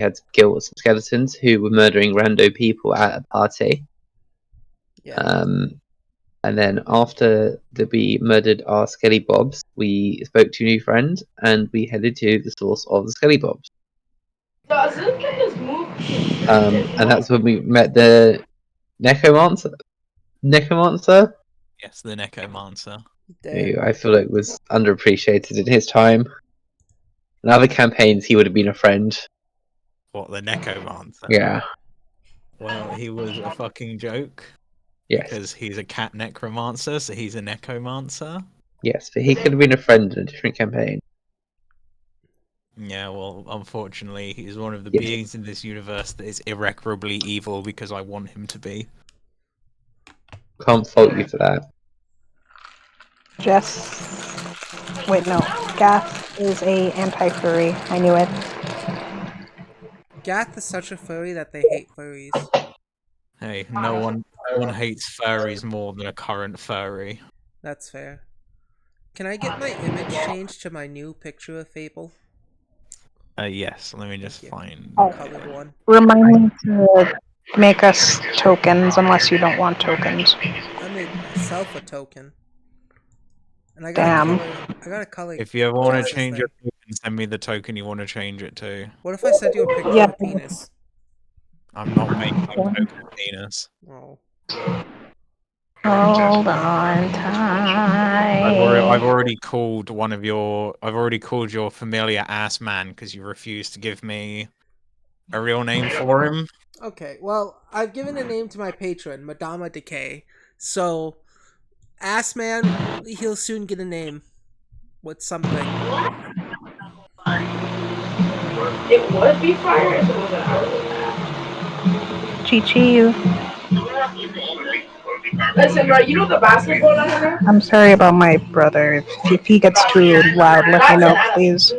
had to kill some skeletons who were murdering rando people at a party. Yeah. And then after we murdered our Skelly Bobs, we spoke to a new friend and we headed to the source of the Skelly Bobs. And that's when we met the Necromancer. Yes, the Necromancer. Who I feel like was underappreciated in his time. In other campaigns, he would have been a friend. What, the Necromancer? Yeah. Well, he was a fucking joke. Yes. Because he's a cat necromancer, so he's a necromancer. Yes, but he could have been a friend in a different campaign. Yeah, well, unfortunately, he's one of the Yes. beings in this universe that is irreparably evil because I want him to be. Can't fault you for that. Wait, no. Gath is a anti-furry. I knew it. Gath is such a furry that they hate furries. Hey, no one hates furries more than a current furry. That's fair. Can I get my image changed to my new picture of Fable? Yes, let me just find... Oh. Colored one. Remind me to make us tokens unless you don't want tokens. I made myself a token. And I got Damn. a color. If you ever want to Genesis change thing. your token, send me the token you want to change it to. What if I send you a picture Yeah. of a penis? I'm not making a token penis. Oh. Hold on tight. I've already called your familiar ass man because you refused to give me a real name for him. Okay, well, I've given a name to my patron, Madama Decay. So, Ass Man, he'll soon get a name. With something. It would be fire if it was an hour. Chi-chi. Listen, bro, you know the basketball I have? I'm sorry about my brother. If he gets too loud, let me know, please.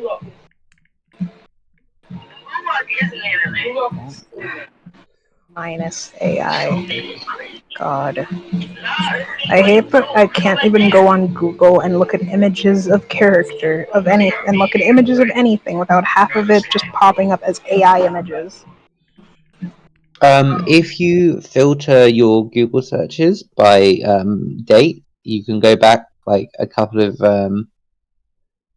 Minus AI. God. I hate that I can't even go on Google and look at images of character of any and look at images of anything without half of it just popping up as AI images. If you filter your Google searches by date, you can go back like a couple of go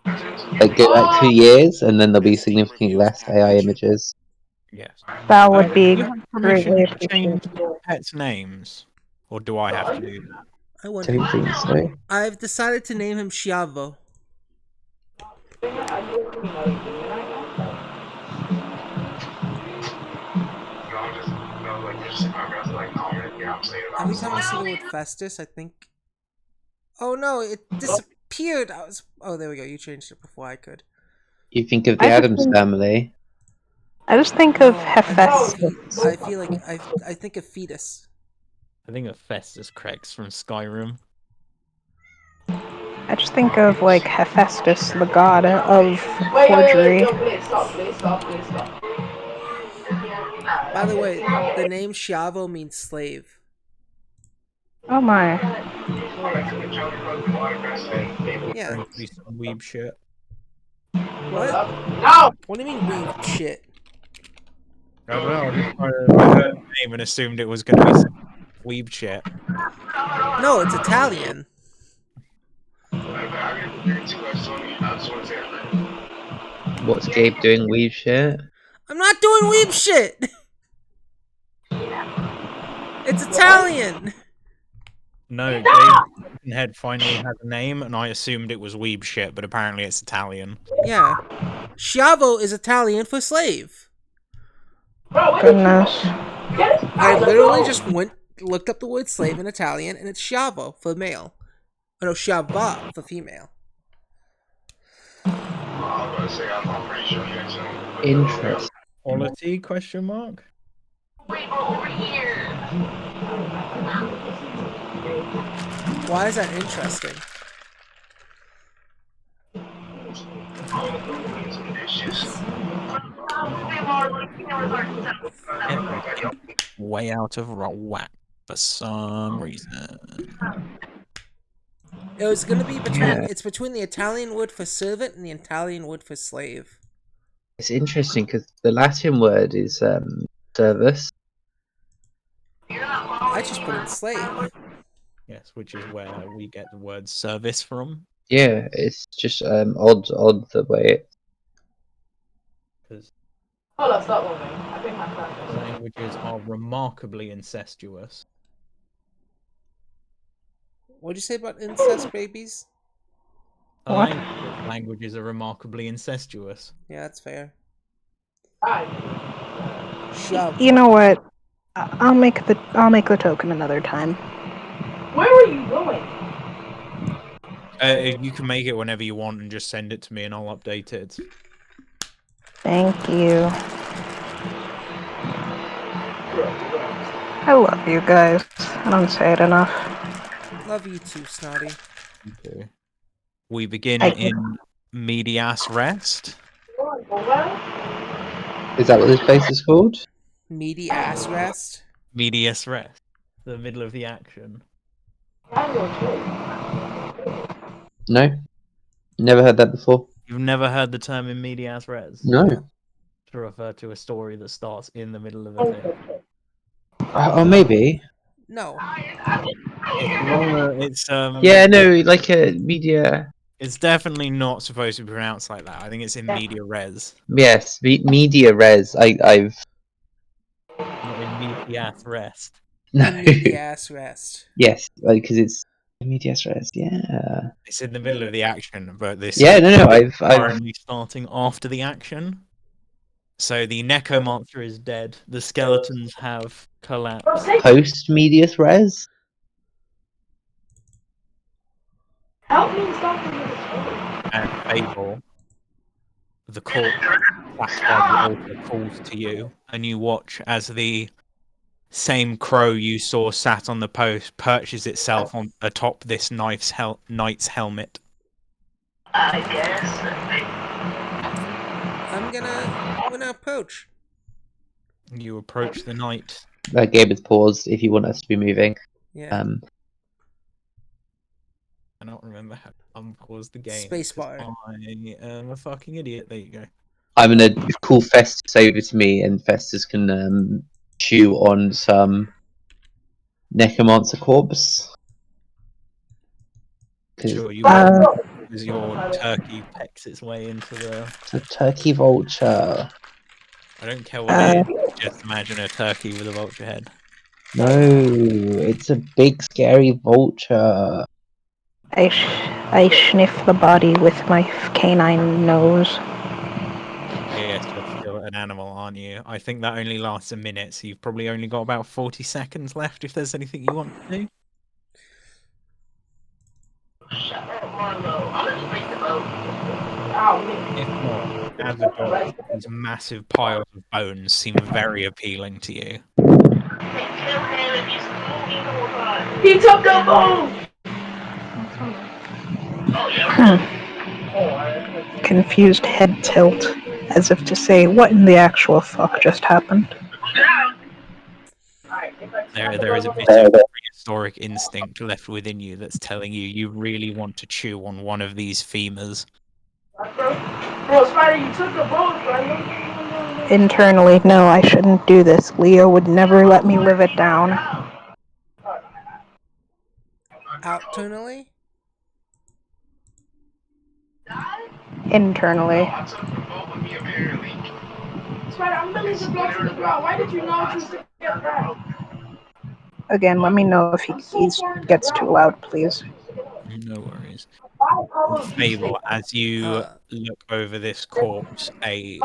back 2 years, and then there'll be significantly less AI images. Yes. That would be Do you have permission greatly to change appreciated. your pets' names? Or do I have to do that? I want. Don't think so. I've decided to name him Shiavo. Every time I see the word Festus, I think... Oh no, it disappeared! Oh, there we go, you changed it before I could. You think of the Addams Family. I just think of No, Hephaestus. I feel like I think of fetus. I think of Festus Krex from Skyrim. I just think of like Hephaestus, the god of forgery. Stop. By the way, the name Shiavo means slave. Oh my. Yeah. Some weeb shit. What? No! What do you mean weeb shit? I don't know, I heard the name and assumed it was going to be some weeb shit. No, it's Italian. What's Gabe doing? Weird shit. I'm not doing weeb shit! It's Italian! No, Gabe's head finally had a name, and I assumed it was weeb shit, but apparently it's Italian. Yeah. Schiavo is Italian for slave. Goodness. I literally just looked up the word slave in Italian, and it's Schiavo for male. Oh no, Schiava for female. Interesting. Quality, question mark? Wait, over here. Why is that interesting? Way out of whack for some reason. It was gonna be between. Yeah. It's between the Italian word for servant and the Italian word for slave. It's interesting because the Latin word is service. I just put in slave. Yes, which is where we get the word service from. Yeah, it's just odd the way it. Because Hold up, stop moving. I think my friend. languages are remarkably incestuous. What'd you say about incest babies? What? Languages are remarkably incestuous. Yeah, that's fair. Alright. Shove. You know what? I'll make the token another time. Where were you going? You can make it whenever you want and just send it to me and I'll update it. Thank you. I love you guys. I don't say it enough. Love you too, Snotty. Okay. We begin I- in medias rest. Is that what this place is called? Meaty ass rest. Medias rest. The middle of the action. No, never heard that before. You've never heard the term in medias res No. to refer to a story that starts in the middle of a thing. Oh, maybe. No. It's Yeah, no, like a media. It's definitely not supposed to be pronounced like that. I think it's in media res, Yes, media res. I've not in medias rest. no. In meaty ass rest. Yes, because it's media res. Yeah. It's in the middle of the action, but this Yeah, is no. I've currently starting after the action. So the necromancer is dead. The skeletons have collapsed. post medias res. Help me stop this. And Fable, the corpse sat by the altar, calls to you, and you watch as the same crow you saw sat on the post perches itself on atop this knight's helmet. I guess. I'm gonna approach. You approach the knight. That game is paused if you want us to be moving. Yeah. I don't remember how to unpause the game. Spacebar. I am a fucking idiot. There you go. I'm gonna call Festus over to me, and Festus can chew on some necromancer corpse. Sure, you as your turkey pecks its way into the. It's a turkey vulture. I don't care what it is. Just imagine a turkey with a vulture head. No, it's a big scary vulture. I sniff the body with my canine nose. Yes, you're still an animal, aren't you? I think that only lasts a minute, so you've probably only got about 40 seconds left if there's anything you want to do. If not, as a dog, these massive piles of bones seem very appealing to you. He took the bone! Confused head tilt, as if to say, what in the actual fuck just happened? There is a bit of prehistoric instinct left within you that's telling you you really want to chew on one of these femurs. Bro, Spider, you took the bone, right? Internally, no, I shouldn't do this. Leo would never let me live it down. Outernally? Internally. Spider, I'm gonna just go to the ground. Why did you know to get that? Again, let me know if he gets too loud, please. No worries. Fable, as you look over this corpse, a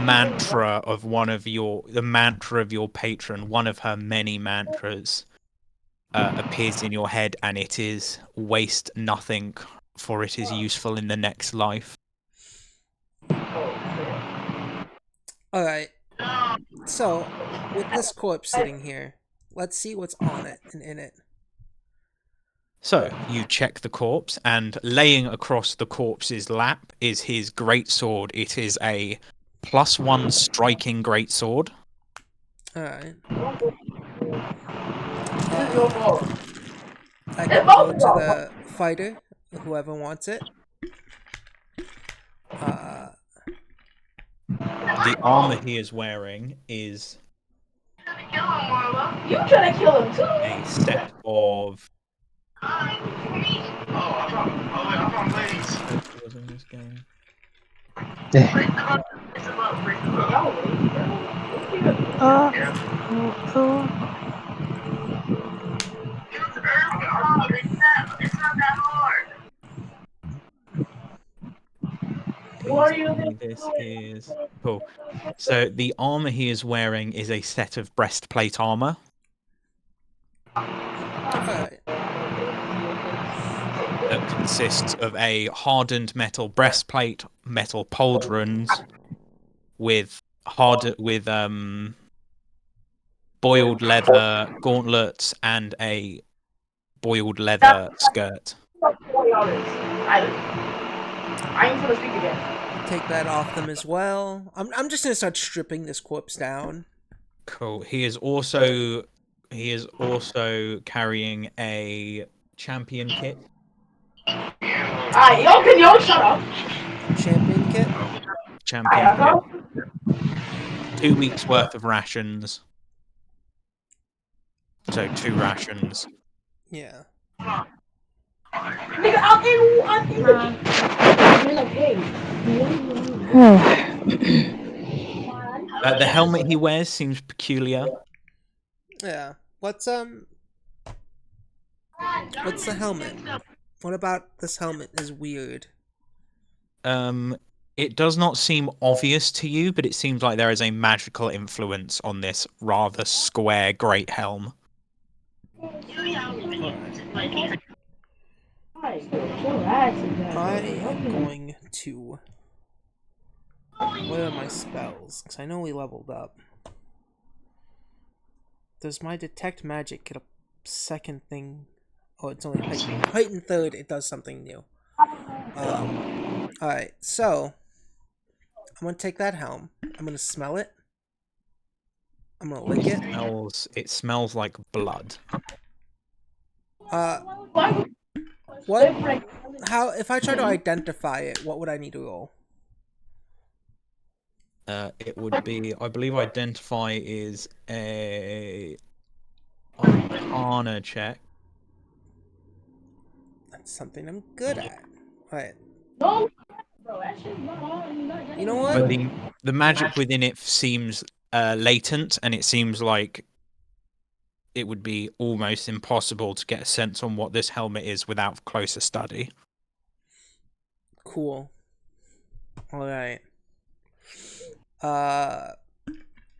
mantra of the mantra of your patron, one of her many mantras, appears in your head, and it is waste nothing, for it is useful in the next life. Alright. So, with this corpse sitting here, let's see what's on it and in it. So, you check the corpse, and laying across the corpse's lap is his greatsword. It is a +1 striking greatsword. Alright. I can go to the fighter, whoever wants it. the armor he is wearing is You trying to kill him too? a set of was in this game. What are you Basically, this is cool. So the armor he is wearing is a set of breastplate armor. Alright. That consists of a hardened metal breastplate, metal pauldrons, with boiled leather gauntlets and a boiled leather skirt. I ain't gonna speak again. Take that off them as well. I'm just gonna start stripping this corpse down. Cool. He is also carrying a champion kit. Alright, yo, can yo shut up? Champion kit? Champion kit. 2 weeks worth of rations. So 2 rations. Yeah. Nigga, I'm in. The helmet he wears seems peculiar. Yeah. What's the helmet? What about this helmet is weird? It does not seem obvious to you, but it seems like there is a magical influence on this rather square great helm. I am going to... What are my spells? Because I know we leveled up. Does my detect magic get a second thing? Oh, it's only heightened. Heightened third, it does something new. Alright, so... I'm going to take that helm. I'm going to smell it. I'm going to lick it. It smells like blood. What? How? If I try to identify it, what would I need to roll? It would be, I believe, identify is a Arcana check. That's something I'm good at. Alright. No, bro, that shit's not on. You know what? But the magic within it seems latent, and it seems like it would be almost impossible to get a sense on what this helmet is without closer study. Cool. Alright. I'm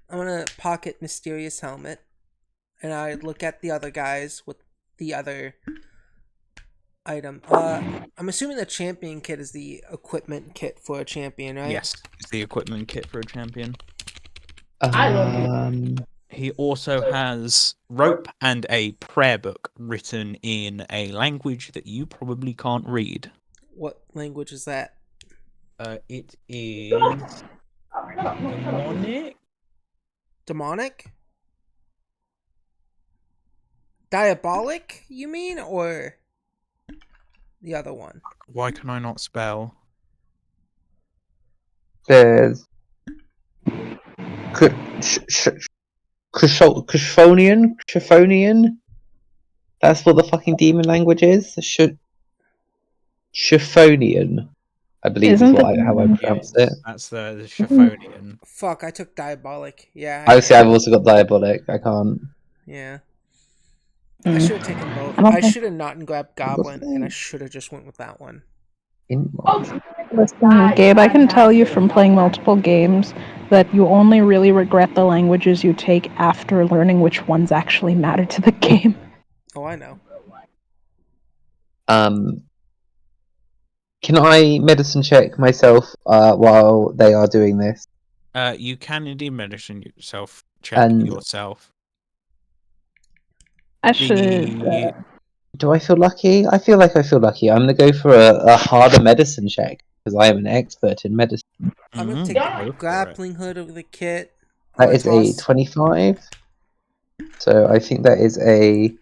gonna pocket Mysterious Helmet, and I look at the other guys with the other item. I'm assuming the champion kit is the equipment kit for a champion, right? Yes, it's the equipment kit for a champion. I love you. He also has rope and a prayer book written in a language that you probably can't read. What language is that? It is demonic. Demonic? Diabolic, you mean? Or the other one? Why can I not spell? There's Chiphonian. That's what the fucking demon language is. Chiphonian, I believe Isn't is how I pronounce it. That's the Chiphonian. Fuck, I took Diabolic. Yeah. Obviously, I've also got diabolic. I can't. Yeah. I should have taken both. I don't I think- should have not grabbed Goblin, and I should have just went with that one. Listen, Gabe, I can tell you from playing multiple games that you only really regret the languages you take after learning which ones actually matter to the game. Oh, I know. Can I medicine check myself while they are doing this? You can indeed medicine yourself. Check yourself. I should. Do I feel lucky? I feel like I feel lucky. I'm gonna go for a harder medicine check because I am an expert in medicine. I'm gonna take the grappling hood of the kit. That is a 25. So I think that is a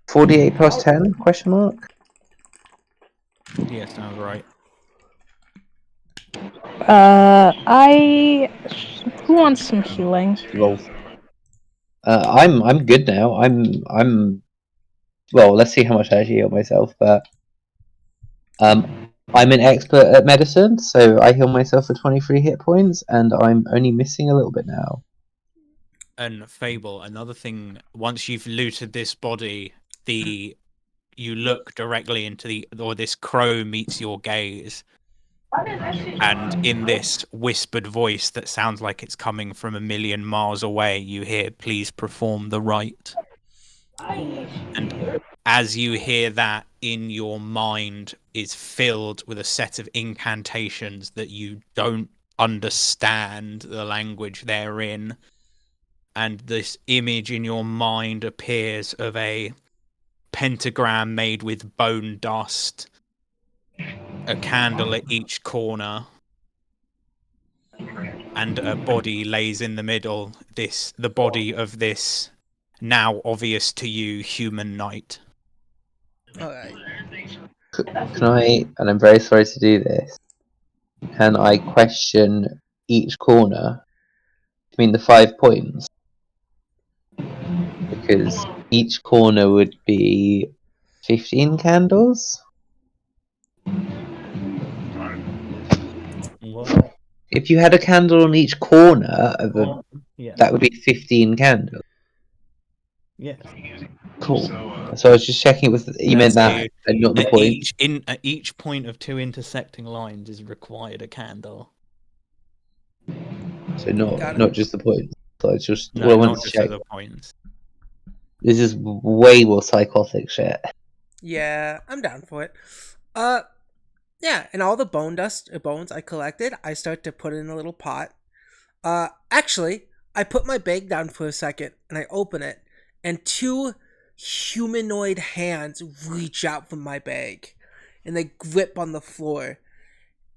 48 plus 10 question mark. Yeah, sounds right. Who wants some healing? Roll. I'm good now. I'm. Well, let's see how much I actually heal myself. But I'm an expert at medicine, so I heal myself for 23 hit points, and I'm only missing a little bit now. And Fable, another thing, once you've looted this body, you look directly into this crow meets your gaze, and in this whispered voice that sounds like it's coming from a million miles away, you hear, "Please perform the rite." And as you hear that, in your mind is filled with a set of incantations that you don't understand the language they're in. And this image in your mind appears of a pentagram made with bone dust, a candle at each corner, and a body lays in the middle. The body of this now obvious to you human knight. All right. Can I? And I'm very sorry to do this. Can I question each corner? I mean the 5 points, because each corner would be 15 candles. What? If you had a candle on each corner of Yeah. that would be 15 candles. Yes. Cool. So I was just checking. You meant that, and not the point. At each point of two intersecting lines is required a candle. So Got it. not just the point. So it's just No, I wanted not to just check. at the points. This is way more psychotic shit. Yeah, I'm down for it. Yeah, and all the bones I collected, I start to put in a little pot. Actually, I put my bag down for a second and I open it, and two humanoid hands reach out from my bag, and they grip on the floor,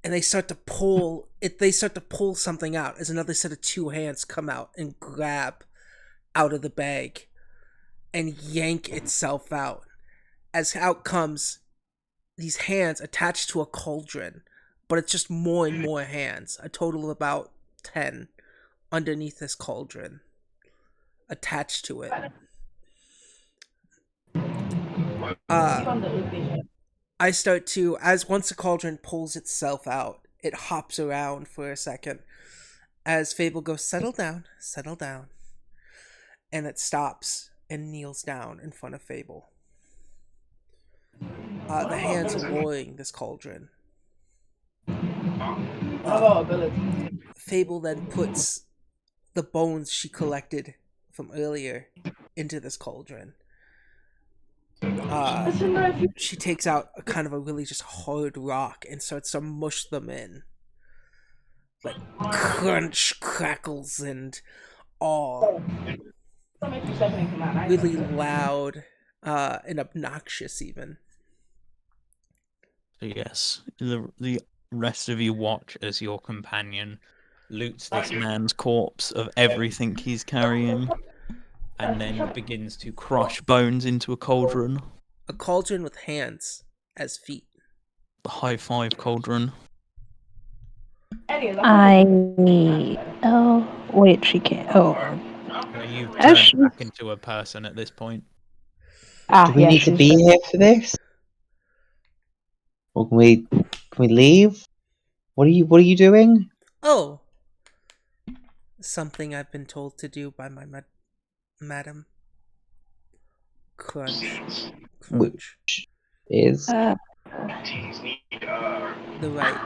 and they start to pull it. They start to pull something out as another set of two hands come out and grab out of the bag, and yank itself out. As out comes these hands attached to a cauldron, but it's just more and more hands, a total of about 10 underneath this cauldron attached to it. I start to, as once the cauldron pulls itself out, it hops around for a second as Fable goes, settle down, and it stops and kneels down in front of Fable. The hands lowering this cauldron. Fable then puts the bones she collected from earlier into this cauldron. She takes out a kind of a really just hard rock and starts to mush them in. Like crunch, crackles, and all really loud and obnoxious even. So yes, the rest of you watch as your companion loots this man's corpse of everything he's carrying, and then begins to crush bones into a cauldron. A cauldron with hands as feet. The high five cauldron. Oh, wait, she can't. Oh. You've As turned she- back into a person at this point. Do we yeah, need to she's be here for this, or can we leave? What are you doing? Oh, something I've been told to do by my madam. Crunch, crunch. Which is The right.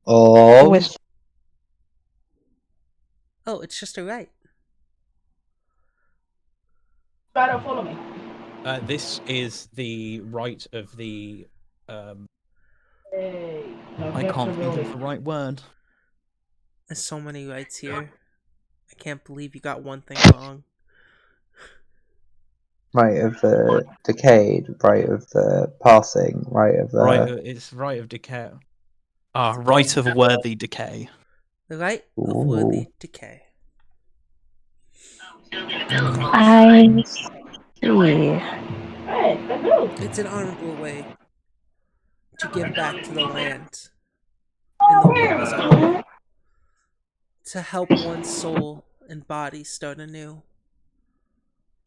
of Whisper. Oh, it's just a right. Better follow me. This is the right of the. Hey, no, I get can't the think of building. the right word. There's so many rights here. I can't believe you got one thing wrong. right of the decayed, right of the passing, right of the Right, it's right of decay. Right of worthy decay. The right of Ooh. worthy decay. I see. Hey, let's go. It's an honorable way to give back to the land and the world as a whole, to help one's soul and body start anew.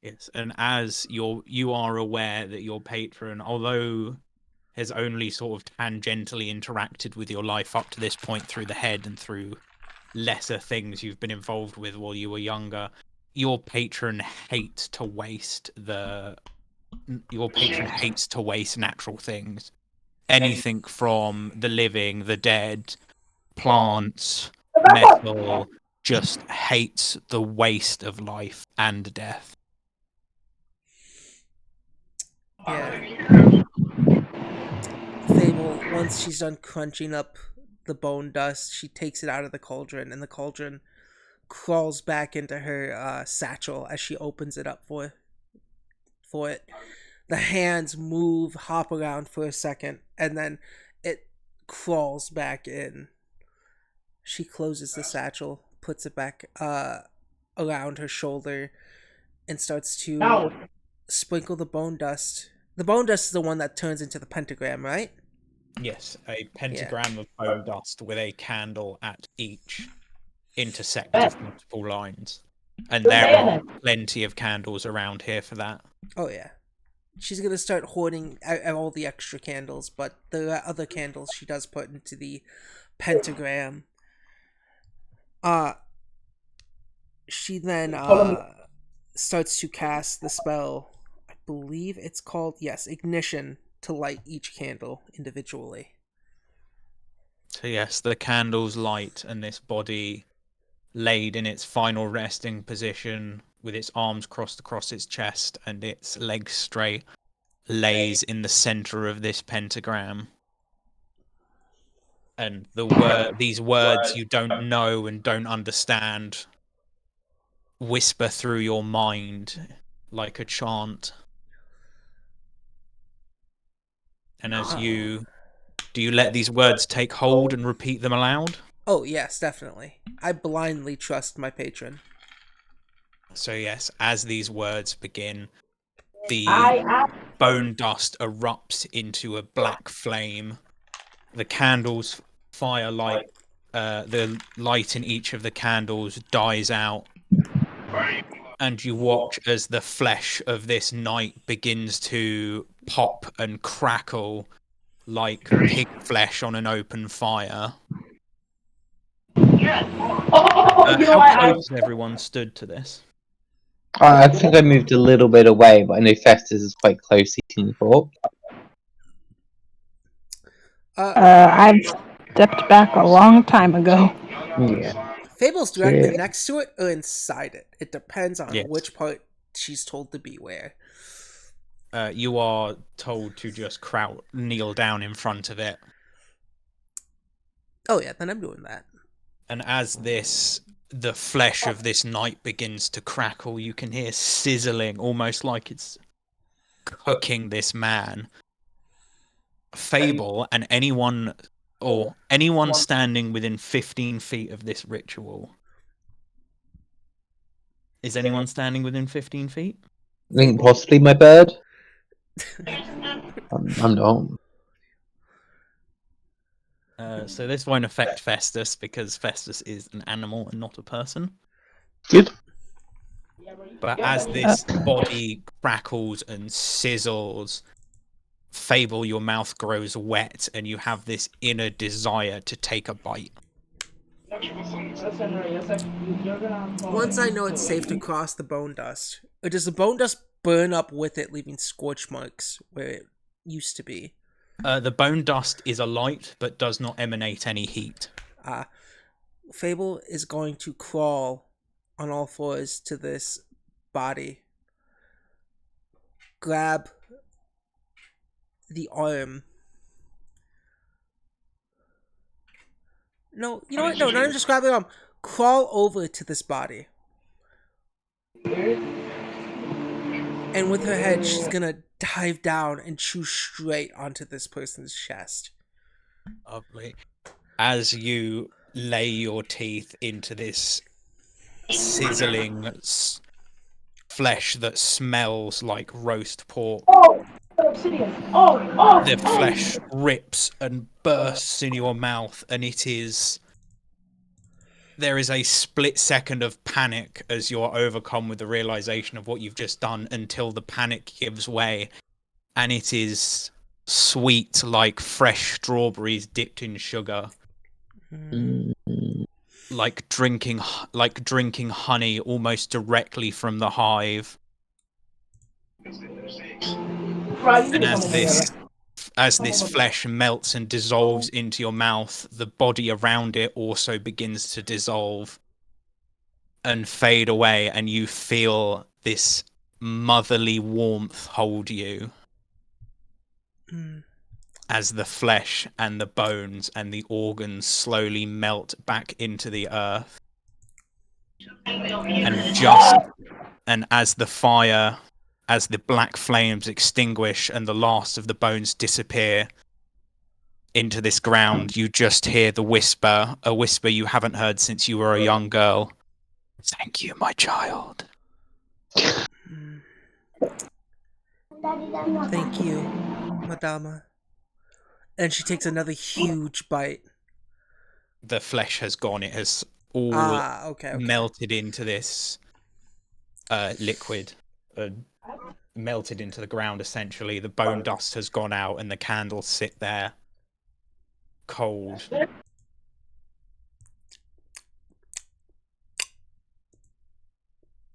Yes, and as you are aware that your patron, although has only sort of tangentially interacted with your life up to this point through the head and through lesser things you've been involved with while you were younger, your patron hates to waste natural things. Anything from the living, the dead, plants, metal, just hates the waste of life and death. Yeah. Fable, once she's done crunching up the bone dust, she takes it out of the cauldron, and the cauldron crawls back into her satchel as she opens it up for it. The hands move, hop around for a second, and then it crawls back in. She closes the satchel, puts it back around her shoulder, and starts to sprinkle the bone dust. The bone dust is the one that turns into the pentagram, right? Yes, a pentagram of bone dust with a candle at each intersect of multiple lines. And there are plenty of candles around here for that. Oh, yeah. She's going to start hoarding all the extra candles, but the other candles she does put into the pentagram. She then starts to cast the spell. I believe it's called, ignition, to light each candle individually. So yes, the candles light, and this body laid in its final resting position with its arms crossed across its chest and its legs straight lays in the center of this pentagram. And these words you don't know and don't understand whisper through your mind like a chant. And do you let these words take hold and repeat them aloud? Oh, yes, definitely. I blindly trust my patron. So yes, as these words begin, the bone dust erupts into a black flame. The candles fire like the light in each of the candles dies out. And you watch as the flesh of this knight begins to pop and crackle like pig flesh on an open fire. How close has everyone stood to this? I think I moved a little bit away, but I know Festus is quite close eating the pork. I've stepped back a long time ago. Yeah. Fable's directly next to it or inside it. It depends on Yes. which part she's told to be where. You are told to just kneel down in front of it. Oh yeah, then I'm doing that. And as the flesh of this knight begins to crackle, you can hear sizzling, almost like it's cooking this man. Fable and anyone standing within 15 feet of this ritual. Is anyone standing within 15 feet? I think possibly my bird. I'm not. So this won't affect Festus because Festus is an animal and not a person. Good. But as this body crackles and sizzles, Fable, your mouth grows wet and you have this inner desire to take a bite. Once I know it's safe to cross the bone dust, or does the bone dust burn up with it, leaving scorch marks where it used to be? The bone dust is alight but does not emanate any heat. Fable is going to crawl on all fours to this body, grab the arm. No, you know what? No, not even just grab the arm. Crawl over to this body. And with her head, she's gonna dive down and chew straight onto this person's chest. Lovely. As you lay your teeth into this sizzling flesh that smells like roast pork, The flesh rips and bursts in your mouth, and there is a split second of panic as you're overcome with the realization of what you've just done, until the panic gives way, and it is sweet like fresh strawberries dipped in sugar. Like drinking honey almost directly from the hive. And as this flesh melts and dissolves into your mouth, the body around it also begins to dissolve and fade away, and you feel this motherly warmth hold you as the flesh and the bones and the organs slowly melt back into the earth. And as the black flames extinguish and the last of the bones disappear into this ground, you just hear a whisper you haven't heard since you were a young girl. Thank you, my child. Thank you, Madama. And she takes another huge bite. The flesh has gone. It has all okay. melted into this liquid. Melted into the ground, essentially. The bone dust has gone out, and the candles sit there, cold.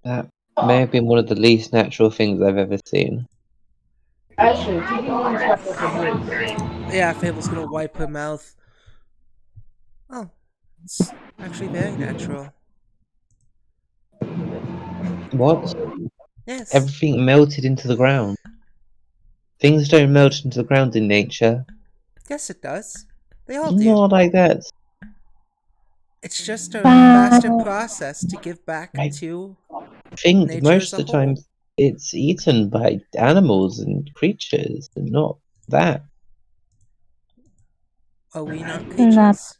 That may have been one of the least natural things I've ever seen. Yeah, Fable's gonna wipe her mouth. Oh, it's actually very natural. What? Yes. Everything melted into the ground. Things don't melt into the ground in nature. Yes, it does. They all do. Not like that. It's just a faster process to give back I to think nature most as of a the time whole. it's eaten by animals and creatures, and not that. Are we not That creatures?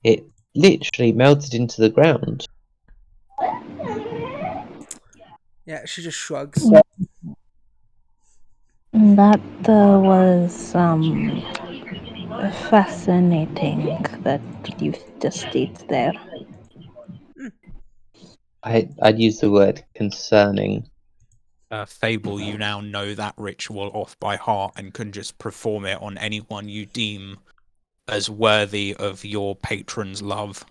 It literally melted into the ground. Yeah, she just shrugs. that was fascinating that you just stated there. I'd use the word concerning. Fable, you now know that ritual off by heart and can just perform it on anyone you deem as worthy of your patron's love.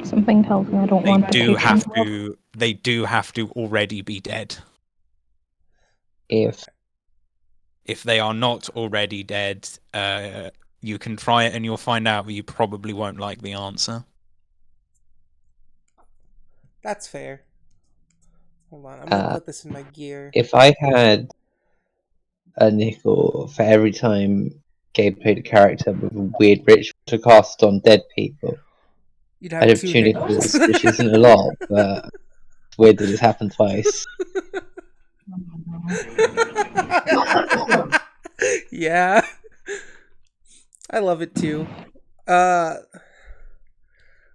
Something tells me I don't want the patron's love. They do have to already be dead. If they are not already dead, you can try it and you'll find out, but you probably won't like the answer. That's fair. Hold on, I'm gonna put this in my gear. if I had a nickel for every time Gabe played a character with a weird ritual to cast on dead people, You'd I'd have have 2 2 nickels. nickels, which isn't a lot, but it's weird that it's happened twice. Yeah. I love it too.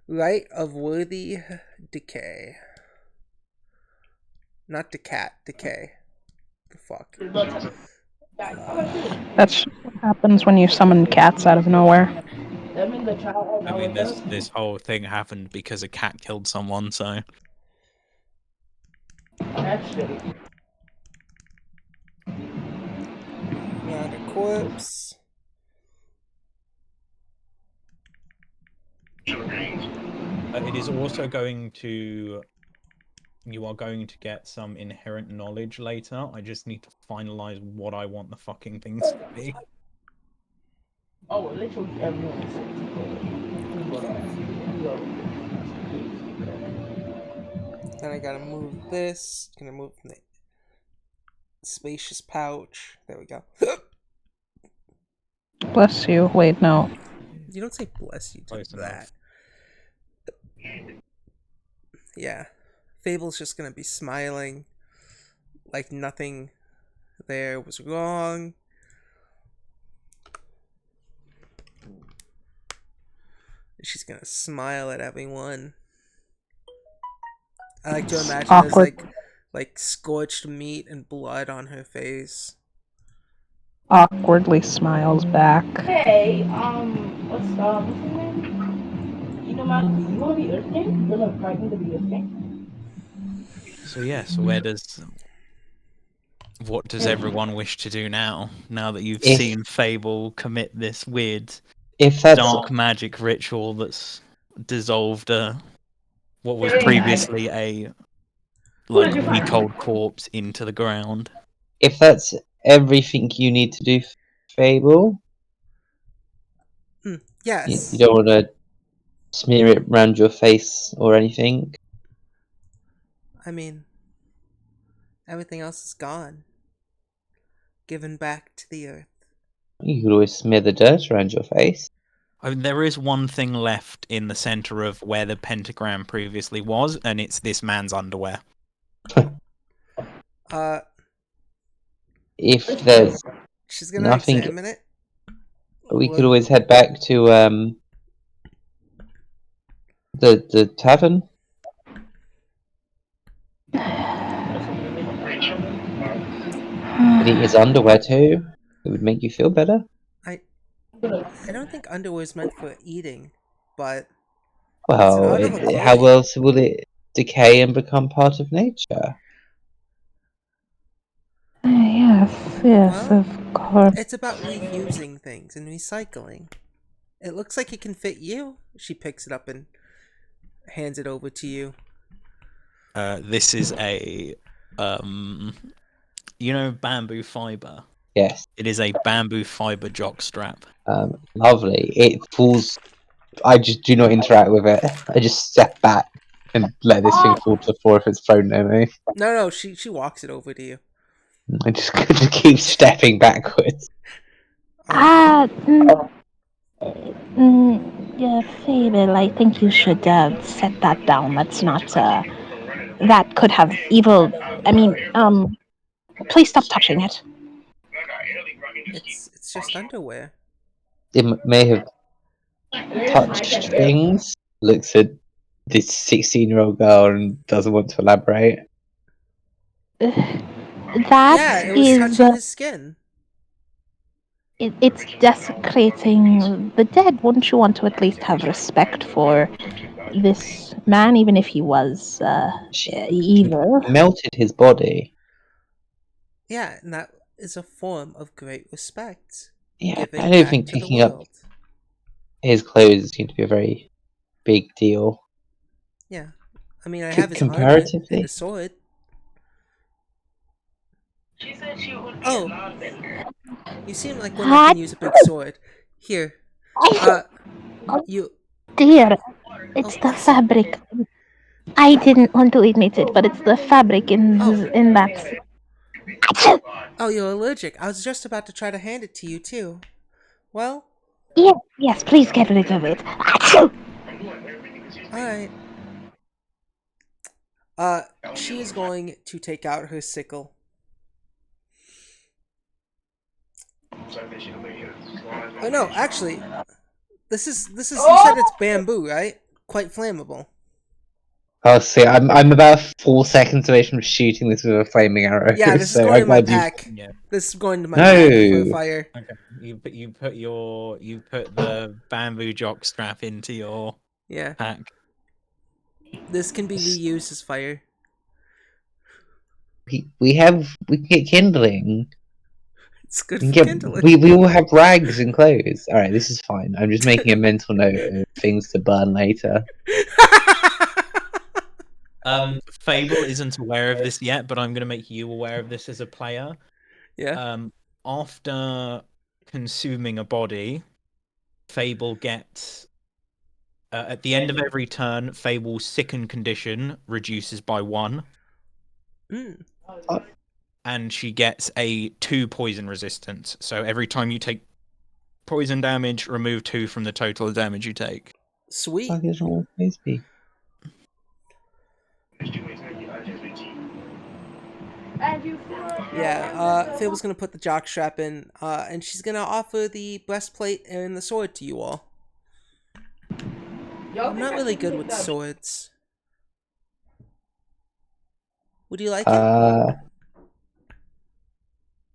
Light of worthy decay. Not decat, decay. The fuck. That's what happens when you summon cats out of nowhere. I mean, this whole thing happened because a cat killed someone, so... Around a corpse. It is also going to... You are going to get some inherent knowledge later. I just need to finalize what I want the fucking things to be. Then I gotta move this. Gonna move from the spacious pouch. There we go. Bless you. Wait, no. You don't say bless you to Close that. enough. Yeah. Fable's just gonna be smiling like nothing there was wrong. She's gonna smile at everyone. I like to imagine there's Awkward. like like scorched meat and blood on her face. Awkwardly smiles back. Hey, what's his name? You wanna be Earth King? You're gonna fight me to be Earth King? So yes, what does everyone wish to do now? Now that you've If- seen Fable commit this weird If that's dark magic ritual that's dissolved what was previously a like week old corpse into the ground. if that's everything you need to do, Fable, you Yes. don't want to smear it around your face or anything. I mean, everything else is gone. Given back to the earth. You could always smear the dirt around your face. I mean, there is one thing left in the center of where the pentagram previously was, and it's this man's underwear. If there's She's gonna nothing, examine it. we could Look- always head back to the tavern. And eat his underwear too. It would make you feel better. I don't think underwear is meant for eating, but Well, art of a how clothing. else will it decay and become part of nature? Yes, Well, of course. it's about reusing things and recycling. It looks like it can fit you. She picks it up and hands it over to you. This is a bamboo fiber. Yes. It is a bamboo fiber jock strap. Lovely. It falls. I just do not interact with it. I just step back and let this thing fall to the floor if it's thrown near me. No, she walks it over to you. I just keep stepping backwards. Yeah, Fable, I think you should set that down. That's not, that could have evil. I mean, please stop touching it. It's just underwear. It may have touched things. Looks at this 16-year-old girl and doesn't want to elaborate. That Yeah, it was is, touching his skin. it's desecrating the dead. Wouldn't you want to at least have respect for this man, even if he was She evil? melted his body. Yeah, and that is a form of great respect. Yeah, Giving I don't back think to the picking up world. his clothes seemed to be a very big deal. Yeah. I mean, I have his armor Comparatively. and a sword. Oh, you seem like one that can use a big sword. Here, you. Dear, it's Oh, the listen. fabric. I didn't want to admit it, but it's the fabric in that. Oh, you're allergic. I was just about to try to hand it to you too. Well, Yes, please get rid of it. all right. She is going to take out her sickle. Oh no, actually, this is you said it's bamboo, right? Quite flammable. I'll see. I'm about 4 seconds away from shooting this with a flaming arrow. Yeah, this is so going I'm in my glad you. pack. Yeah. This is going to my No. pack for fire. Okay. You put the bamboo jock strap into your Yeah, pack. this can be reused as fire. We can get kindling. It's good We for can get kindling. we all have rags and clothes. All right, this is fine. I'm just making a mental note of things to burn later. Fable isn't aware of this yet, but I'm going to make you aware of this as a player. Yeah. After consuming a body, Fable gets at the end of every turn, Fable's sicken condition reduces by 1, Mm. and she gets a 2 poison resistance. So every time you take poison damage, remove 2 from the total damage you take. Sweet. What is wrong with Frisbee? Yeah, Fable's gonna put the jock strap in, and she's gonna offer the breastplate and the sword to you all. I'm not really good with swords. Would you like it?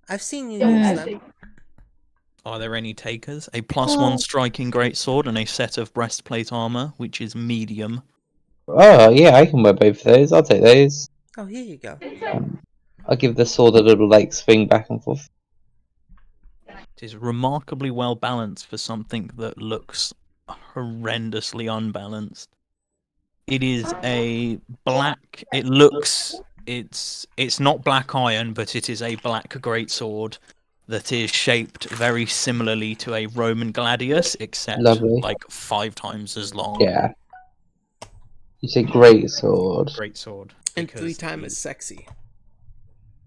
I've seen you use them. Are there any takers? A +1 striking greatsword and a set of breastplate armor, which is medium. Oh yeah, I can wear both of those. I'll take those. Oh, here you go. I'll give the sword a little like swing back and forth. It is remarkably well balanced for something that looks horrendously unbalanced. It is a black. It looks. It's not black iron, but it is a black greatsword that is shaped very similarly to a Roman gladius, except Lovely. like 5 times as long. Yeah. You say great sword. Greatsword. And 3 times as sexy.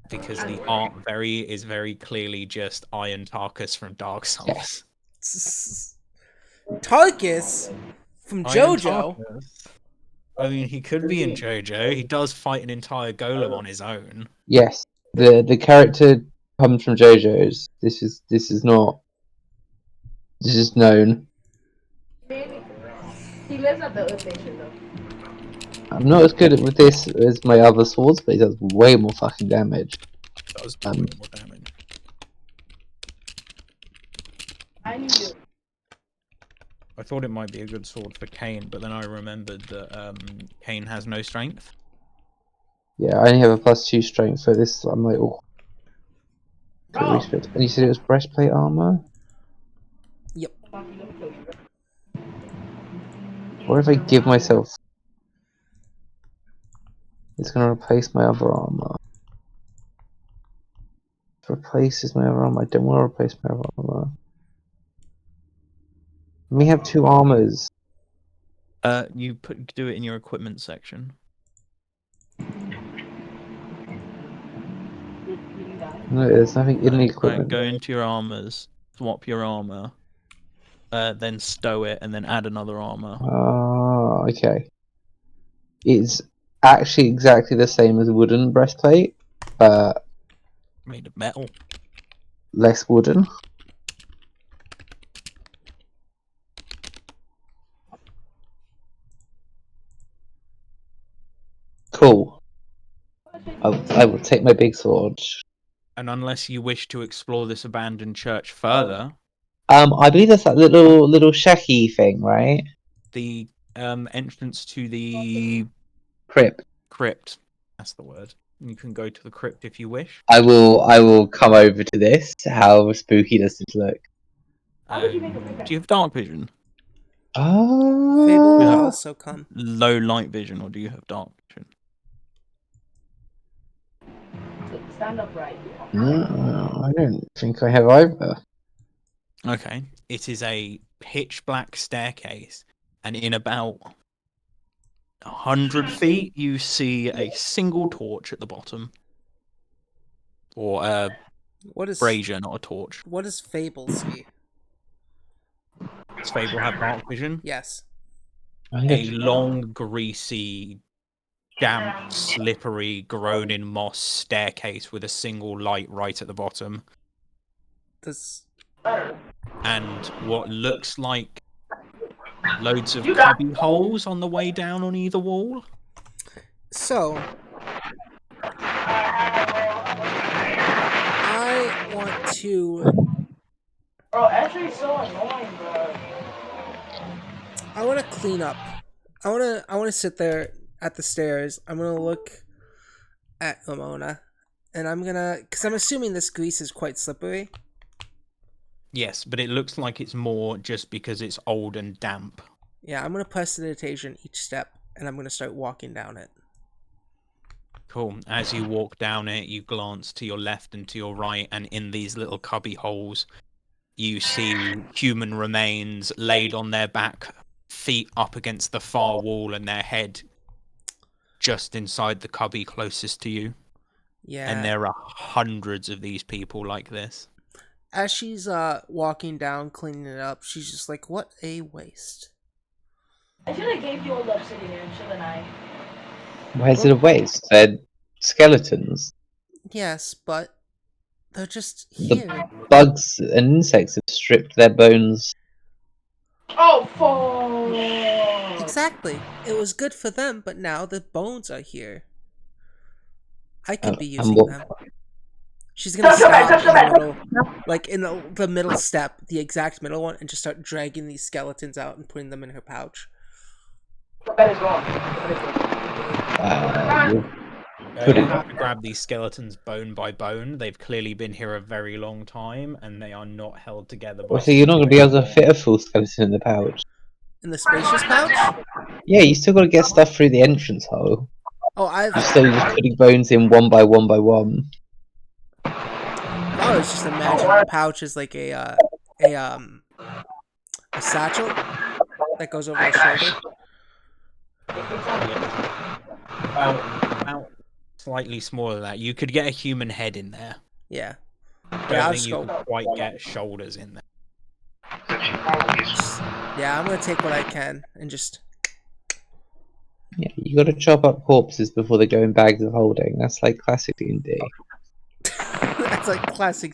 Because the art is very clearly just Iron Tarkus from Dark Souls. Tarkus from Iron JoJo. Tarkus. I mean, he could be in JoJo. He does fight an entire golem on his own. Yes. The character comes from JoJo's. This is not. This is known. He lives at the Earth Station though. I'm not as good with this as my other swords, but it does way more fucking damage. Does do way more damage. I knew you. I thought it might be a good sword for Kane, but then I remembered that Kane has no strength. Yeah, I only have a +2 strength, so this I'm like, oh. And you said it was breastplate armor? Yep. What if I give myself? It's gonna replace my other armor. It replaces my other armor. I don't want to replace my other armor. Let me have 2 armors. You do it in your equipment section. No, there's nothing in the equipment. Right, go into your armors, swap your armor, then stow it, and then add another armor. Oh, okay. It's actually exactly the same as a wooden breastplate, but Made of metal. less wooden. Cool. I will take my big sword. And unless you wish to explore this abandoned church further, I believe that's that little shacky thing, right? the entrance to the Crypt. That's the word. You can go to the crypt if you wish. I will come over to this. How spooky does this look? Do you have dark vision? Fable will Ah, also come. Low light vision, or do you have dark vision? Stand upright. no, I don't think I have either. Okay. It is a pitch black staircase, and in about 100 feet, you see a single torch at the bottom. Or a What is brazier, not a torch. What does Fable see? Does Fable have dark vision? Yes. A long, greasy, damp, slippery, grown-in moss staircase with a single light right at the bottom. Does And what looks like loads of cubby holes on the way down on either wall. So I want to Bro, Ashley's so annoying, bro. I want to clean up. I want to sit there at the stairs. I'm going to look at Lamona, and cuz I'm assuming this grease is quite slippery. Yes, but it looks like it's more just because it's old and damp. Yeah, I'm going to prestidigitation each step, and I'm going to start walking down it. Cool. As you walk down it, you glance to your left and to your right, and in these little cubby holes, you see human remains laid on their back, feet up against the far wall, and their head just inside the cubby closest to you. Yeah. And there are hundreds of these people like this. As she's walking down, cleaning it up, she's just like, "What a waste." I should have gave you all the obsidian, shouldn't I? Why is it a waste? They're skeletons. Yes, but they're just The here. bugs and insects have stripped their bones. Oh, fuck! Exactly. It was good for them, but now the bones are here. I could be And using what? them. She's gonna stop in the middle, like in the middle step, the exact middle one, and just start dragging these skeletons out and putting them in her pouch. You'll put You it. have to grab these skeletons bone by bone. They've clearly been here a very long time, and they are not held together by. So you're not going to be able to fit a full skeleton in the pouch. In the spacious pouch? Yeah, you still got to get stuff through the entrance hole. Oh, I've You're still just putting bones in one by one by one. I've always just imagined the pouch as like a satchel that goes over the shoulder. About slightly smaller than that. You could get a human head in there. Yeah. Don't Yeah, I'll think just you go. could quite get shoulders in there. Yeah, I'm gonna take what I can and just. Yeah, you got to chop up corpses before they go in bags of holding. That's like classic D&D. That's like classic.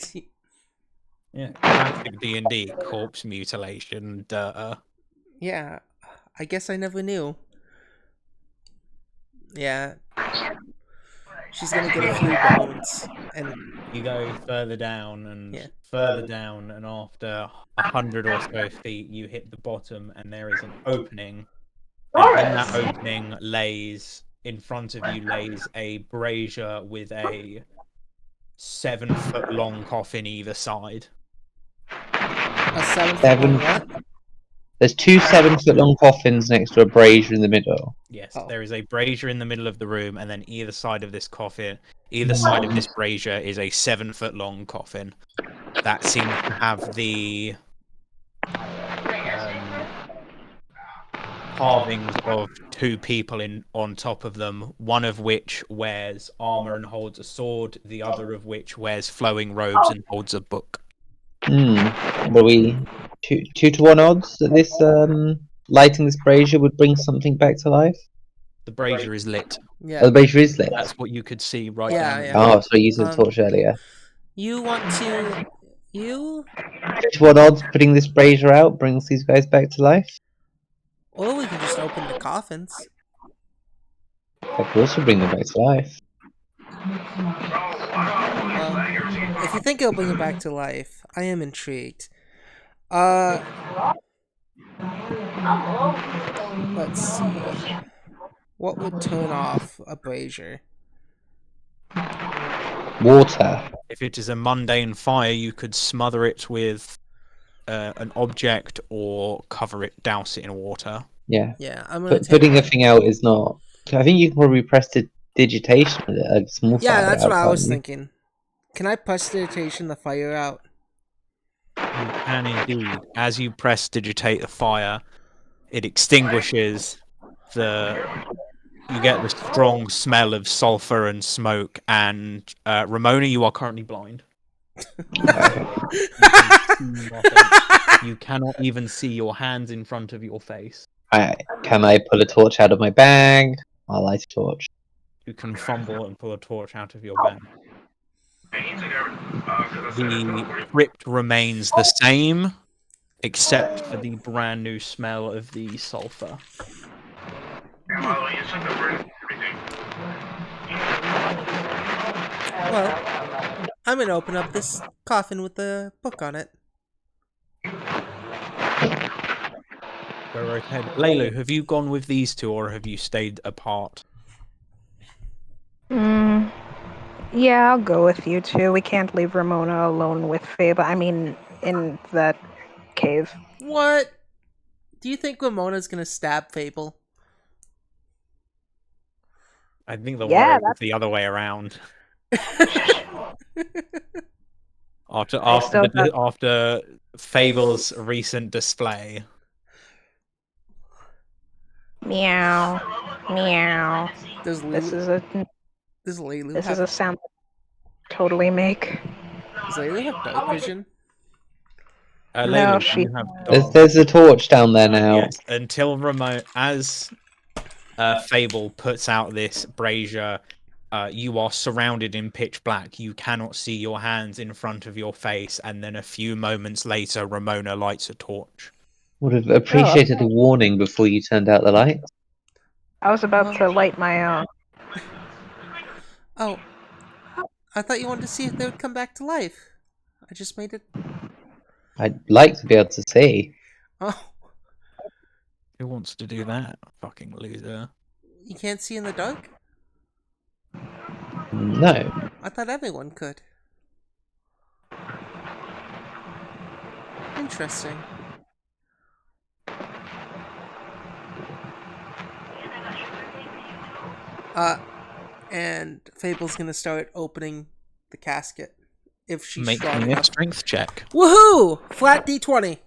Yeah, classic D&D corpse mutilation. Duh. Yeah, I guess I never knew. Yeah. She's gonna get a few bones and You go further down and Yeah. further down, and after 100 or so feet, you hit the bottom, and there is an opening. And in that opening lays, in front of you, lays a brazier with a 7-foot long coffin either side. a 7-foot Seven. long what? There's two 7-foot long coffins next to a brazier in the middle. Yes, Oh. there is a brazier in the middle of the room, and then either side of this coffin, either side of this brazier is a 7-foot long coffin that seems to have the carvings of two people on top of them, one of which wears armor and holds a sword, the other of which wears flowing robes and holds a book. What are we 2-to-1 odds that this lighting this brazier would bring something back to life? The brazier is lit. Yeah. Oh, the brazier is lit. That's what you could see right Yeah, down. yeah. Oh, so I used the torch earlier. You want to. You? 2-to-1 odds putting this brazier out brings these guys back to life. Or we can just open the coffins. That could also bring them back to life. Well, if you think it'll bring them back to life, I am intrigued. Let's see. What would turn off a brazier? Water. If it is a mundane fire, you could smother it with an object or cover it, douse it in water. Yeah. Yeah, I'm gonna But putting a thing out is not. I think you can probably press the digitation with a small Yeah, fire that's out, what I can't was you? thinking. Can I prestidigitation the fire out? You can indeed. As you press digitate the fire, it extinguishes you get the strong smell of sulfur and smoke, and Ramona, you are currently blind. You cannot even see your hands in front of your face. Can I pull a torch out of my bag? I'll light a torch. You can fumble and pull a torch out of your bag. The crypt remains the same, except for the brand new smell of the sulfur. Well, I'm gonna open up this coffin with the book on it. Go right ahead. Laylo, have you gone with these two, or have you stayed apart? Yeah, I'll go with you two. We can't leave Ramona alone with Fable. I mean, in that cave. What? Do you think Ramona's gonna stab Fable? I think the Yeah, word is the other way around. After Fable's recent display. Meow, meow. Does This Laylu is a sound I totally make. Does Laylu have dark vision? No, Layla, she- you have dark. There's a torch down there now. Yes, until as Fable puts out this brazier, you are surrounded in pitch black. You cannot see your hands in front of your face, and then a few moments later, Ramona lights a torch. Would have appreciated a warning before you turned out the light. I was about to light my own. Oh, I thought you wanted to see if they would come back to life. I just made it. I'd like to be able to see. Oh, Who wants to do that? Fucking loser. you can't see in the dark? No. I thought everyone could. Interesting. And Fable's gonna start opening the casket if she's Make strong me a enough. strength check. Woohoo! Flat D20.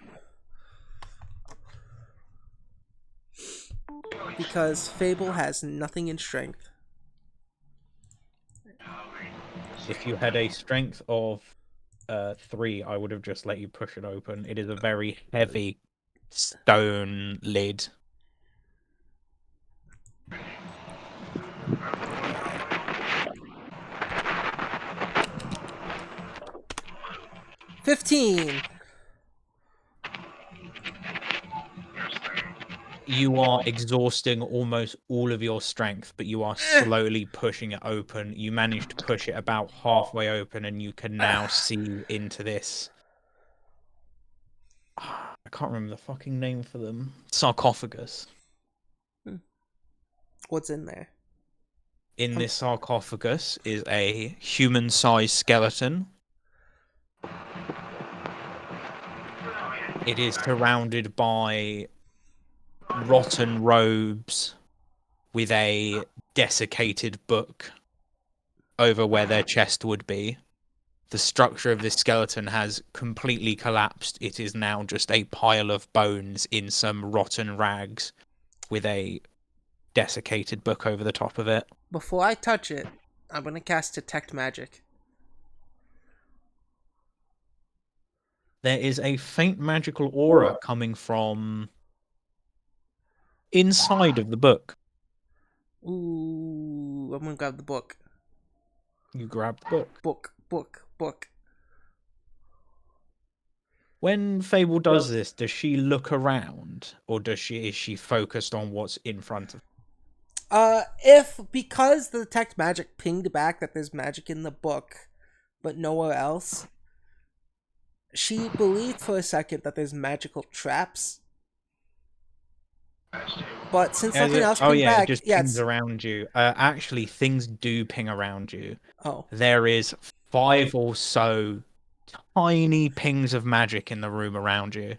Because Fable has nothing in strength. If you had a strength of 3, I would have just let you push it open. It is a very heavy stone lid. Alright. 15. You are exhausting almost all of your strength, but you are slowly pushing it open. You manage to push it about halfway open, and you can now see into this. I can't remember the fucking name for them. Sarcophagus. What's in there? In this sarcophagus is a human-sized skeleton. It is surrounded by rotten robes with a desiccated book over where their chest would be. The structure of this skeleton has completely collapsed. It is now just a pile of bones in some rotten rags with a desiccated book over the top of it. Before I touch it, I'm gonna cast Detect Magic. There is a faint magical aura coming from inside of the book. Ooh, I'm gonna grab the book. You grab the book. Book. When Fable does this, does she look around, or is she focused on what's in front of her? Because the Detect Magic pinged back that there's magic in the book, but nowhere else, she believed for a second that there's magical traps. But since nothing else pinged it back, just pings around you. Actually, things do ping around you. Oh. There is 5 or so tiny pings of magic in the room around you.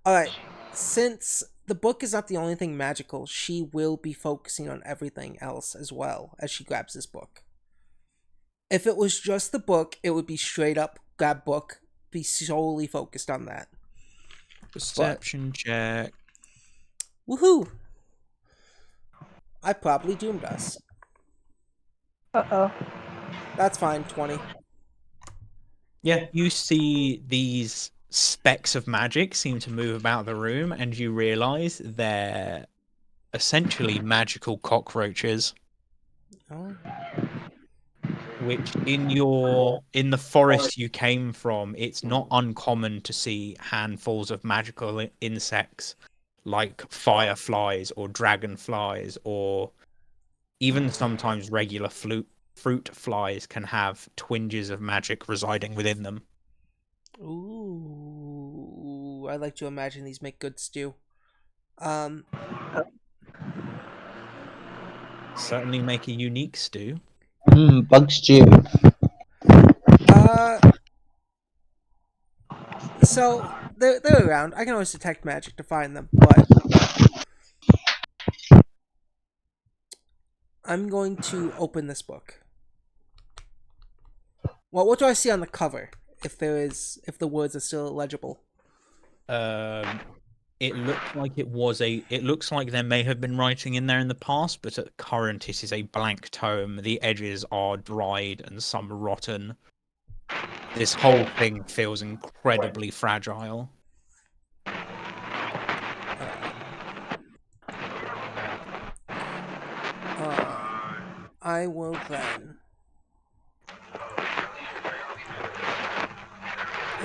Alright, since the book is not the only thing magical, she will be focusing on everything else as well as she grabs this book. If it was just the book, it would be straight up grab book, be solely focused on that. Perception check. Woohoo! I probably doomed us. Uh-oh. That's fine, 20. Yeah, you see these specks of magic seem to move about the room, and you realize they're essentially magical cockroaches. Oh. Which in the forest you came from, it's not uncommon to see handfuls of magical insects like fireflies or dragonflies, or even sometimes regular fruit flies can have twinges of magic residing within them. Ooh, I like to imagine these make good stew. Certainly make a unique stew. Bug stew. So they're around. I can always detect magic to find them, but I'm going to open this book. Well, what do I see on the cover? If the words are still legible. It looks like it looks like there may have been writing in there in the past, but at current it is a blank tome. The edges are dried and some rotten. This whole thing feels incredibly fragile. I will then,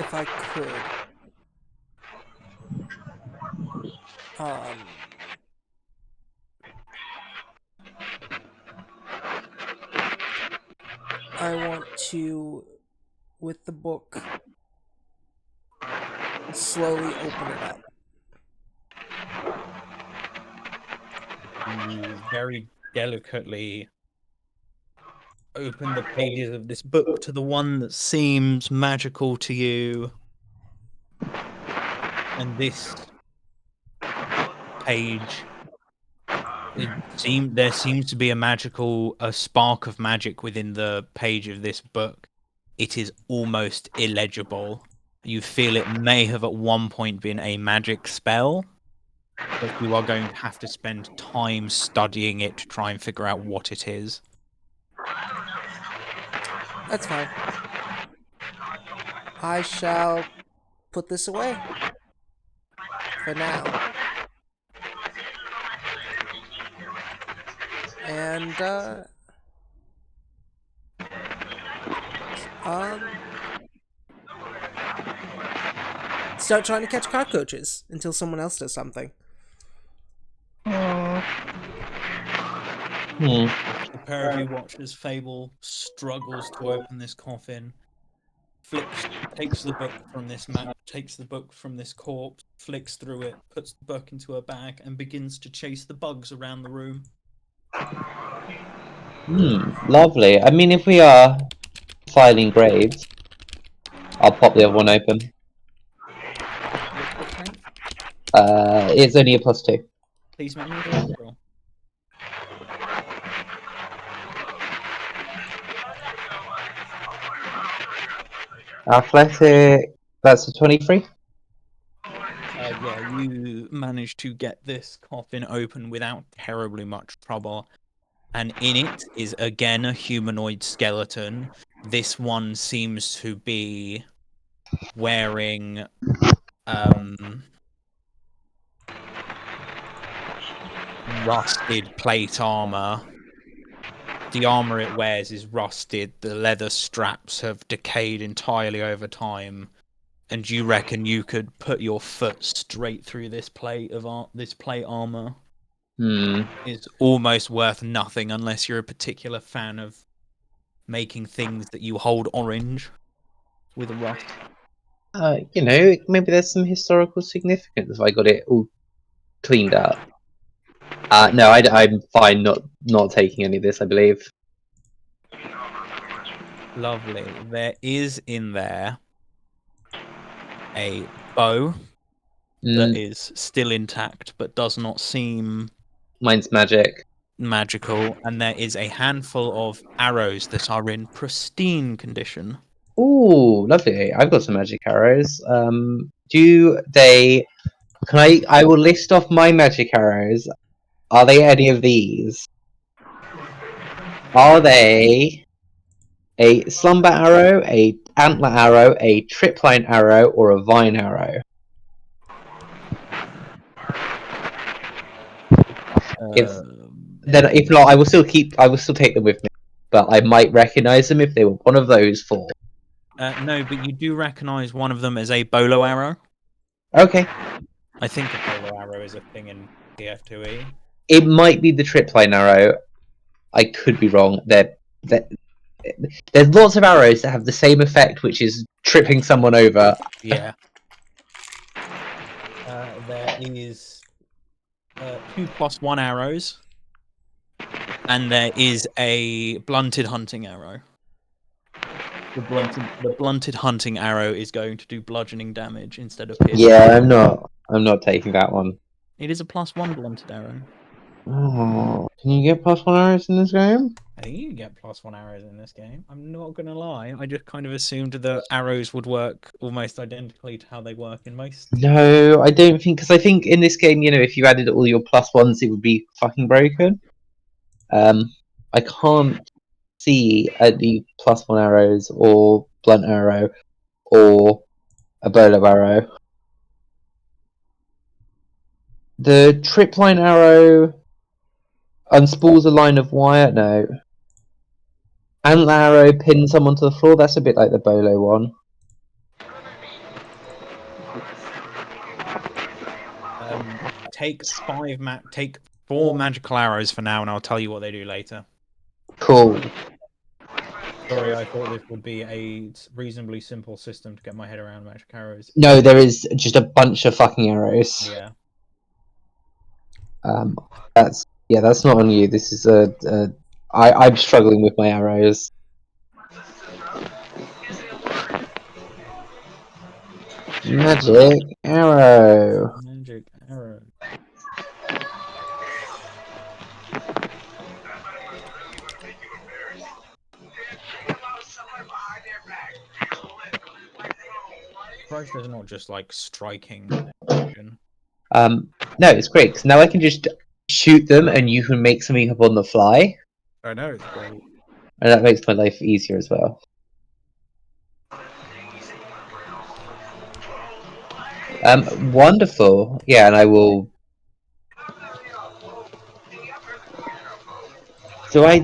if I could, I want to, with the book, slowly open it up. You very delicately open the pages of this book to the one that seems magical to you. And this page, there seems to be a spark of magic within the page of this book. It is almost illegible. You feel it may have at one point been a magic spell, but you are going to have to spend time studying it to try and figure out what it is. That's fine. I shall put this away. For now. And, start trying to catch cockroaches until someone else does something. Oh, Hmm. The pair of you watch as Fable struggles to open this coffin, takes the book from this corpse, flicks through it, puts the book into a bag, and begins to chase the bugs around the room. Lovely. I mean, if we are filing graves, I'll pop the other one open. What's your strength? It's only a +2. Please make me a strength roll. Athletic. That's a 23. Yeah, you managed to get this coffin open without terribly much trouble. And in it is again a humanoid skeleton. This one seems to be wearing rusted plate armor. The armor it wears is rusted. The leather straps have decayed entirely over time. And you reckon you could put your foot straight through this plate armor? Is almost worth nothing unless you're a particular fan of making things that you hold orange with a rust. Maybe there's some historical significance if I got it all cleaned up. No, I'm fine not taking any of this, I believe. Lovely. There is in there a bow that is still intact but does not seem Mine's magic. magical, and there is a handful of arrows that are in pristine condition. Ooh, lovely. I've got some magic arrows. Do they... I will list off my magic arrows. Are they any of these? Are they a slumber arrow, a antler arrow, a tripline arrow, or a vine arrow? Then if not, I will still take them with me. But I might recognize them if they were one of those four. No, but you do recognize one of them as a bolo arrow. Okay. I think a bolo arrow is a thing in TF2E. It might be the tripline arrow. I could be wrong. There's lots of arrows that have the same effect, which is tripping someone over. Yeah. There is 2 +1 arrows, and there is a blunted hunting arrow. The blunted hunting arrow is going to do bludgeoning damage instead of piercing. Yeah, I'm not taking that one. It is a +1 blunted arrow. Oh, can you get +1 arrows in this game? I think you can get +1 arrows in this game. I'm not gonna lie. I just kind of assumed the arrows would work almost identically to how they work in most. No, I don't think, because I think in this game, if you added all your +1s, it would be fucking broken. I can't see the +1 arrows or blunt arrow or a bolo arrow. The tripline arrow unspools a line of wire. No. Antler arrow pins someone to the floor. That's a bit like the bolo one. Take 4 magical arrows for now, and I'll tell you what they do later. Cool. Sorry, I thought this would be a reasonably simple system to get my head around magic arrows. No, there is just a bunch of fucking arrows. Yeah. That's not on you. This is I'm struggling with my arrows. Magic arrow. Magic arrow. Surprised there's not just like striking action. No, it's great because now I can just shoot them and you can make something up on the fly, I know, it's great. and that makes my life easier as well. Wonderful. Yeah, and I will. Do I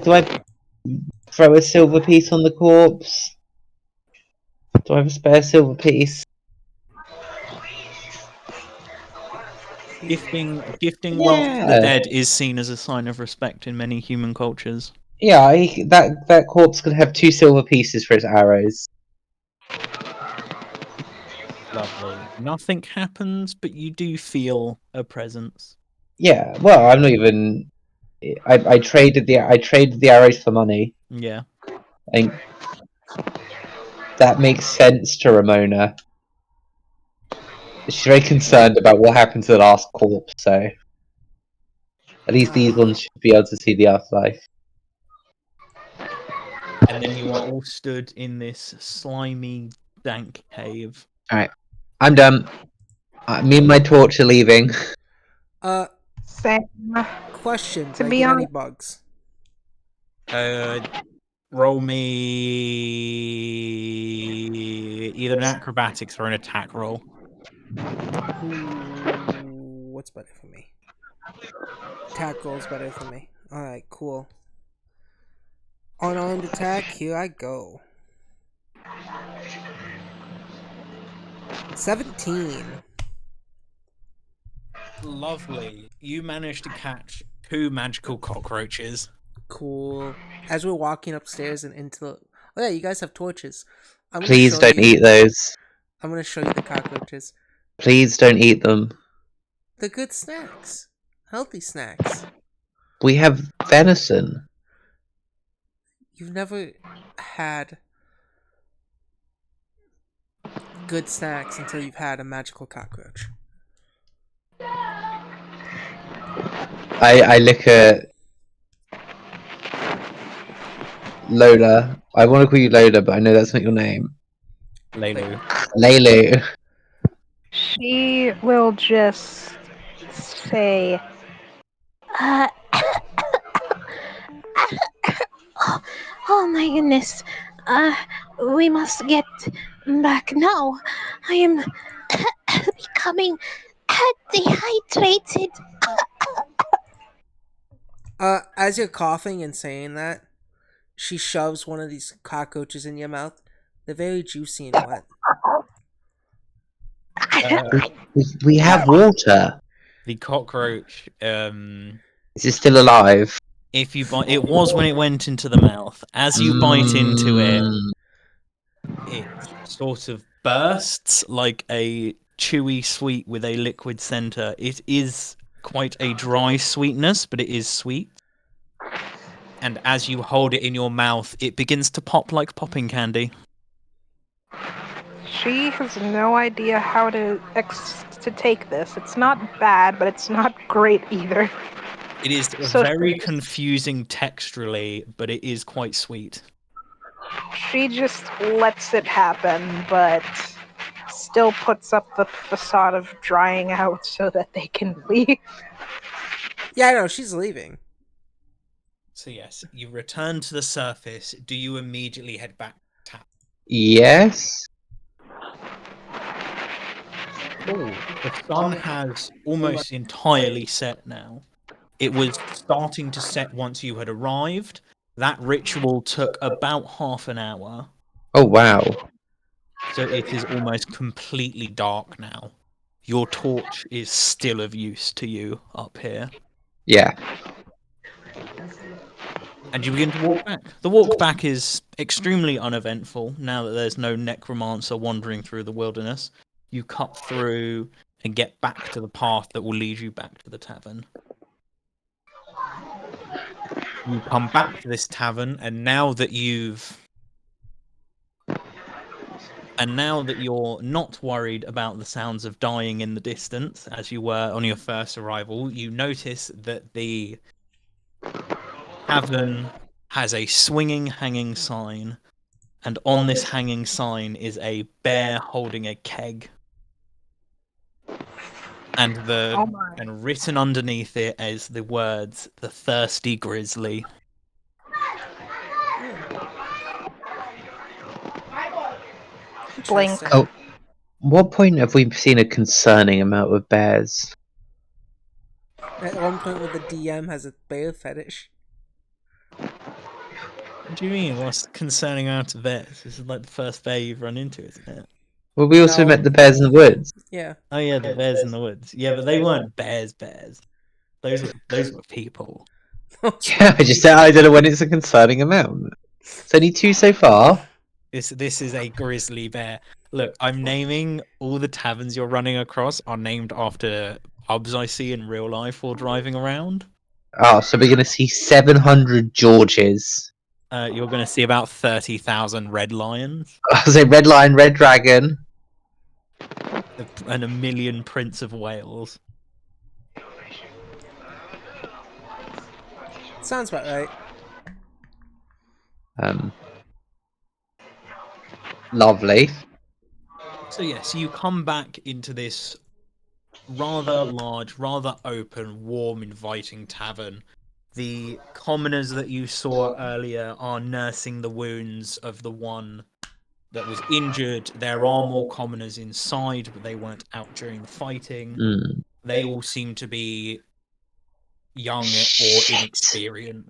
throw a silver piece on the corpse? Do I have a spare silver piece? Gifting wealth to the Yeah. dead is seen as a sign of respect in many human cultures. Yeah, that corpse could have 2 silver pieces for its arrows. Lovely. Nothing happens, but you do feel a presence. Yeah, well, I'm not even. I traded the arrows for money. Yeah. And that makes sense to Ramona. She's very concerned about what happened to the last corpse, so at least these ones should be able to see the afterlife. And then you are all stood in this slimy, dank cave. Alright. I'm done. Me and my torch are leaving. Same. Question: To Do I be get any honest- bugs? Roll me either an acrobatics or an attack roll. Ooh, what's better for me? Attack roll's better for me. Alright, cool. Unarmed attack, here I go. 17. Lovely. You managed to catch 2 magical cockroaches. Cool. As we're walking upstairs and into the... Oh yeah, you guys have torches. I'm gonna Please show don't you... eat those. I'm gonna show you the cockroaches. Please don't eat them. They're good snacks. Healthy snacks. We have venison. You've never had good snacks until you've had a magical cockroach. I look at Lola. I want to call you Lola, but I know that's not your name. Lelu. Lelu. She will just say, oh my goodness. We must get back now. I am becoming dehydrated. As you're coughing and saying that, she shoves one of these cockroaches in your mouth. They're very juicy and wet. We have water. The cockroach, Is it still alive? if you bite, it was when it went into the mouth. As you bite into it, it sort of bursts like a chewy sweet with a liquid center. It is quite a dry sweetness, but it is sweet. And as you hold it in your mouth, it begins to pop like popping candy. She has no idea how to take this. It's not bad, but it's not great either. It is So very confusing texturally, but it is quite sweet. she just lets it happen, but still puts up the facade of drying out so that they can leave. Yeah, I know, she's leaving. So yes, you return to the surface. Do you immediately head back to town? Yes. Cool. The sun has almost entirely set now. It was starting to set once you had arrived. That ritual took about half an hour, Oh wow. so it is almost completely dark now. Your torch is still of use to you up here. Yeah. And you begin to walk back. The walk back is extremely uneventful now that there's no necromancer wandering through the wilderness. You cut through and get back to the path that will lead you back to the tavern. You come back to this tavern, and now that you're not worried about the sounds of dying in the distance as you were on your first arrival, you notice that the tavern has a swinging hanging sign, and on this hanging sign is a bear holding a keg. And and written underneath it is the words "The Thirsty Grizzly." Blink. Interesting. Oh, what point have we seen a concerning amount of bears? At one point where the DM has a bear fetish. What do you mean? What's concerning out of bears? This is like the first bear you've run into, isn't it? Well, we also No. met the bears in the woods. Yeah. Oh yeah, the bears in the woods. Yeah, but they weren't bears. Those were people. Yeah, I just said I don't know when it's a concerning amount. It's only 2 so far. This is a grizzly bear. Look, I'm naming all the taverns you're running across are named after pubs I see in real life while driving around. Oh, so we're gonna see 700 Georges. You're going to see about 30,000 red lions I was like Red Lion, Red Dragon. and a million Prince of Wales. Sounds about right. Lovely. So yes, you come back into this rather large, rather open, warm, inviting tavern. The commoners that you saw earlier are nursing the wounds of the one that was injured. There are more commoners inside, but they weren't out during the fighting. Mm. They all seem to be young or inexperienced.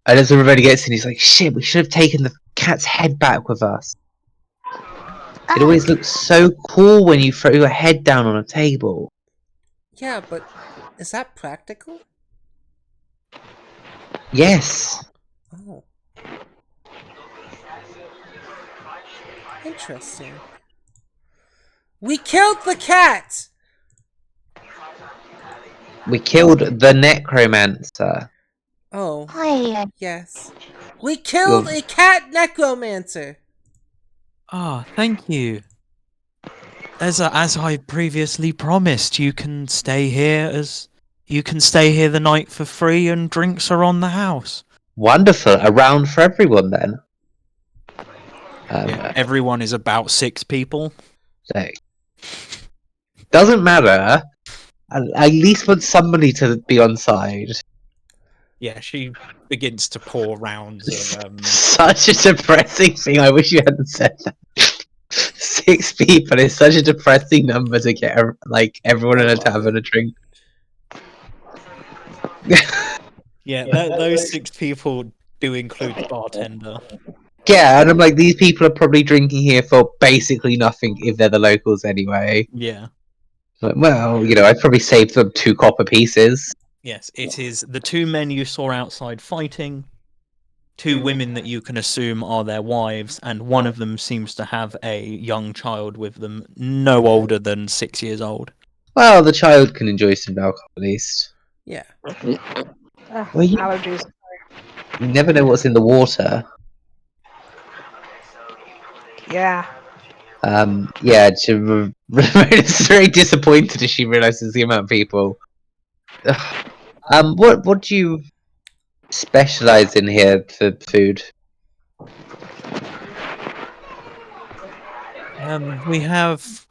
And as everybody gets in, he's like, shit, we should have taken the cat's head back with us. It always looks so cool when you throw your head down on a table. Yeah, but is that practical? Yes. Oh. Interesting. We killed the cat! We killed the necromancer. Oh, Hi. yes. We killed a cat necromancer! Ah, thank you. As I previously promised, you can stay here the night for free, and drinks are on the house. Wonderful. A round for everyone then. Everyone is about 6 people. So, doesn't matter. I at least want somebody to be on side. Yeah, she begins to pour rounds of Such a depressing thing. I wish you hadn't said that. 6 people is such a depressing number to get like everyone in a tavern a drink. those 6 people do include the bartender. Yeah, and I'm like, these people are probably drinking here for basically nothing if they're the locals anyway. Yeah. Like, well, I'd probably save them 2 copper pieces. Yes, it is the 2 men you saw outside fighting, 2 women that you can assume are their wives, and one of them seems to have a young child with them, no older than 6 years old. Well, the child can enjoy some alcohol at least. Yeah. Well, you Allergies. never know what's in the water. Yeah. Yeah, Ramona's very disappointed as she realizes the amount of people. Ugh. What do you specialize in here for food? We have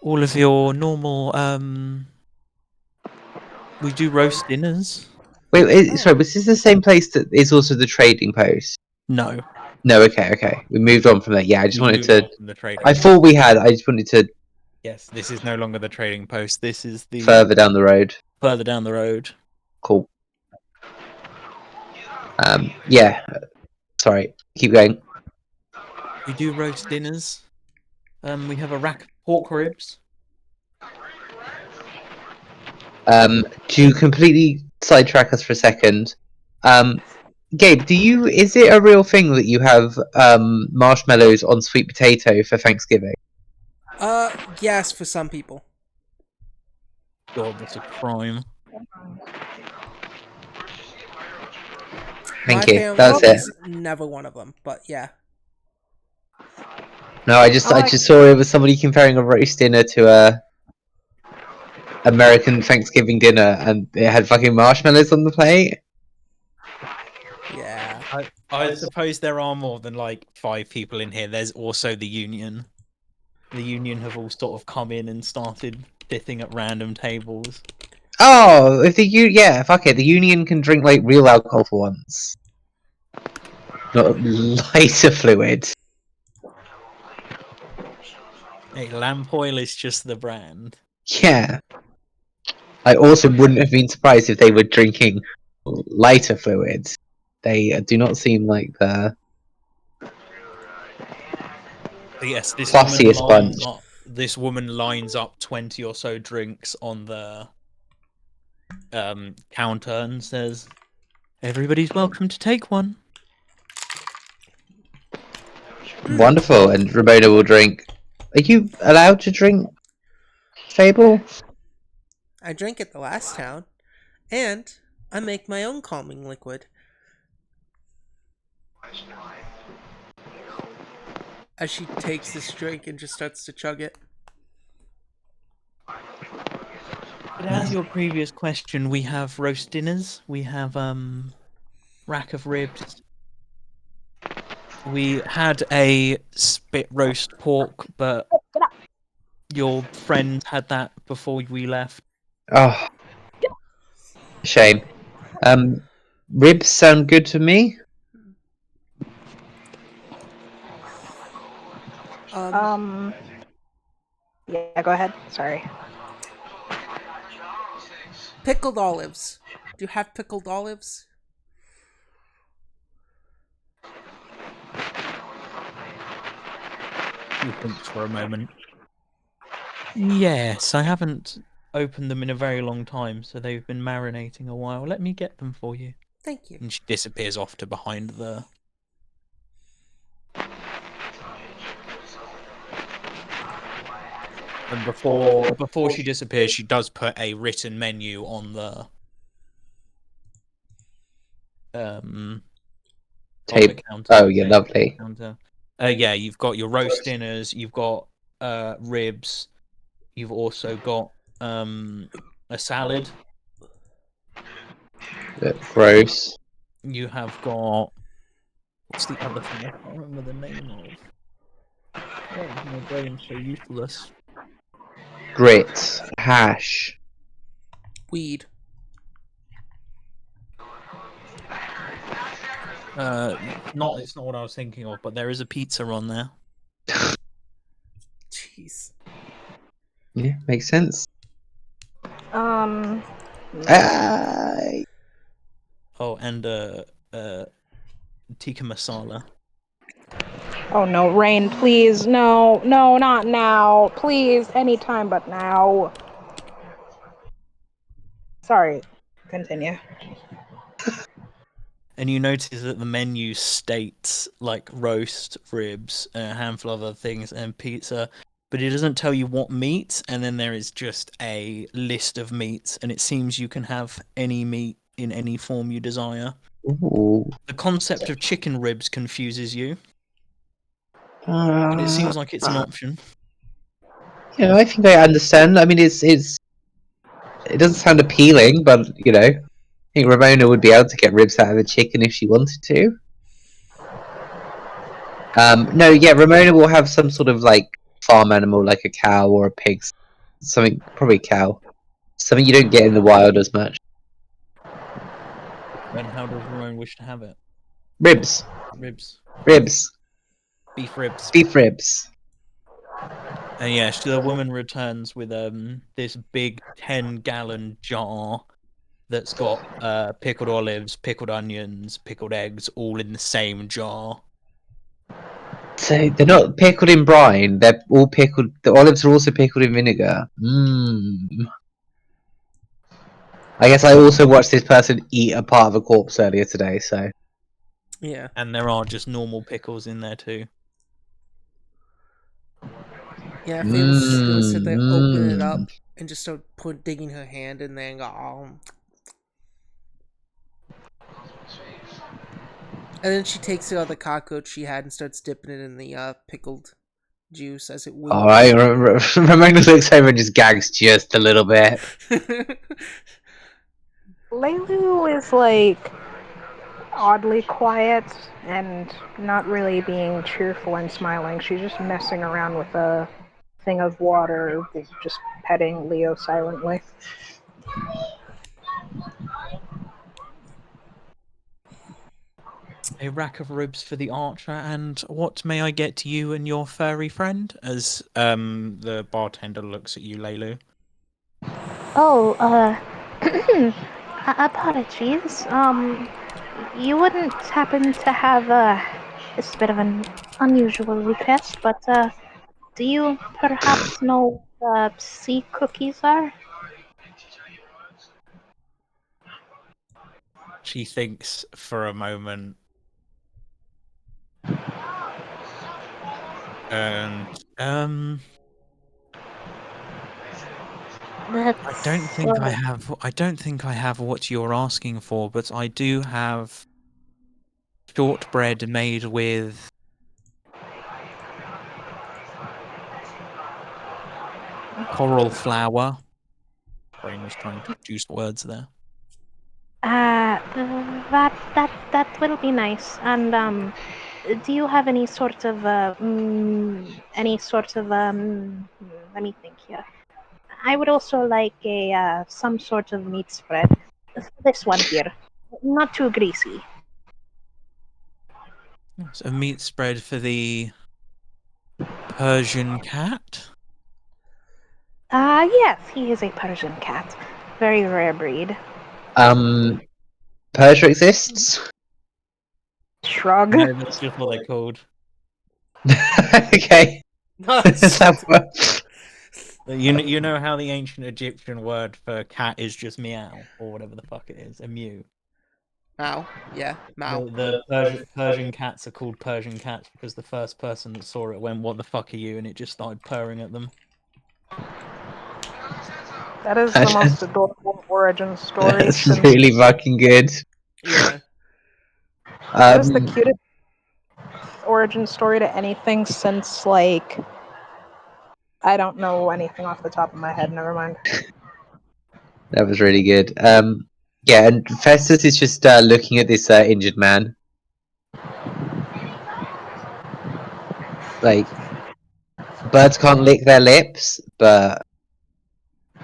all of your normal we do roast dinners. Wait, sorry, was this the same place that is also the trading post? No. No, okay. We moved on from that. Yeah, I just wanted to. The trading I thought we had. I just wanted to Yes, this is no longer the trading post. This is the further down the road. further down the road. Cool. Yeah. Sorry. Keep going. We do roast dinners. We have a rack of pork ribs. To completely sidetrack us for a second, Gabe, is it a real thing that you have marshmallows on sweet potato for Thanksgiving? Yes, for some people. God, that's a crime. Thank My you. That's it. family's never one of them, but yeah. No, I just saw it was somebody comparing a roast dinner to a American Thanksgiving dinner, and it had fucking marshmallows on the plate. Yeah. I suppose there are more than like 5 people in here. There's also the union. The union have all sort of come in and started sitting at random tables. Oh, if fuck it. The union can drink like real alcohol for once, not lighter fluid. Hey, lamp oil is just the brand. Yeah. I also wouldn't have been surprised if they were drinking lighter fluids. They do not seem like the But yes, classiest bunch. This woman lines up 20 or so drinks on the counter and says, "Everybody's welcome to take one." Wonderful, and Ramona will drink. Are you allowed to drink Fable? I drank at the last town, and I make my own calming liquid. As she takes this drink and just starts to chug it. But as your previous question, we have roast dinners. We have rack of ribs. We had a spit roast pork, but your friend had that before we left. Oh, shame. Ribs sound good to me. Yeah, go ahead. Sorry. Pickled olives. Do you have pickled olives? He thinks for a moment. Yes, I haven't opened them in a very long time, so they've been marinating a while. Let me get them for you. Thank you. And she disappears off to behind the... And before she disappears, she does put a written menu on the Tape. counter. Oh, yeah, lovely. Counter. Yeah, you've got your roast dinners, you've got ribs, you've also got a salad. Gross. You have got... What's the other thing? I can't remember the name of. Oh, my brain's so useless. Grits. Hash. Weed. It's not what I was thinking of, but there is a pizza on there. Jeez. Yeah, makes sense. No. Oh, and tikka masala. Oh no, Rain, please. No, not now. Please, anytime but now. Sorry. Continue. And you notice that the menu states like roast, ribs, a handful of other things, and pizza, but it doesn't tell you what meat. And then there is just a list of meats, and it seems you can have any meat in any form you desire. Ooh. The concept of chicken ribs confuses you, but it seems like it's an option. You know, I think I understand. I mean, it doesn't sound appealing, but I think Ramona would be able to get ribs out of the chicken if she wanted to. No, yeah, Ramona will have some sort of like farm animal, like a cow or a pig, something, probably a cow, something you don't get in the wild as much. And how does Ramon wish to have it? Ribs, Ribs. beef Beef ribs. ribs. And yeah, so the woman returns with this big 10-gallon jar that's got pickled olives, pickled onions, pickled eggs, all in the same jar. So they're not pickled in brine; they're all pickled. The olives are also pickled in vinegar. Mmm. I guess I also watched this person eat a part of a corpse earlier today, so Yeah. And there are just normal pickles in there too. Yeah, Faye will sit there, open it mm. up, and just start digging her hand in there and go, oh. And then she takes the other cockroach she had and starts dipping it in the pickled juice as it All wiggles. right, Ramona looks over and just gags just a little bit. Leilu is like oddly quiet and not really being cheerful and smiling. She's just messing around with a thing of water, just petting Leo silently. A rack of ribs for the archer, and what may I get you and your furry friend? As the bartender looks at you, Leilu. Oh, apologies. You wouldn't happen to have it's a bit of an unusual request, but do you perhaps know what sea cookies are? She thinks for a moment, and I don't That's think I have. I don't think I have what you're asking for, but I do have shortbread made with coral flour. Brain was trying to produce words there. that will be nice. And do you have any sort of let me think here. I would also like a some sort of meat spread. This one here, not too greasy. It's a meat spread for the Persian cat. Yes, he is a Persian cat, very rare breed. Persia exists. Shrug. No, that's just what they're called. Okay. Nuts. You know how the ancient Egyptian word for cat is just meow or whatever the fuck it is, a mew. Mao. Yeah, Mao. The Persian cats are called Persian cats because the first person that saw it went, "What the fuck are you?" and it just started purring at them. That is the most adorable origin story That's since. really fucking good. Yeah. That is the cutest origin story to anything since, like, I don't know anything off the top of my head. Never mind. That was really good. Yeah, and Festus is just looking at this injured man. Like, birds can't lick their lips, but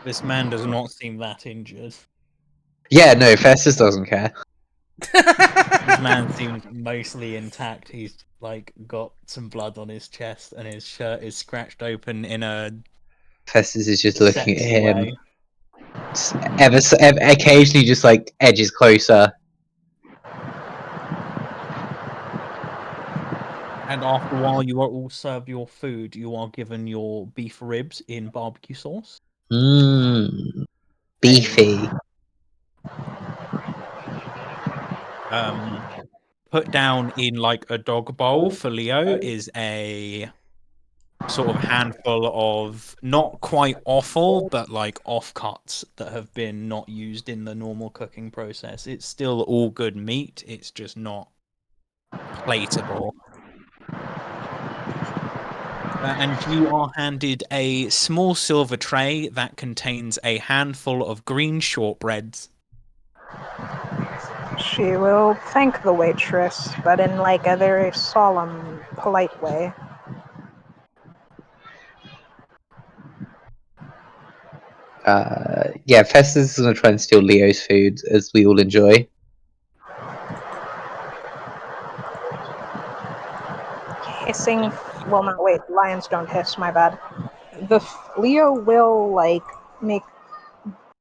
This man does not seem that injured. yeah, no, Festus doesn't care. This man seems mostly intact. He's like got some blood on his chest, and his shirt is scratched open in a Festus is just looking at sexy him. way. Occasionally just like edges closer. And after a while, you are all served your food. You are given your beef ribs in barbecue sauce. Mmm, beefy. Put down in like a dog bowl for Leo is a sort of handful of not quite offal, but like offcuts that have been not used in the normal cooking process. It's still all good meat. It's just not plateable. And you are handed a small silver tray that contains a handful of green shortbreads. She will thank the waitress, but in like a very solemn, polite way. Yeah, Festus is gonna try and steal Leo's food, as we all enjoy. Hissing. Well, not wait. Lions don't hiss. My bad. Leo will like make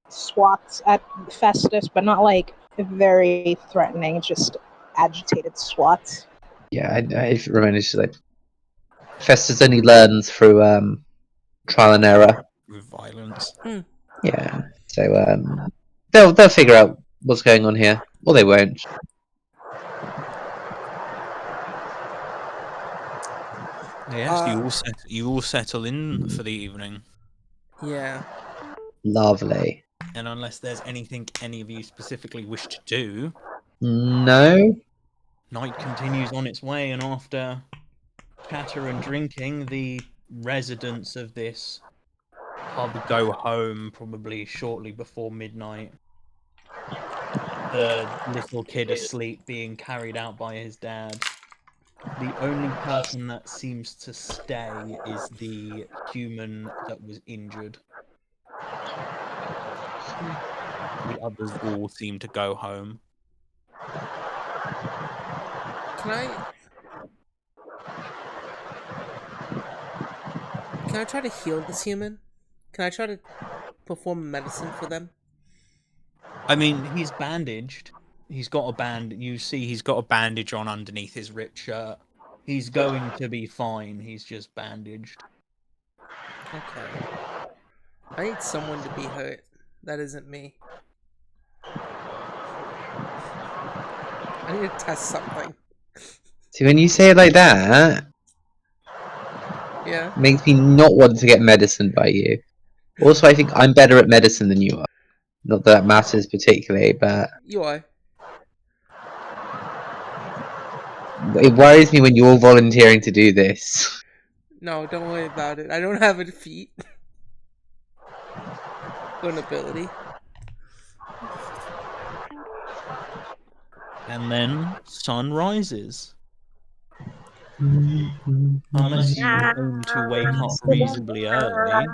swats at Festus, but not like very threatening. Just agitated swats. Yeah, I remember just like Festus only learns through trial and error. With violence. Yeah, so They'll figure out what's going on here, or they won't. Yes, you all settle in for the evening, Yeah. Lovely. and unless there's anything any of you specifically wish to do, No. night continues on its way, and after chatter and drinking, the residents of this pub go home probably shortly before midnight. The little kid asleep, being carried out by his dad. The only person that seems to stay is the human that was injured. The others all seem to go home. Can I try to heal this human? Can I try to perform medicine for them? I mean, he's bandaged. He's got a band. You see, he's got a bandage on underneath his ripped shirt. He's going to be fine. He's just bandaged. Okay. I need someone to be hurt. That isn't me. I need to test something. See, when you say it like that, Yeah. it makes me not want to get medicine by you. Also, I think I'm better at medicine than you are. Not that matters particularly, but You are. it worries me when you're volunteering to do this. No, don't worry about it. I don't have a feat. Or an ability. And then sun rises. Unless you aim to wake up reasonably early,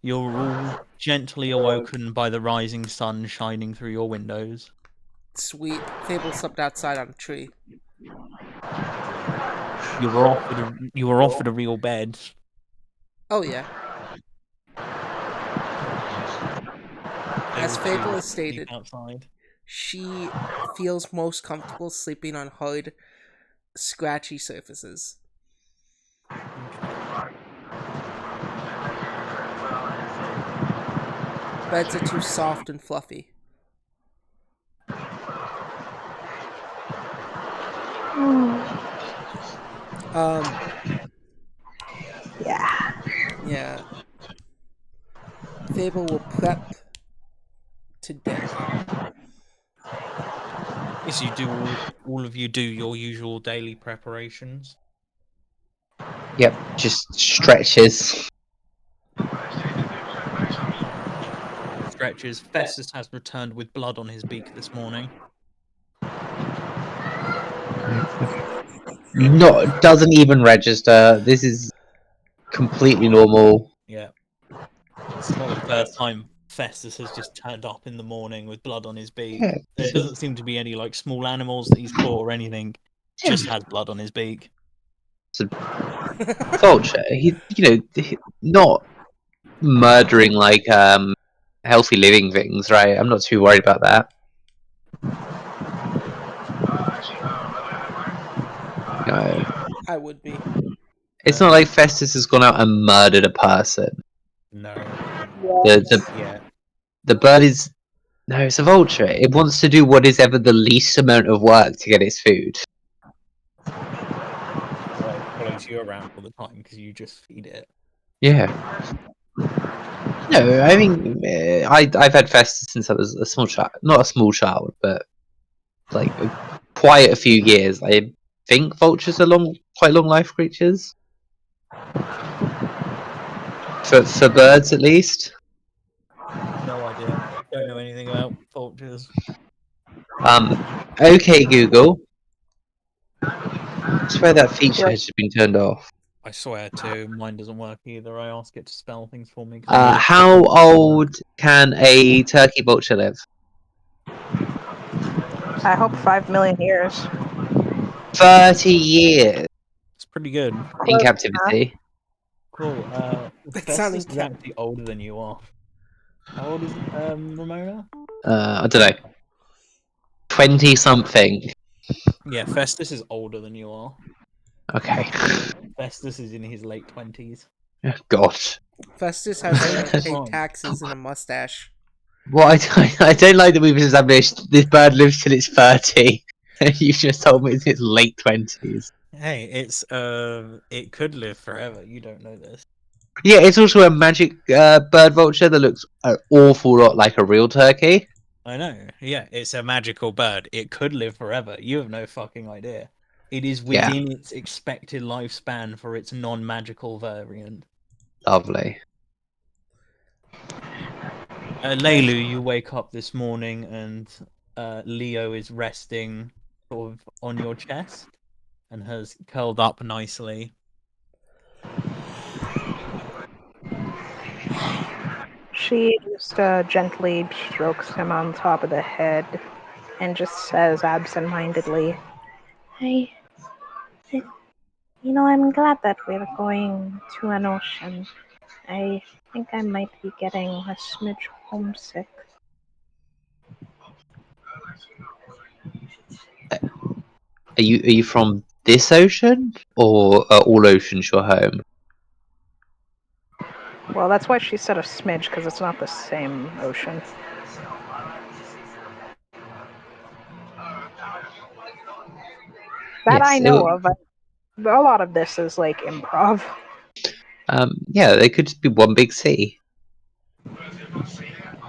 you're all gently awoken by the rising sun shining through your windows. Sweet. Fable slept outside on a tree. You were offered a real bed. Oh, yeah. As Able Fable to has sleep stated, outside. she feels most comfortable sleeping on hard, scratchy surfaces. Beds are too soft and fluffy. Yeah. Yeah. Fable will prep to dinner. Yes, you do all of you do your usual daily preparations. Yep, just stretches. Stretches. Festus has returned with blood on his beak this morning. Not doesn't even register. This is completely normal. Yeah. It's not the first time Festus has just turned up in the morning with blood on his beak. Yeah, There doesn't seem to be any like small animals that he's caught or anything. Just has blood on his beak. it's a vulture. Not murdering like healthy living things, right? I'm not too worried about that. No, I would be. it's not like Festus has gone out and murdered a person. No. The the bird is no, it's a vulture. It wants to do what is ever the least amount of work to get its food. Well, it follows you around all the time because you just feed it. Yeah. No, I mean, I've had Festus since I was a small child. Not a small child, but like quite a few years. I think vultures are quite long life creatures. For birds, at least. No idea. Don't know anything about vultures. Okay, Google. I swear that feature has just been turned off. I swear to, mine doesn't work either. I ask it to spell things for me. How old can a turkey vulture live? I hope 5 million years. 30 years It's pretty good. in captivity. Cool. That Festus sounding is actually older than you are. How old is Ramona? I don't know. 20 something. Yeah, Festus is older than you are. Okay. Festus is in his late 20s. God. Festus has to pay Fine. taxes and a mustache. Well, I don't like that we've established this bird lives till it's 30. You just told me it's its late 20s. Hey, it could live forever. You don't know this. Yeah, it's also a magic bird vulture that looks an awful lot like a real turkey. I know. Yeah, it's a magical bird. It could live forever. You have no fucking idea. It is Yeah. within its expected lifespan for its non-magical variant. Lovely. Leilu, you wake up this morning and Leo is resting sort of on your chest and has curled up nicely. She just gently strokes him on top of the head and just says absentmindedly, I, I'm glad that we're going to an ocean. I think I might be getting a smidge homesick. Are you from this ocean, or are all oceans your home? well, that's why she said a smidge, because it's not the same ocean. That Yes. I know of. A lot of this is like improv. Yeah, they could just be one big sea. We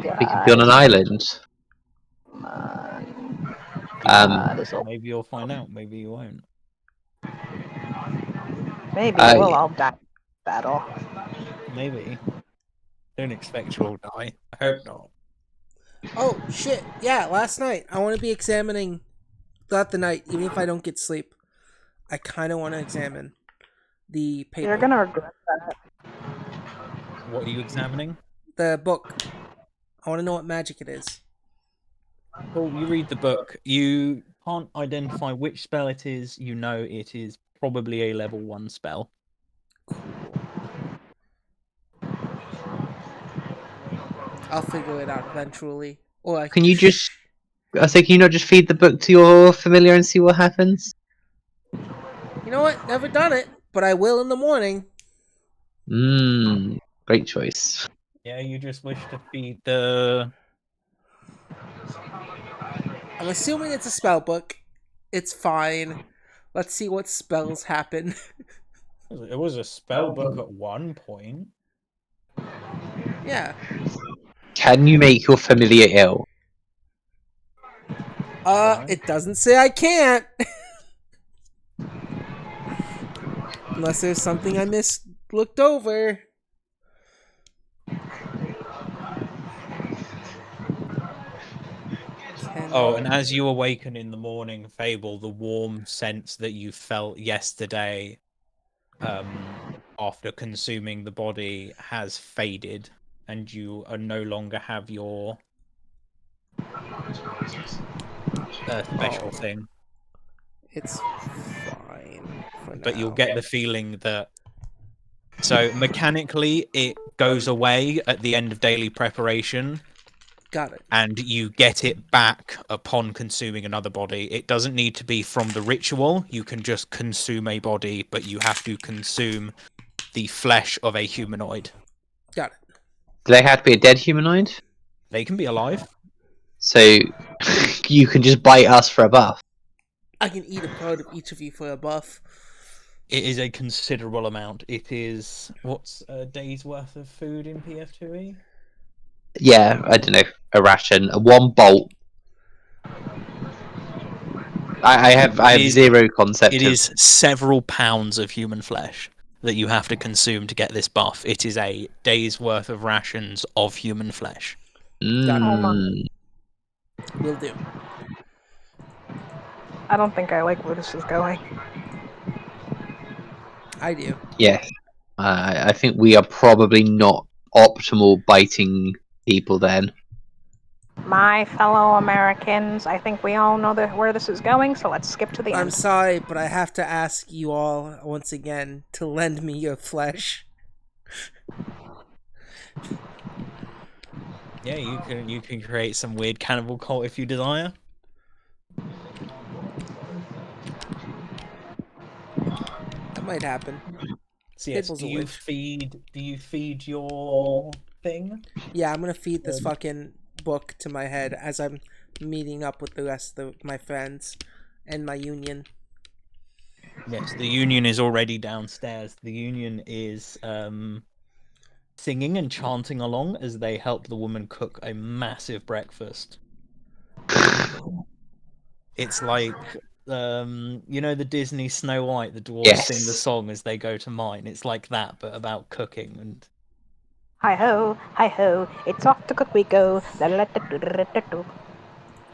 could be on an island. Maybe you'll find out. Maybe you won't. Maybe we'll all die in battle. Maybe. Don't expect you'll die. I hope not. Oh shit! Yeah, last night I want to be examining throughout the night, even if I don't get sleep. I kind of want to examine the paper. You're gonna regret that. What are you examining? The book. I want to know what magic it is. Well, you read the book. You can't identify which spell it is. You know it is probably a level 1 spell. I'll figure it out eventually. Or I Can you just? I say, can you not just feed the book to your familiar and see what happens? You know what? Never done it, but I will in the morning. Great choice. Yeah, you just wish to feed the... I'm assuming it's a spell book. It's fine. Let's see what spells happen. It was a spell book at one point. Yeah. Can you make your familiar ill? It doesn't say I can't. Unless there's something I looked over. Oh, and as you awaken in the morning, Fable, the warm sense that you felt yesterday after consuming the body has faded, and you are no longer have your special thing. It's fine for now. But you'll get the feeling that... So, mechanically, it goes away at the end of daily preparation. Got it. And you get it back upon consuming another body. It doesn't need to be from the ritual. You can just consume a body, but you have to consume the flesh of a humanoid. Got it. Do they have to be a dead humanoid? They can be alive. So you can just bite us for a buff. I can eat a part of each of you for a buff. It is a considerable amount. It is... What's a day's worth of food in PF2E? Yeah, I don't know. A ration, a one bolt. I have zero concept. It is several pounds of human flesh that you have to consume to get this buff. It is a day's worth of rations of human flesh. Will do. I don't think I like where this is going. I do. Yeah. I think we are probably not optimal biting people then. My fellow Americans, I think we all know where this is going, so let's skip to the I'm end. sorry, but I have to ask you all once again to lend me your flesh. Yeah, you can create some weird cannibal cult if you desire. That might happen. So yes, Fable's do a you witch. feed your thing? Yeah, I'm gonna feed this fucking book to my head as I'm meeting up with the rest of my friends and my union. Yes, the union is already downstairs. The union is singing and chanting along as they help the woman cook a massive breakfast. It's like the Disney Snow White, the dwarves sing the Yes. song as they go to mine. It's like that, but about cooking. And Hi ho, it's off to cook we go. La-la-da-do-da-da-do.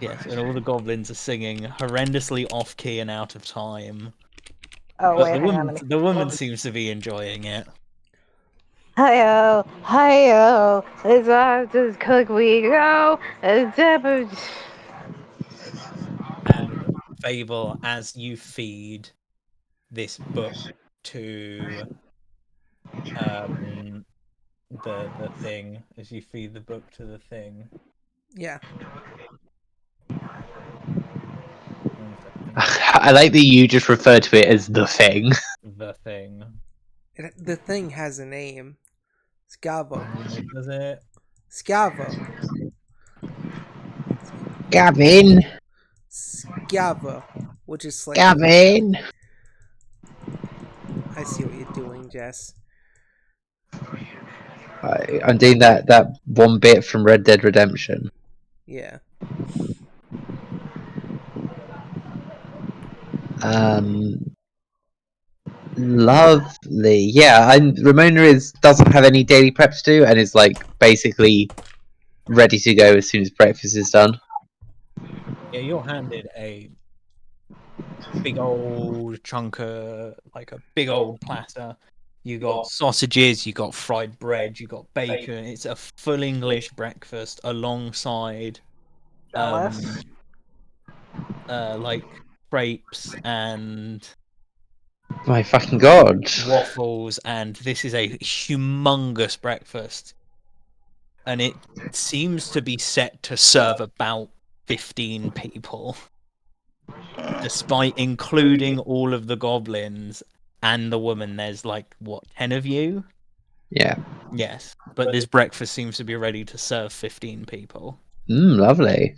yes, and all the goblins are singing horrendously off key and out of time. Oh But wait, hang on, let me. the woman seems to be enjoying it. Hi-yo, hi-yo, it's off to cook we go. And Fable, as you feed this book to um the thing, as you feed the book to the thing. Yeah. 1 second. I like that you just refer to it as the thing. The thing. The thing has a name. Scavo. Does it? Scavo. Gavin! Scavo. Which is slightly... Gavin! I see what you're doing, Jess. I'm doing that one bit from Red Dead Redemption. Yeah. Lovely. Yeah, and Ramona doesn't have any daily prep to do and is like basically ready to go as soon as breakfast is done. Yeah, you're handed a big old chunk of, like a big old platter. You got sausages, you got fried bread, you got bacon. It's a full English breakfast alongside Jealous. like crepes and My fucking god. waffles, and this is a humongous breakfast. And it seems to be set to serve about 15 people. Despite including all of the goblins and the woman, there's like, what, 10 of you? Yeah. Yes. But this breakfast seems to be ready to serve 15 people. Lovely.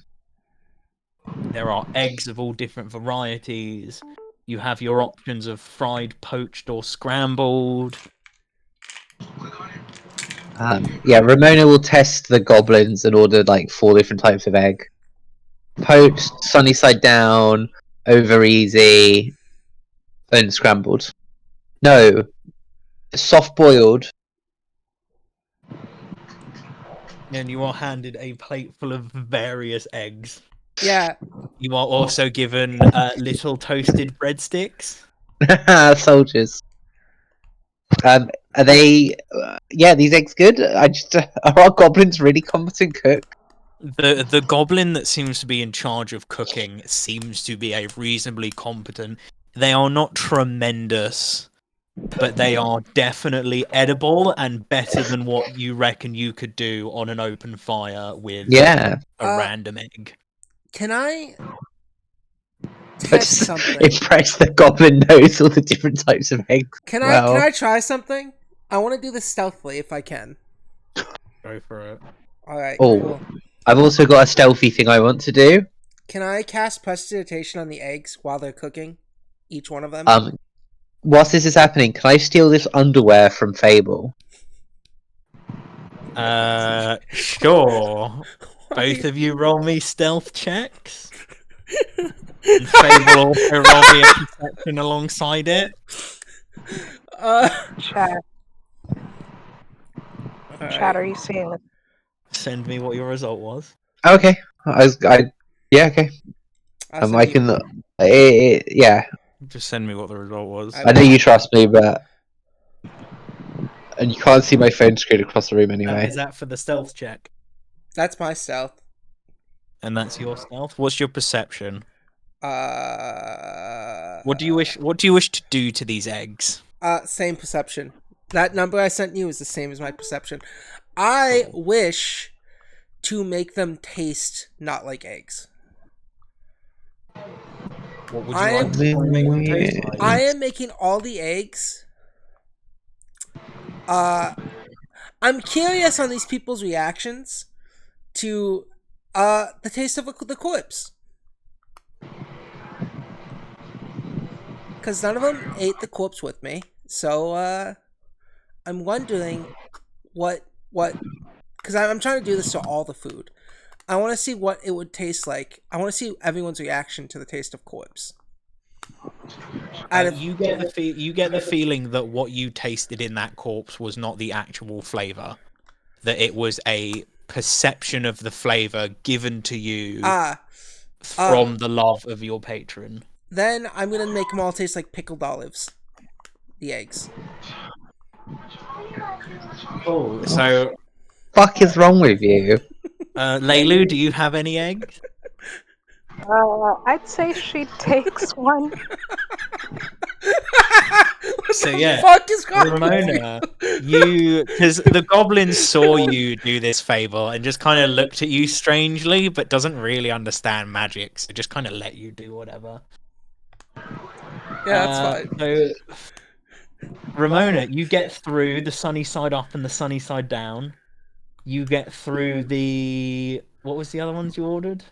There are eggs of all different varieties. You have your options of fried, poached, or scrambled. Yeah, Ramona will test the goblins and order like 4 different types of egg. Poached, sunny side down, over easy, and scrambled. No, soft boiled. And you are handed a plate full of various eggs. Yeah. You are also given little toasted breadsticks. Soldiers. Are they? Yeah, these eggs good. I just are our goblins really competent cook? The goblin that seems to be in charge of cooking seems to be a reasonably competent. They are not tremendous, but they are definitely edible and better than what you reckon you could do on an open fire with Yeah, a random egg. Can I but test just something? impress the goblin knows all the different types of eggs. Can well. I try something? I want to do this stealthily if I can. Go for it. All right, Oh, cool. I've also got a stealthy thing I want to do. Can I cast prestidigitation on the eggs while they're cooking? Each one of them? Whilst this is happening, can I steal this underwear from Fable? Sure. Both of you roll me stealth checks. And Fable also roll me a perception alongside it. Chat. All Chat, right. are you seeing this? Send me what your result was. Okay, yeah, okay. I'll I send you- can. Yeah, Just send me what the result was. I know you trust me, but and you can't see my phone screen across the room anyway. Is that for the stealth check? That's my stealth. And that's your stealth. What's your perception? Uh. What do you wish? What do you wish to do to these eggs? Same perception. That number I sent you is the same as my perception. I wish to make them taste not like eggs. What would you I like to make them taste like? I am making all the eggs. I'm curious on these people's reactions to The taste of the corpse. Because none of them ate the corpse with me, so I'm wondering what because I'm trying to do this to all the food. I want to see what it would taste like. I want to see everyone's reaction to the taste of corpse. You get the feeling that what you tasted in that corpse was not the actual flavor, that it was a perception of the flavor given to you from the love of your patron. Then I'm gonna make them all taste like pickled olives. The eggs. Oh, so Fuck is wrong with you? Leilu, do you have any eggs? I'd say she takes one. So yeah, Fuck is wrong with Ramona, because the goblin saw you do this fable and just kind of looked at you strangely, but doesn't really understand magic, so just kind of let you do whatever. Yeah, that's fine. So, Ramona, you get through the sunny side up and the sunny side down. You get through the what was the other ones you ordered?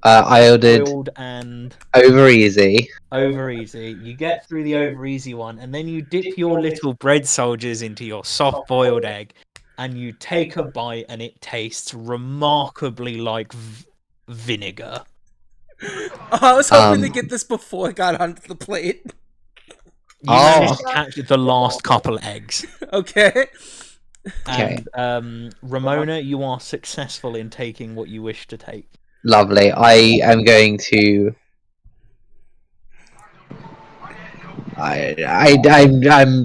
I ordered Boiled and over easy. over easy. You get through the over easy one, and then you dip your little bread soldiers into your soft boiled egg, and you take a bite, and it tastes remarkably like vinegar. I was hoping to get this before it got onto the plate. You managed to catch the last couple eggs. Okay. Okay. And Ramona, you are successful in taking what you wish to take. Lovely. I am going to.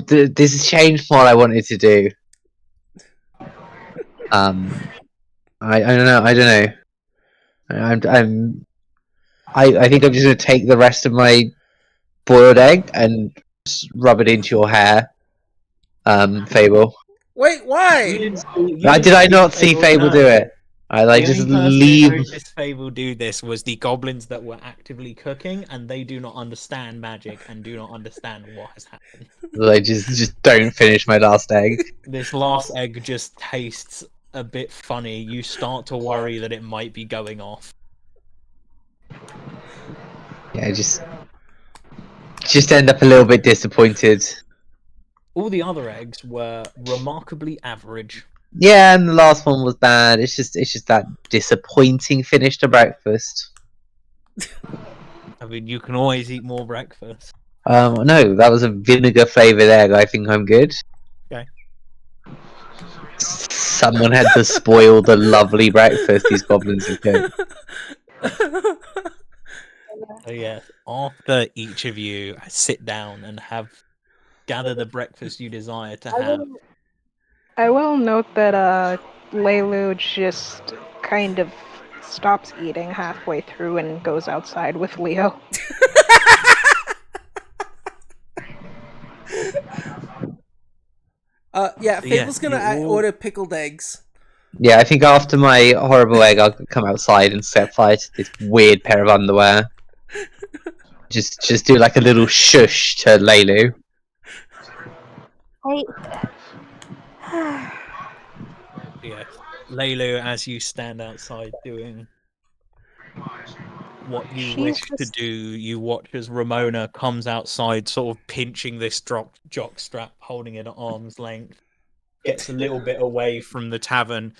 This has changed from what I wanted to do. I don't know. I think I'm just gonna take the rest of my boiled egg and just rub it into your hair. Fable. Wait, why? Did I not see Fable do it? I just leave. This Fable do this was the goblins that were actively cooking, and they do not understand magic and do not understand what has happened. I just don't finish my last egg. This last egg just tastes a bit funny. You start to worry that it might be going off. Yeah, just end up a little bit disappointed. All the other eggs were remarkably average. Yeah, and the last one was bad. It's just that disappointing finish to breakfast. I mean, you can always eat more breakfast. No, that was a vinegar flavored egg. I think I'm good. Okay. Someone had to spoil the lovely breakfast these goblins have cooked. So yes, after each of you sit down and have gather the breakfast you desire to have. I will note that Leilu just kind of stops eating halfway through and goes outside with Leo. Yeah, Fable's gonna order pickled eggs. Yeah, I think after my horrible egg, I'll come outside and set fire to this weird pair of underwear. Just do like a little shush to Leilu. Yes, Leilu, as you stand outside doing what you wish to do, you watch as Ramona comes outside, sort of pinching this jock strap, holding it at arm's length, gets a little bit away from the tavern,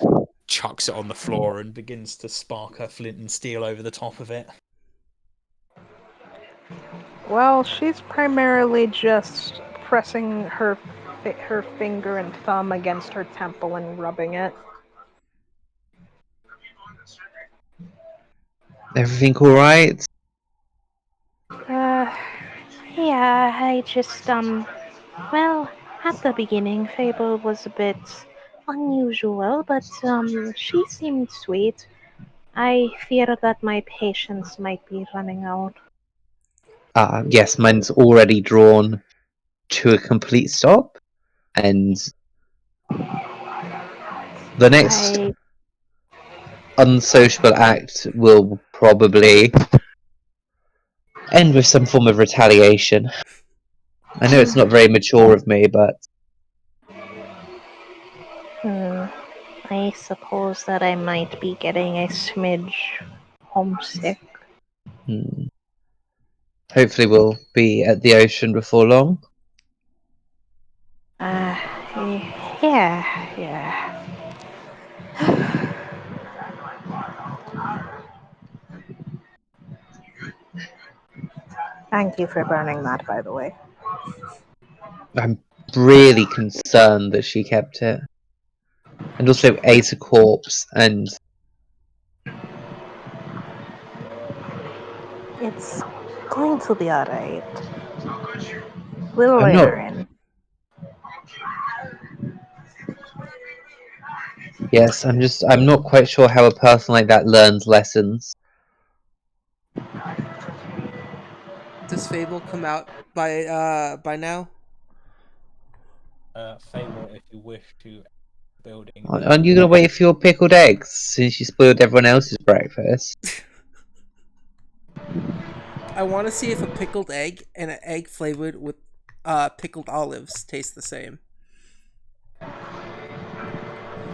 chucks it on the floor, and begins to spark her flint and steel over the top of it. Well, she's primarily just pressing her finger and thumb against her temple and rubbing it. Everything all right? Yeah, I just, well, at the beginning, Fable was a bit unusual, but, she seemed sweet. I fear that my patience might be running out. Yes, mine's already drawn to a complete stop, and the next unsociable act will probably end with some form of retaliation. I know it's not very mature of me, but... I suppose that I might be getting a smidge homesick. Hopefully we'll be at the ocean before long. Yeah. Thank you for burning that, by the way. I'm really concerned that she kept it. And also ate a corpse, and It's going to be alright. We'll I'm let not. her in. Yes, I'm not quite sure how a person like that learns lessons. Does Fable come out by now? Fable, if you wish to building. Aren't you gonna wait for your pickled eggs since you spoiled everyone else's breakfast? I want to see if a pickled egg and an egg flavored with pickled olives taste the same.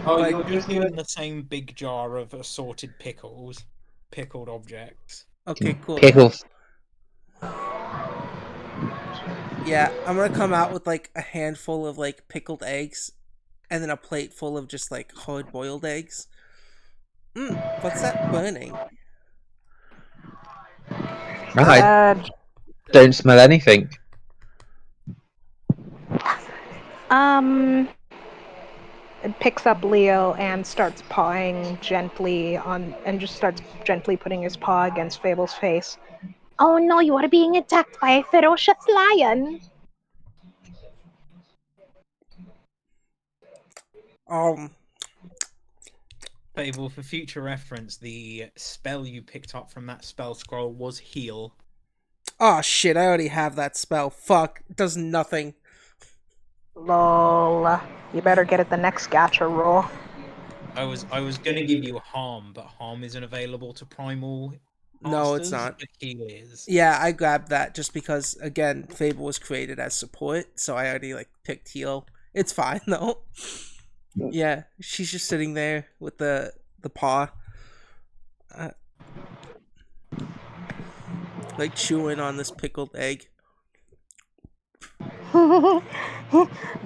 Oh, But you're just doing the same big jar of assorted pickles, pickled objects. okay, cool. Pickle. Yeah, I'm gonna come out with like a handful of like pickled eggs, and then a plate full of just like hard boiled eggs. What's that burning? I don't smell anything. It picks up Leo and starts pawing gently on, and just starts gently putting his paw against Fable's face. Oh no, you are being attacked by a ferocious lion. Um, Fable, for future reference, the spell you picked up from that spell scroll was heal. oh shit, I already have that spell. Fuck, it does nothing. Lol. You better get it the next gacha roll. I was gonna give you harm, but harm isn't available to primal No, it's masters, not. but heal is. Yeah, I grabbed that just because again, Fable was created as support, so I already like picked heal. It's fine though. Yeah, she's just sitting there with the paw, uh, like chewing on this pickled egg.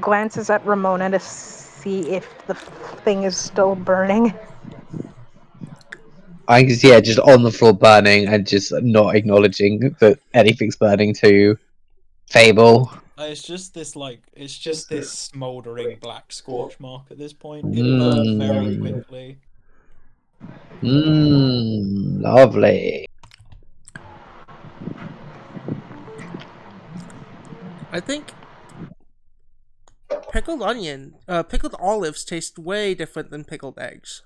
Glances at Ramona to see if the thing is still burning. I just on the floor burning and just not acknowledging that anything's burning to Fable. It's just this smoldering black scorch mark at this point. It burned very Mmm. quickly. Lovely. I think pickled olives taste way different than pickled eggs.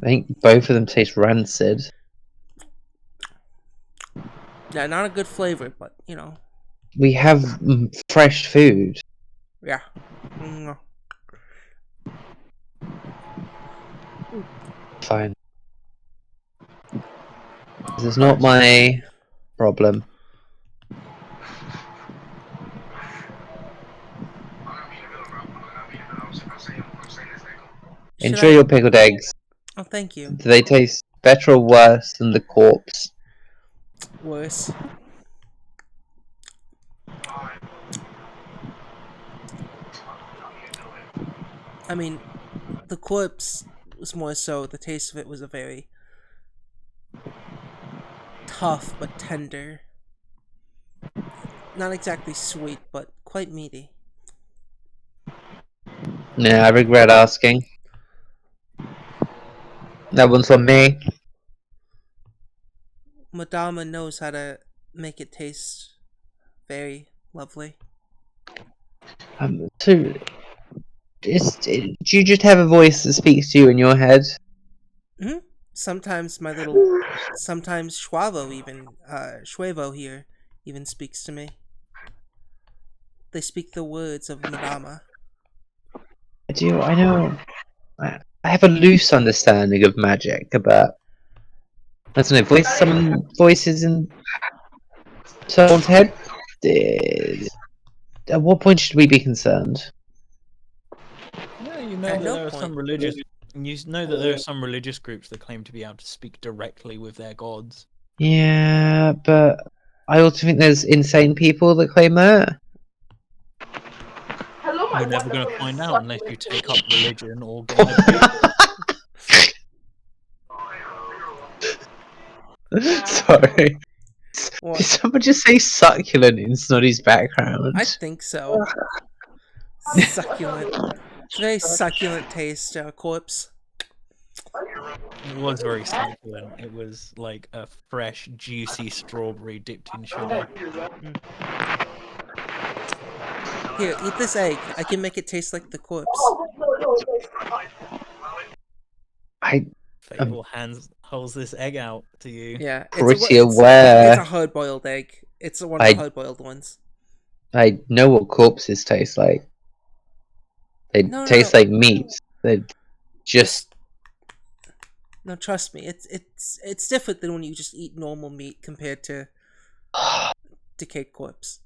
I think both of them taste rancid. Yeah, not a good flavor, but you know, We have fresh food. yeah. Mm. Fine. This is not my problem. Should Enjoy I? your pickled eggs. Oh, thank you. Do they taste better or worse than the corpse? Worse. I mean, the corpse was more so. The taste of it was a very tough but tender. Not exactly sweet, but quite meaty. Yeah, I regret asking. That one's on me. Madama knows how to make it taste very lovely. So, do you just have a voice that speaks to you in your head? Hmm. Sometimes sometimes Schwavo here, even speaks to me. They speak the words of Madama. I do. I know. I have a loose understanding of magic, but I don't know. Voices in someone's head. At what point should we be concerned? Yeah, You know At that no there are point. some religious. You know that there are some religious groups that claim to be able to speak directly with their gods. Yeah, but I also think there's insane people that claim that. Hello, my You're never going to wonderful find out unless you succulent take up religion or gain a faith. Sorry. What? Did someone just say succulent in Snoddy's background? I think so. Succulent. It's a very succulent taste, corpse. It was very succulent. It was like a fresh, juicy strawberry dipped in sugar. Here, eat this egg. I can make it taste like the corpse. I Fable hands holds this egg out to you. Yeah, pretty it's aware. a hard boiled egg. It's one of I- the hard boiled ones. I know what corpses taste like. They No, taste like meat. They just No, trust me. It's different than when you just eat normal meat compared to decayed corpse.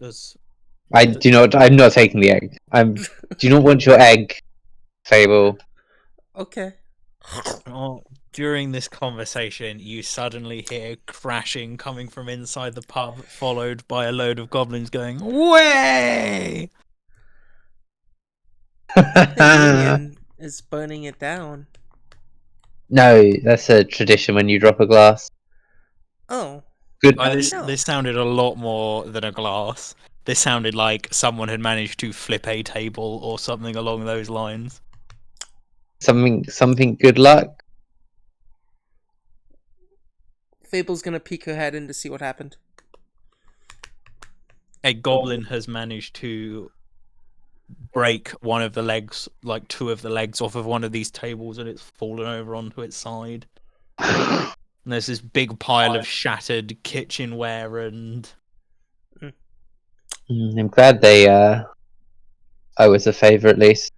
Does I do not. I'm not taking the egg. Do not want your egg, Fable. Okay. during this conversation, you suddenly hear crashing coming from inside the pub, followed by a load of goblins going, "Way!" The union is burning it down. No, that's a tradition when you drop a glass. Oh. Good. This sounded a lot more than a glass. This sounded like someone had managed to flip a table or something along those lines. Something. Good luck. Fable's gonna peek her head in to see what happened. A goblin has managed to break one of the legs, like two of the legs off of one of these tables, and it's fallen over onto its side. And there's this big pile of shattered kitchenware and I'm glad they I was a favour at least.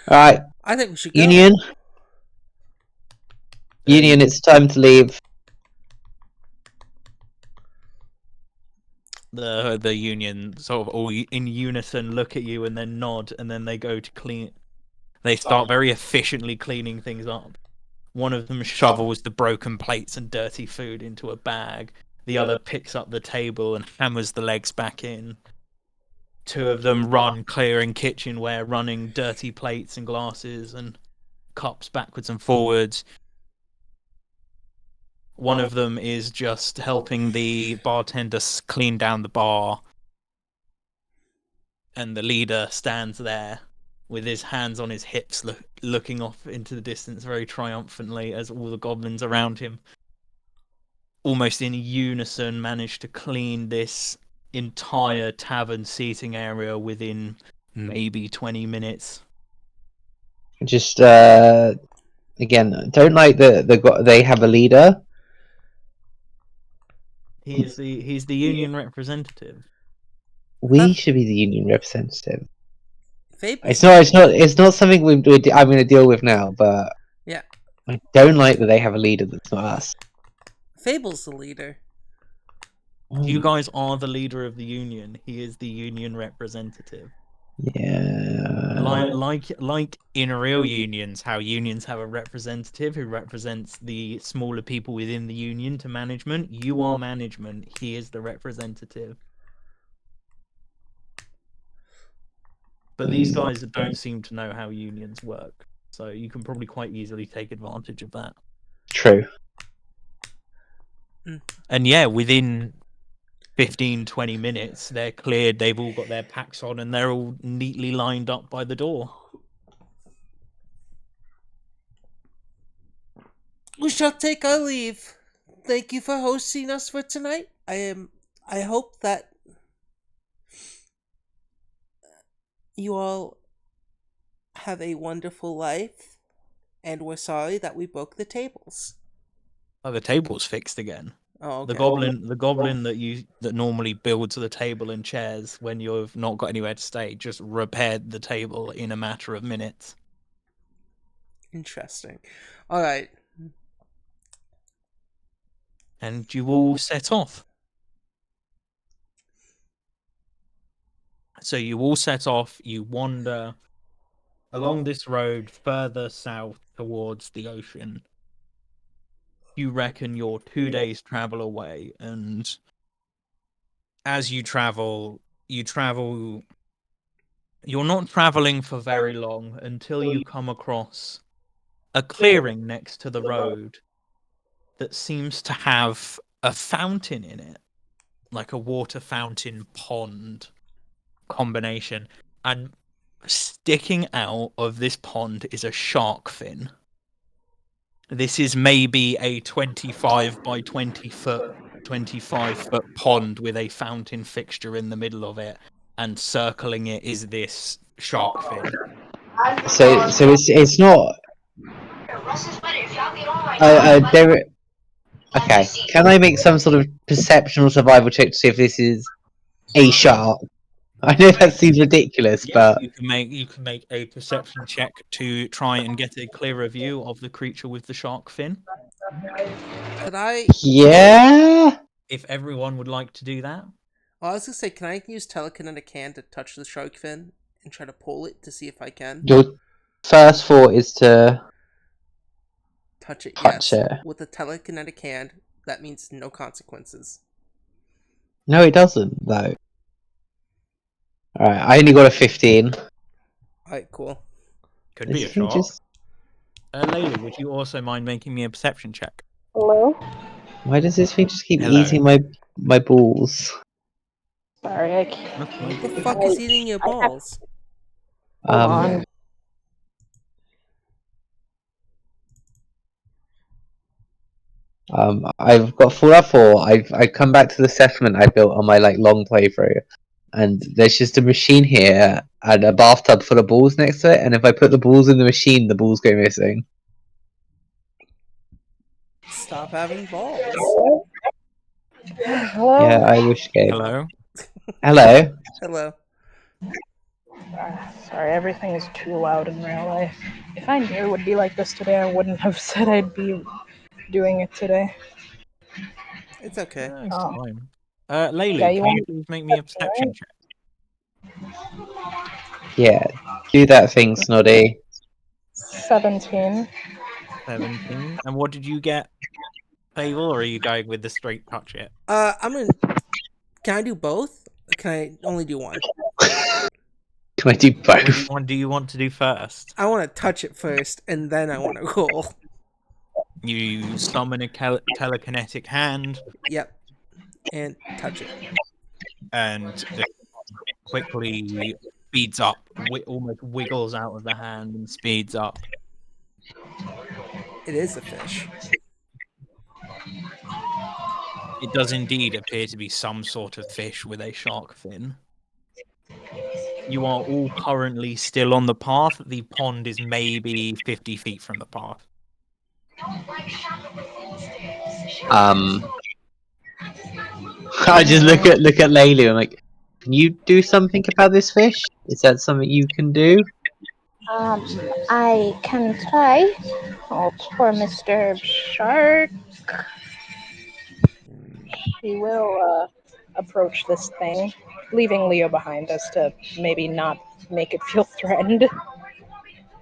Alright, I think we should go. Union, it's time to leave. The union sort of all in unison look at you and then nod, and then they go to clean. They start very efficiently cleaning things up. One of them shovels the broken plates and dirty food into a bag. The other picks up the table and hammers the legs back in. Two of them run clearing kitchenware, running dirty plates and glasses and cups backwards and forwards. One of them is just helping the bartender clean down the bar. And the leader stands there with his hands on his hips, looking off into the distance very triumphantly as all the goblins around him, almost in unison, manage to clean this entire tavern seating area within maybe 20 minutes. Just again, don't like they have a leader. He's the union representative. We should be the union representative. Fable's It's not something I'm going to deal with now. But yeah. I don't like that they have a leader that's not us. Fable's the leader. You guys are the leader of the union. He is the union representative. Yeah. Like in real unions, how unions have a representative who represents the smaller people within the union to management. You are management. He is the representative. But these guys don't seem to know how unions work, so you can probably quite easily take advantage of that. True. And yeah, within 15-20 minutes, they're cleared. They've all got their packs on, and they're all neatly lined up by the door. We shall take our leave. Thank you for hosting us for tonight. I hope that you all have a wonderful life, and we're sorry that we broke the tables. Oh, the table's fixed again. Oh, okay. The goblin that normally builds the table and chairs when you've not got anywhere to stay just repaired the table in a matter of minutes. Interesting. All right. and you all set off. So you all set off, you wander along this road further south towards the ocean. You reckon you're 2 days travel away, and as you travel, you're not traveling for very long until you come across a clearing next to the road that seems to have a fountain in it, like a water fountain pond combination, and sticking out of this pond is a shark fin. This is maybe a 25 by 25 foot pond with a fountain fixture in the middle of it, and circling it is this shark fin. So it's not. There. Okay. Can I make some sort of perception or survival check to see if this is a shark? I know that seems ridiculous, but You can make a perception check to try and get a clearer view of the creature with the shark fin. Could I? yeah. If everyone would like to do that. Well, I was gonna say, can I use telekinetic hand to touch the shark fin and try to pull it to see if I can Your first thought is to touch it? touch Yes, it. with a telekinetic hand. That means no consequences. No, it doesn't though. All right, I only got a 15. All right, cool. Could be a This thing shark. just. Layla, would you also mind making me a perception check? Hello? Why does this thing just keep Hello. eating my balls? Sorry, I can't. That's What fine. the fuck is eating your balls? Hold on. I've got Fallout 4. I've come back to the settlement I built on my long playthrough, and there's just a machine here and a bathtub full of balls next to it. And if I put the balls in the machine, the balls go missing. Stop having balls. Hello? Yeah, I wish, Gabe. Hello. Hello. Hello. Sorry, everything is too loud in real life. If I knew it would be like this today, I wouldn't have said I'd be doing it today. It's okay. It's Oh. fine. Layla, Yeah, you can you want- please make me a perception check? Yeah, do that thing, Snoddy. 17. 17. And what did you get, Fable, or are you going with the straight touch it? I'm gonna. Can I do both? Or can I only do one? Can I do both? Which one do you want to do first? I want to touch it first, and then I want to roll. You summon a telekinetic hand, Yep. And touch it. and the quickly speeds up, almost wiggles out of the hand and speeds up. It is a fish. It does indeed appear to be some sort of fish with a shark fin. You are all currently still on the path. The pond is maybe 50 feet from the path. I just look at Laylu and like, can you do something about this fish? Is that something you can do? I can try. Oh, poor Mr. Shark. He will approach this thing, leaving Leo behind us to maybe not make it feel threatened.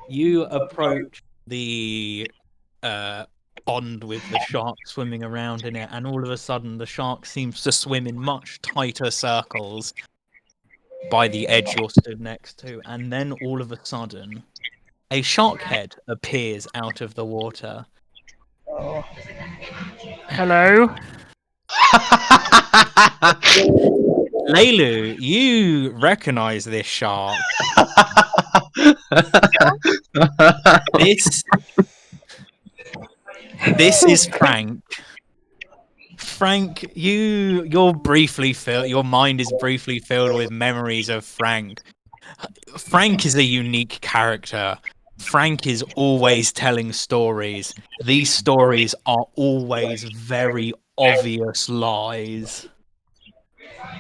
You approach the pond with the shark swimming around in it, and all of a sudden the shark seems to swim in much tighter circles by the edge you're stood next to, and then all of a sudden a shark head appears out of the water. Oh. Hello? Laylu, you recognize this shark. This is Frank. Frank, your mind is briefly filled with memories of Frank. Frank is a unique character. Frank is always telling stories. These stories are always very obvious lies.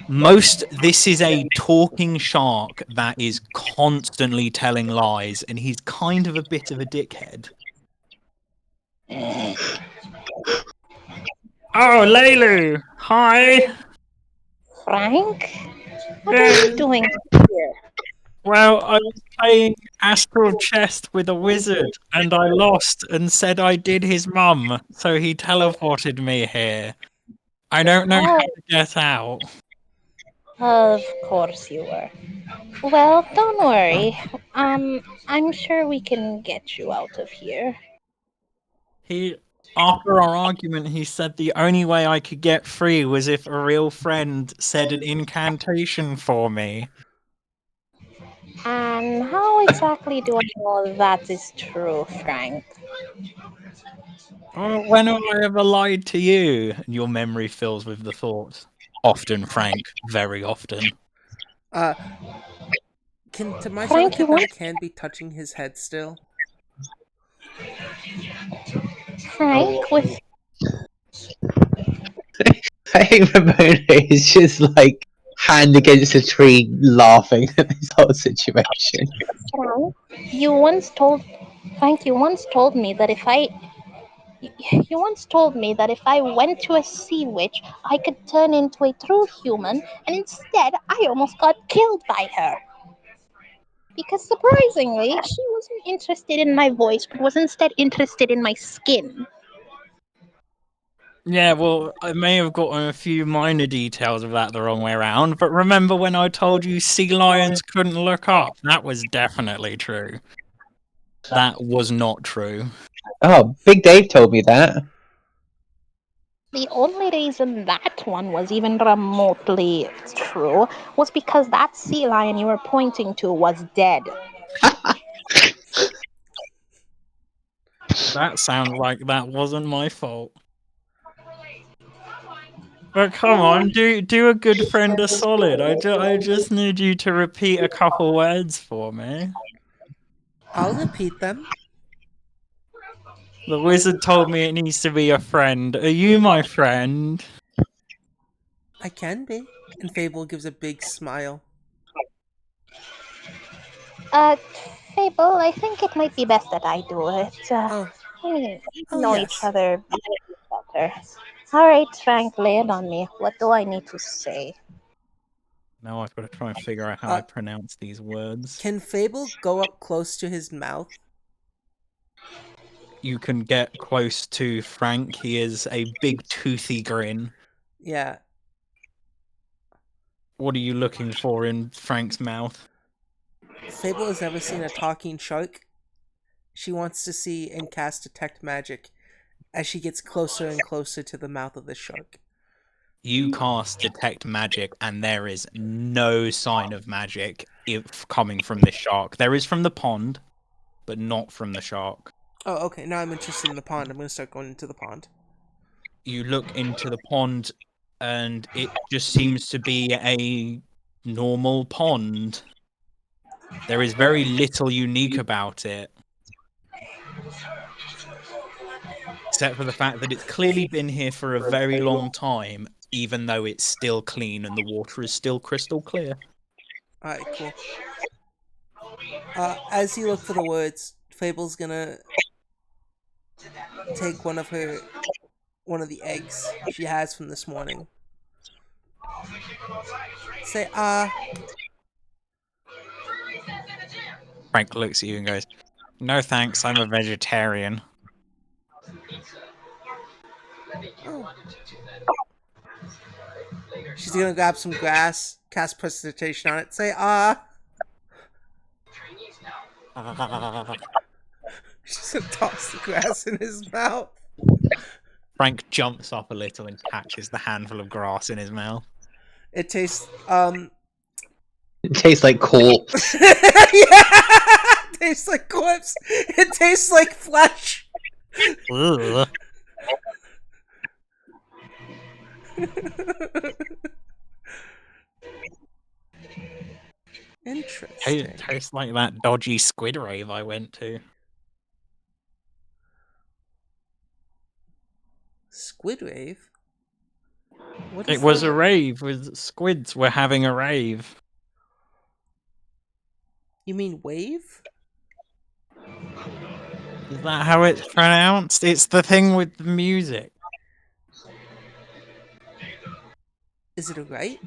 This is a talking shark that is constantly telling lies, and he's kind of a bit of a dickhead. Oh, Lelu! Hi! Frank, what are Yeah, you doing here? well, I was playing Astral Chess with a wizard, and I lost and said I did his mum, so he teleported me here. I don't know how Oh, to get out. of course you were. Well, don't worry. I'm sure we can get you out of here. He, after our argument, he said the only way I could get free was if a real friend said an incantation for me. And how exactly do I know that is true, Frank? Oh, when have I ever lied to you? And your memory fills with the thought. Often, Frank. Very often. Uh, to my Frank, you delicate mind, want can be touching his head still. Frank with I think Ramona is just like hand against a tree, laughing at this whole situation. Frank? You once told Frank. You once told me that if I You once told me that if I went to a sea witch, I could turn into a true human, and instead, I almost got killed by her. Because surprisingly, she wasn't interested in my voice, but was instead interested in my skin. Yeah, well, I may have gotten a few minor details of that the wrong way around, but remember when I told you sea lions couldn't look up? That was definitely true. That was not true. Oh, Big Dave told me that. The only reason that one was even remotely true was because that sea lion you were pointing to was dead. That sounds like that wasn't my fault. But come on, do a good friend a solid. I just need you to repeat a couple words for me. I'll repeat them. The wizard told me it needs to be a friend. Are you my friend? I can be. And Fable gives a big smile. Uh, Fable, I think it might be best that I do it. Oh, We oh know each yes. other better. All right, Frank, lay it on me. What do I need to say? Now I've got to try and figure out how I pronounce these words. Can Fable go up close to his mouth? You can get close to Frank. He is a big toothy grin. Yeah. What are you looking for in Frank's mouth? Fable has never seen a talking shark. She wants to see and cast Detect Magic as she gets closer and closer to the mouth of the shark. You cast Detect Magic, and there is no sign of magic if coming from this shark. There is from the pond, but not from the shark. Oh, okay. Now I'm interested in the pond. I'm going to start going into the pond. You look into the pond, and it just seems to be a normal pond. There is very little unique about it. Except for the fact that it's clearly been here for a very long time, even though it's still clean and the water is still crystal clear. Alright, cool. As you look for the words, Fable's gonna take one of the eggs she has from this morning. Say, Frank looks at you and goes, "No thanks, I'm a vegetarian." oh. She's gonna grab some grass, cast precipitation on it, say, She's gonna toss the grass in his mouth. Frank jumps up a little and catches the handful of grass in his mouth. It tastes, It tastes like corpse. yeah! It tastes like corpse. It tastes like flesh. Ugh. Interesting. Tastes like that dodgy squid rave I went to. Squid rave? What It is was that? a rave with squids. We're having a rave. You mean wave? Is that how it's pronounced? It's the thing with the music. Is it right?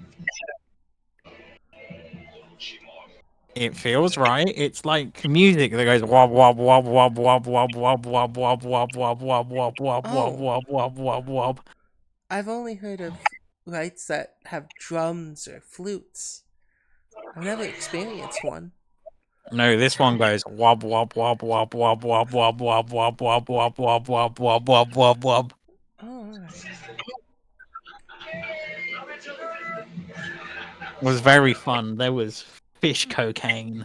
It feels right. It's like music that goes wob wob wob wob wob wob wob wob wob wob wob wob wob wob wob Oh, wob wob wob wob. I've only heard of rites that have drums or flutes. I've never experienced one. No, this one goes wob wob wob wob wob wob wob wob wob wob wob wob wob wob wob wob wob. Oh, alright. It was very fun. There was fish cocaine.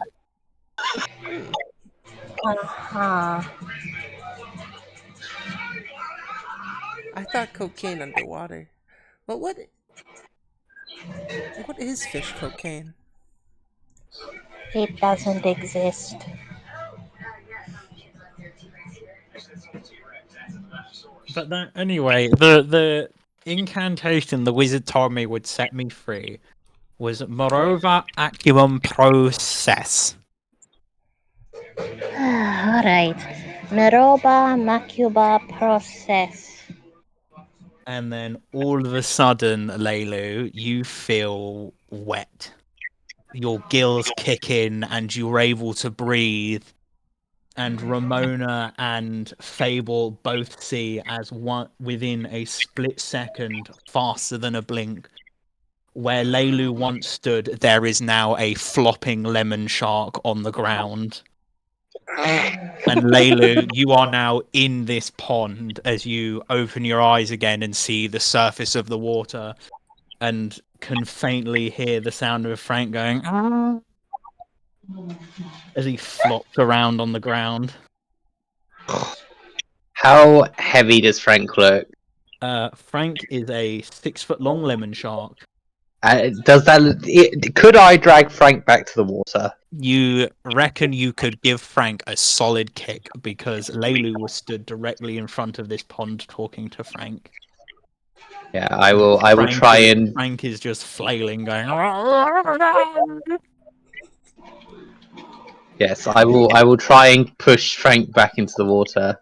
Hmm. Uh-huh. I thought cocaine underwater. But what is fish cocaine? It doesn't exist. But that, anyway, the incantation the wizard told me would set me free was Morova Acuum Process. Alright. Meroba Macuba process. And then all of a sudden, Leilu, you feel wet. Your gills kick in and you're able to breathe. And Ramona and Fable both see as one within a split second, faster than a blink, where Leilu once stood, there is now a flopping lemon shark on the ground. And Leilu, you are now in this pond as you open your eyes again and see the surface of the water and can faintly hear the sound of Frank going "Ah," as he flops around on the ground. How heavy does Frank look? Frank is a 6-foot long lemon shark. Could I drag Frank back to the water? You reckon you could give Frank a solid kick because Leilu was stood directly in front of this pond talking to Frank. Yeah, I will. I will try and. Frank is just flailing, going. Yes, I will. I will try and push Frank back into the water.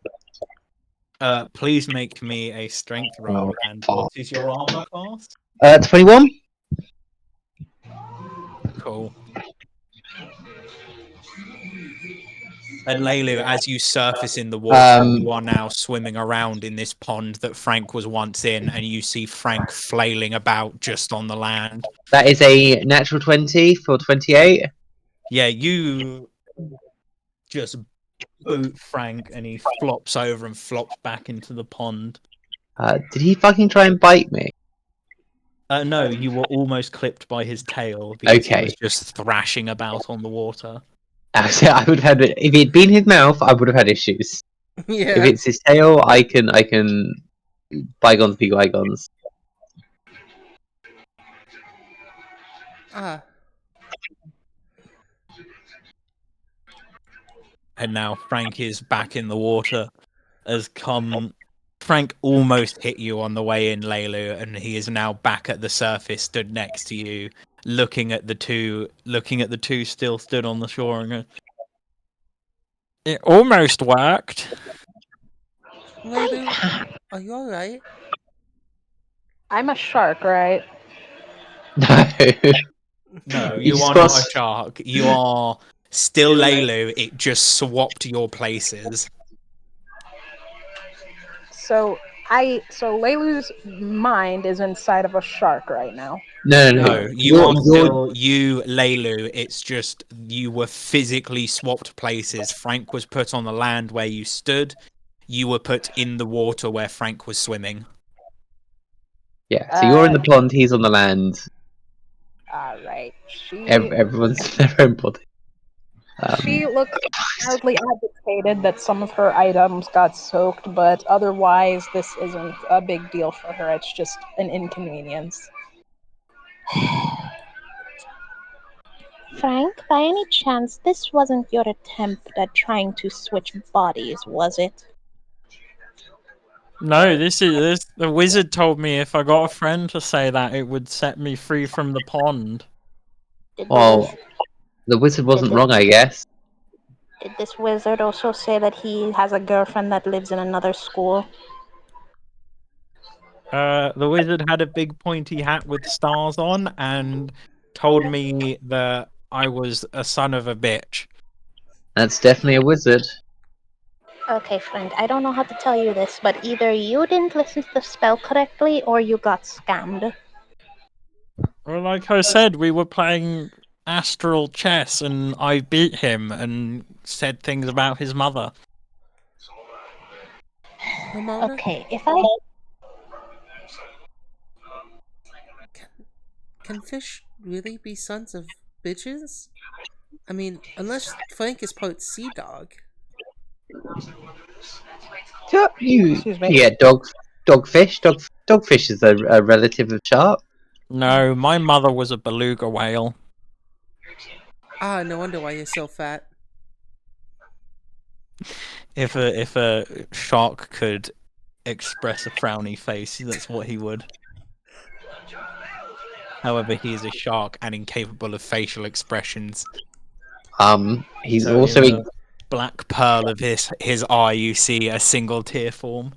Please make me a strength roll. And what is your armor class? 21. Cool. And Leilu, as you surface in the water, you are now swimming around in this pond that Frank was once in, and you see Frank flailing about just on the land. That is a natural 20 for 28. Yeah, you just boot Frank, and he flops over and flops back into the pond. Did he fucking try and bite me? No, you were almost clipped by his tail because he was just thrashing about on the water. I would have had if it'd been his mouth, I would have had issues. Yeah. If it's his tail, I can bygones be bygones. Ah. And now Frank is back in the water. Frank almost hit you on the way in, Leilu, and he is now back at the surface, stood next to you, looking at the two still stood on the shore. And it almost worked. Leilu, are you alright? I'm a shark, right? No. No, You you are just not a shark. You are still Leilu. It just swapped your places. So Leilu's mind is inside of a shark right now. No, you are still you, Leilu. It's just you were physically swapped places. Frank was put on the land where you stood. You were put in the water where Frank was swimming. Yeah, so you're in the pond, he's on the land. Alright. Everyone's in their own body. She looks mildly agitated that some of her items got soaked, but otherwise this isn't a big deal for her. It's just an inconvenience. Frank, by any chance, this wasn't your attempt at trying to switch bodies, was it? No, the wizard told me if I got a friend to say that, it would set me free from the pond. Well, the wizard wasn't wrong, I guess. Did this wizard also say that he has a girlfriend that lives in another school? The wizard had a big pointy hat with stars on and told me that I was a son of a bitch. That's definitely a wizard. Okay, friend, I don't know how to tell you this, but either you didn't listen to the spell correctly or you got scammed. Well, like I said, we were playing astral chess and I beat him and said things about his mother. Ramona, Okay, if I. can fish really be sons of bitches? I mean, unless Frank is part sea dog. Excuse me. Yeah, dogfish. Dogfish is a relative of shark. No, my mother was a beluga whale. Ah, no wonder why you're so fat. If a shark could express a frowny face, that's what he would. However, he is a shark and incapable of facial expressions. He's So also in the black pearl of his eye, you see a single tear form.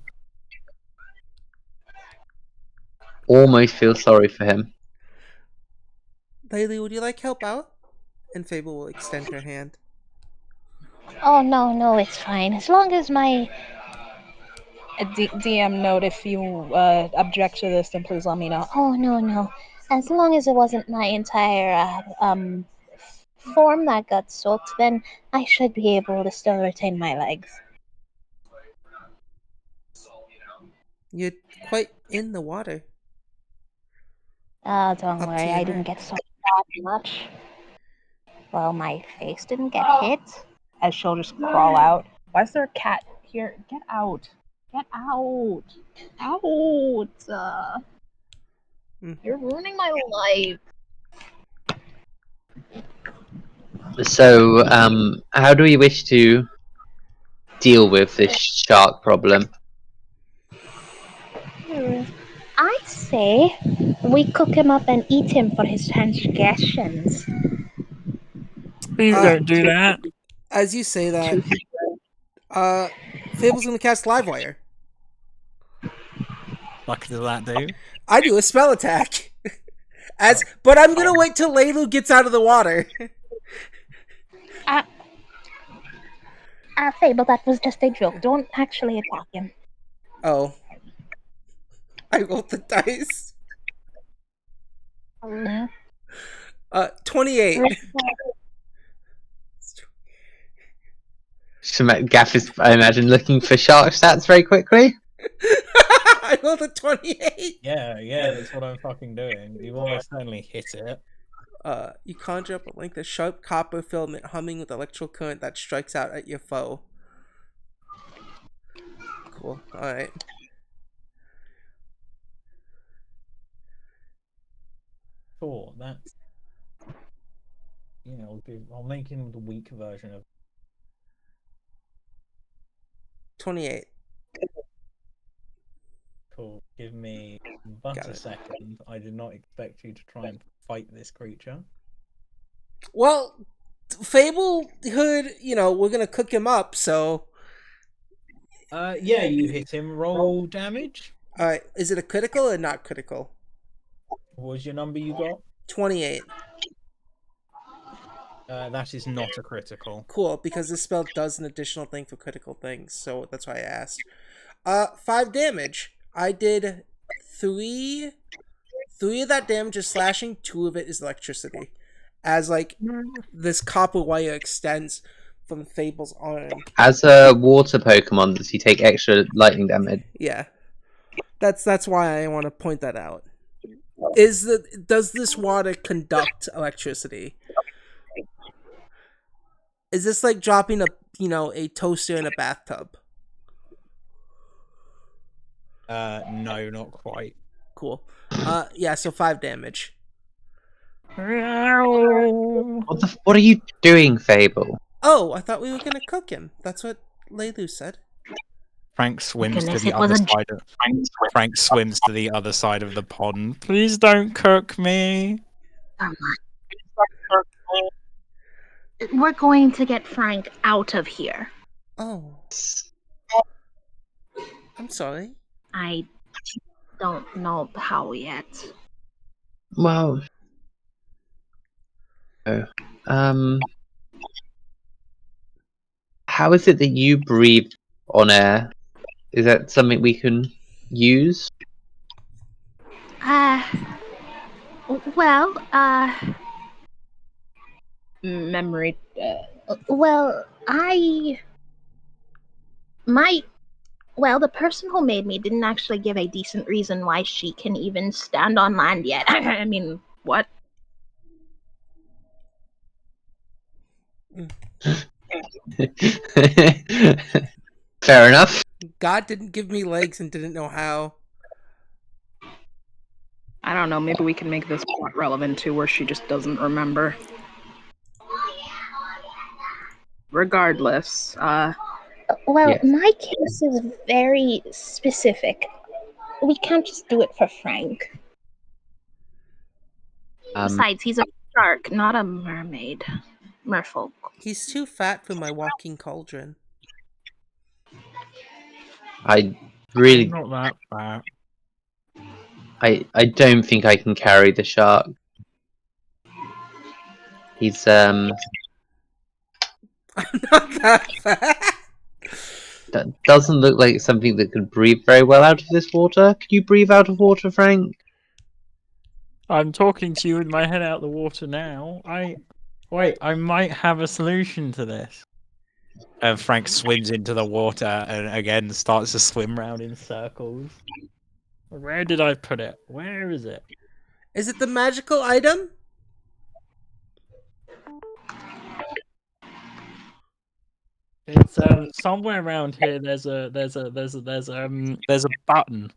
almost feel sorry for him. Laylee, would you like help out? And Fable will extend her hand. Oh, no, it's fine. As long as my. DM note, if you object to this, then please let me know. Oh, no. As long as it wasn't my entire form that got soaked, then I should be able to still retain my legs. You're quite in the water. Oh, don't Up to worry, your I didn't neck. get soaked that much. Well, my face didn't get hit. As she'll just crawl out. Why is there a cat here? Get out. Get out. Out. You're ruining my life. So, how do we wish to deal with this shark problem? I say we cook him up and eat him for his transgressions. Please Uh, don't do that. As you say that, Fable's gonna cast Livewire. What does that do? I do a spell attack. But I'm gonna wait till Laylu gets out of the water. Fable, that was just a joke. Don't actually attack him. Oh. I rolled the dice. 28. Gaff is, I imagine, looking for shark stats very quickly. I rolled a 28. Yeah, that's what I'm fucking doing. You almost certainly hit it. You conjure up a length of sharp copper filament humming with electrical current that strikes out at your foe. Cool. Alright. Cool, that's... I'll make him the weak version of... 28. Cool, give me but Got a it. second. I did not expect you to try and fight this creature. Well, Fable heard, we're gonna cook him up, so... Yeah, you hit him. Roll damage. Alright, is it a critical or not critical? What was your number you got? 28. That is not a critical. Cool, because this spell does an additional thing for critical things, so that's why I asked. 5 damage. I did 3 of that damage is slashing, 2 of it is electricity. As this copper wire extends from Fable's arm. As a water Pokemon, does he take extra lightning damage? Yeah. That's why I want to point that out. Does this water conduct electricity? Is this like dropping a toaster in a bathtub? No, not quite. Cool. Yeah, so 5 damage. What are you doing, Fable? Oh, I thought we were gonna cook him. That's what Laylu said. Frank swims Goodness, to the it was other a side of... Frank swims to the other side of the pond. Please don't cook me. We're going to get Frank out of here. Oh. I'm sorry. don't know how yet. Well, how is it that you breathe on air? Is that something we can use? Uh, well, Memory. well, the person who made me didn't actually give a decent reason why she can even stand on land yet. I mean, what? Fair enough. God didn't give me legs and didn't know how. I don't know. Maybe we can make this plot relevant too, where she just doesn't remember. Regardless, Well, Yes. my case is very specific. We can't just do it for Frank. Besides, he's a shark, not a mermaid. Merfolk. He's too fat for my walking cauldron. I really, Not that bad. I don't think I can carry the shark. He's I'm not that fat. doesn't look like something that could breathe very well out of this water. Can you breathe out of water, Frank? I'm talking to you with my head out the water now. Wait, I might have a solution to this. And Frank swims into the water and again starts to swim round in circles. Where did I put it? Where is it? Is it the magical item? It's somewhere around here. There's a button.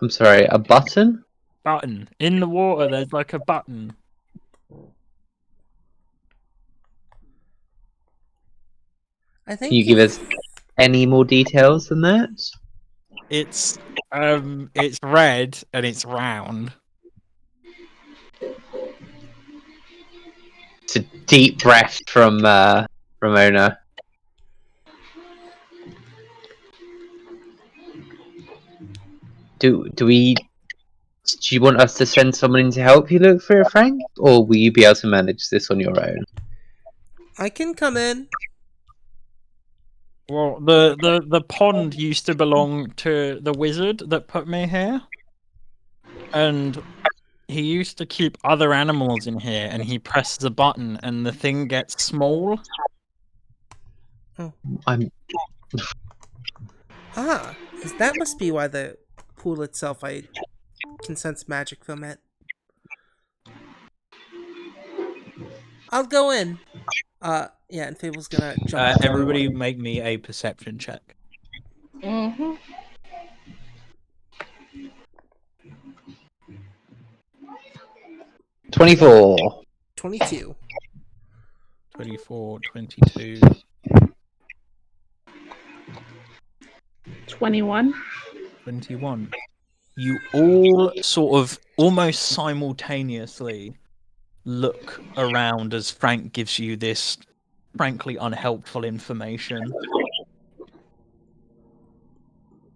I'm sorry, a button? Button in the water. There's like a button. I Can you think give us any more details than that? It's red and it's round. It's a deep breath from Ramona. Do you want us to send someone in to help you look for it, Frank? Or will you be able to manage this on your own? I can come in. Well, the pond used to belong to the wizard that put me here, and he used to keep other animals in here. And he presses a button, and the thing gets small. I'm That must be why the pool itself I can sense magic from it. I'll go in. Yeah, and Fable's gonna jump into the Everybody, water. make me a perception check. Mm-hmm. 24. 22. 24, 22. 21. 21. You all sort of almost simultaneously look around as Frank gives you this frankly unhelpful information.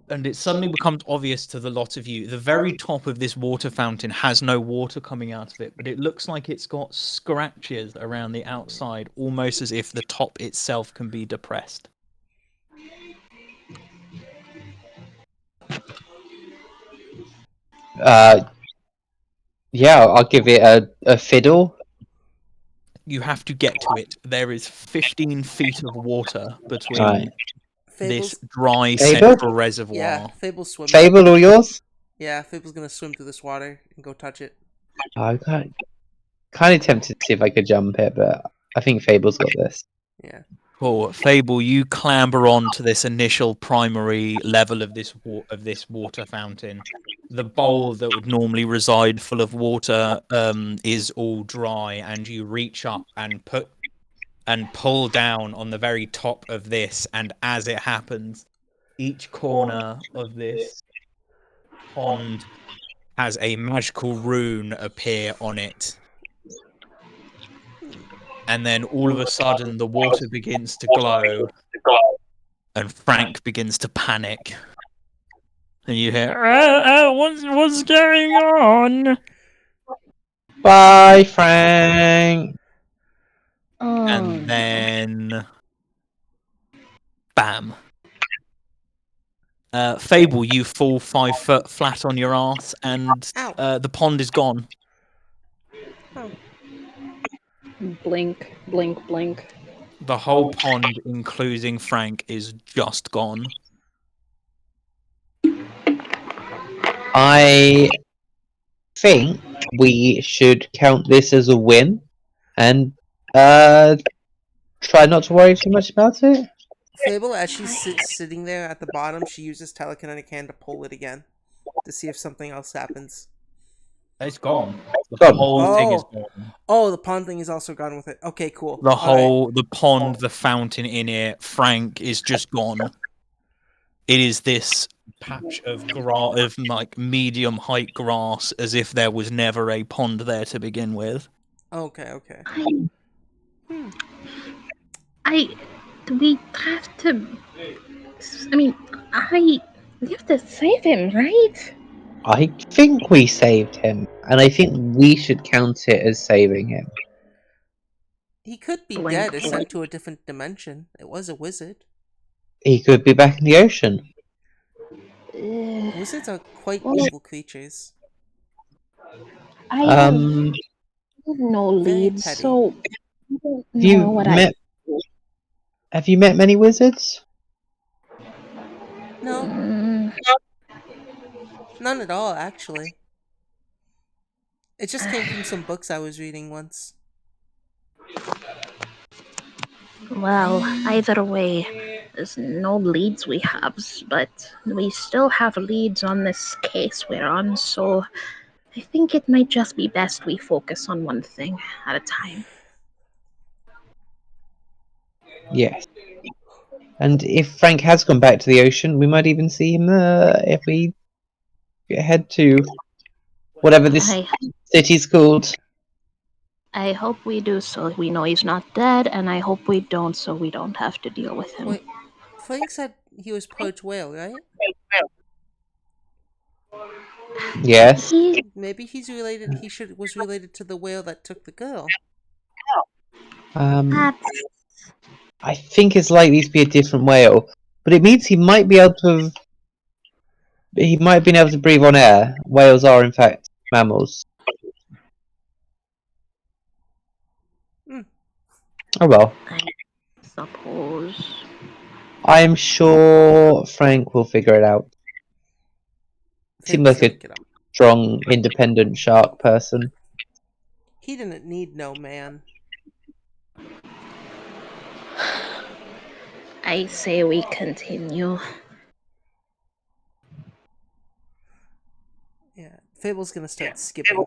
And it suddenly becomes obvious to the lot of you. The very top of this water fountain has no water coming out of it, but it looks like it's got scratches around the outside, almost as if the top itself can be depressed. Yeah, I'll give it a fiddle. You have to get to it. There is 15 feet of water between Right. this Fable's dry Fable? central reservoir. yeah, Fable's swimming. Fable, all yours? Yeah, Fable's gonna swim through this water and go touch it. I'm kind of tempted to see if I could jump it, but I think Fable's got this. Yeah. Cool. Fable, you clamber on to this initial primary level of this water fountain. The bowl that would normally reside full of water is all dry, and you reach up and pull down on the very top of this, and as it happens, each corner of this pond has a magical rune appear on it. And then all of a sudden the water begins to glow and Frank begins to panic And you hear, what's going on? Bye, Frank. And then, bam. Fable, you fall 5 foot flat on your ass, and Ow. the pond is gone. Oh. Blink, blink, blink. The whole pond, including Frank, is just gone. I think we should count this as a win, and try not to worry too much about it. Fable, as she's sitting there at the bottom, she uses telekinetic hand to pull it again to see if something else happens. It's gone. The Gone. whole thing is gone. Oh, the pond thing is also gone with it. Okay, cool. The All right. the pond, the fountain in it, Frank is just gone. It is this patch of grass, of like medium height grass, as if there was never a pond there to begin with. Okay. We have to. I mean, we have to save him, right? I think we saved him, and I think we should count it as saving him. He could be Blink, dead or blink. sent to a different dimension. It was a wizard. He could be back in the ocean. Wizards are quite Well, evil creatures. I have Um, no Very leads, petty. so I don't have you know what met? Have you met many wizards? No, Mm, none at all, actually. It just came from some books I was reading once. well, either way, there's no leads we have, but we still have leads on this case we're on, so I think it might just be best we focus on one thing at a time. Yes. And if Frank has gone back to the ocean, we might even see him if we head to whatever this I city's called. I hope we do so we know he's not dead, and I hope we don't so we don't have to deal with him. Wait, Frank said he was purge whale, right? Yes. Maybe he's related. Was related to the whale that took the girl. That's I think it's likely to be a different whale, but it means he might be able to have. He might have been able to breathe on air. Whales are, in fact, mammals. Oh well. I suppose. I'm sure Frank will figure it out. Seemed Fable's like a gonna get up. strong, independent shark person. He didn't need no man. I say we continue. Yeah, Fable's gonna start skipping.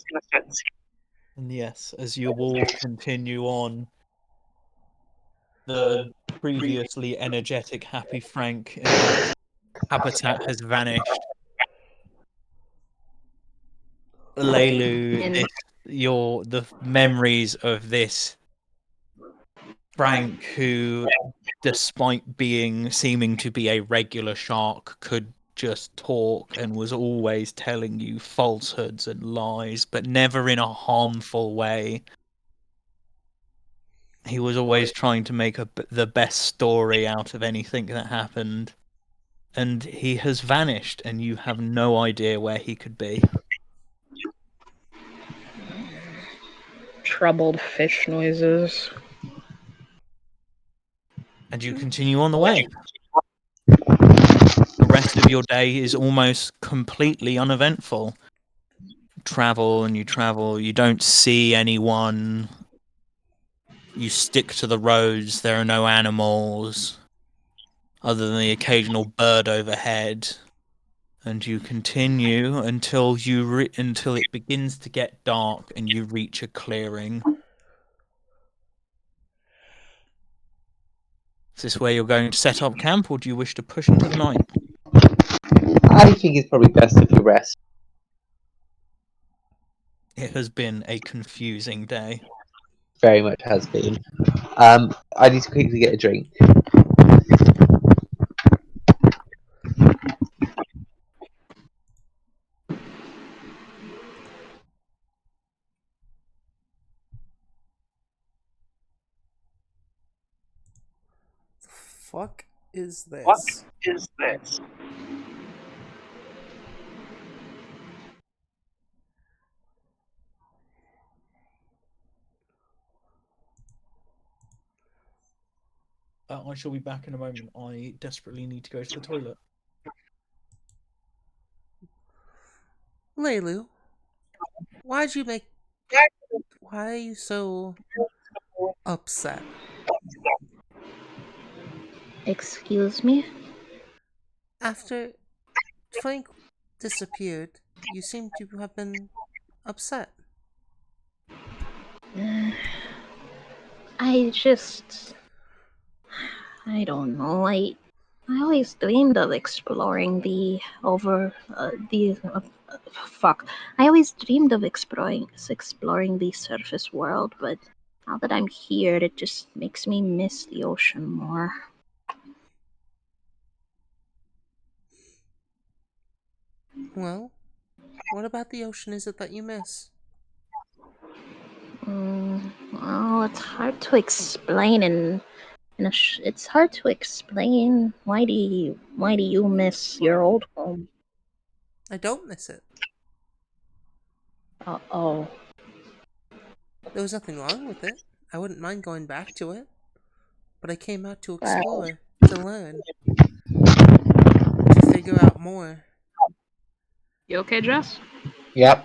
And yes, as you all continue on, the previously energetic, happy Frank in his habitat has vanished. Leilu, And the memories of this Frank, who, despite seeming to be a regular shark, could just talk and was always telling you falsehoods and lies, but never in a harmful way. He was always trying to make the best story out of anything that happened. And he has vanished, and you have no idea where he could be. Troubled fish noises. And you continue on the way. The rest of your day is almost completely uneventful. Travel and you travel, you don't see anyone. You stick to the roads, there are no animals, other than the occasional bird overhead. And you continue until until it begins to get dark and you reach a clearing. Is this where you're going to set up camp, or do you wish to push into the night? I think it's probably best if we rest. It has been a confusing day. Very much has been. I need to quickly get a drink. fuck is this? I shall be back in a moment. I desperately need to go to the toilet. Leilu, why'd you make. Why are you so upset? Excuse me? After Frank disappeared, you seem to have been upset. I just. I don't know. I always dreamed of exploring fuck. I always dreamed of exploring the surface world, but now that I'm here, it just makes me miss the ocean more. Well, what about the ocean is it that you miss? Well, it's hard to explain it's hard to explain. Why do you miss your old home? I don't miss it. Oh. There was nothing wrong with it. I wouldn't mind going back to it. But I came out to Well, explore, to learn, to figure out more. You okay, Jess? Yep.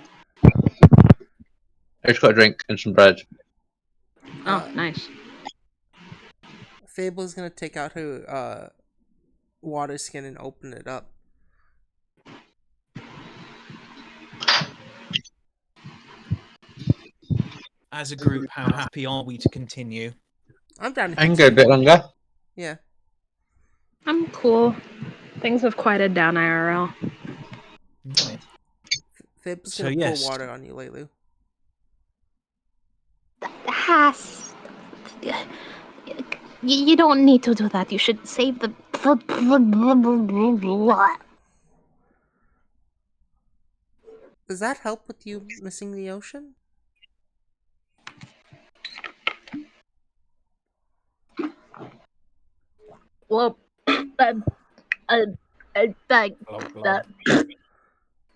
I just got a drink and some bread. Oh, nice. Fable's gonna take out her water skin and open it up. As a group, how happy are we to continue? I'm down to I can go a bit longer. Yeah. I'm cool. Things have quieted down IRL. Nice. Fable's So gonna pour yes, water on you, Leilu. Has. You don't need to do that. You should save the. Does that help with you missing the ocean? Well, uh, glub, glub,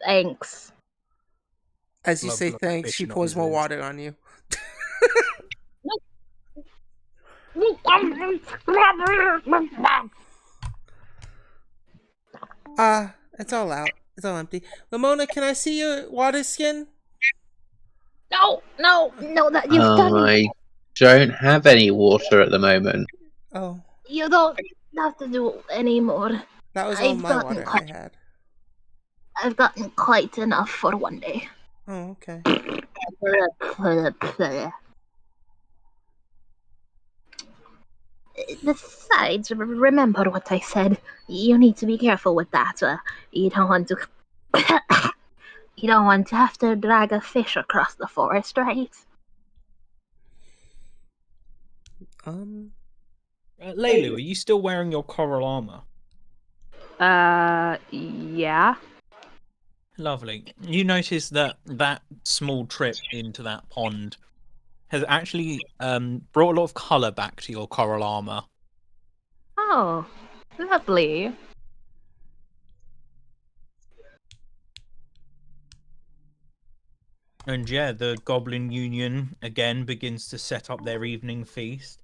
thanks. As you glub, say glub, thanks, she fishing pours more noises. water on you. It's all out. It's all empty. Lamona, can I see your water skin? No, that you've done. I don't have any water at the moment. Oh, You don't have to do any more. that was all I've my gotten water I quite. had. I've gotten quite enough for one day. Oh, okay. Besides, remember what I said. You need to be careful with that. You don't want to. You don't want to have to drag a fish across the forest, right? Leilu, are you still wearing your coral armor? Yeah. Lovely. You notice that that small trip into that pond has actually brought a lot of color back to your coral armor. Oh, lovely. And yeah, the Goblin Union again begins to set up their evening feast.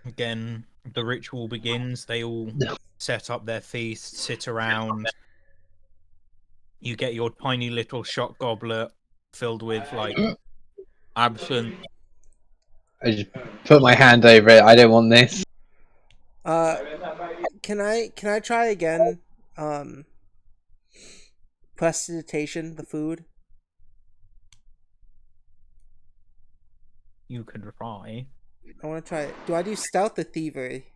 Again, the ritual begins. They all set up their feast, sit around. You get your tiny little shot goblet filled with like absinthe. I just put my hand over it. I don't want this. Can I try again? Prestidigitation, the food. You could try. I want to try it. Do I do stealth or thievery?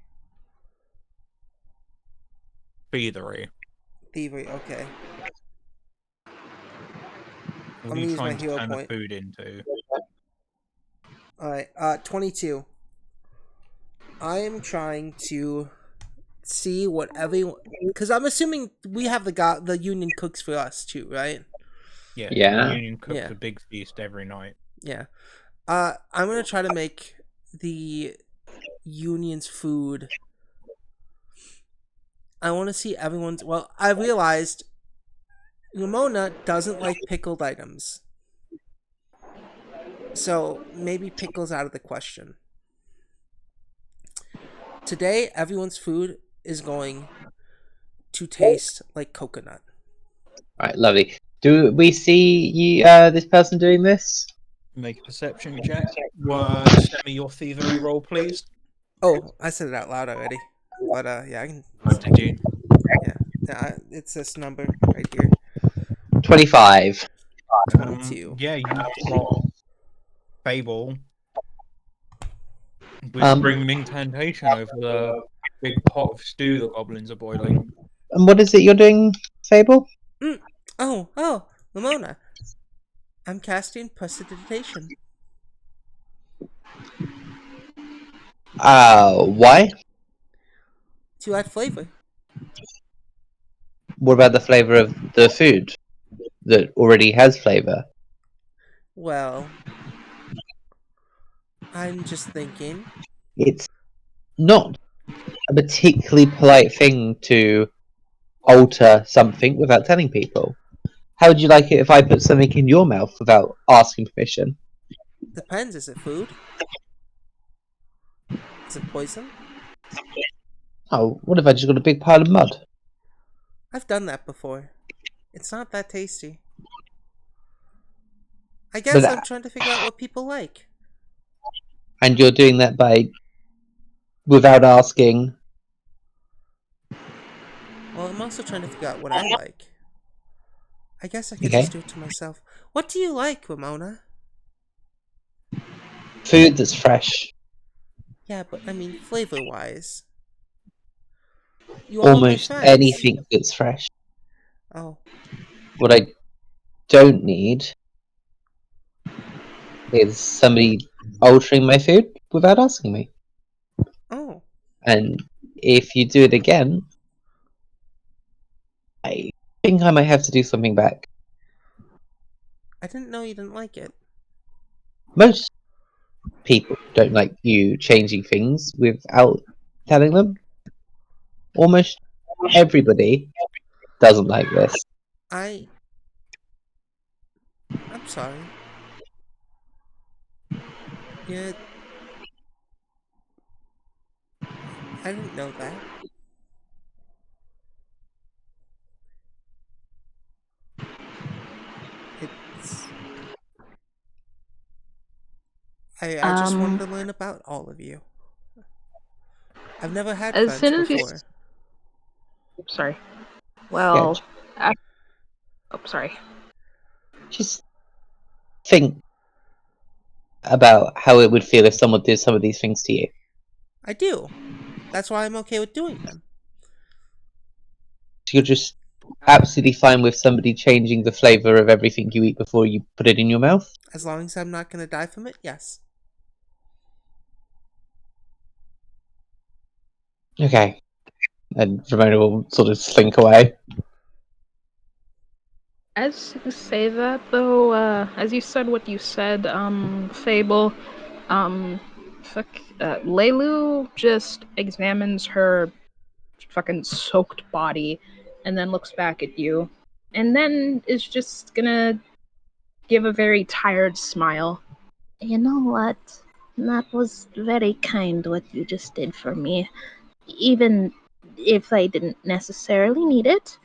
Thievery. Thievery, okay. What I'm are gonna you use my trying to hero turn point. the food into? Alright, 22. I am trying to see what everyone... Because I'm assuming we have the union cooks for us too, right? Yeah, the Yeah. Union cooks Yeah. a big feast every night. Yeah. I'm gonna try to make the union's food. I want to see everyone's. Well, I realized Ramona doesn't like pickled items, so maybe pickles out of the question. Today, everyone's food is going to taste like coconut. Right, lovely. Do we see you, this person doing this? Make a perception check. Send me your thievery roll, please. Oh, I said it out loud already, but yeah, I can. Oh, did you? Yeah, it's this number right here, 25. 22. Yeah, you spot Fable Um, whispering incantation over the big pot of stew the goblins are boiling. and what is it you're doing, Fable? Mm. Oh, Ramona, I'm casting prestidigitation Why? to add flavor. What about the flavor of the food that already has flavor? Well, I'm just thinking. It's not a particularly polite thing to alter something without telling people. How would you like it if I put something in your mouth without asking permission? Depends. Is it food? Is it poison? Oh, what if I just got a big pile of mud? I've done that before. It's not that tasty. I guess But I'm trying to figure out what people like. and you're doing that by without asking. Well, I'm also trying to figure out what I like. I guess I could Okay, just do it to myself. What do you like, Ramona? food that's fresh. Yeah, but I mean, flavor wise. You are my Almost friends. anything that's fresh. Oh, What I don't need is somebody altering my food without asking me. oh. And if you do it again, I think I might have to do something back. I didn't know you didn't like it. Most people don't like you changing things without telling them. Almost everybody doesn't like this. I. I'm sorry. Yeah, I didn't know that. It's. I just wanted Um, to learn about all of you. I've never had as friends soon as you, before. sorry. Yeah, Well, oh, sorry. just think about how it would feel if someone did some of these things to you. I do. That's why I'm okay with doing them. So you're just absolutely fine with somebody changing the flavor of everything you eat before you put it in your mouth? As long as I'm not going to die from it, yes. Okay. And Ramona will sort of slink away. As you say that, though, as you said what you said, Fable, um, Leilu just examines her fucking soaked body and then looks back at you and then is just gonna give a very tired smile. You know what? That was very kind what you just did for me. Even if I didn't necessarily need it,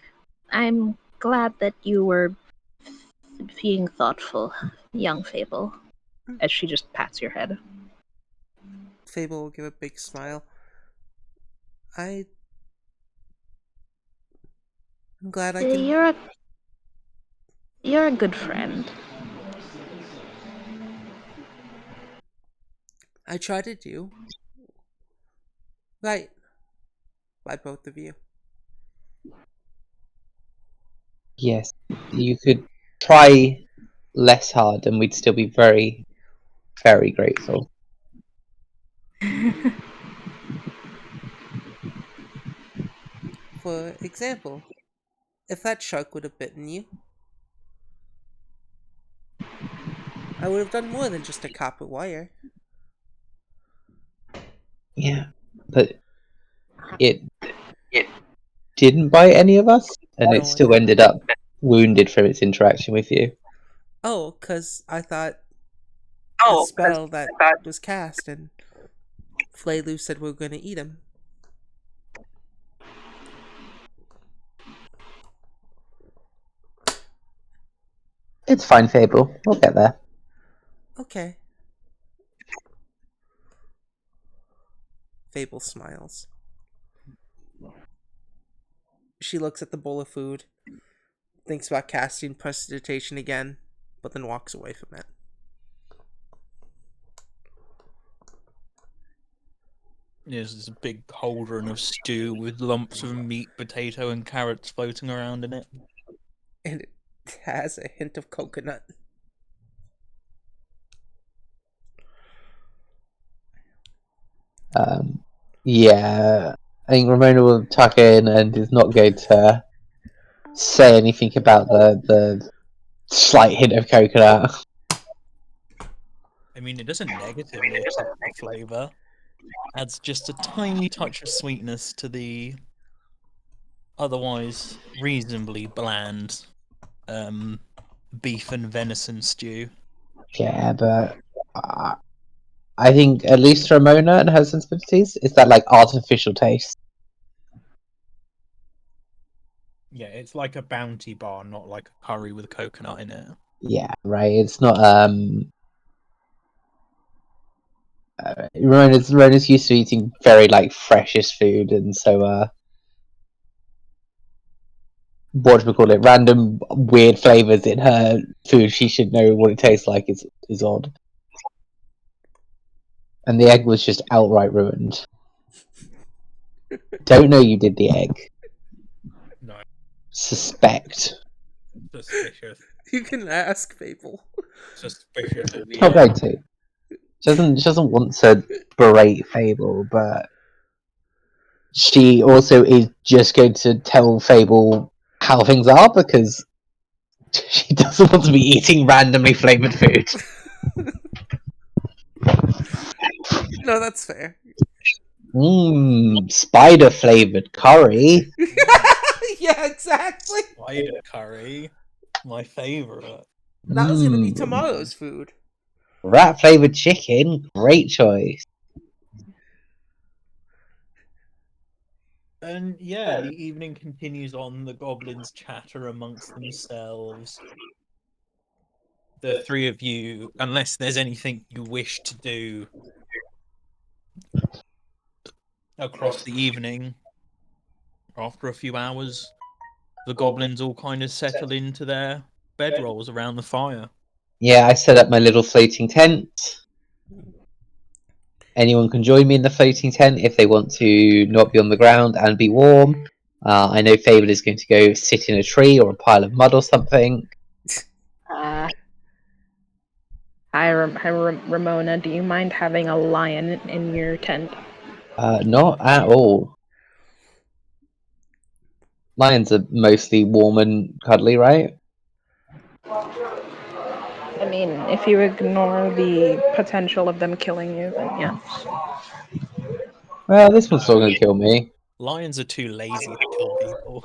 I'm glad that you were being thoughtful, young Fable. As she just pats your head. Fable will give a big smile. I'm glad I can. You're a good friend. I try to do right by both of you. Yes. You could try less hard and we'd still be very, very grateful. For example, if that shark would have bitten you, I would have done more than just a copper wire. Yeah, but it didn't bite any of us, and it No, it still didn't. ended up wounded from its interaction with you. Oh, because I thought the spell that was cast and Flaylu said we were going to eat him. It's fine, Fable. We'll get there. Okay. Fable smiles. She looks at the bowl of food, thinks about casting prestidigitation again, but then walks away from it. Yes, there's a big cauldron of stew with lumps of meat, potato, and carrots floating around in it. And it has a hint of coconut. Yeah, I think Ramona will tuck in and is not going to say anything about the slight hint of coconut. I mean, it doesn't negatively affect the flavor. Adds just a tiny touch of sweetness to the otherwise reasonably bland beef and venison stew. Yeah, but I think at least Ramona and her sensibilities is that like artificial taste. Yeah, it's like a bounty bar, not like a curry with coconut in it. Yeah, right. It's not Rona's used to eating very like freshest food, and so what do we call it? Random weird flavors in her food. She should know what it tastes like. Is odd, and the egg was just outright ruined. Don't know you did the egg. No, Suspect. suspicious. You can ask Fable. Suspicious of the Not egg. going to. She doesn't want to berate Fable, but she also is just going to tell Fable how things are because she doesn't want to be eating randomly flavored food. No, that's fair. Spider flavored curry. Yeah, exactly. Spider curry, my favorite. That was going to be Mmm. tomorrow's food. Rat flavored chicken. Great choice. And yeah, the evening continues on. The goblins chatter amongst themselves. The three of you, unless there's anything you wish to do across the evening, after a few hours, the goblins all kind of settle into their bedrolls around the fire. Yeah, I set up my little floating tent. Anyone can join me in the floating tent if they want to not be on the ground and be warm. I know Fable is going to go sit in a tree or a pile of mud or something. Hi, Ramona. Do you mind having a lion in your tent? Not at all. Lions are mostly warm and cuddly, right? I mean, if you ignore the potential of them killing you, then yes. Well, this one's still No, going to kill me. lions are too lazy to kill people.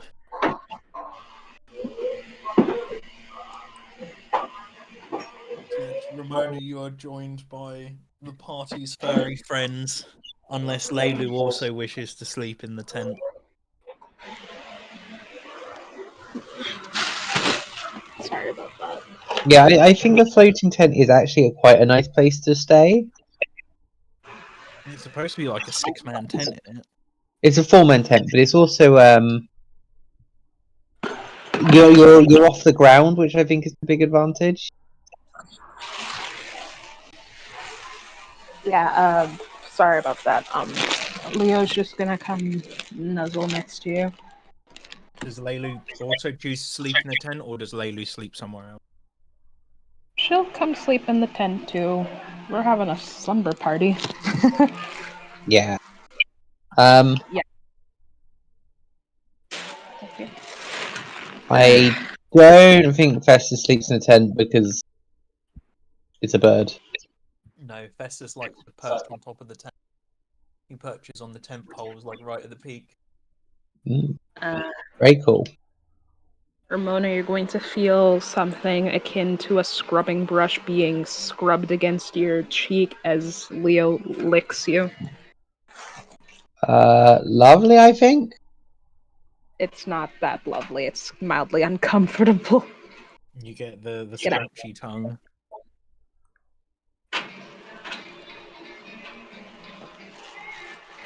Yes, Ramona, you are joined by the party's furry friends, unless Leilu also wishes to sleep in the tent. Sorry about that. Yeah, I think the floating tent is actually quite a nice place to stay. It's supposed to be like a six-man tent in it. It's a four-man tent, but it's also you're off the ground, which I think is the big advantage. Yeah, sorry about that. Leo's just gonna come nuzzle next to you. Does Leilu also choose to sleep in a tent, or does Leilu sleep somewhere else? She'll come sleep in the tent too. We're having a slumber party. Yeah. Yeah. Okay. I don't think Festus sleeps in a tent because It's a bird. No, Festus likes to perch on top of the tent. He perches on the tent poles, like right at the peak. Mm, Uh, very cool. Ramona, you're going to feel something akin to a scrubbing brush being scrubbed against your cheek as Leo licks you. Lovely, I think. It's not that lovely. It's mildly uncomfortable. You get the Get out. stretchy tongue.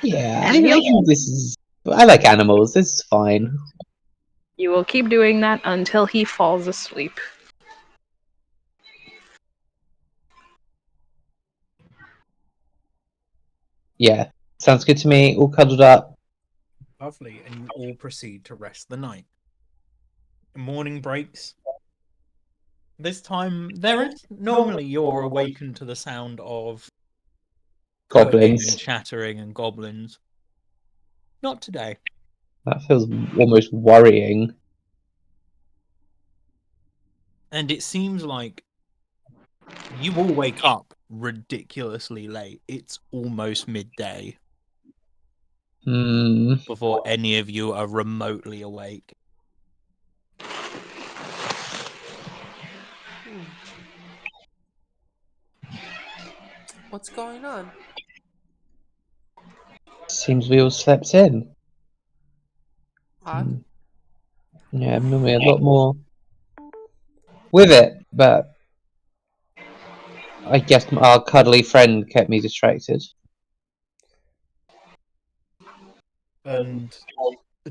Yeah, And I he'll- think this is. I like animals. This is fine. You will keep doing that until he falls asleep. Yeah, sounds good to me. All cuddled up. Lovely, and you all proceed to rest the night. Morning breaks. This time, there is normally you're awakened to the sound of cooking Goblins. and chattering and goblins. Not today. That feels almost worrying. And it seems like you all wake up ridiculously late. It's almost midday Hmm. before any of you are remotely awake. What's going on? Seems we all slept in. Odd. Yeah, normally a lot more with it, but I guess our cuddly friend kept me distracted. And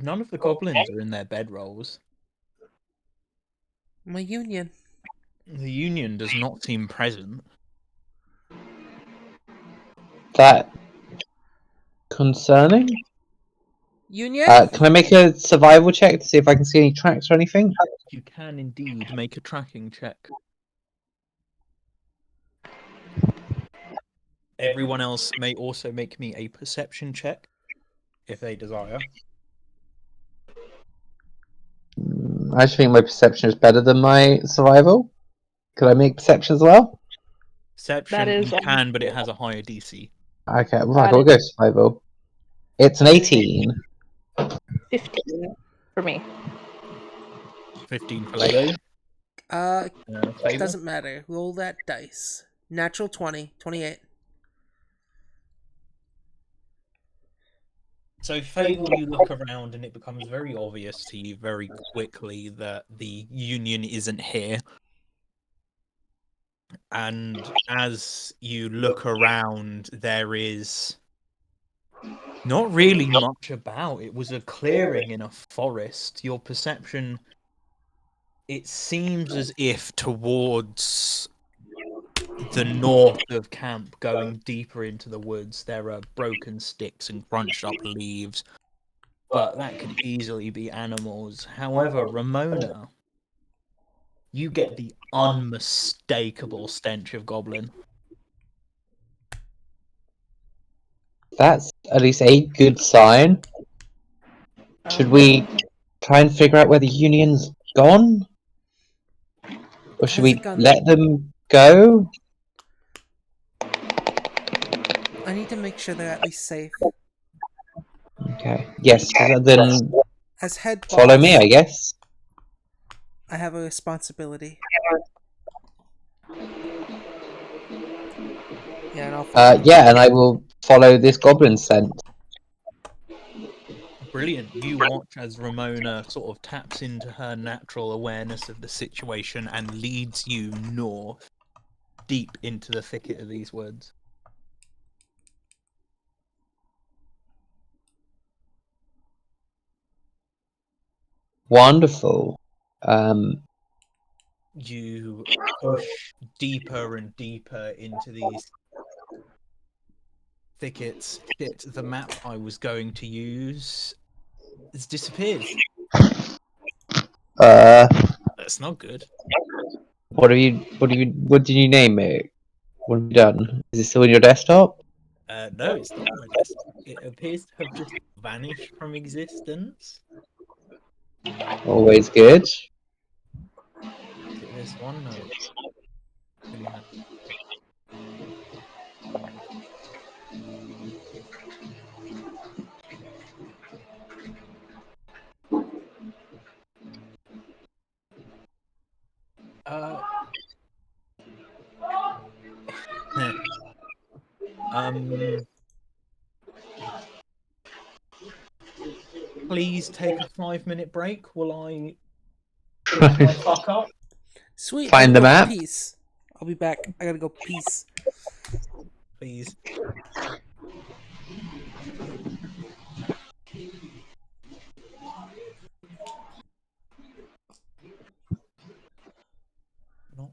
none of the goblins are in their bedrolls. My union. The union does not seem present. That concerning? Union? Can I make a survival check to see if I can see any tracks or anything? You can indeed make a tracking check. Everyone else may also make me a perception check if they desire. I actually think my perception is better than my survival. Could I make perception as well? Perception is you can, but it has a higher DC. Okay, well, That I'll go survival. It's an 18. 15 for me. 15 for Leo. Favor. Doesn't matter. Roll that dice. Natural 20. 28. So, Fable, you look around and it becomes very obvious to you very quickly that the Union isn't here. And as you look around, there is not really much about. It was a clearing in a forest. Your perception, it seems as if towards the north of camp, going deeper into the woods, there are broken sticks and crunched up leaves. But that could easily be animals. However, Ramona, you get the unmistakable stench of goblin. That's at least a good sign. Should we try and figure out where the Union's gone? Or should Has we it gone? let them go? I need to make sure they're at least safe. Okay. Yes, then As head boss, follow me, I guess. I have a responsibility. Yeah, and I'll follow you. Yeah, and I will follow this goblin scent. Brilliant. You watch as Ramona sort of taps into her natural awareness of the situation and leads you north, deep into the thicket of these woods. Wonderful. You push deeper and deeper into these thickets. Shit, the map I was going to use has disappeared. That's not good. What did you name it? What have you done? Is it still in your desktop? No, it's not on my desktop. It appears to have just vanished from existence. Always good. Is it this one? No. Really had. um, please take a 5-minute break while I fix my fuck up. Sweet. Find the I'm gonna go map. peace. I'll be back. I gotta go peace. Please. No.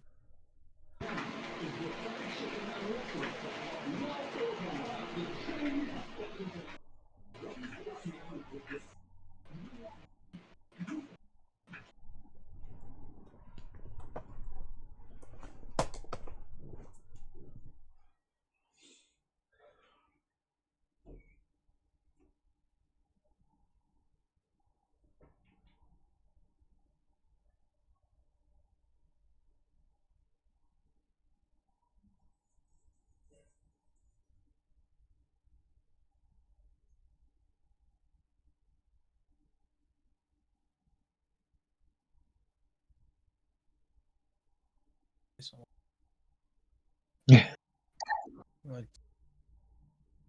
I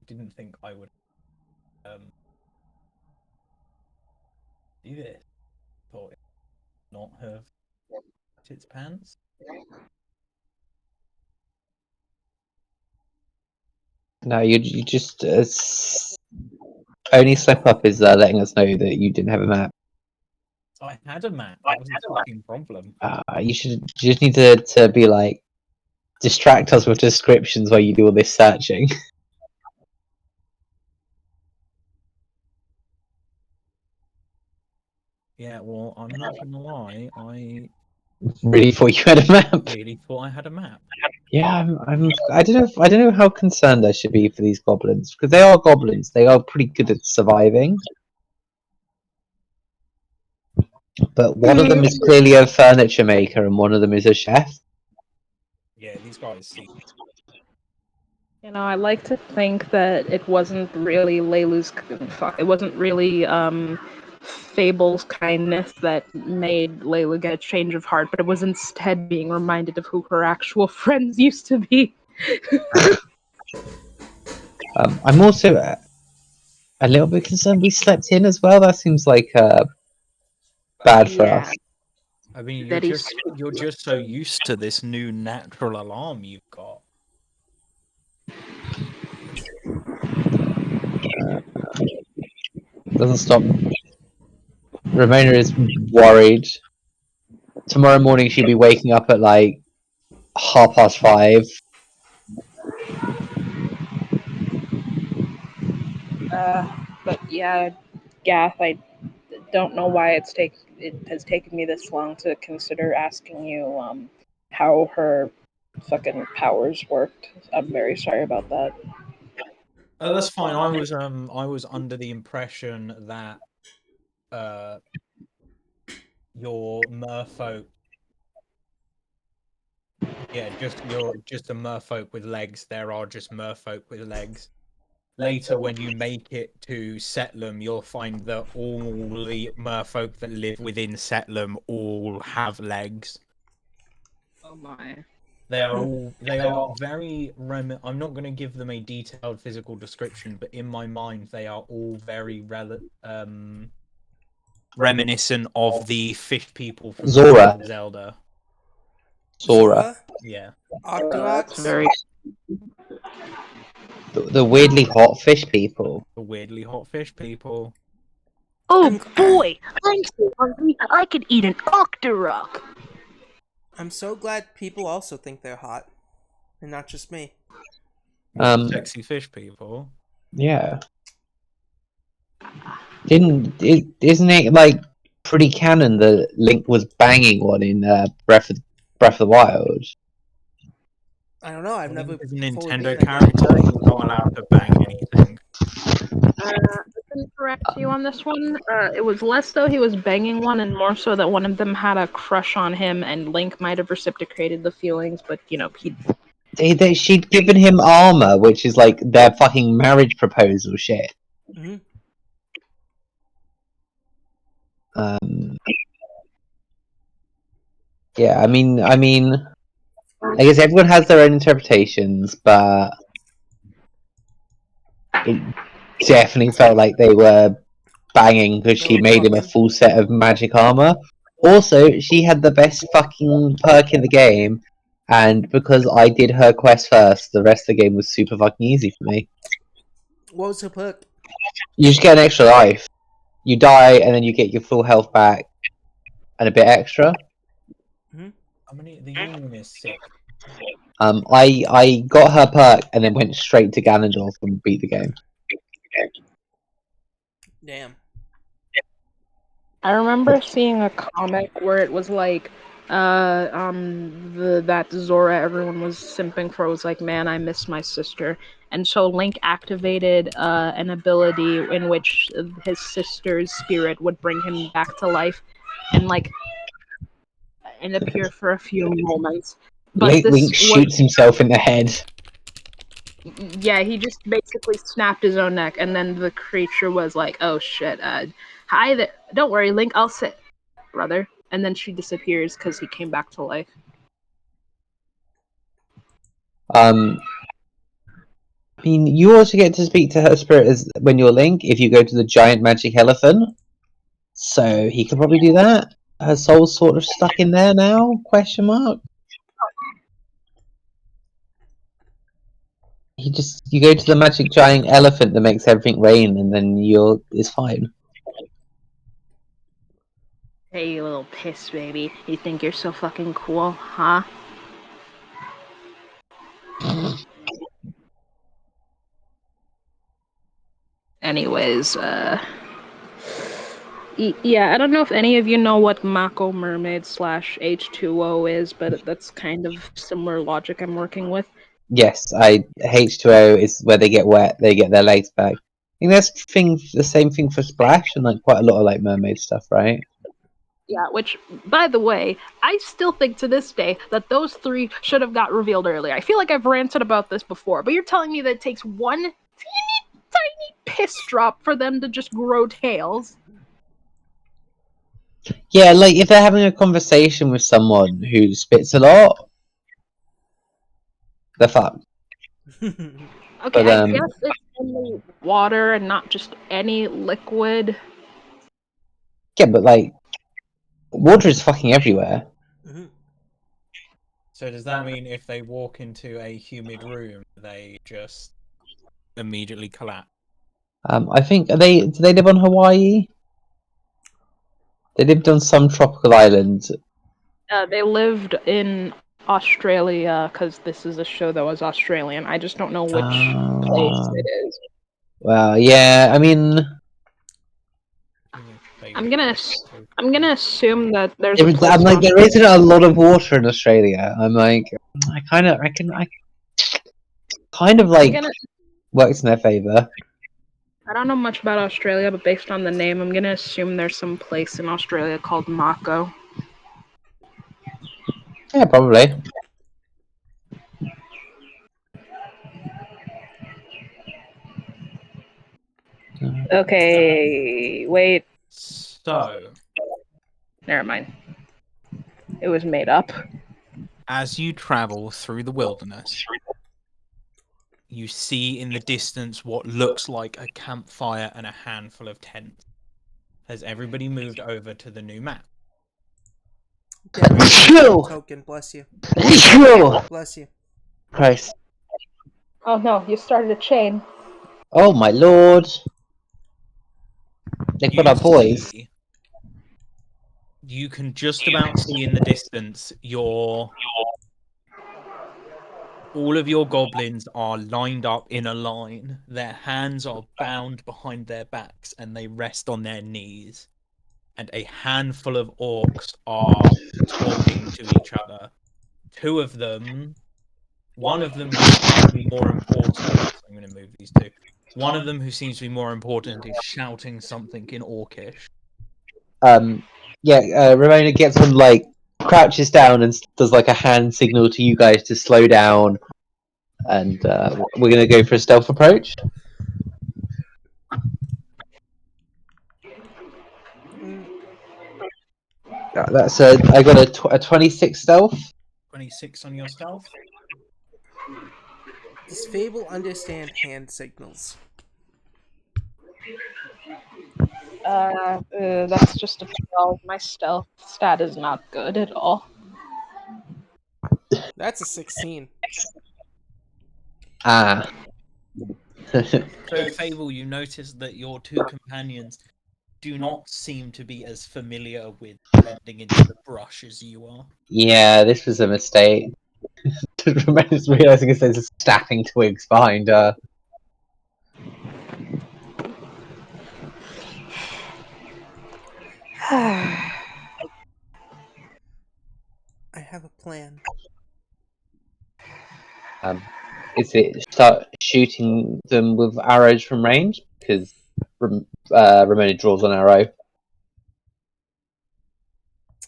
didn't think I would do this. Thought it would not have its pants. No, you just only slip up is letting us know that you didn't have a map. I had a map. That was the fucking problem. You just need to be like distract us with descriptions while you do all this searching. Yeah, well, I'm not gonna lie. I Really thought you had a map. really thought I had a map. Yeah, I don't know how concerned I should be for these goblins because they are goblins. They are pretty good at surviving. But one of them is clearly a furniture maker and one of them is a chef. Yeah, these guys see. You know, I like to think that it wasn't really it wasn't really Fable's kindness that made Layla get a change of heart, but it was instead being reminded of who her actual friends used to be. I'm also a little bit concerned we slept in as well. That seems like bad for us. I mean, That is you're just so used to this new natural alarm you've got. Doesn't stop. Ramona is worried. Tomorrow morning she'll be waking up at like 5:30. But yeah, Gath, I don't know why it has taken me this long to consider asking you how her fucking powers worked. I'm very sorry about that. Oh, that's fine. I was under the impression that your merfolk, yeah, you're just a merfolk with legs. There are just merfolk with legs. Later, when you make it to Setlem, you'll find that all the merfolk that live within Setlem all have legs. Oh my. They are very I'm not going to give them a detailed physical description, but in my mind, they are all very reminiscent of the fish people from Zora. Legend of Zelda. Sora. Yeah. That's Octoroks. very. The weirdly hot fish people. The weirdly hot fish people. Oh boy, I'm so hungry. I could eat an octorok. I'm so glad people also think they're hot, and not just me. Sexy fish people. Yeah. Isn't it like pretty canon that Link was banging one in Breath of the Wild? I don't know. I've never Link is a fully beaten Nintendo that game. character. He's not allowed to bang anything. I can correct you on this one. It was less though he was banging one, and more so that one of them had a crush on him, and Link might have reciprocated the feelings, but you know, She'd given him armor, which is like their fucking marriage proposal shit. Mm-hmm. Yeah, I mean, I guess everyone has their own interpretations, but it definitely felt like they were banging because They she were made him a fucking. full set of magic armor. Also, she had the best fucking perk in the game, and because I did her quest first, the rest of the game was super fucking easy for me. What was her perk? You just get an extra life. You die, and then you get your full health back, and a bit extra. I mean, the Union is sick. I got her perk, and then went straight to Ganondorf and beat the game. Damn. I remember seeing a comic where it was like, that Zora everyone was simping for was like, man, I miss my sister, and so Link activated an ability in which his sister's spirit would bring him back to life, and like, and appear for a few moments. But this Link was, shoots himself in the head. yeah, he just basically snapped his own neck, and then the creature was like, oh shit, hi there, don't worry, Link, I'll sit, brother. And then she disappears because he came back to life. I mean, you also get to speak to her spirit as when you're Link if you go to the giant magic elephant. So he could probably do that. Her soul's sort of stuck in there now? Question mark. You go to the magic giant elephant that makes everything rain, and then it's fine. Hey, you little piss baby. You think you're so fucking cool, huh? Anyways, yeah, I don't know if any of you know what Mako Mermaid slash H2O is, but that's kind of similar logic I'm working with. Yes, H2O is where they get wet, they get their legs back. I think that's the same thing for Splash and like quite a lot of like mermaid stuff, right? Yeah, which, by the way, I still think to this day that those three should have got revealed earlier. I feel like I've ranted about this before, but you're telling me that it takes one teeny tiny piss drop for them to just grow tails. Yeah, like if they're having a conversation with someone who spits a lot, they're fucked. Okay, But I guess it's only water and not just any liquid. yeah, but like water is fucking everywhere. So does that mean if they walk into a humid room, they just immediately collapse? I think do they live on Hawaii? They lived on some tropical island. They lived in Australia because this is a show that was Australian. I just don't know which place it is. Well, yeah, I mean, I'm gonna assume that there's a I'm place like, in there isn't a lot of water in Australia. I'm like, I kind of like gonna, works in their favor. I don't know much about Australia, but based on the name, I'm gonna assume there's some place in Australia called Mako. Yeah, probably. Okay, wait. So, Never mind. It was made up. as you travel through the wilderness, you see in the distance what looks like a campfire and a handful of tents. Has everybody moved over to the new map? Token, bless you. Bless you. Christ. Oh no, you started a chain. Oh my lord. They put You our boys. see, you can just about see in the distance all of your goblins are lined up in a line. Their hands are bound behind their backs and they rest on their knees. And a handful of orcs are talking to each other. Two of them, one of them who seems to be more important. So I'm going to move these two. One of them who seems to be more important is shouting something in orcish. Ramona gets on like crouches down and does like a hand signal to you guys to slow down, and we're gonna go for a stealth approach. That's I got a 26 stealth. 26 on your stealth. Does Fable understand hand signals? That's just a 12. My stealth stat is not good at all. That's a 16. Ah. So, Fable, you notice that your two companions do not seem to be as familiar with blending into the brush as you are. Yeah, this was a mistake. Just realizing there's snapping twigs behind her. I have a plan. Is it start shooting them with arrows from range? Because Ramona draws an arrow.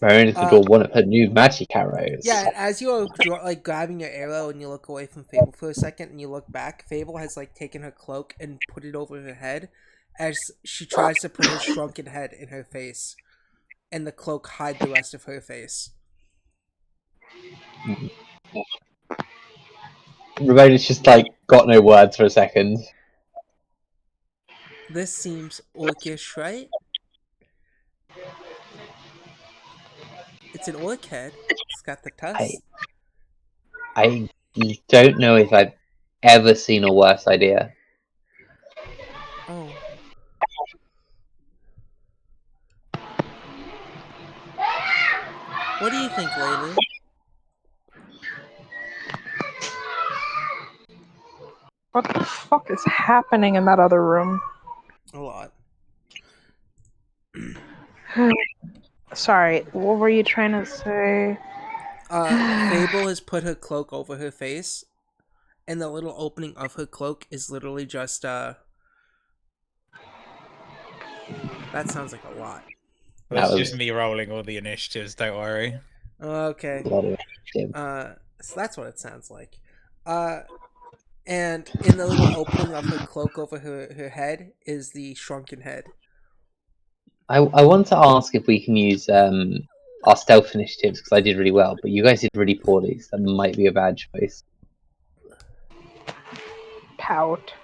Ramona could draw one of her new magic arrows. Yeah, and as you're like grabbing your arrow and you look away from Fable for a second and you look back, Fable has like taken her cloak and put it over her head as she tries to put her shrunken head in her face, and the cloak hide the rest of her face. Ramona's just like got no words for a second. This seems orcish, right? It's an orc head. It's got the tusks. I don't know if I've ever seen a worse idea. Oh. What do you think, Laylu? What the fuck is happening in that other room? A lot. Sorry, what were you trying to say? Fable has put her cloak over her face, and the little opening of her cloak is literally just, That sounds like a lot. That's just me rolling all the initiatives, don't worry. Okay. So that's what it sounds like. And in the little opening of her cloak over her head is the shrunken head. I want to ask if we can use our stealth initiatives because I did really well, but you guys did really poorly, so that might be a bad choice. Pout.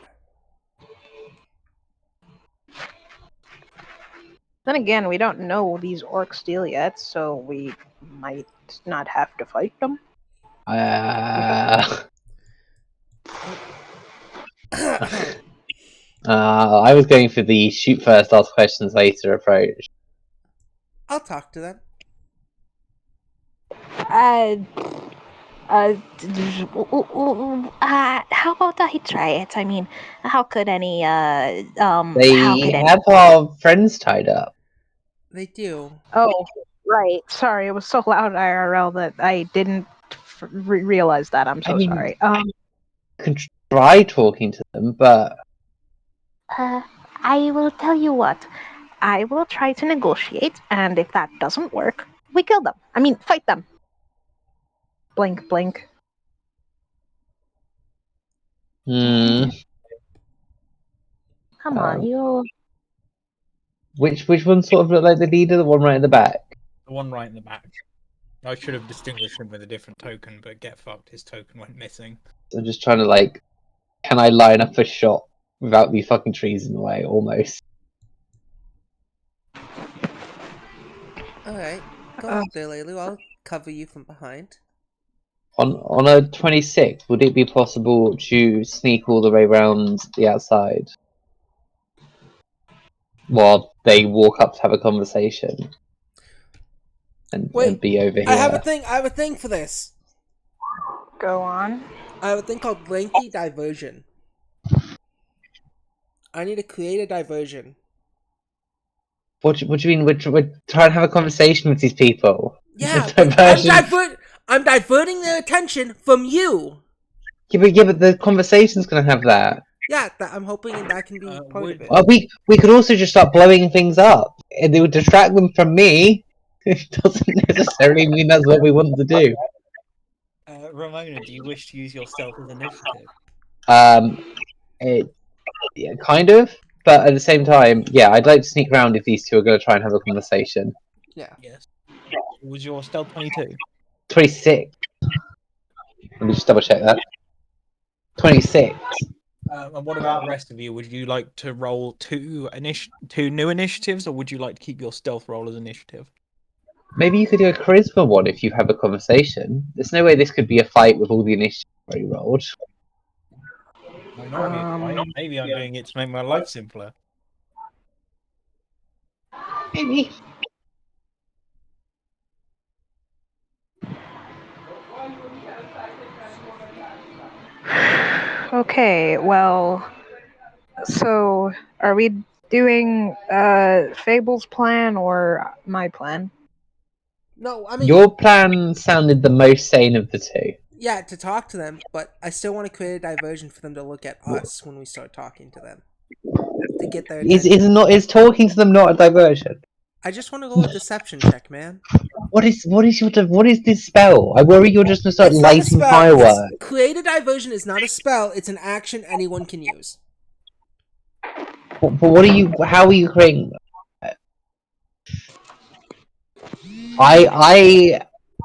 Then again, we don't know these orcs deal yet, so we might not have to fight them. I was going for the shoot first, ask questions later approach. I'll talk to them. How about I try it? I mean, how could any They have our friends tied up. They do. Oh, right. Sorry, it was so loud IRL that I didn't realize that. I'm so sorry. I can try talking to them, but I will tell you what. I will try to negotiate, and if that doesn't work, we kill them. I mean, fight them. Blink, blink. Come on, you. Which one sort of looked like the leader? The one right in the back. The one right in the back. I should have distinguished him with a different token, but get fucked, his token went missing. I'm just trying to can I line up a shot without these fucking trees in the way? Almost. Alright. Go up there, Laylu. I'll cover you from behind. On a 26, would it be possible to sneak all the way around the outside while they walk up to have a conversation and be over here? I have a thing for this. Go on. I have a thing called lengthy diversion. I need to create a diversion. What do you mean? We're trying to have a conversation with these people. Yeah, I'm diverting their attention from you. Yeah, but the conversation's gonna have that. Yeah, I'm hoping that can be part of it. Well, we could also just start blowing things up, and it would distract them from me. It doesn't necessarily mean that's what we want to do. Ramona, do you wish to use your stealth as initiative? Yeah, kind of, but at the same time, yeah, I'd like to sneak around if these two are going to try and have a conversation. Yeah. Yes. Was your stealth 22? 26. Let me just double check that. 26. And what about the rest of you? Would you like to roll two new initiatives, or would you like to keep your stealth roll as initiative? Maybe you could do a charisma one if you have a conversation. There's no way this could be a fight with all the initiatives already rolled. Might not be a fight. Maybe I'm doing it to make my life simpler. Maybe. Okay, well, so are we doing Fable's plan or my plan? No, I mean, Your plan sounded the most sane of the two. yeah, to talk to them, but I still want to create a diversion for them to look at us when we start talking to them. To get their attention. Is talking to them not a diversion? I just want to roll a deception check, man. What is this spell? I worry you're just gonna start It's not a lighting spell. fireworks. Create a diversion is not a spell. It's an action anyone can use. But what are you? How are you creating?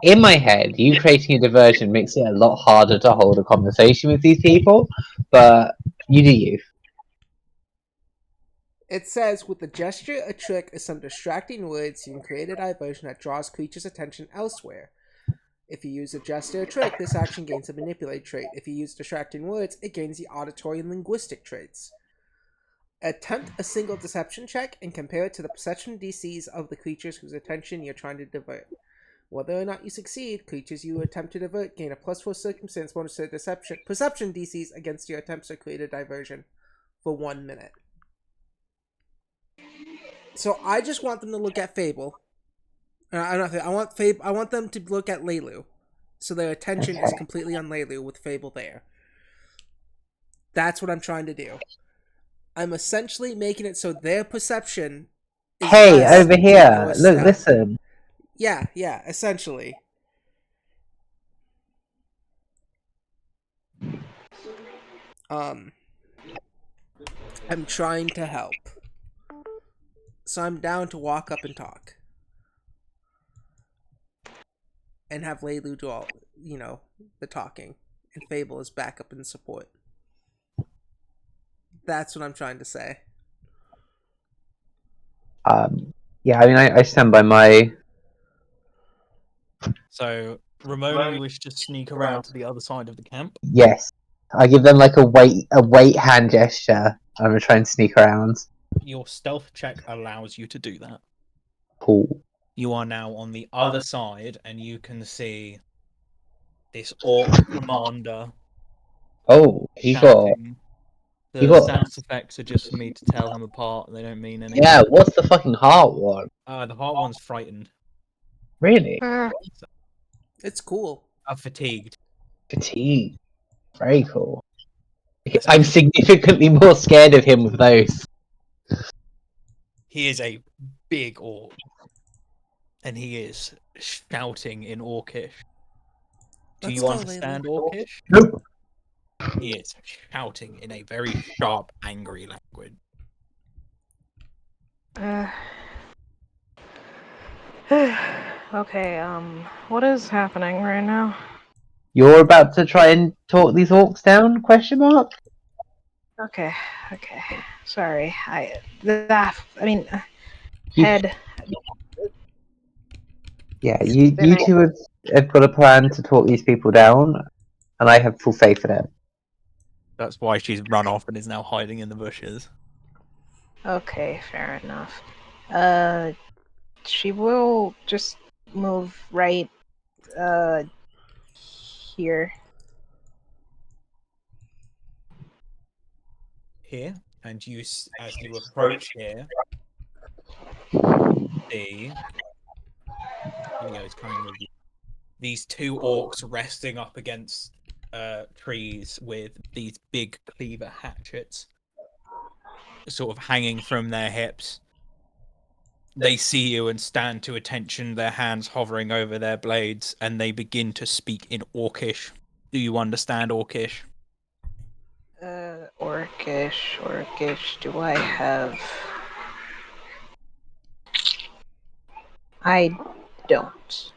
In my head, you creating a diversion makes it a lot harder to hold a conversation with these people. But you do you. It says, with a gesture, a trick, or some distracting words, you can create a diversion that draws creatures' attention elsewhere. If you use a gesture or trick, this action gains a manipulate trait. If you use distracting words, it gains the auditory and linguistic traits. Attempt a single deception check and compare it to the perception DCs of the creatures whose attention you're trying to divert. Whether or not you succeed, creatures you attempt to divert gain a +4 circumstance bonus to perception DCs against your attempts to create a diversion for 1 minute. So I just want them to look at Fable. I want them to look at Leilu, so their attention is completely on Leilu with Fable there. That's what I'm trying to do. I'm essentially making it so their perception is Hey, less over than here! your Look, stealth. listen. Yeah, essentially. I'm trying to help. So I'm down to walk up and talk. And have Leilu do all, the talking. And Fable is backup and support. That's what I'm trying to say. Yeah, I mean, I stand by my. So, Ramona, you wish to sneak around to the other side of the camp? Yes, I give them like a wait hand gesture. I'm gonna try and sneak around. Your stealth check allows you to do that. Cool. You are now on the other side, and you can see this orc commander Oh, he got. shouting. The You got- stats effects are just for me to tell them apart. They don't mean anything. Yeah, what's the fucking heart one? The heart one's frightened. Really? It's cool. Fatigued. Fatigue. Very cool. I'm significantly more scared of him with those. He is a big orc. And he is shouting in Orcish. Do Let's you go, understand Orcish? Nope. He is shouting in a very sharp, angry language. Okay, what is happening right now? You're about to try and talk these orcs down? Question mark. Okay. Sorry, You- head. Yeah, you two have got a plan to talk these people down, and I have full faith in it. That's why she's run off and is now hiding in the bushes. Okay, fair enough. She will just move right, here. Here, and you, as you approach here, see. Here we go, it's coming with you. These two orcs resting up against trees with these big cleaver hatchets sort of hanging from their hips. They see you and stand to attention, their hands hovering over their blades, and they begin to speak in Orcish. Do you understand Orcish? Orcish, do I have... I don't.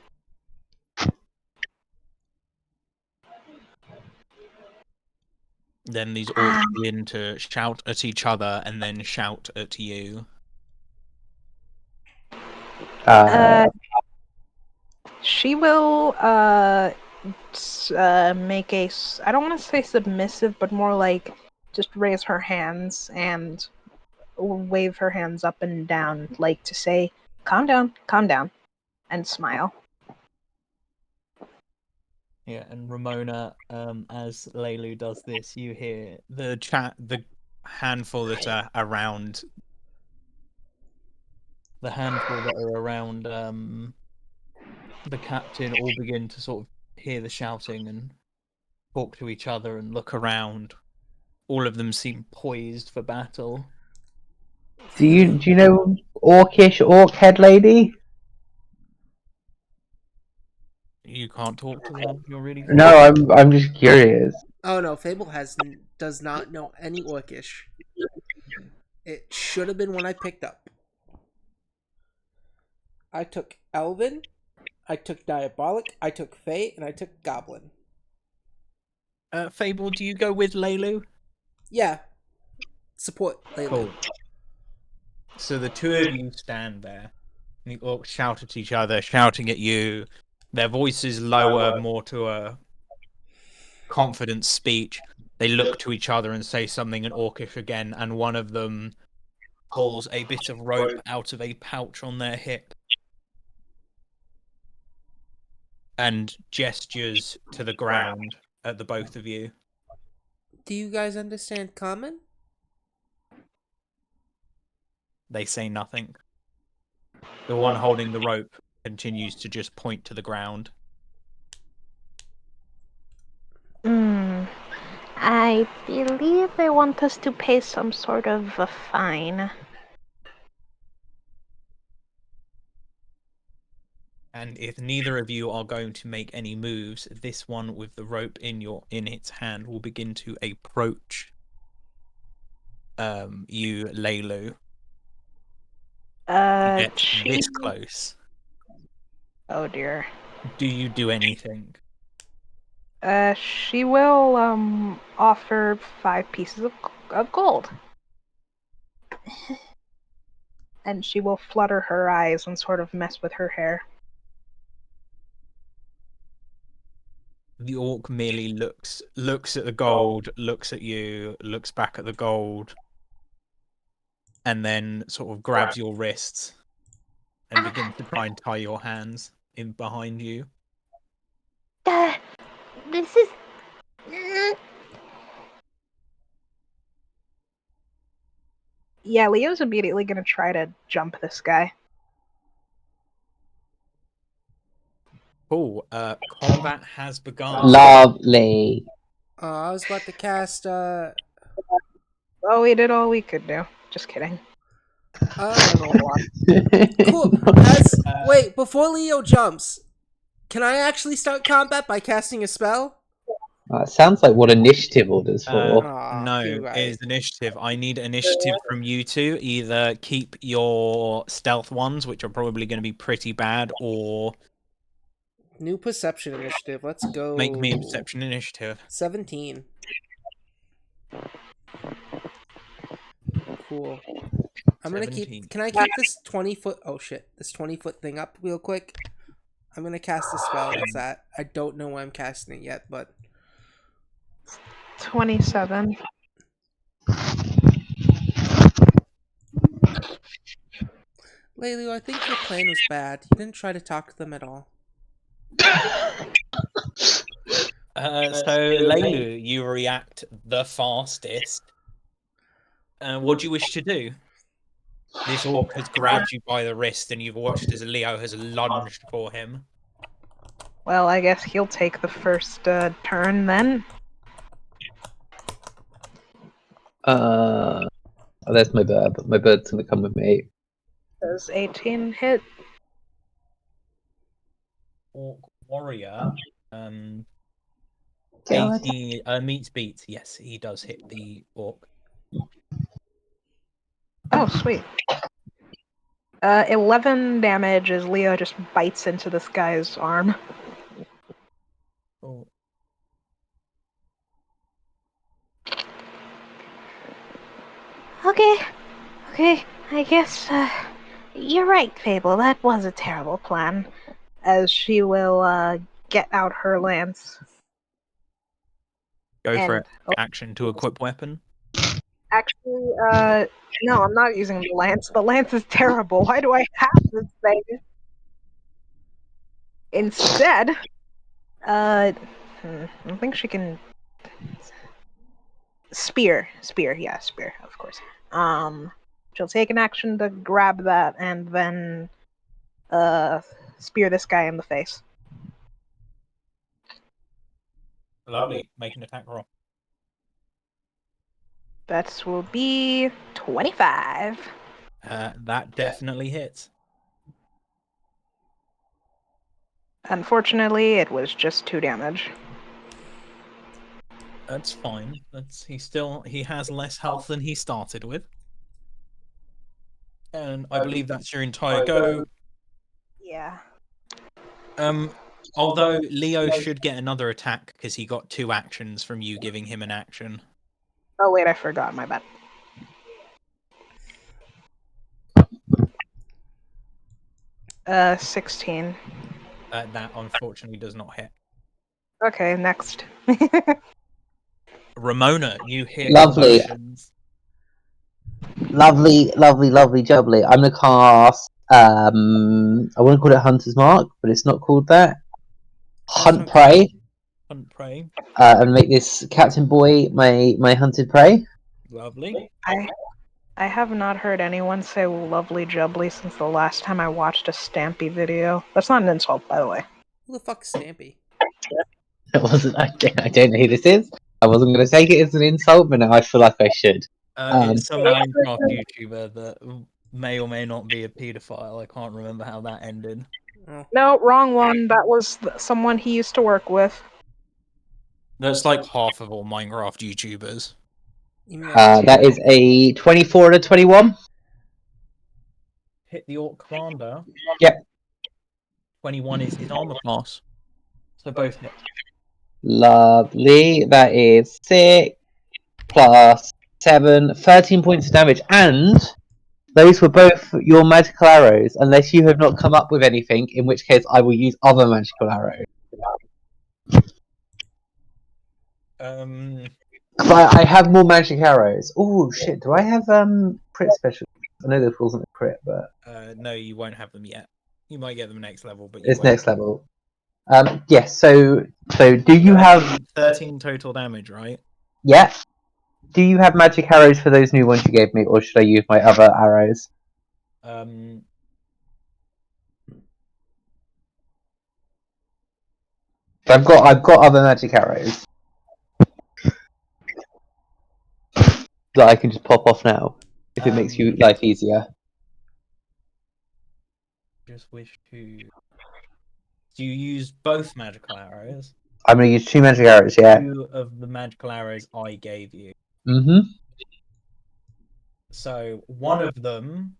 Then these orcs begin to shout at each other and then shout at you. She will make a. I don't want to say submissive, but more like just raise her hands and wave her hands up and down, like to say, calm down, and smile. Yeah, and Ramona, as Leilu does this, you hear the handful that are around, the captain all begin to sort of hear the shouting and talk to each other and look around. All of them seem poised for battle. Do you know orcish orc head lady? You can't talk to them. You're really No, I'm just curious. Oh no, Fable does not know any Orcish. It should have been one I picked up. I took Elven, I took Diabolic, I took Fey, and I took Goblin. Fable, do you go with Leilu? Yeah. Support Layla. Cool. So the two of you stand there. And the orcs shout at each other, shouting at you. Their voices lower more to a confident speech. They look to each other and say something in Orcish again, and one of them pulls a bit of rope out of a pouch on their hip and gestures to the ground at the both of you. Do you guys understand Common? They say nothing. The one holding the rope continues to just point to the ground. I believe they want us to pay some sort of a fine. And if neither of you are going to make any moves, this one with the rope in its hand will begin to approach you, Leilu. Get this close. Oh dear. Do you do anything? She will offer 5 pieces of gold. And she will flutter her eyes and sort of mess with her hair. The orc merely looks at the gold, looks at you, looks back at the gold, and then sort of grabs your wrists and begins to try and tie your hands in behind you. This is. Yeah, Leo's immediately gonna try to jump this guy. Cool. Combat has begun. Lovely. I was about to cast Well, we did all we could do. Just kidding. cool. Wait, before Leo jumps, can I actually start combat by casting a spell? It sounds like what initiative order's for. No, you're it right. is initiative. I need initiative from you two. Either keep your stealth ones, which are probably going to be pretty bad, or New perception initiative. Let's go. make me a perception initiative. 17. Cool. I'm gonna 17. keep. Can I keep this 20-foot? Oh shit! This 20-foot thing up real quick. I'm gonna cast a spell. That's that. I don't know why I'm casting it yet, but 27. Laylu, I think your plan was bad. You didn't try to talk to them at all. So Leilu, you react the fastest. What do you wish to do? This orc has grabbed you by the wrist, and you've watched as Leo has lunged for him. Well, I guess he'll take the first turn then. Oh, there's my bird, but my bird's gonna come with me. Does 18 hit? Orc warrior, 18 meets beats. Yes, he does hit the orc. Oh, sweet. 11 damage as Leo just bites into this guy's arm. Oh. Okay, I guess, you're right, Fable, that was a terrible plan. As she will, get out her lance. Go for And- it. Action to equip weapon. Actually, no, I'm not using the lance. The lance is terrible. Why do I have this thing? Instead, I think she can. Spear, yeah, spear, of course. She'll take an action to grab that and then, spear this guy in the face. Lovely. Make an attack roll. That will be 25. That definitely hits. Unfortunately, it was just 2 damage. That's fine. He has less health than he started with. And I believe that's your entire go. Yeah. Although Leo should get another attack because he got 2 actions from you giving him an action. Oh wait, I forgot, my bad. Uh, 16. That unfortunately does not hit. Okay, next. Ramona, you hit Lovely. potions. Lovely, jubbly. I'm gonna cast. I wouldn't call it Hunter's Mark, but it's not called that. Hunt okay. prey. Hunt prey. And make this Captain Boy my hunted prey. Lovely. I have not heard anyone say lovely jubbly since the last time I watched a Stampy video. That's not an insult, by the way. Who the fuck is Stampy? It wasn't. I don't know who this is. I wasn't gonna take it as an insult, but now I feel like I should. It's some Minecraft YouTuber that may or may not be a paedophile. I can't remember how that ended. Oh. No, wrong one. That was someone he used to work with. That's like half of all Minecraft YouTubers. That is a 24 and a 21. Hit the Orc Commander. Yep. 21 is his armor class. So both hit. Lovely. That is 6 plus 7, 13 points of damage. And those were both your magical arrows, unless you have not come up with anything, in which case I will use other magical arrows. But I have more magic arrows. Oh shit! Do I have crit special? I know this wasn't a crit, but no, you won't have them yet. You might get them next level, but it's next level. Yes. So do you have 13 total damage, right? Yeah. Do you have magic arrows for those new ones you gave me, or should I use my other arrows? I've got other magic arrows that I can just pop off now if it makes you life easier. Just wish to. Do you use both magical arrows? I'm gonna use 2 magic arrows. Yeah. 2 of the magical arrows I gave you. Mm-hmm. So one of them,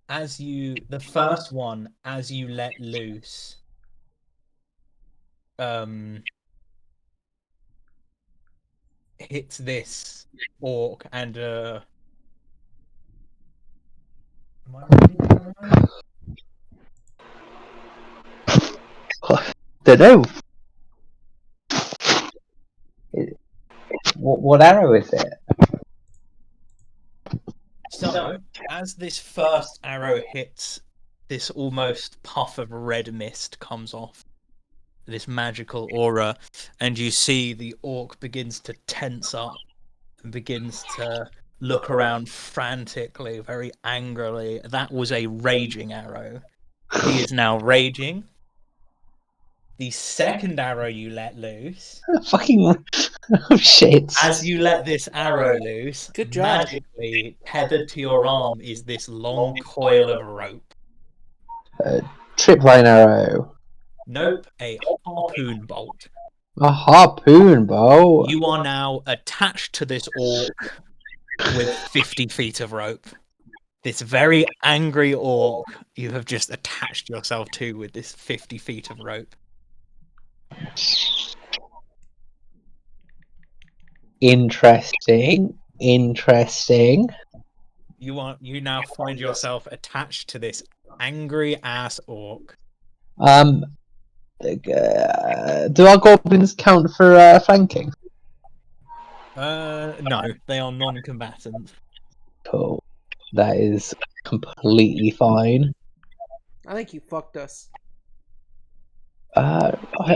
the first one, as you let loose, hits this orc and am I reading that right? Don't know. What arrow is it? So, as this first arrow hits, this almost puff of red mist comes off this magical aura, and you see the orc begins to tense up and begins to look around frantically, very angrily. That was a raging arrow. He is now raging. The second arrow you let loose. Fucking oh shit! As you let this arrow loose, Good job. magically tethered to your arm is this long coil of rope. Tripline arrow. Nope, a harpoon bolt. A harpoon bow. You are now attached to this orc with 50 feet of rope. this very angry orc you have just attached yourself to with this 50 feet of rope. Interesting. You now find yourself attached to this angry ass orc. Do our goblins count for flanking? No, they are non-combatants. Cool. That is completely fine. I think you fucked us. I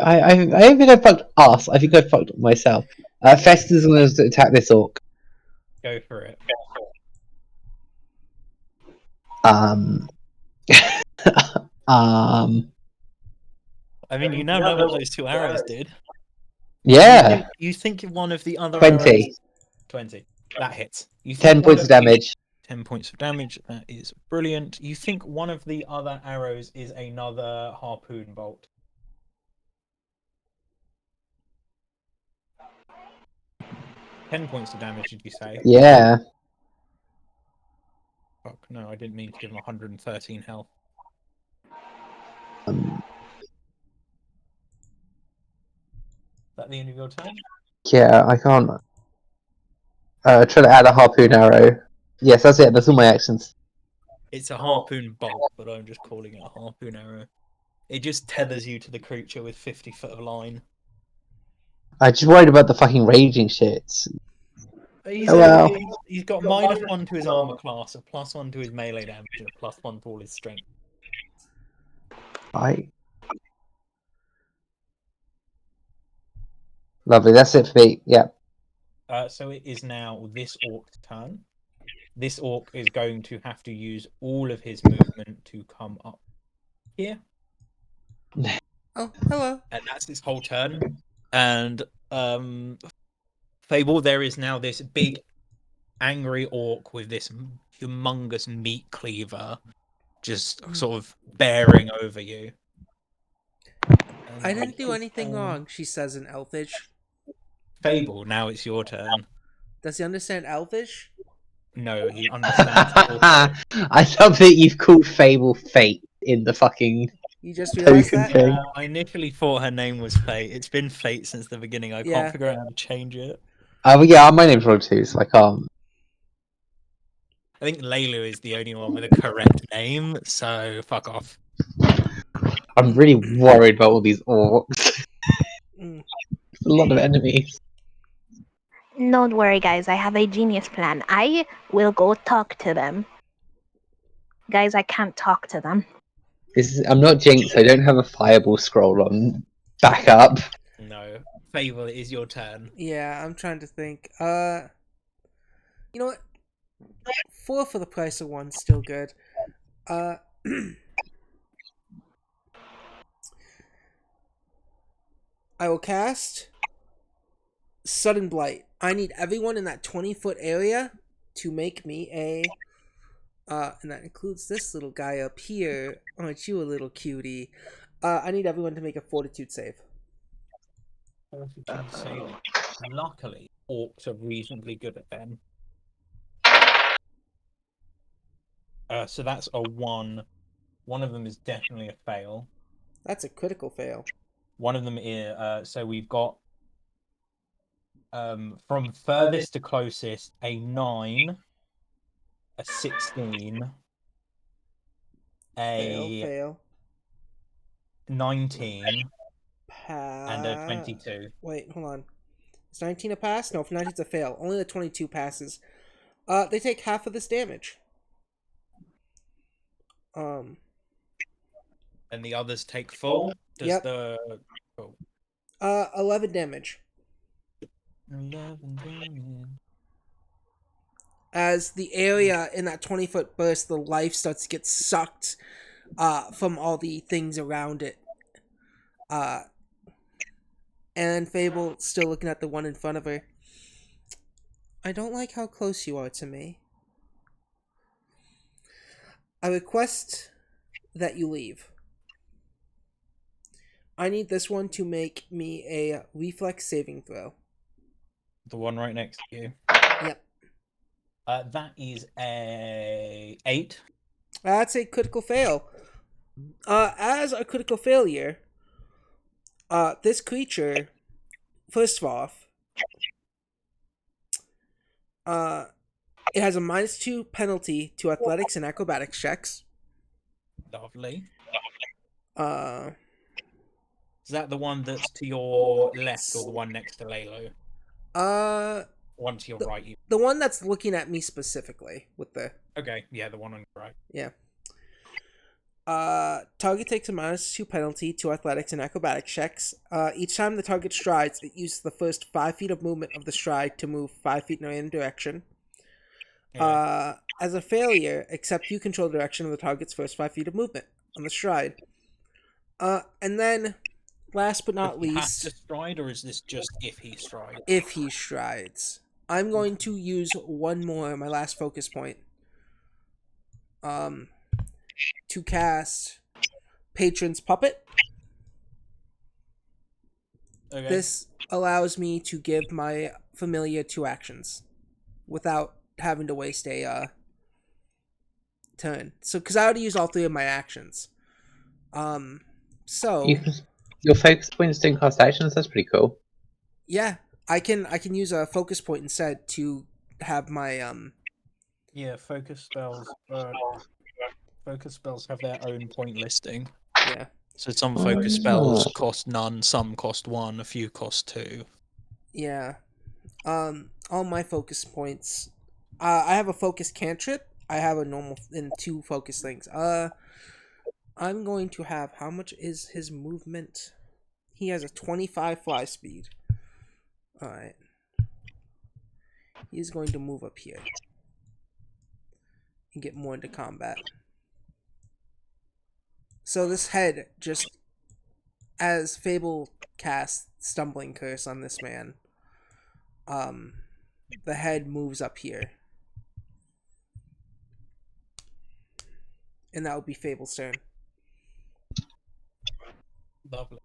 don't think I fucked us. I think I fucked myself. Festus is going to attack this orc. Go for it. I mean, you now know what those 2 arrows did. Yeah. You think one of the other 20. arrows... 20. That hits. You think 10 one points of damage. 10 points of damage. That is brilliant. You think one of the other arrows is another harpoon bolt. Ten points of damage, did you say? Yeah. Fuck, no, I didn't mean to give him 113 health. Is that the end of your turn? Yeah, I can't. Try to add a harpoon arrow. Yes, that's it. That's all my actions. It's a harpoon bolt, but I'm just calling it a harpoon arrow. It just tethers you to the creature with 50 foot of line. I just worried about the fucking raging shits. He's got -1 to his armor class, a +1 to his melee damage, and a +1 to all his strength. Lovely, that's it for me. Yeah. So it is now this orc's turn. This orc is going to have to use all of his movement to come up here. Oh, hello. And that's his whole turn. And Fable, there is now this big angry orc with this humongous meat cleaver just sort of bearing over you. And I didn't do anything wrong, she says in Elfish. Fable, now it's your turn. Does he understand Elfish? No, he understands. I love that you've called Fable Fate in the fucking You just realized token that? thing. I initially thought her name was Fate. It's been Fate since the beginning. I can't figure out how to change it. Well, yeah, my name's wrong too, so I can't. I think Laylu is the only one with a correct name, so fuck off. I'm really worried about all these orcs. Mm. A lot of enemies. Don't worry, guys. I have a genius plan. I will go talk to them. Guys, I can't talk to them. I'm not Jinx. I don't have a fireball scroll on backup. No. Fable, it is your turn. Yeah, I'm trying to think. You know what? 4 for the price of 1's still good. I will cast Sudden Blight. I need everyone in that 20-foot area to make me a... and that includes this little guy up here. Aren't you a little cutie? I need everyone to make a Fortitude save. Fortitude saving. Luckily, orcs are reasonably good at them. So that's a 1. One of them is definitely a fail. That's a critical fail. One of them is... so we've got... from furthest to closest, a 9, a 16, a Fail. 19, and a 22. Wait, hold on. Is 19 a pass? No, if 19's a fail. Only the 22 passes. They take half of this damage. And the others take full? Yep. 11 damage. 11 damage. As the area in that 20-foot burst, the life starts to get sucked from all the things around it. And Fable, still looking at the one in front of her. I don't like how close you are to me. I request that you leave. I need this one to make me a reflex saving throw. The one right next to you. Yep. That is a 8. That's a critical fail. As a critical failure, this creature, first off, it has a -2 penalty to athletics and acrobatics checks. Lovely. Uh, Is that the one that's to your left or the one next to Lalo? uh, One to your right. You... the one that's looking at me specifically with the Okay, yeah, the one on your right. yeah. Target takes a -2 penalty to athletics and acrobatics checks. Each time the target strides, it uses the first 5 feet of movement of the stride to move 5 feet in a random direction. Okay. As a failure, except you control the direction of the target's first 5 feet of movement on the stride. And then, last but not Does he have least, to stride, or is this just if he strides? if he strides, I'm going to use one more, my last focus point, to cast Patron's Puppet. Okay. This allows me to give my familiar 2 actions without having to waste a turn. So, because I already used all 3 of my actions. So Your focus points don't cost actions. That's pretty cool. yeah, I can use a focus point instead to have my Yeah, focus spells. Focus spells have their own point listing. yeah. So some focus spells cost none, some cost 1, a few cost 2. Yeah. All my focus points. I have a focus cantrip. I have a normal and 2 focus things. I'm going to have, how much is his movement? He has a 25 fly speed. Alright. He's going to move up here and get more into combat. So this head, just as Fable casts Stumbling Curse on this man, the head moves up here. And that would be Fable's turn. Lovely.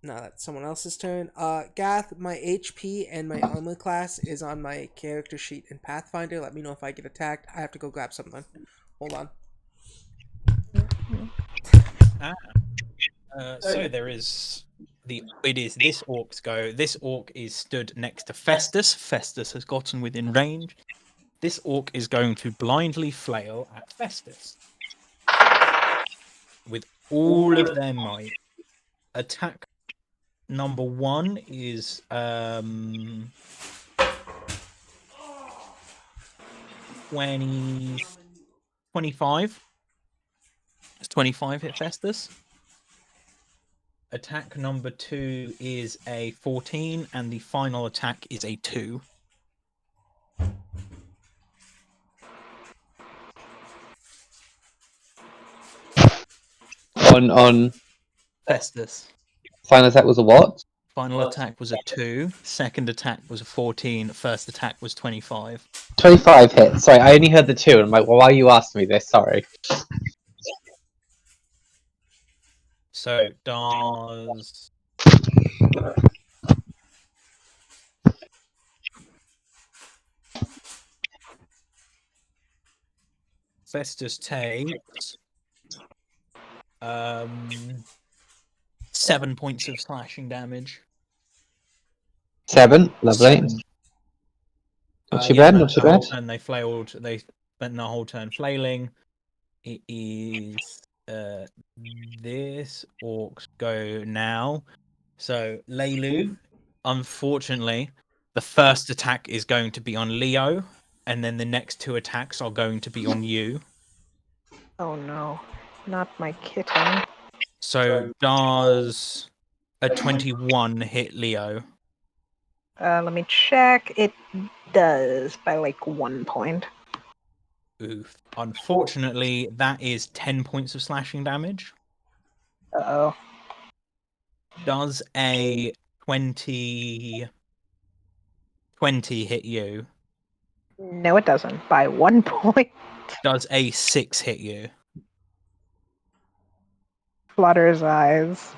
Now that's someone else's turn. Gath, my HP and my armor class is on my character sheet in Pathfinder. Let me know if I get attacked. I have to go grab something. Hold on. So there is this orc's go. This orc is stood next to Festus. Festus has gotten within range. This orc is going to blindly flail at Festus with all of their might. Attack number 1 is 25. Does 25 hit Festus? Attack number 2 is a 14, and the final attack is a 2. On Festus. final attack was a what? Final attack was a 2. Second attack was a 14. First attack was 25. 25 hits. Sorry, I only heard the 2, and I'm like, well, why are you asking me this? Sorry. So does Festus takes 7 points of slashing damage. 7, lovely. 7. Not too bad, not The too whole bad. turn they flailed. They spent the whole turn flailing. It is this orc's go now. So Leilu, unfortunately, the first attack is going to be on Leo, and then the next 2 attacks are going to be on you. Oh no, not my kitten. So does a 21 hit Leo? Let me check. It does by like 1 point. Oof. Unfortunately, that is 10 points of slashing damage. Uh-oh. Does a 20 hit you? No, it doesn't. By 1 point. Does a 6 hit you? Flutter's eyes.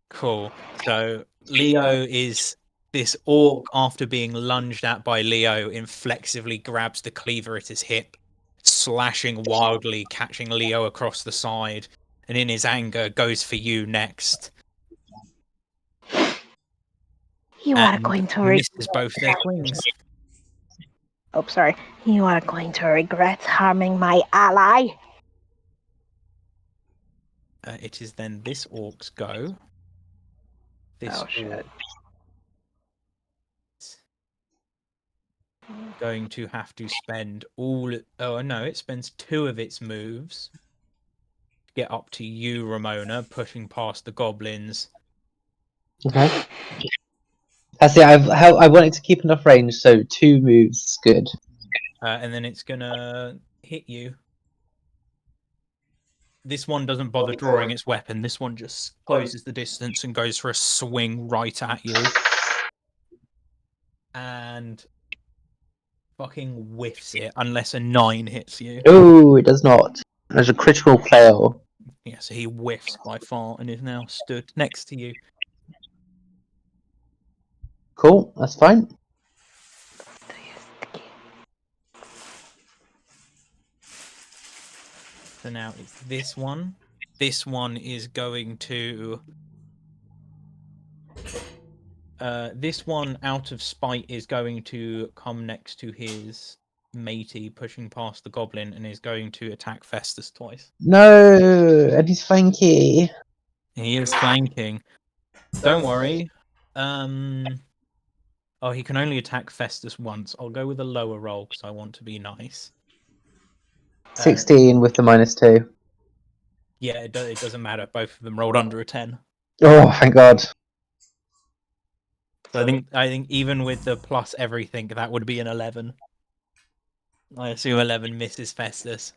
Cool. So Leo is This orc, after being lunged at by Leo, inflexively grabs the cleaver at his hip, slashing wildly, catching Leo across the side, and in his anger goes for you next. You are And going to misses both their swings. Oh, sorry. You are going to regret harming my ally. It is then this orc's go. This shit. orc going to have to spend all. Oh no, it spends 2 of its moves to get up to you, Ramona, pushing past the goblins. Okay. That's it. I wanted to keep enough range, so 2 moves is good. And then it's gonna hit you. This one doesn't bother drawing its weapon. This one just closes the distance and goes for a swing right at you. And fucking whiffs it unless a 9 hits you. Oh, it does not. There's a critical fail. Yeah, so he whiffs by far and is now stood next to you. Cool, that's fine. So now it's this one. This one is going to... this one, out of spite, is going to come next to his matey, pushing past the goblin, and is going to attack Festus twice. No, and he's flanky. He is flanking. Don't worry. Oh, he can only attack Festus once. I'll go with a lower roll because I want to be nice. 16 with the -2. Yeah, it doesn't matter. Both of them rolled under a 10. Oh, thank God. So I think even with the plus everything, that would be an 11. I assume 11 misses Festus.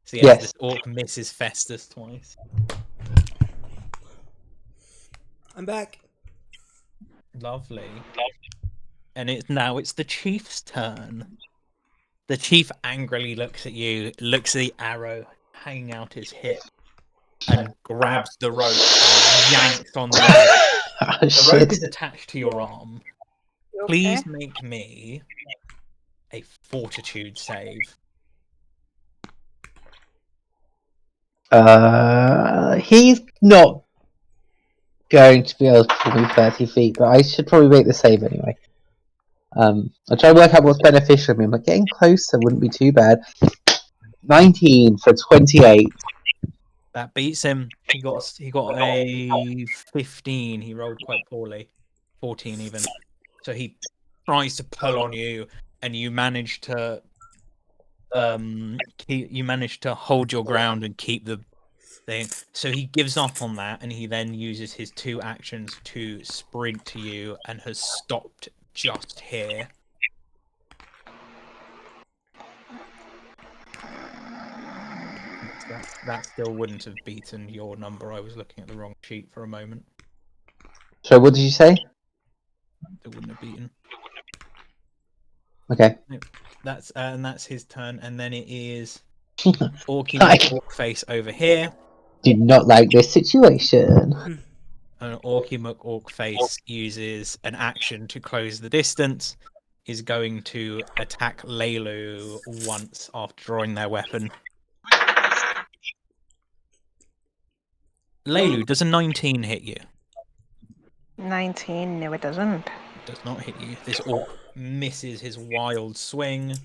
So yes, this orc misses Festus twice. I'm back. Lovely. And it's the chief's turn. The chief angrily looks at you, looks at the arrow hanging out his hip, and grabs the rope and yanks on the rope. The rope is attached to your arm. Please make me a fortitude save. He's not going to be able to pull me 30 feet, but I should probably make the save anyway. I'll try to work out what's beneficial to me. But getting closer wouldn't be too bad. 19 for 28. That beats him. He got a 15. He rolled quite poorly. 14 even. So he tries to pull on you, and you manage to hold your ground and keep the thing. So he gives up on that, and he then uses his 2 actions to sprint to you, and has stopped just here. That still wouldn't have beaten your number. I was looking at the wrong sheet for a moment. So what did you say? It wouldn't have beaten. Okay. That's his turn, and then it is Orky Face over here. Do not like this situation. And Orc Face uses an action to close the distance. Is going to attack Leilu once after drawing their weapon. Leilu, does a 19 hit you? 19, no it doesn't. Does not hit you. This orc misses his wild swing.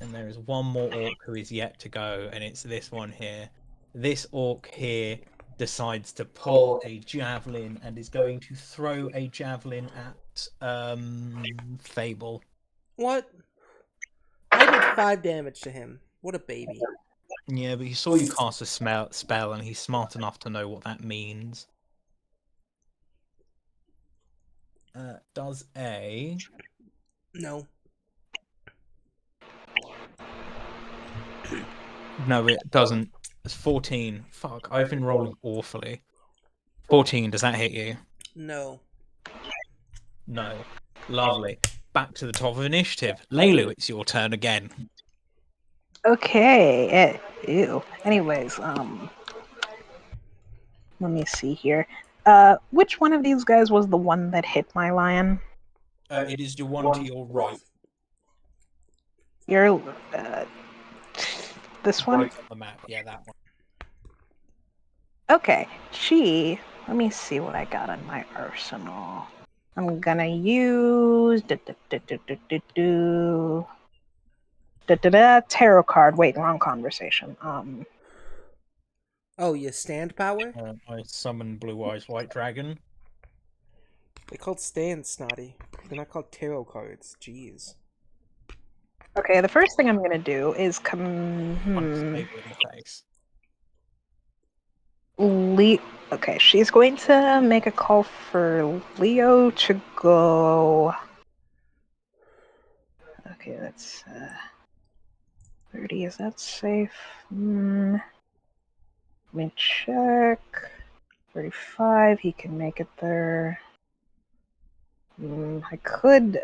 And there is one more orc who is yet to go, and it's this one here. This orc here decides to pull a javelin and is going to throw a javelin at Fable. What? I did 5 damage to him. What a baby. Yeah, but he saw you cast a spell, and he's smart enough to know what that means. Does a... No. No, it doesn't. It's 14. Fuck, I've been rolling awfully. 14, does that hit you? No. No. Lovely. Back to the top of initiative. Leilu, it's your turn again. Okay. Ew. Anyways, let me see here. Which one of these guys was the one that hit my lion? It is the one to your right. You're this one? Right on the map, yeah, that one. Okay, let me see what I got in my arsenal. I'm gonna use tarot card. Wait, wrong conversation. Oh, you stand power? I summon Blue Eyes White Dragon. They're called stand, Snotty. They're not called tarot cards. Jeez. Okay, the first thing I'm gonna do is Punch the table in the face. Okay, she's going to make a call for Leo to go. Okay, that's 30. Is that safe? Let me check. 35. He can make it there. I could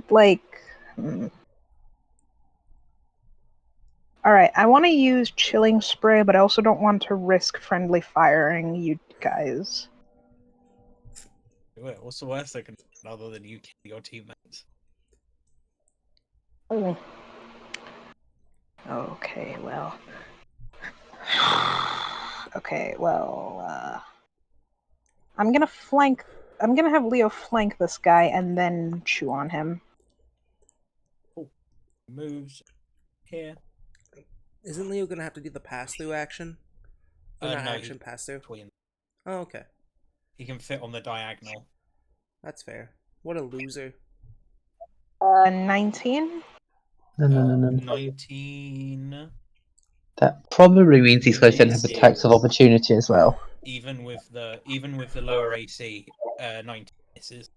like. All right, I want to use chilling spray, but I also don't want to risk friendly firing you guys. Wait, what's the worst that can happen other than you kill your teammates? Oh. Okay, well. Okay, well, I'm gonna have Leo flank this guy and then chew on him. Oh, moves here. Isn't Leo gonna have to do the pass through action? Or not No, action, pass through? between. Oh, okay. He can fit on the diagonal. That's fair. What a loser. 19? No. 19. That probably means these guys don't have attacks of opportunity as well. Even with the lower AC, 19 misses.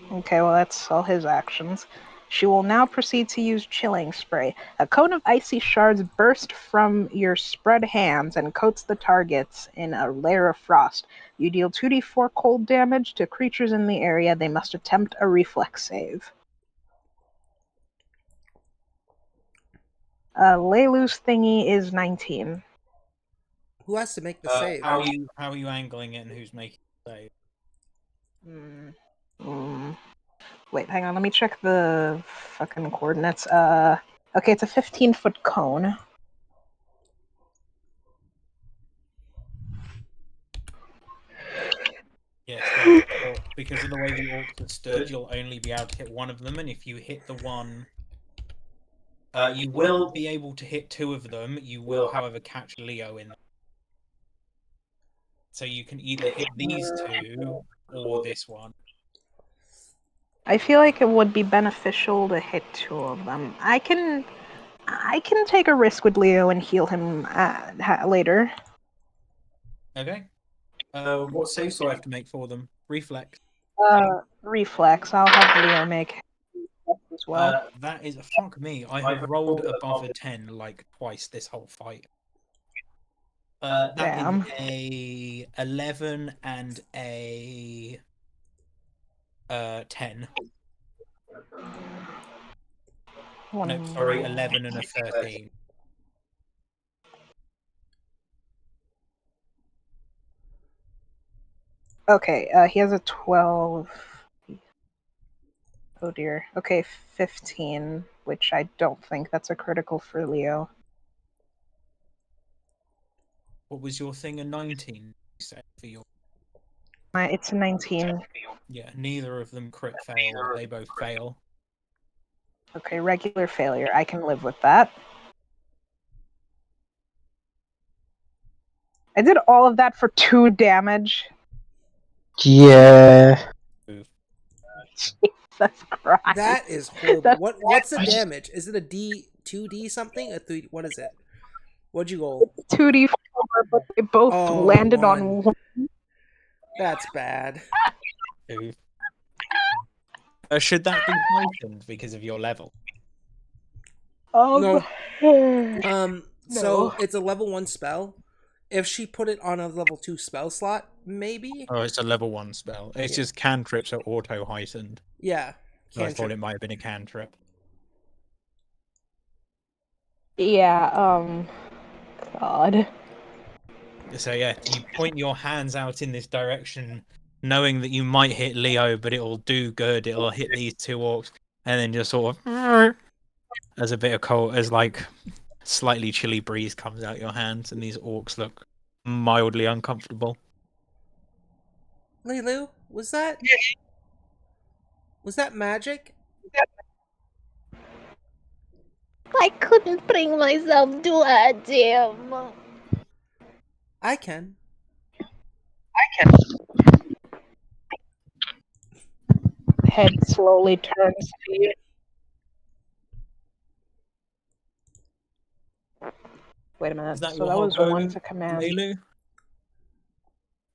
Okay, well, that's all his actions. She will now proceed to use chilling spray. A cone of icy shards burst from your spread hands and coats the targets in a layer of frost. You deal 2d4 cold damage to creatures in the area. They must attempt a reflex save. Lay loose thingy is 19. Who has to make the save? How are you angling it and who's making the save? Wait, hang on. Let me check the fucking coordinates. Okay, it's a 15-foot cone. Yeah, so because of the way the orcs are stood, you'll only be able to hit one of them, and if you hit the one, you will be able to hit two of them. You will, however, catch Leo in. So you can either hit these two or this one. I feel like it would be beneficial to hit two of them. I can take a risk with Leo and heal him later. Okay. What saves do I have to make for them? Reflex. Reflex. I'll have Leo make as well. That is fuck me. I have rolled above a 10 like twice this whole fight. That Damn. is a 11 and a 10. No, sorry, 11 and a 13. Okay, he has a 12. Oh dear. Okay, 15, which I don't think that's a critical for Leo. What was your thing? A 19 for your. It's a 19. Yeah, neither of them crit fail, but they both fail. Okay, regular failure. I can live with that. I did all of that for 2 damage. Yeah. Jesus Christ. That is horrible. What's the damage? Is it a D2D something? A 3? What is it? What'd you roll? 2d4, but they both landed on one. That's bad. Should that be heightened because of your level? No. No. So it's a level 1 spell. If she put it on a level 2 spell slot, maybe. Oh, it's a level 1 spell. It's just cantrips are auto heightened. Yeah. So I thought it might have been a cantrip. Yeah, God. So yeah, you point your hands out in this direction, knowing that you might hit Leo, but it'll do good. It'll hit these two orcs, and then just sort of as a bit of cold, as like slightly chilly breeze comes out your hands, and these orcs look mildly uncomfortable. Lilu, was that magic? I couldn't bring myself to hurt him. I can. Head slowly turns to you. Wait a minute. Is that So your that whole was go, one to command. Lelu?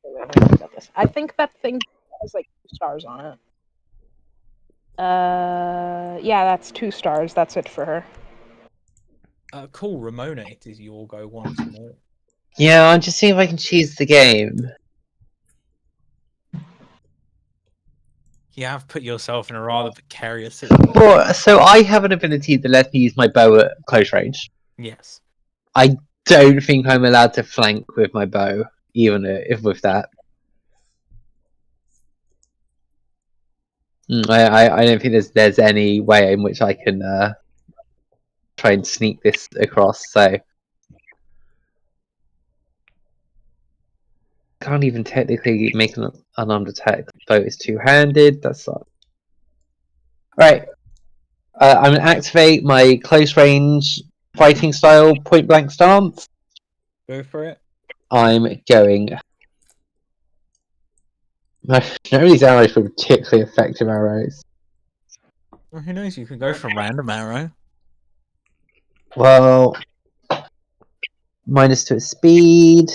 Wait, let me think about this. I think that thing has like 2 stars on it. Yeah, that's 2 stars. That's it for her. Cool, Ramona. It is your go once more. Yeah, I'm just seeing if I can cheese the game. You have put yourself in a rather precarious situation. Well, so I have an ability that lets me use my bow at close range. Yes. I don't think I'm allowed to flank with my bow, even if with that. I don't think there's any way in which I can try and sneak this across. So can't even technically make an unarmed attack. Bow is two-handed. That's not right. I'm gonna activate my close range fighting style point blank stance. Go for it. I'm going. None of these arrows were particularly effective arrows. Well, who knows? You could go for random arrow. Well, minus 2 speed.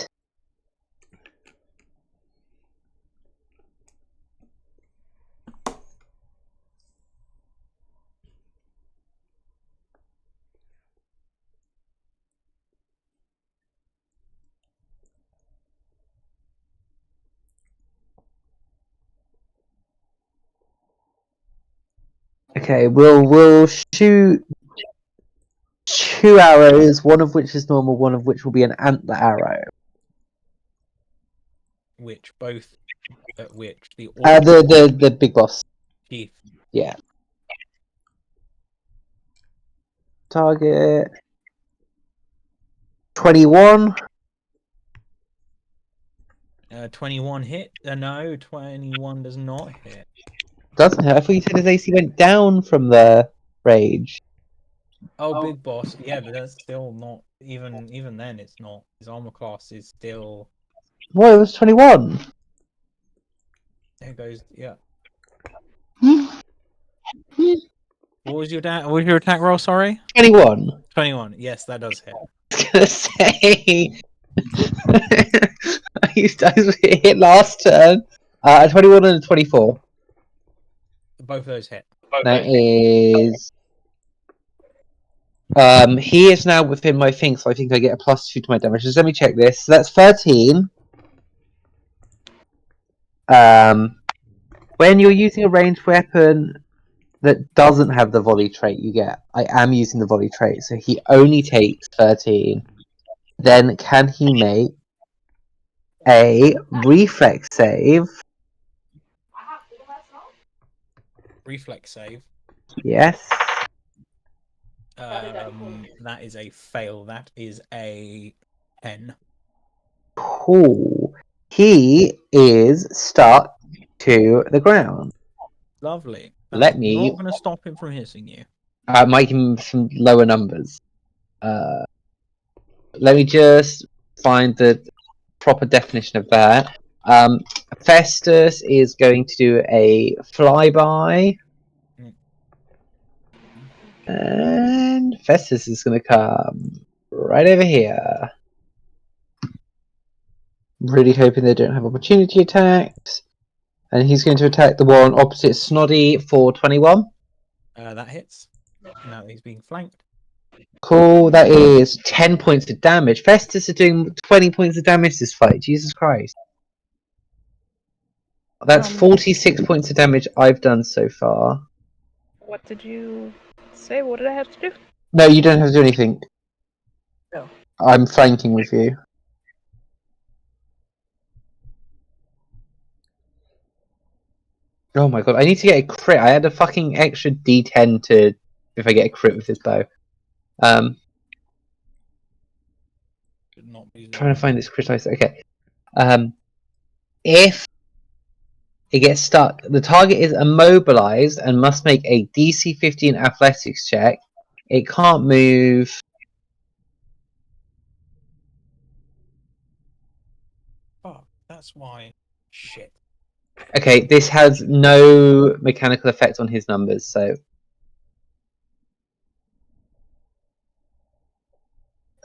Okay, we'll shoot 2 arrows, one of which is normal, one of which will be an antler arrow. Which both at which the orc The big boss. chief. Yeah. Target 21. 21 hit. No, 21 does not hit. Doesn't hit. I thought you said his AC went down from the rage. Oh, big boss. Yeah, but that's still not even then. It's not. His armor class is still. What? It was 21. There goes. Yeah. Hmm. What was your What was your attack roll? Sorry. 21. 21. Yes, that does hit. I was gonna say. I hit last turn. 21 and a 24. Both of those hit. That is. He is now within my thing, so I think I get a +2 to my damage. Just let me check this. So that's 13. When you're using a ranged weapon that doesn't have the volley trait, I am using the volley trait, so he only takes 13. Then can he make a reflex save? Reflex save. Yes. That is a fail. That is a 10. Cool. He is stuck to the ground. Lovely. That's Let me. not going to stop him from hitting you. Might give him some lower numbers. Let me just find the proper definition of that. Festus is going to do a flyby. And Festus is going to come right over here. Really hoping they don't have opportunity attacks. And he's going to attack the one opposite Snoddy for 21. That hits. Now he's being flanked. Cool, that is 10 points of damage. Festus is doing 20 points of damage this fight. Jesus Christ. That's 46 points of damage I've done so far. What did you say? What did I have to do? No, you don't have to do anything. No. I'm flanking with you. Oh my god, I need to get a crit. I had a fucking extra D10 to if I get a crit with this bow. Should not be Trying to zero. find this crit dice. Okay. If it gets stuck, the target is immobilized and must make a DC 15 athletics check. It can't move. Fuck, that's why. Shit. Okay, this has no mechanical effect on his numbers, so.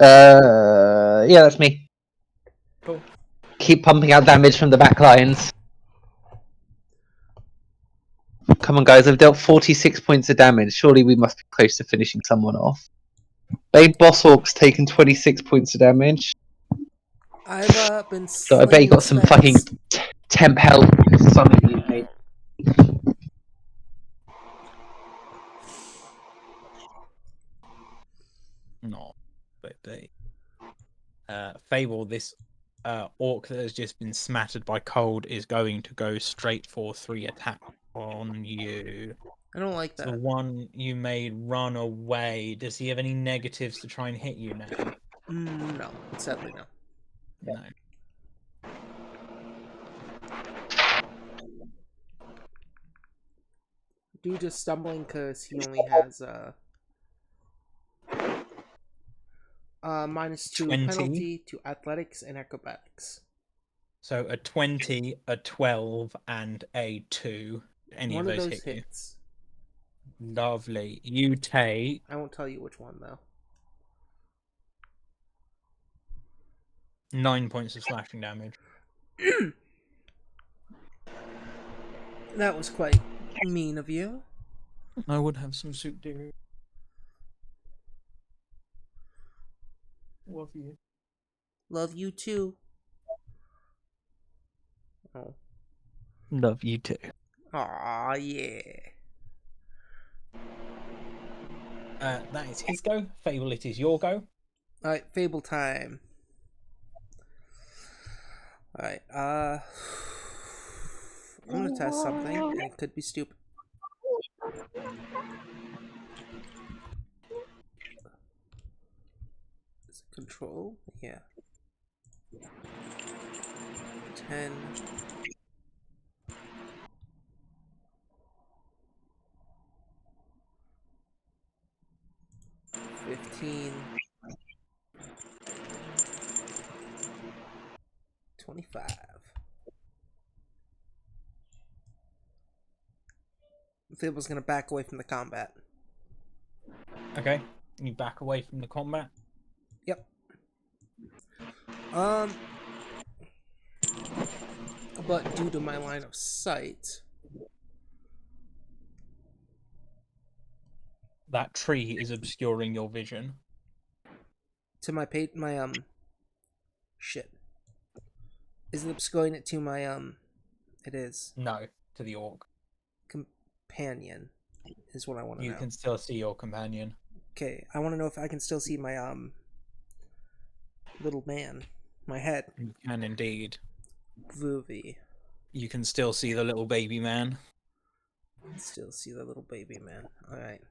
Yeah, that's me. Cool. Keep pumping out damage from the back lines. Come on, guys, I've dealt 46 points of damage. Surely we must be close to finishing someone off. Babe Boss Orc's taken 26 points of damage. I've been So I bet you slinging got some fucking specs. temp health summon you made. No, but they. Fable, this orc that has just been smattered by cold is going to go straight for 3 attacks on you. I don't like The that. one you made run away. Does he have any negatives to try and hit you now? No, sadly no. No. Due to stumbling, because he only has -2 20. penalty to athletics and acrobatics. So a 20, a 12, and a 2. Any One of of those those hit you? hits. Lovely. You take I won't tell you which one though. 9 points of slashing damage. That was quite mean of you. I would have some soup, dear. Love you. Love you too. Oh. Love you too. Aw, yeah. That is his go. Fable, it is your go. Alright, Fable time. Alright, I'm gonna test something, and it could be stupid. Is it control? Yeah. 10. 15. 25. Fable's gonna back away from the combat. Okay. You back away from the combat. Yep. But due to my line of sight, That tree is obscuring your vision. to my shit. Is it obscuring it to my it is No, to the orc. companion is what I want to You know. can still see your companion. Okay, I want to know if I can still see my little man, my head. You can indeed. Groovy. You can still see the little baby man. Still see the little baby man. Alright.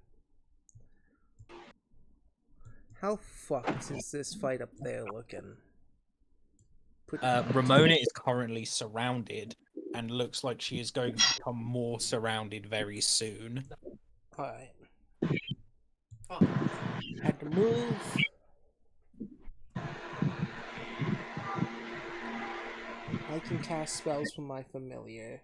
How fucked is this fight up there looking? Ramona is currently surrounded and looks like she is going to become more surrounded very soon. Alright. Had to move. I can cast spells from my familiar.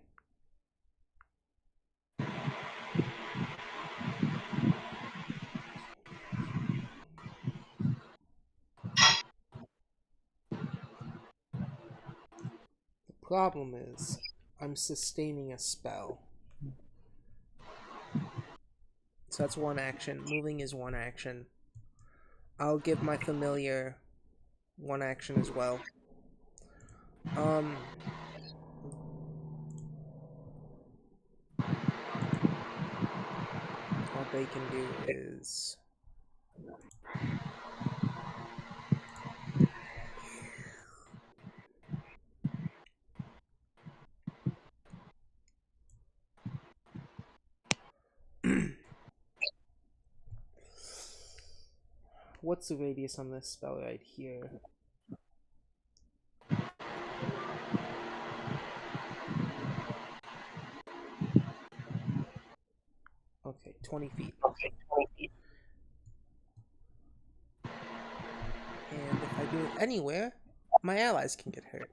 The problem is, I'm sustaining a spell. So that's one action. Moving is one action. I'll give my familiar one action as well. All they can do is what's the radius on this spell right here? Okay, 20 feet. And if I do it anywhere, my allies can get hurt.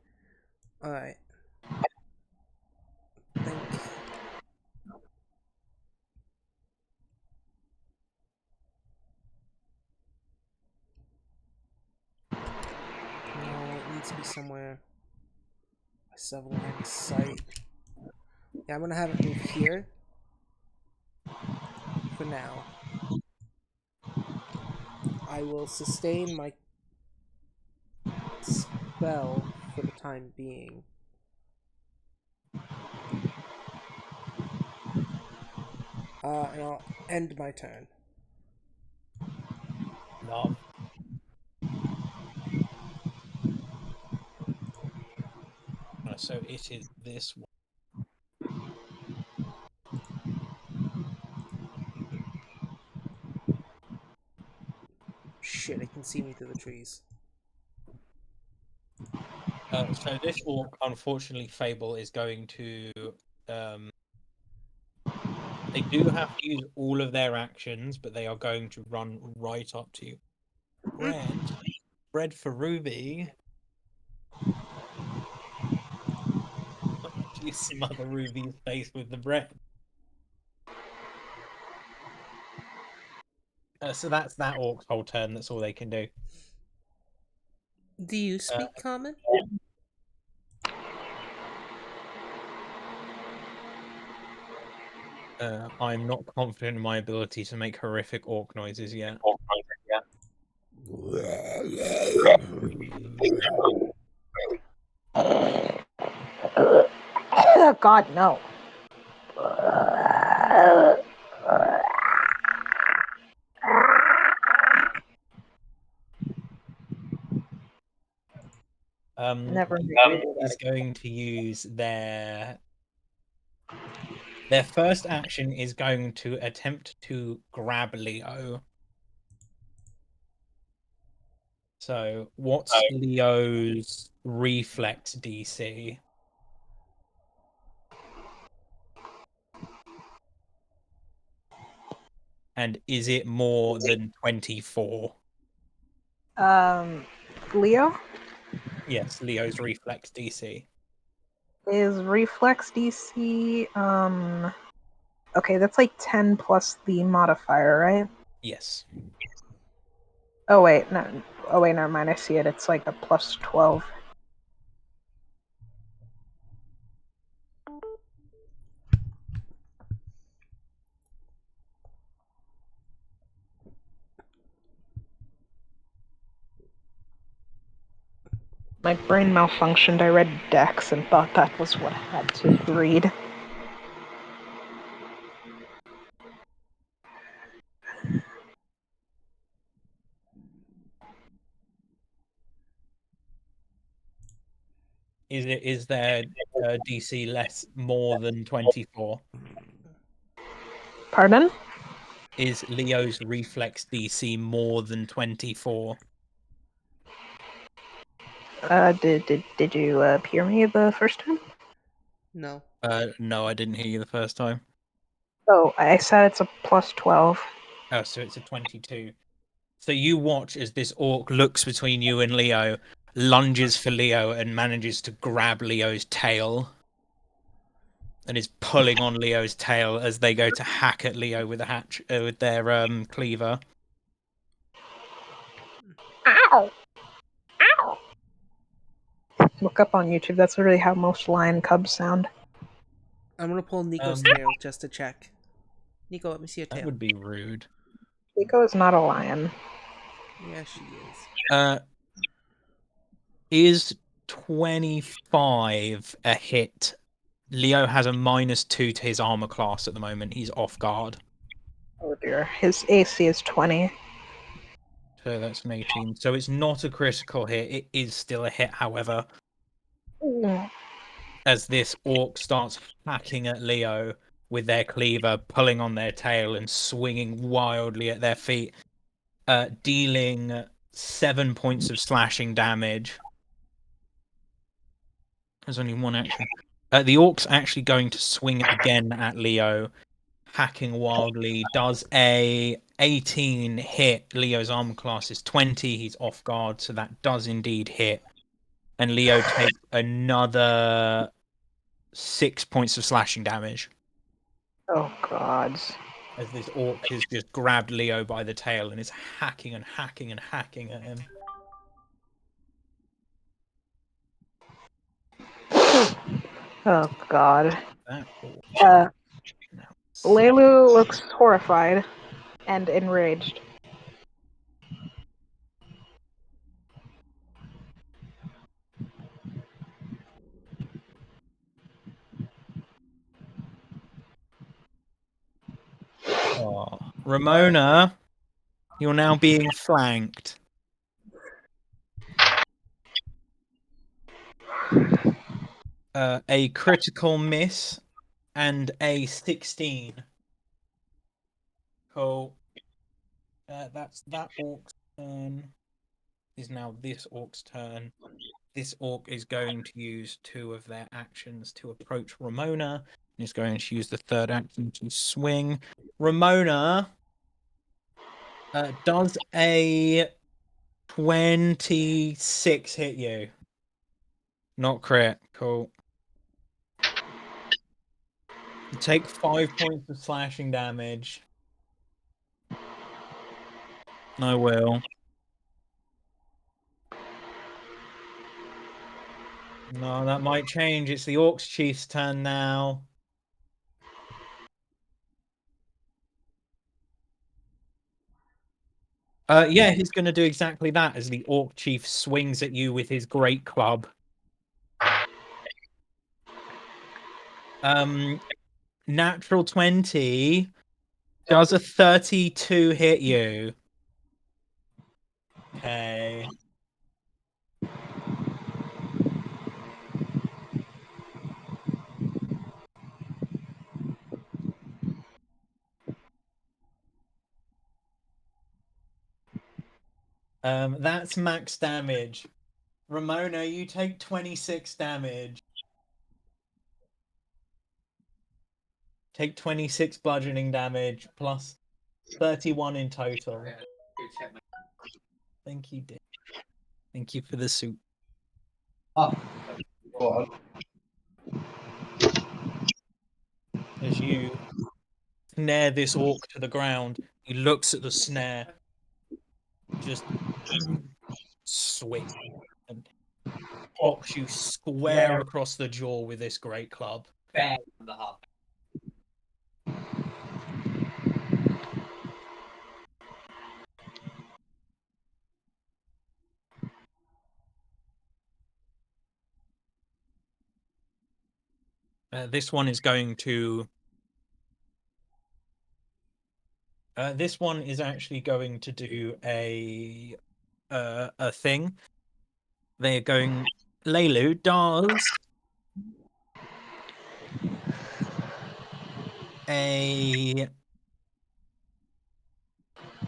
Alright. Think. No, it needs to be somewhere I still have a line of sight. Yeah, I'm gonna have it move here for now. I will sustain my spell for the time being. And I'll end my turn. Love. So it is this one. Shit, it can see me through the trees. So this orc, unfortunately, Fable is going to. They do have to use all of their actions, but they are going to run right up to you. Bread for Ruby. You smother Ruby's face with the bread. So that's that orc's whole turn. That's all they can do. Do you speak common? I'm not confident in my ability to make horrific orc noises yet. Oh, God, no. Never is going to use their first action is going to attempt to grab Leo. So what's Leo's reflex DC? And is it more than 24? Leo? Yes, Leo's reflex DC. Is reflex DC, okay, that's like 10 plus the modifier, right? Yes. Oh, wait, no. Oh, wait, never mind. I see it. It's like a plus 12. My brain malfunctioned. I read Dex and thought that was what I had to read. Is their DC more than 24? Pardon? Is Leo's reflex DC more than 24? Did you hear me the first time? No. No, I didn't hear you the first time. Oh, I said it's a plus 12. Oh, so it's a 22. So you watch as this orc looks between you and Leo, lunges for Leo, and manages to grab Leo's tail, and is pulling on Leo's tail as they go to hack at Leo with with their cleaver. Ow! Ow! Look up on YouTube. That's literally how most lion cubs sound. I'm gonna pull Nico's tail just to check. Nico, let me see your tail. That would be rude. Nico is not a lion. Yeah, she is. Is 25 a hit? Leo has a -2 to his armor class at the moment. He's off guard. Oh dear. His AC is 20. So that's an 18. So it's not a critical hit. It is still a hit, however, as this orc starts hacking at Leo with their cleaver, pulling on their tail and swinging wildly at their feet. dealing 7 points of slashing damage. There's only one action. The orc's actually going to swing again at Leo, hacking wildly. Does a 18 hit? Leo's armor class is 20. He's off guard, so that does indeed hit. And Leo takes another 6 points of slashing damage. Oh God. As this orc has just grabbed Leo by the tail and is hacking and hacking and hacking at him. Oh God. That orc. Leilu looks horrified and enraged. Oh. Ramona, you're now being flanked. A critical miss and a 16. Cool. That's that orc's turn. Is now this orc's turn. This orc is going to use 2 of their actions to approach Ramona. And is going to use the 3rd action to swing. Ramona does a 26 hit you. Not crit. Cool. You take 5 points of slashing damage. I will. No, that might change. It's the Orcs Chief's turn now. Yeah, he's going to do exactly that as the Orc Chief swings at you with his great club. Natural 20. Does a 32 hit you? Okay. That's max damage. Ramona, you take 26 damage. Take 26 bludgeoning damage plus 31 in total. Thank you, Dick. Thank you for the soup. Oh, go on. As you snare this orc to the ground, he looks at the snare, just swing, and pops you square across the jaw with this great club. This one is going to. This one is actually going to do a thing. They're going. Leilu does a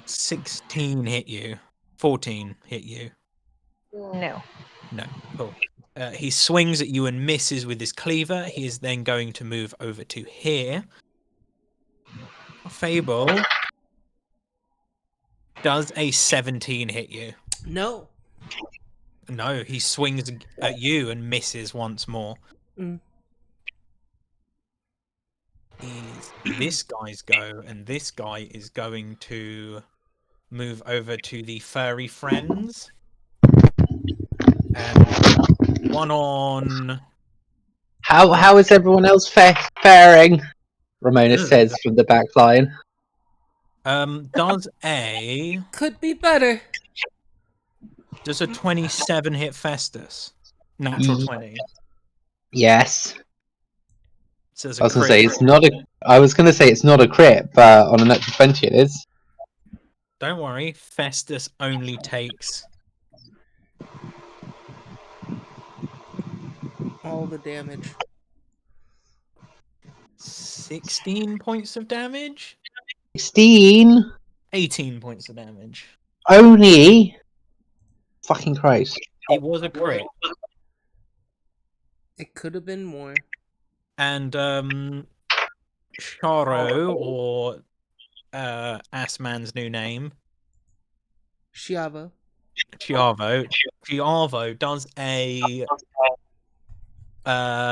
16 hit you. 14 hit you. No. No. Cool. He swings at you and misses with his cleaver. He is then going to move over to here. Fable does a 17 hit you. No. No, he swings at you and misses once more. Is this guy's go, and this guy is going to move over to the furry friends. And one on. How is everyone else faring? Ramona says from the back line. Does a Could be better. 27 hit Festus? Natural 20. Yes. So I was gonna say it's not a crit, but on a natural 20 it is. Don't worry, Festus only takes All the damage. 16 points of damage. 16. 18 points of damage. Only. Fucking Christ. It was a crit. It could have been more. And Sharo, or Assman's new name, Shiava. Chiavo does a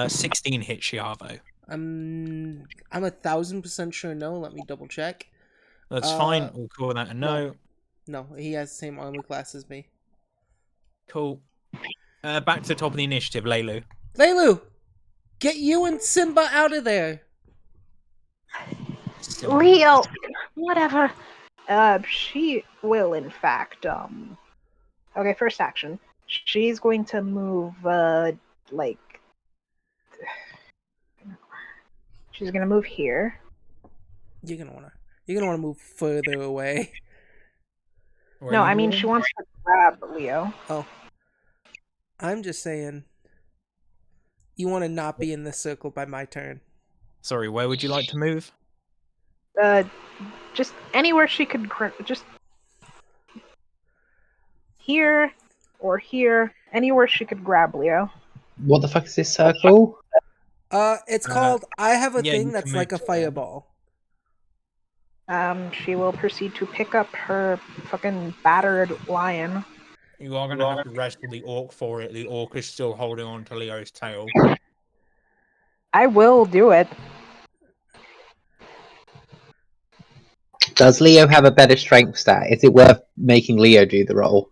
16 hit Chiavo. I'm 1,000% sure no. Let me double check. That's fine. We'll call that a no. No, he has the same armor class as me. Cool. Back to the top of the initiative, Leilu. Leilu, get you and Simba out of there. Leo, whatever. She will, in fact, Okay, first action. She's going to move, like... She's gonna move here. You're gonna wanna move further away. Where No, are you I mean, moving? she wants to grab Leo. Oh, I'm just saying. You want to not be in this circle by my turn. Sorry, where would you like to move? Just anywhere she could... Just... Here, or here. Anywhere she could grab Leo. What the fuck is this circle? It's called. I have a yeah, thing you that's can like a move to there. fireball. She will proceed to pick up her fucking battered lion. You are going to have to wrestle the orc for it. The orc is still holding on to Leo's tail. I will do it. Does Leo have a better strength stat? Is it worth making Leo do the roll?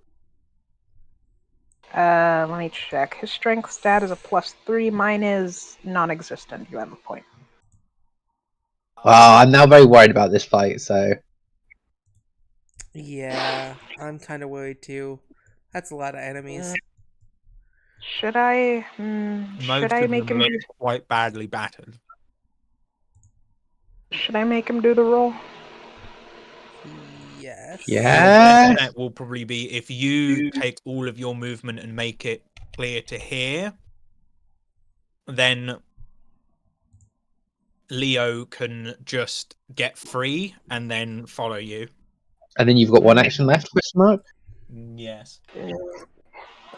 Let me check. His strength stat is a +3. Mine is non-existent. You have a point. Oh, I'm now very worried about this fight, so... Yeah, I'm kind of worried too. That's a lot of enemies. Should I? Most Should I of make them him? look quite badly battered. Should I make him do the roll? Yes. Your Yeah. best bet will probably be if you take all of your movement and make it clear to here, then Leo can just get free and then follow you. And then you've got one action left, question mark? Yes.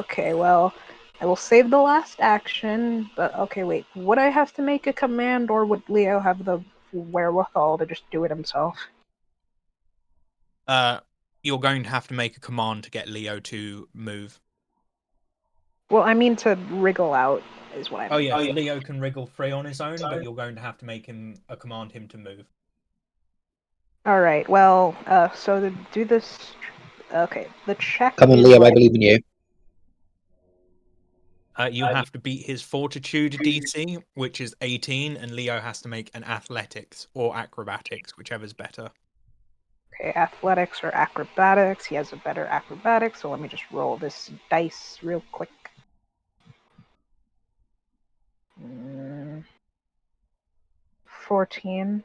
Okay, well, I will save the last action, but okay, wait. Would I have to make a command, or would Leo have the wherewithal to just do it himself? You're going to have to make a command to get Leo to move. Well, I mean to wriggle out, is what I mean. Oh yes, Leo can wriggle free on his own, but you're going to have to make him command him to move. Alright, well, so to do this... Okay, the check Come on, is Leo, I like... believe in you. You have to beat his fortitude DC, which is 18, and Leo has to make an athletics or acrobatics, whichever's better. Okay, athletics or acrobatics. He has a better acrobatics, so let me just roll this dice real quick. 14.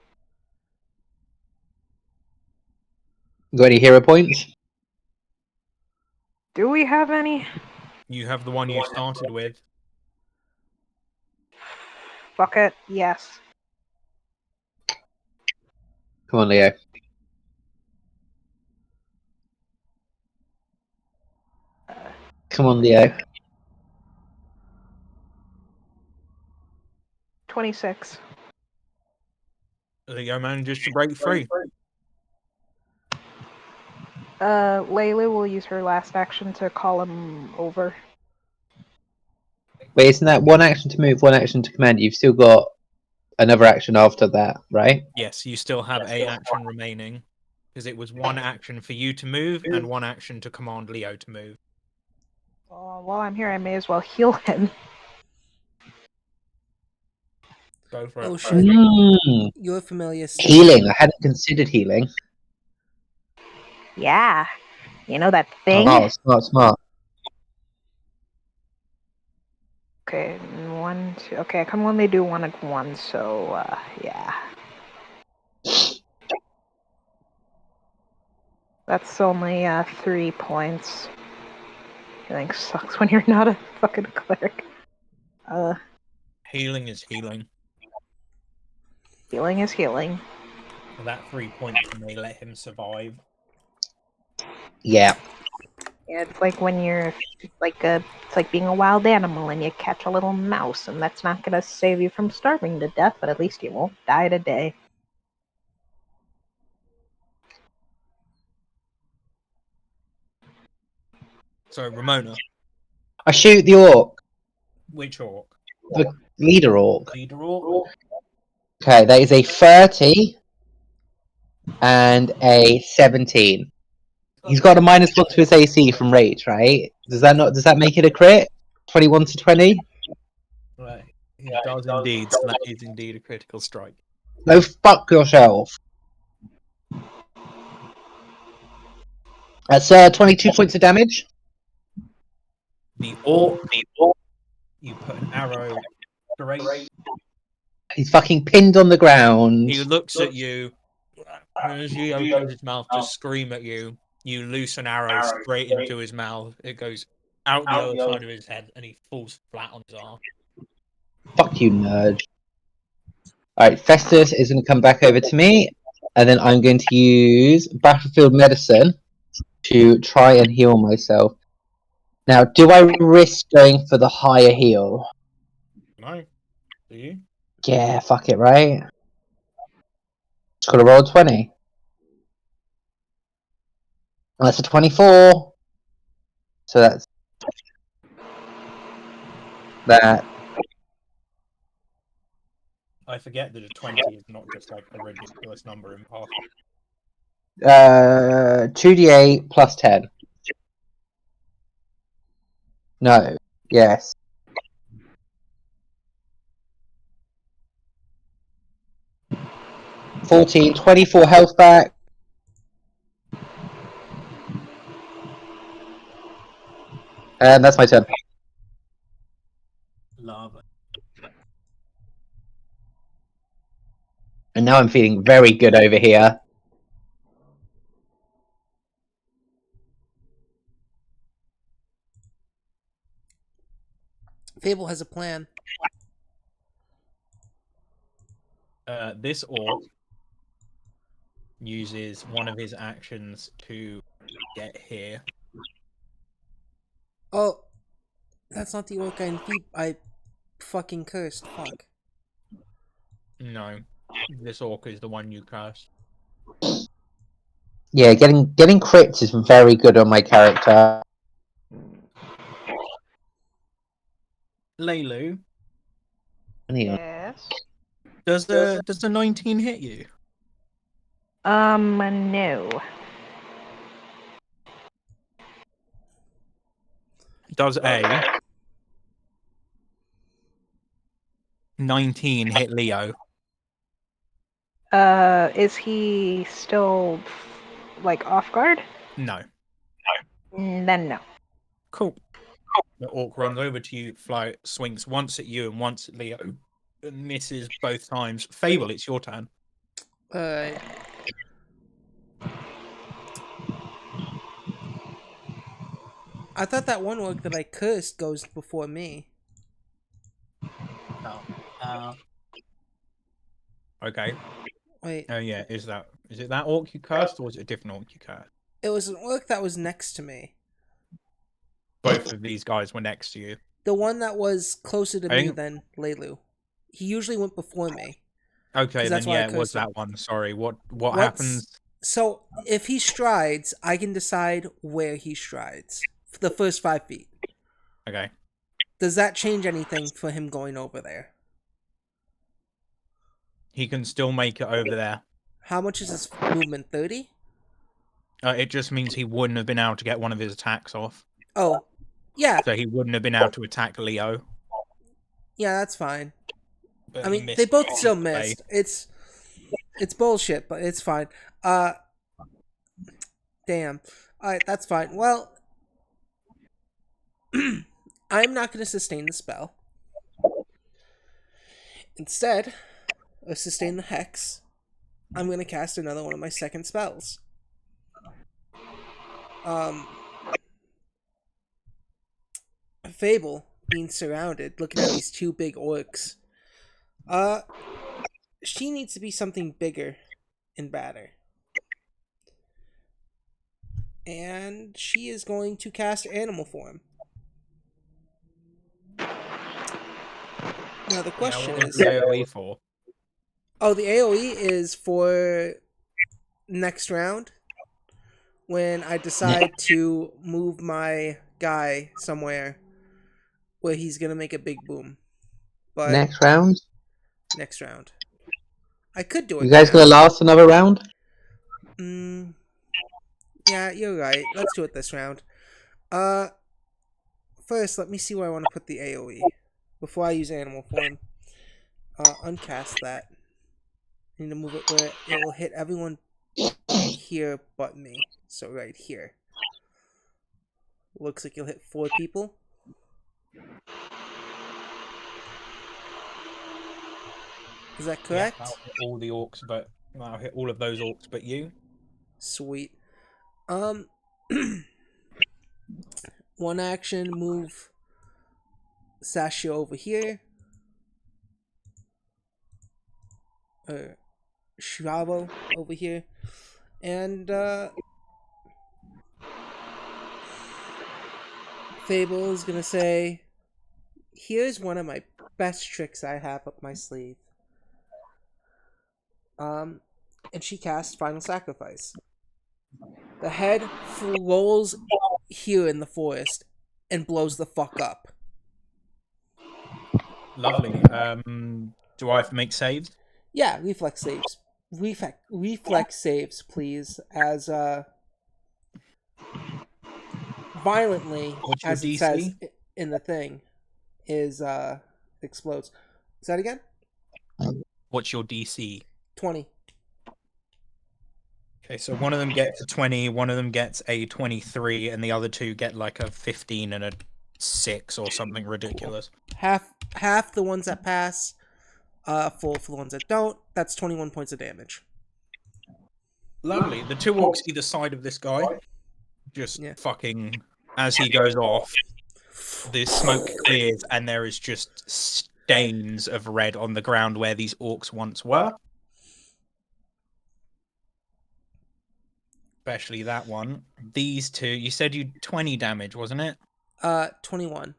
Got any hero points? Do we have any? You have the one you started with. Fuck it, yes. Come on, Leo. Come on, Leo. 26. Leo manages to break free. Layla will use her last action to call him over. Wait, isn't that one action to move, one action to command? You've still got another action after that, right? Yes, you still have a action remaining, because it was one action for you to move and one action to command Leo to move. While I'm here, I may as well heal him. Go for it. Oh shit! Mm. You're familiar. Healing. I hadn't considered healing. Yeah. You know that thing? Oh, smart. Okay, 1, 2. Okay, I can only do one at once, so, yeah. That's only, 3 points. Healing sucks when you're not a fucking cleric. Healing is healing. Healing is healing. That 3 points may let him survive. Yeah. Yeah, it's like when you're it's like being a wild animal and you catch a little mouse, and that's not gonna save you from starving to death, but at least you won't die today. So Ramona, I shoot the orc, which orc? the leader orc. Leader orc. Okay, that is a 30 and a 17. He's got a -1 to his AC from rage, right? Does that make it a crit? 21 to 20? Right. He does indeed. So that is indeed a critical strike. No, fuck yourself. That's 22 points of damage. The orc. You put an arrow straight. He's fucking pinned on the ground. He looks at you. As he opens his mouth to scream at you, you loose an arrow straight into his mouth. It goes out the other side of his head, and he falls flat on his arm. Fuck you, nerd. Alright, Festus is going to come back over to me, and then I'm going to use Battlefield Medicine to try and heal myself. Now, do I risk going for the higher heal? No, do you? Yeah, fuck it, right? Just gotta roll a 20. That's a 24. So that's that. I forget that a 20 is not just like a ridiculous number in Path. 2d8 plus 10. No. Yes. 14, 24 health back. And that's my turn. Lava. And now I'm feeling very good over here. Fable has a plan. This orc uses one of his actions to get here. Oh, that's not the orc I fucking cursed. Fuck. No, this orc is the one you cursed. Yeah, getting crits is very good on my character. Leilu, Yes. does the 19 hit you? No. Does a 19 hit Leo? Is he still like off guard? No. Then no. Cool. The orc runs over to you, swings once at you and once at Leo, and misses both times. Fable, it's your turn. Alright. I thought that one orc that I cursed goes before me. Oh. Okay. Wait, Oh yeah, is it that orc you cursed, or was it a different orc you cursed? it was an orc that was next to me. Both of these guys were next to you. The one that was closer to I me think- than Leilu. He usually went before me. Okay, 'Cause then that's why I yeah, it was cursed him. that one. Sorry. What Once- happens? So, if he strides, I can decide where he strides. For the first 5 feet. Okay. Does that change anything for him going over there? He can still make it over there. How much is his movement? 30? It just means he wouldn't have been able to get one of his attacks off. Oh, yeah. So he wouldn't have been able to attack Leo. Yeah, that's fine. But I he mean, missed they both it still anyway. missed. It's bullshit, but it's fine. Damn. Alright, that's fine. Well, I'm not going to sustain the spell. Instead of sustain the hex, I'm going to cast another one of my second spells. Fable, being surrounded, looking at these two big orcs. She needs to be something bigger and badder. and she is going to cast animal form. Now the question what was is, the AoE for? oh, the AoE is for next round when I decide to move my guy somewhere where he's gonna make a big boom. But Next round. next round, I could do You it guys now. gonna last another round? Yeah, you're right. Let's do it this round. First, let me see where I want to put the AoE before I use animal form. Uncast that. I need to move it where it will hit everyone here but me. So right here. Looks like you'll hit 4 people. Is that correct? Yeah, I'll hit all the orcs, but I'll hit all of those orcs, but you. Sweet. One action move Sasha over here. Shavo over here. And Fable is gonna say, here's one of my best tricks I have up my sleeve. And she casts Final Sacrifice. The head rolls here in the forest and blows the fuck up. Lovely. Do I have to make saves? Yeah, reflex saves. Reflex saves, please, as violently What's your as it DC? says in the thing is explodes. Is that again? What's your DC? 20. Okay, so one of them gets a 20, one of them gets a 23, and the other two get like a 15 and a 6 or something ridiculous. Half the ones that pass, full for the ones that don't. That's 21 points of damage. Lovely. The 2 orcs either side of this guy, just Yeah. fucking, as he goes off, the smoke clears and there is just stains of red on the ground where these orcs once were. Especially that one. These two, you said you 20 damage, wasn't it? 21.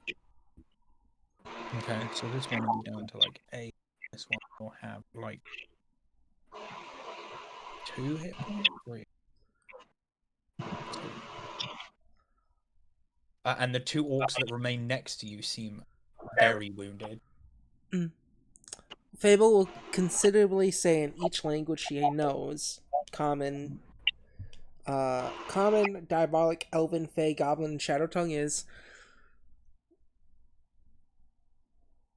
Okay, so this one will be down to like 8. This one will have like 2 hit points? 3. 2. And the 2 orcs that remain next to you seem very wounded. Fable will considerably say in each language she knows, common, diabolic, elven, fey, goblin, and shadow tongue is,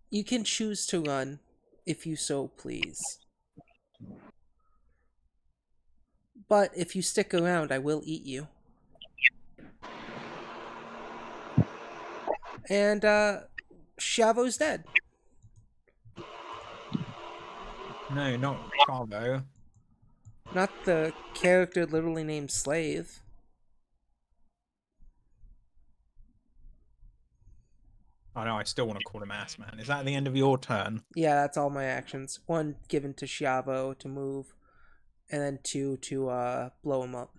you can choose to run if you so please. But if you stick around, I will eat you. And Shavo's dead. No, not Chavo. Not the character literally named Slave. I know, I still want to call him Ass Man. Is that the end of your turn? Yeah, that's all my actions. 1 given to Shavo to move, and then 2 to blow him up.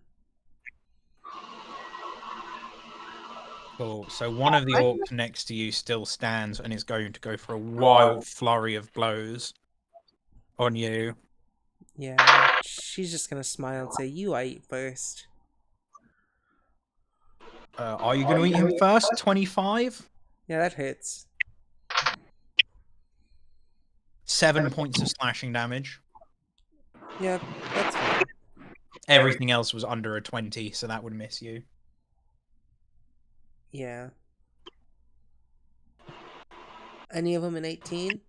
Cool. So one of the orcs next to you still stands and is going to go for a wild flurry of blows on you. Yeah, she's just gonna smile and say, "You, I eat first." Are you going to eat him first? 25? Yeah, that hits. 7 points of slashing damage. Yeah, that's fine. Everything else was under a 20, so that would miss you. Yeah. Any of them in 18?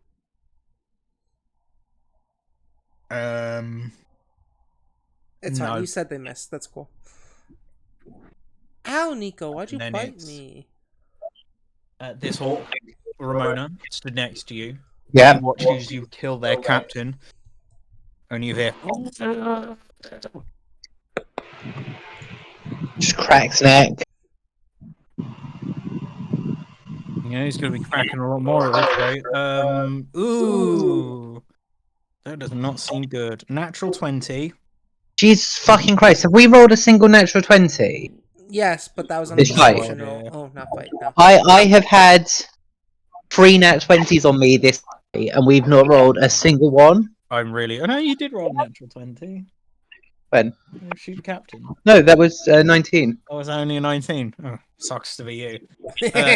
It's fine. No. You said they missed. That's cool. Ow, Nico! Why'd you And then bite it's- me? This orc, Ramona, stood next to you. Yeah. You watch as you kill their captain, and you hear... Just cracks neck. Yeah, he's going to be cracking a lot more at this rate. Ooh. That does not seem good. Natural 20. Jesus fucking Christ, have we rolled a single natural 20? Yes, but that was on a It's fight. perception roll. Oh, not fight. No. I have had 3 nat 20s on me this day, and we've not rolled a single one. I'm really. Oh no, you did roll a natural 20. When? Shoot the captain. No, that was 19. I was only a 19. Oh, sucks to be you.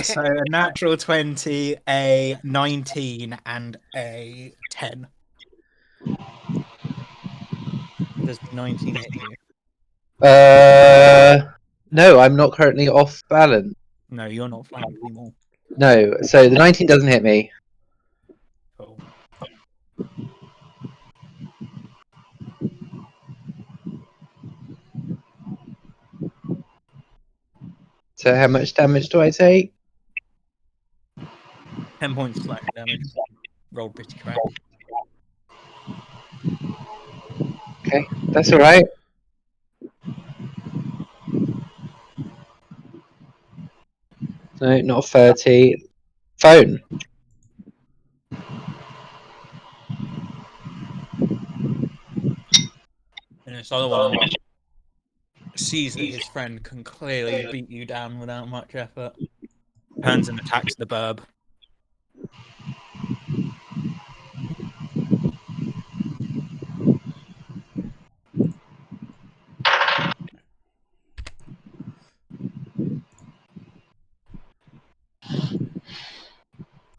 So a natural 20, a 19, and a 10. Does 19 hit you? No, I'm not currently off balance. No, you're not flanked anymore. No, so the 19 doesn't hit me. Cool. So how much damage do I take? 10 points slashing damage. Rolled pretty crap. Okay, that's all right. No, not 30. Phone. And this other one sees that his friend can clearly beat you down without much effort. Turns and attacks the burb.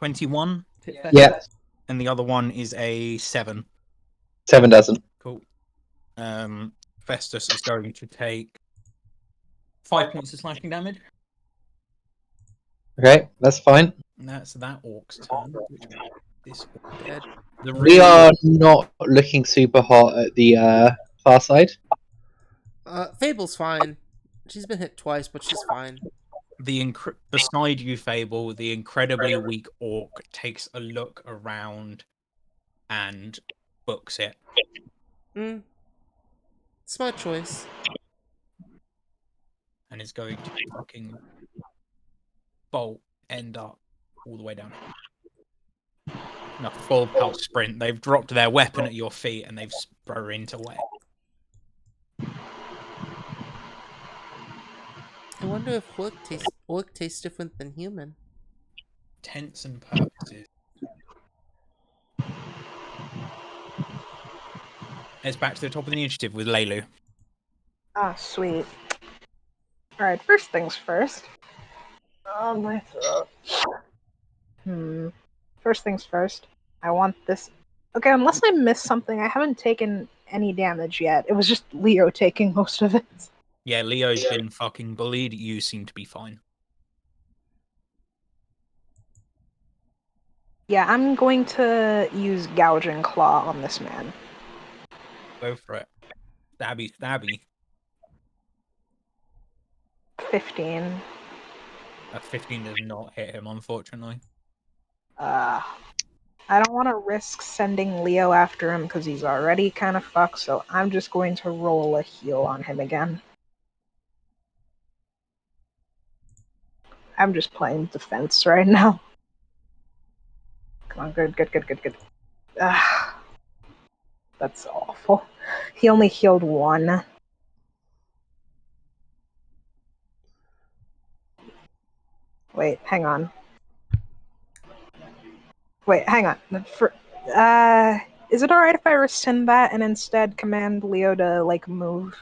$21 hit Festus, Yeah, and the other one is a 7. 7 doesn't. Cool. Festus is going to take 5 points of slashing damage. Okay, that's fine. And that's that orc's turn. Which this Dead. the We really are not looking super hot at the far side. Fable's fine. She's been hit twice, but she's fine. beside you, Fable, the incredibly weak orc takes a look around and books it. Smart choice. And is going to fucking bolt end up all the way down. In a full pelt sprint, they've dropped their weapon at your feet and they've sprinted away. I wonder if orc tastes different than human. Intents and purposes. It's back to the top of the initiative with Leilu. Ah, sweet. Alright, first things first. Oh, my throat. First things first. I want this. Okay, unless I missed something, I haven't taken any damage yet. It was just Leo taking most of it. Yeah, Leo's been fucking bullied. You seem to be fine. Yeah, I'm going to use Gouging Claw on this man. Go for it. Stabby, stabby. 15. A 15 does not hit him, unfortunately. I don't want to risk sending Leo after him because he's already kind of fucked, so I'm just going to roll a heal on him again. I'm just playing defense right now. Come on, good. That's awful. He only healed 1. Wait, hang on. Is it alright if I rescind that and instead command Leo to, move?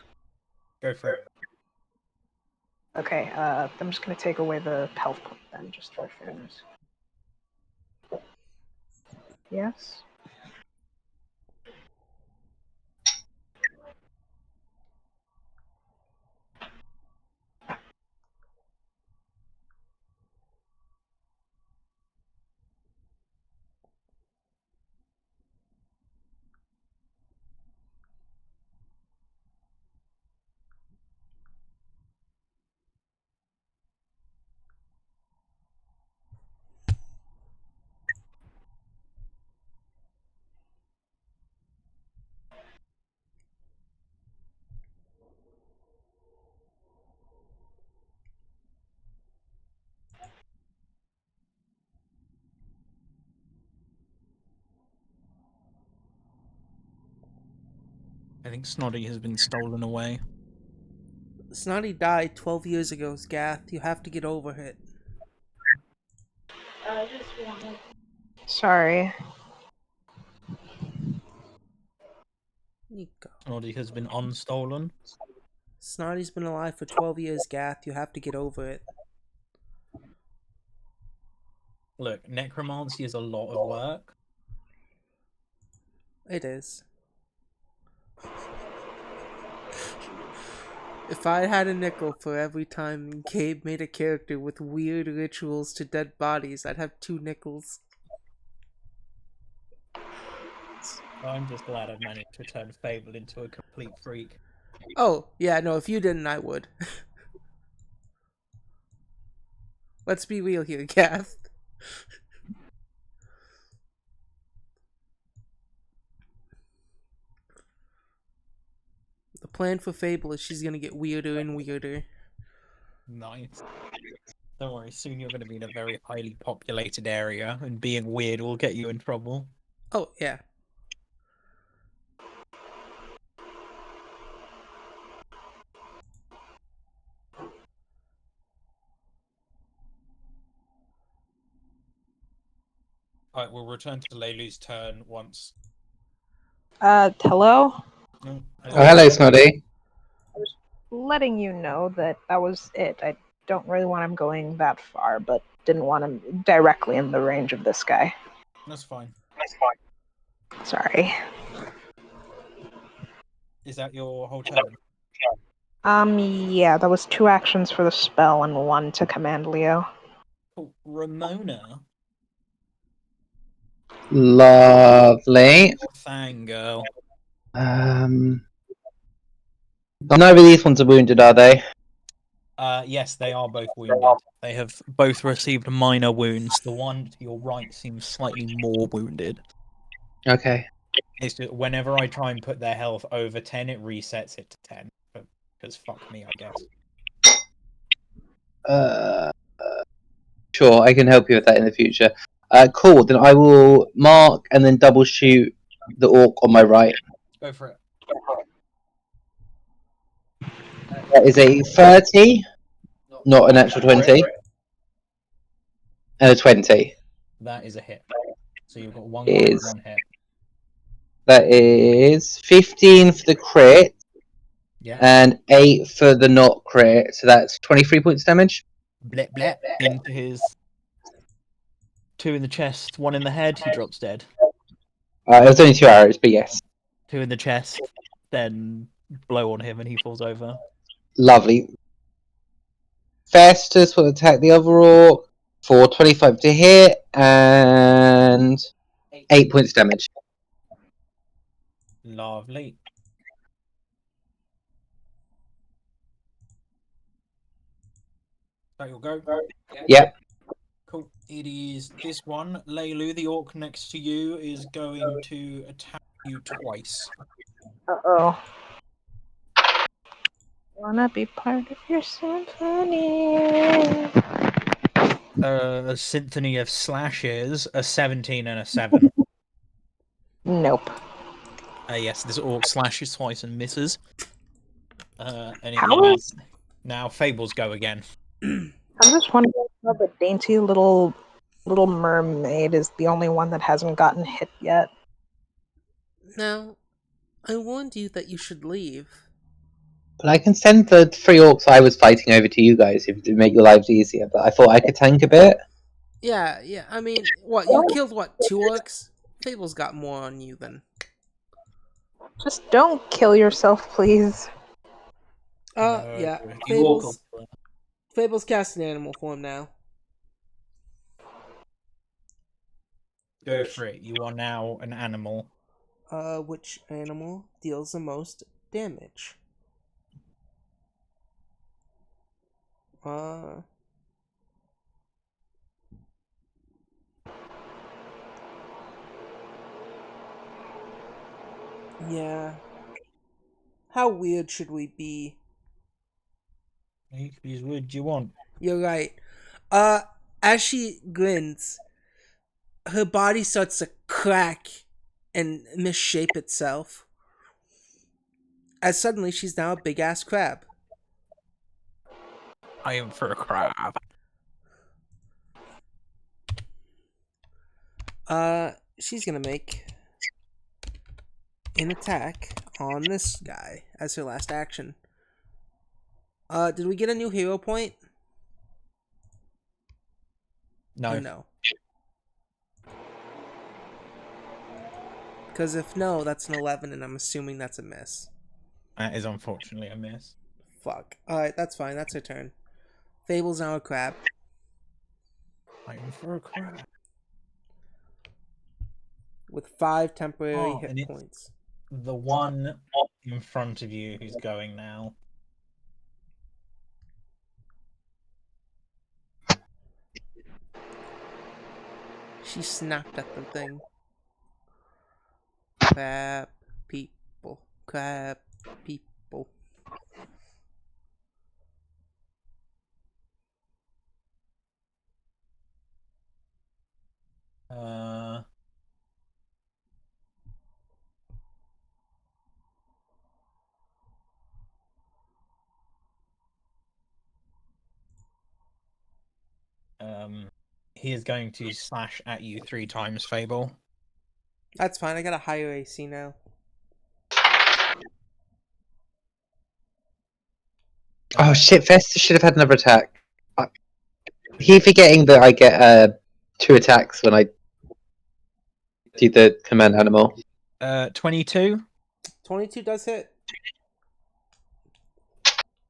Go for it. Okay, I'm just gonna take away the health point then, just for fairness. Yes? I think Snoddy has been stolen away. Snotty died 12 years ago, Gath. You have to get over it. Just one. Sorry. Nico. Snoddy has been unstolen. Snotty's been alive for 12 years, Gath. You have to get over it. Look, necromancy is a lot of work. It is. If I had a nickel for every time Gabe made a character with weird rituals to dead bodies, I'd have 2 nickels. I'm just glad I've managed to turn Fable into a complete freak. Oh, yeah, no, if you didn't, I would. Let's be real here, Gath. The plan for Fable is she's gonna get weirder and weirder. Nice. Don't worry, soon you're going to be in a very highly populated area, and being weird will get you in trouble. Oh, yeah. Alright, we'll return to Leilu's turn once. Hello? No, Oh, hello, Snoddy. Letting you know that was it. I don't really want him going that far, but didn't want him directly in the range of this guy. That's fine. Sorry. Is that your whole turn? Yeah, that was 2 actions for the spell and 1 to command Leo. Oh, Ramona. Lovely. Oh, fangirl. None of these ones are wounded, are they? Yes, they are both wounded. They have both received minor wounds. The one to your right seems slightly more wounded. Okay. It's just, whenever I try and put their health over 10, it resets it to 10. Because fuck me, I guess. Sure, I can help you with that in the future. Cool, then I will mark and then double shoot the orc on my right. Go for it. That is a 30, not an actual 20, and a 20. That is a hit. So you've got 1 Is- 1 hit. That is 15 for the crit, Yeah. and 8 for the not crit, so that's 23 points damage. Blep blep into his 2 in the chest, 1 in the head. He drops dead. It was only 2 arrows, but yes. 2 in the chest, then blow on him and he falls over. Lovely. Festus will attack the other orc for 25 to hit, and 8 points damage. Lovely. That will go. Yep. Cool. It is this one. Leilu, the orc next to you, is going to attack you twice. Uh-oh. Wanna be part of your symphony? A symphony of slashes, a 17 and a 7. Nope. Yes, this orc slashes twice and misses. And it How is... Now Fables go again. I'm just wondering how the dainty little mermaid is the only one that hasn't gotten hit yet. Now, I warned you that you should leave. But I can send the 3 orcs I was fighting over to you guys if it would make your lives easier, but I thought I could tank a bit. Yeah, I mean, what, you killed, 2 orcs? Fable's got more on you than... Just don't kill yourself, please. Yeah, You walk Fable's... on. Fable's casting animal form now. Go for it. You are now an animal. Which animal deals the most damage? Yeah. How weird should we be? You can use wood you want. You're right. As she grins, her body starts to crack and misshape itself. As suddenly she's now a big ass crab. Time for a crab. She's gonna make an attack on this guy as her last action. Did we get a new hero point? No. No. Because if no, that's an 11, and I'm assuming that's a miss. That is unfortunately a miss. Fuck. Alright, that's fine. That's her turn. Fable's now a crab. Time for a crab. With 5 temporary Oh, and hit it's points. the one in front of you who's going now. She snapped at the thing. Crab people. Crab people. He is going to slash at you 3 times, Fable. That's fine. I got a higher AC now. Oh shit, Festus should have had another attack. Keep forgetting that I get 2 attacks when I do the command animal. 22. 22 does hit.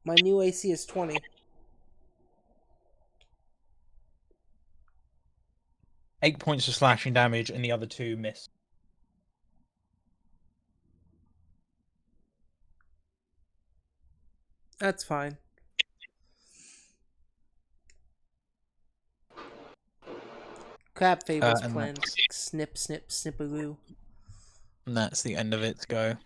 My new AC is 20. 8 points of slashing damage, and the other 2 miss. That's fine. Crab Fable's and plan. Snip, snip, snipperoo. And that's the end of its go.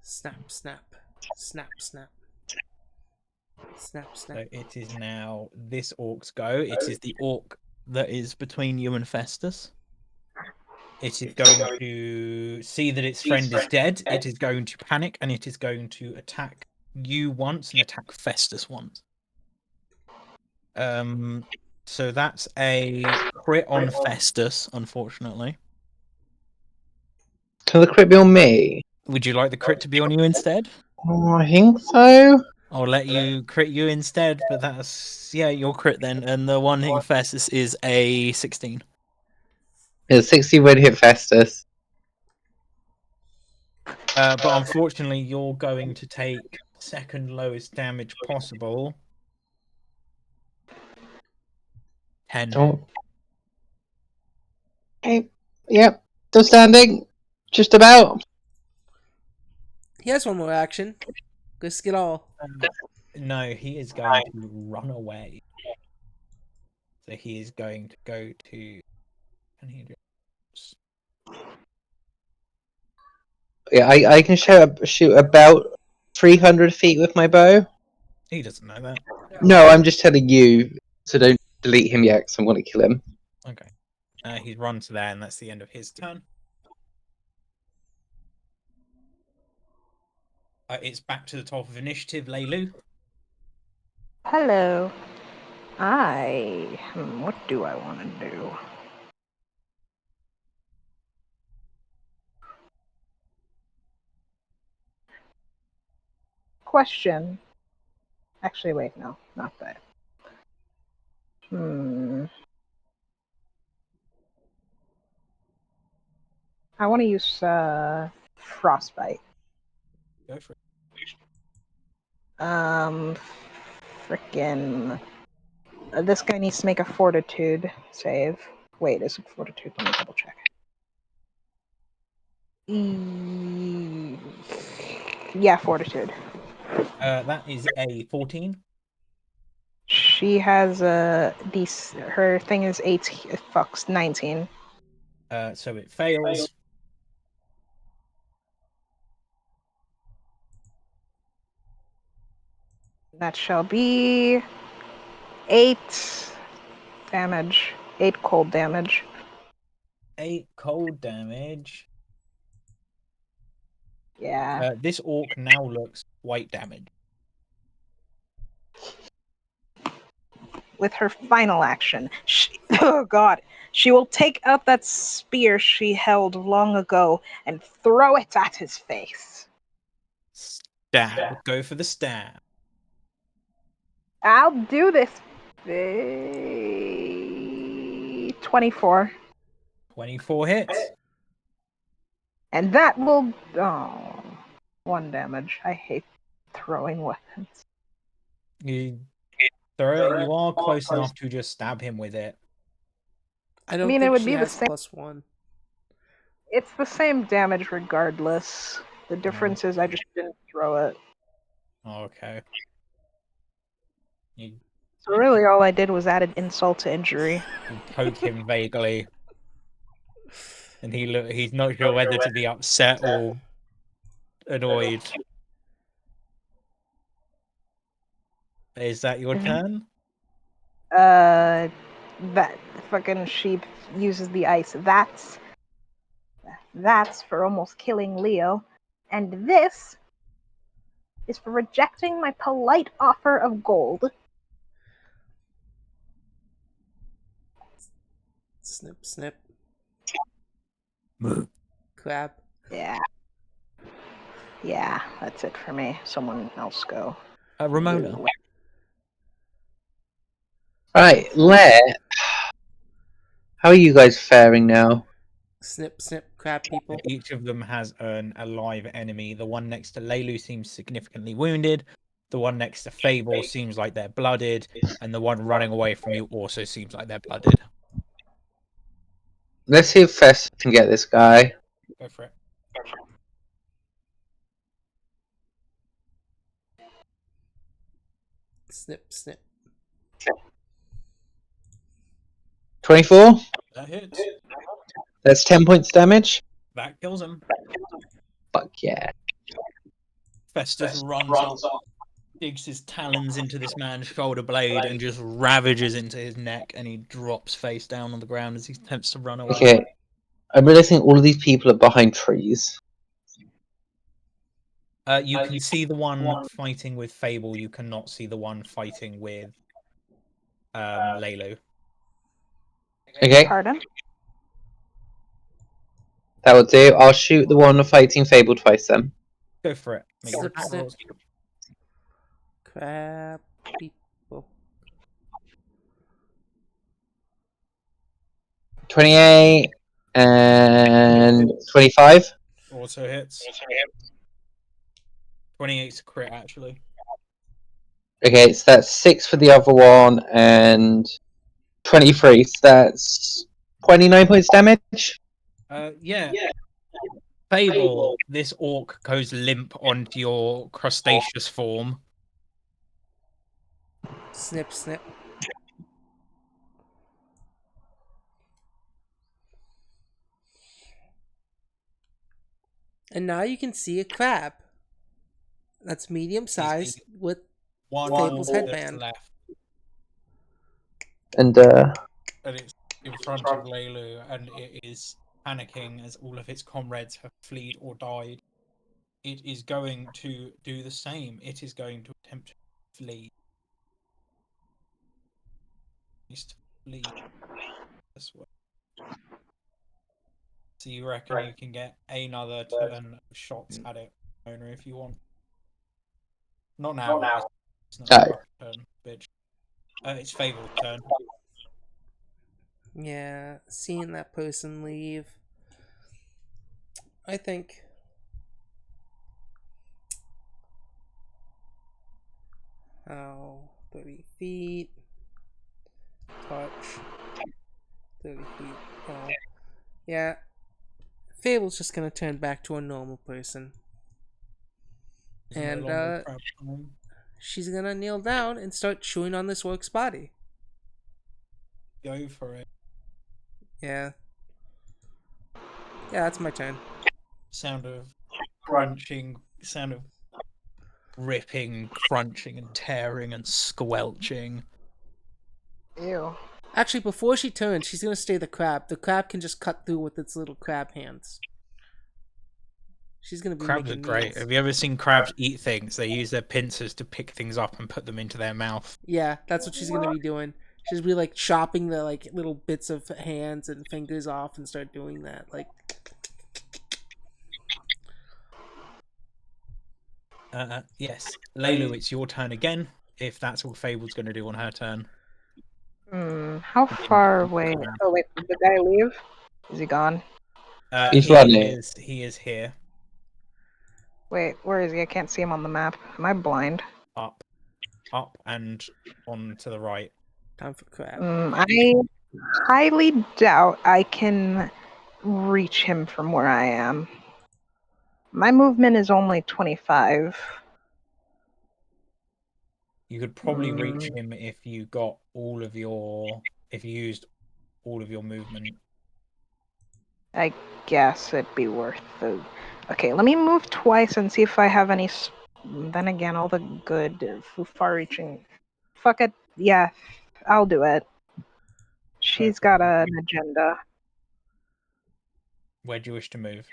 Snap, snap. Snap, snap. Snap, snap. So it is now this orc's go. It is the orc that is between you and Festus. It is going to see that its friend is dead. It is going to panic, and it is going to attack you once and attack Festus once. So that's a crit on Festus, unfortunately. Can the crit be on me? Would you like the crit to be on you instead? Oh, I think so. I'll let you crit you instead, but that's your crit then. And the one hitting Festus is a 16. Yeah, 60 would hit Festus. But unfortunately, you're going to take second lowest damage possible. 10. Oh. Okay. Yep. Still standing. Just about. He has one more action. Risk it all. No, he is going to run away. So he is going to go to. Yeah, I can shoot about 300 feet with my bow. He doesn't know that. No, I'm just telling you, so don't delete him yet, because I want to kill him. Okay. He's run to there, and that's the end of his turn. It's back to the top of initiative, Leilu. Hello. What do I want to do? Question. Actually, wait, no, not that. I want to use frostbite. Go for it. Frickin'. This guy needs to make a fortitude save. Wait, is it fortitude? Let me double check. Yeah, fortitude. That is a 14. She has a her thing is 19. So it fails. That shall be 8 damage. 8 cold damage. 8 cold damage. Yeah. This orc now looks quite damaged. With her final action, oh god, she will take out that spear she held long ago and throw it at his face. Stab. Go for the stab. I'll do this. 24. 24 hits. And that will... Oh, 1 damage. I hate throwing weapons. You throw it. You are close enough to just stab him with it. I don't mean, it think would she be the has same- +1. It's the same damage regardless. The difference is I just didn't throw it. Okay. You So really all I did was added insult to injury. poke him vaguely, and he's not sure whether to be upset or annoyed. Is that your turn? That fucking sheep uses the ice. That's for almost killing Leo. And this is for rejecting my polite offer of gold. Snip, snip. Moo. Crab. Yeah. Yeah, that's it for me. Someone else go. Ramona. Right, Lair. How are you guys faring now? Snip, snip, crab people. Each of them has an alive enemy. The one next to Leilu seems significantly wounded. The one next to Fable seems like they're blooded. And the one running away from you also seems like they're blooded. Let's see if Fest can get this guy. Go for it. Snip, snip. 24? That hits. That's 10 points damage? That kills him. Fuck yeah. Festus runs up, digs his talons into this man's shoulder blade, and just ravages into his neck, and he drops face down on the ground as he attempts to run away. Okay. I'm realizing all of these people are behind trees. You can see the one fighting with Fable. You cannot see the one fighting with Leilu. Okay, Pardon? that will do. I'll shoot the one fighting Fable twice then. Go for it. Make your Snip, attack snip. rolls. Crab people. 28 and 25. Also hits. 28's crit, actually. Okay, so that's 6 for the other one and 23. So that's 29 points damage. Yeah. Fable, this orc goes limp onto your crustaceous form. Snip, snip. And now you can see a crab. That's medium sized with One Fable's orc that's headband. left, And and it's in front of Leilu, and it is panicking as all of its comrades have fled or died. It is going to do the same. It is going to attempt to flee. Needs to flee this way. So you reckon you can get another turn of shots at it, owner, if you want? Not now. It's not No. your turn, bitch. It's Fable's turn. Yeah, seeing that person leave. I think. Oh, 30 feet. Touch. 30 feet. Oh. Yeah. Fable's just gonna turn back to a normal person. It's no And, longer crab time. She's gonna kneel down and start chewing on this orc's body. Go for it. Yeah. Yeah, that's my turn. Sound of crunching, sound of ripping, crunching, and tearing and squelching. Ew. Actually, before she turns, she's gonna stay the crab. The crab can just cut through with its little crab hands. She's gonna be Crabs are making great. meals. Have you ever seen crabs eat things? They use their pincers to pick things up and put them into their mouth. Yeah, that's what she's gonna be doing. She's gonna be like chopping the like little bits of hands and fingers off and start doing that. Like, Yes. Laylu, it's your turn again. If that's what Fable's going to do on her turn. How far away? Oh wait, did the guy leave? Is he gone? He's running. He is here. Wait, where is he? I can't see him on the map. Am I blind? Up, and on to the right. time for crab. I highly doubt I can reach him from where I am. My movement is only 25. You could probably reach him if you got if you used all of your movement. I guess it'd be worth the. Okay, let me move twice and see if I have any. Then again, all the good far-reaching. Fuck it. Yeah, I'll do it. She's got an agenda. Where do you wish to move?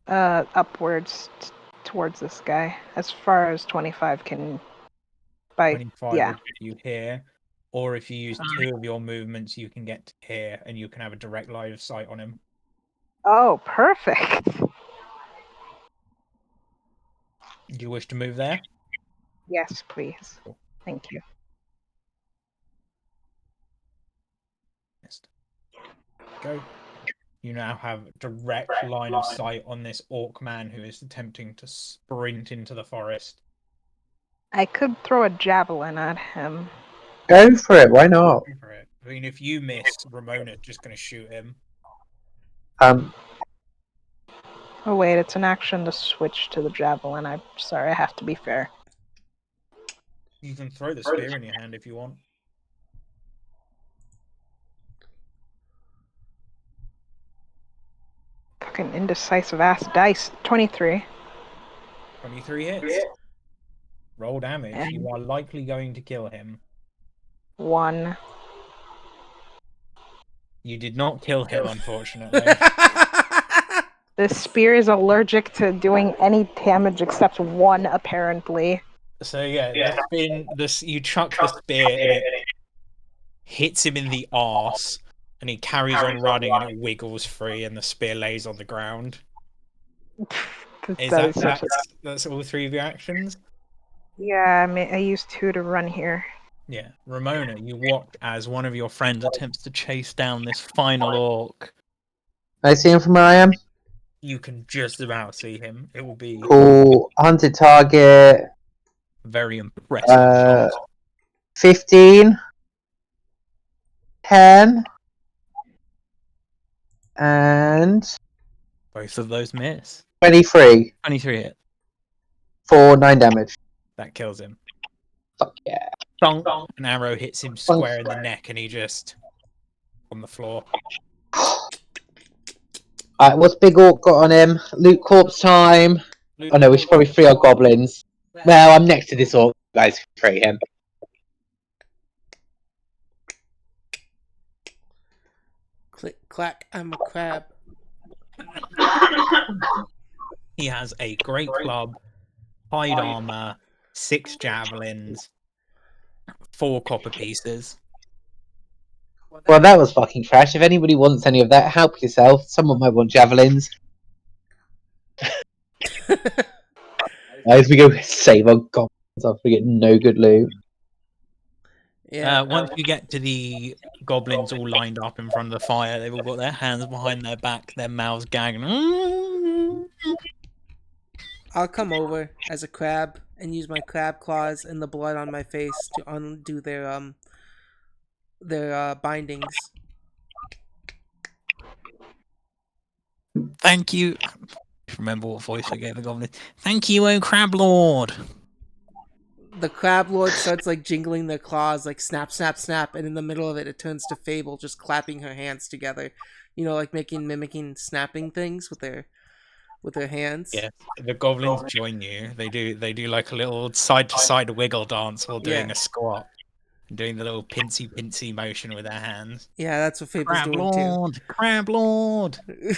Upwards towards this guy, as far as 25 can. By 25 yeah. would get you here. Or if you use 2 of your movements, you can get to here and you can have a direct line of sight on him. Oh, perfect. Do you wish to move there? Yes, please. Thank you. Go. You now have direct line of sight on this orc man who is attempting to sprint into the forest. I could throw a javelin at him. Go for it. Why not? I mean, if you miss, Ramona's just going to shoot him. Oh wait, it's an action to switch to the javelin. I'm sorry, I have to be fair. You can throw the spear in your hand if you want. Fucking indecisive ass dice. 23. 23 hits. Roll damage. And You are likely going to kill him. 1. You did not kill him, unfortunately. The spear is allergic to doing any damage except 1, apparently. So yeah, you chuck the spear and it hits him in the arse, and he carries on running and it wiggles free and the spear lays on the ground. That's all 3 of your actions? Yeah, I used 2 to run here. Yeah. Ramona, you watch as one of your friends attempts to chase down this final orc. I see him from where I am. You can just about see him. It will be Cool. Hunted target. very impressive shot. 15. 10. And Both of those miss. 23 23 hit. for 9 damage. That kills him. Fuck yeah. Thunk. An arrow hits him square in the neck and he just on the floor. Alright, what's Big Orc got on him? Loot corpse time. Oh no, we should probably free our goblins. Well, I'm next to this orc, guys. Free him. Click clack. I'm a crab. He has a great club, hide armor, 6 javelins, 4 copper pieces. Well, that was fucking trash. If anybody wants any of that, help yourself. Someone might want javelins. As we go save our goblins after we get no good loot. Yeah. Once you get to the goblins all lined up in front of the fire, they've all got their hands behind their back, their mouths gagging. I'll come over as a crab and use my crab claws and the blood on my face to undo their bindings. Thank you. Remember what voice I gave the goblin? Thank you, oh crab lord. The crab lord starts like jingling their claws, like snap, snap, snap, and in the middle of it, it turns to Fable just clapping her hands together, like mimicking snapping things with their hands. Yeah, the goblins join you. They do like a little side to side wiggle dance while doing a squat, doing the little pincy motion with their hands. Yeah, that's what Fable's Crab doing lord, crab lord. too.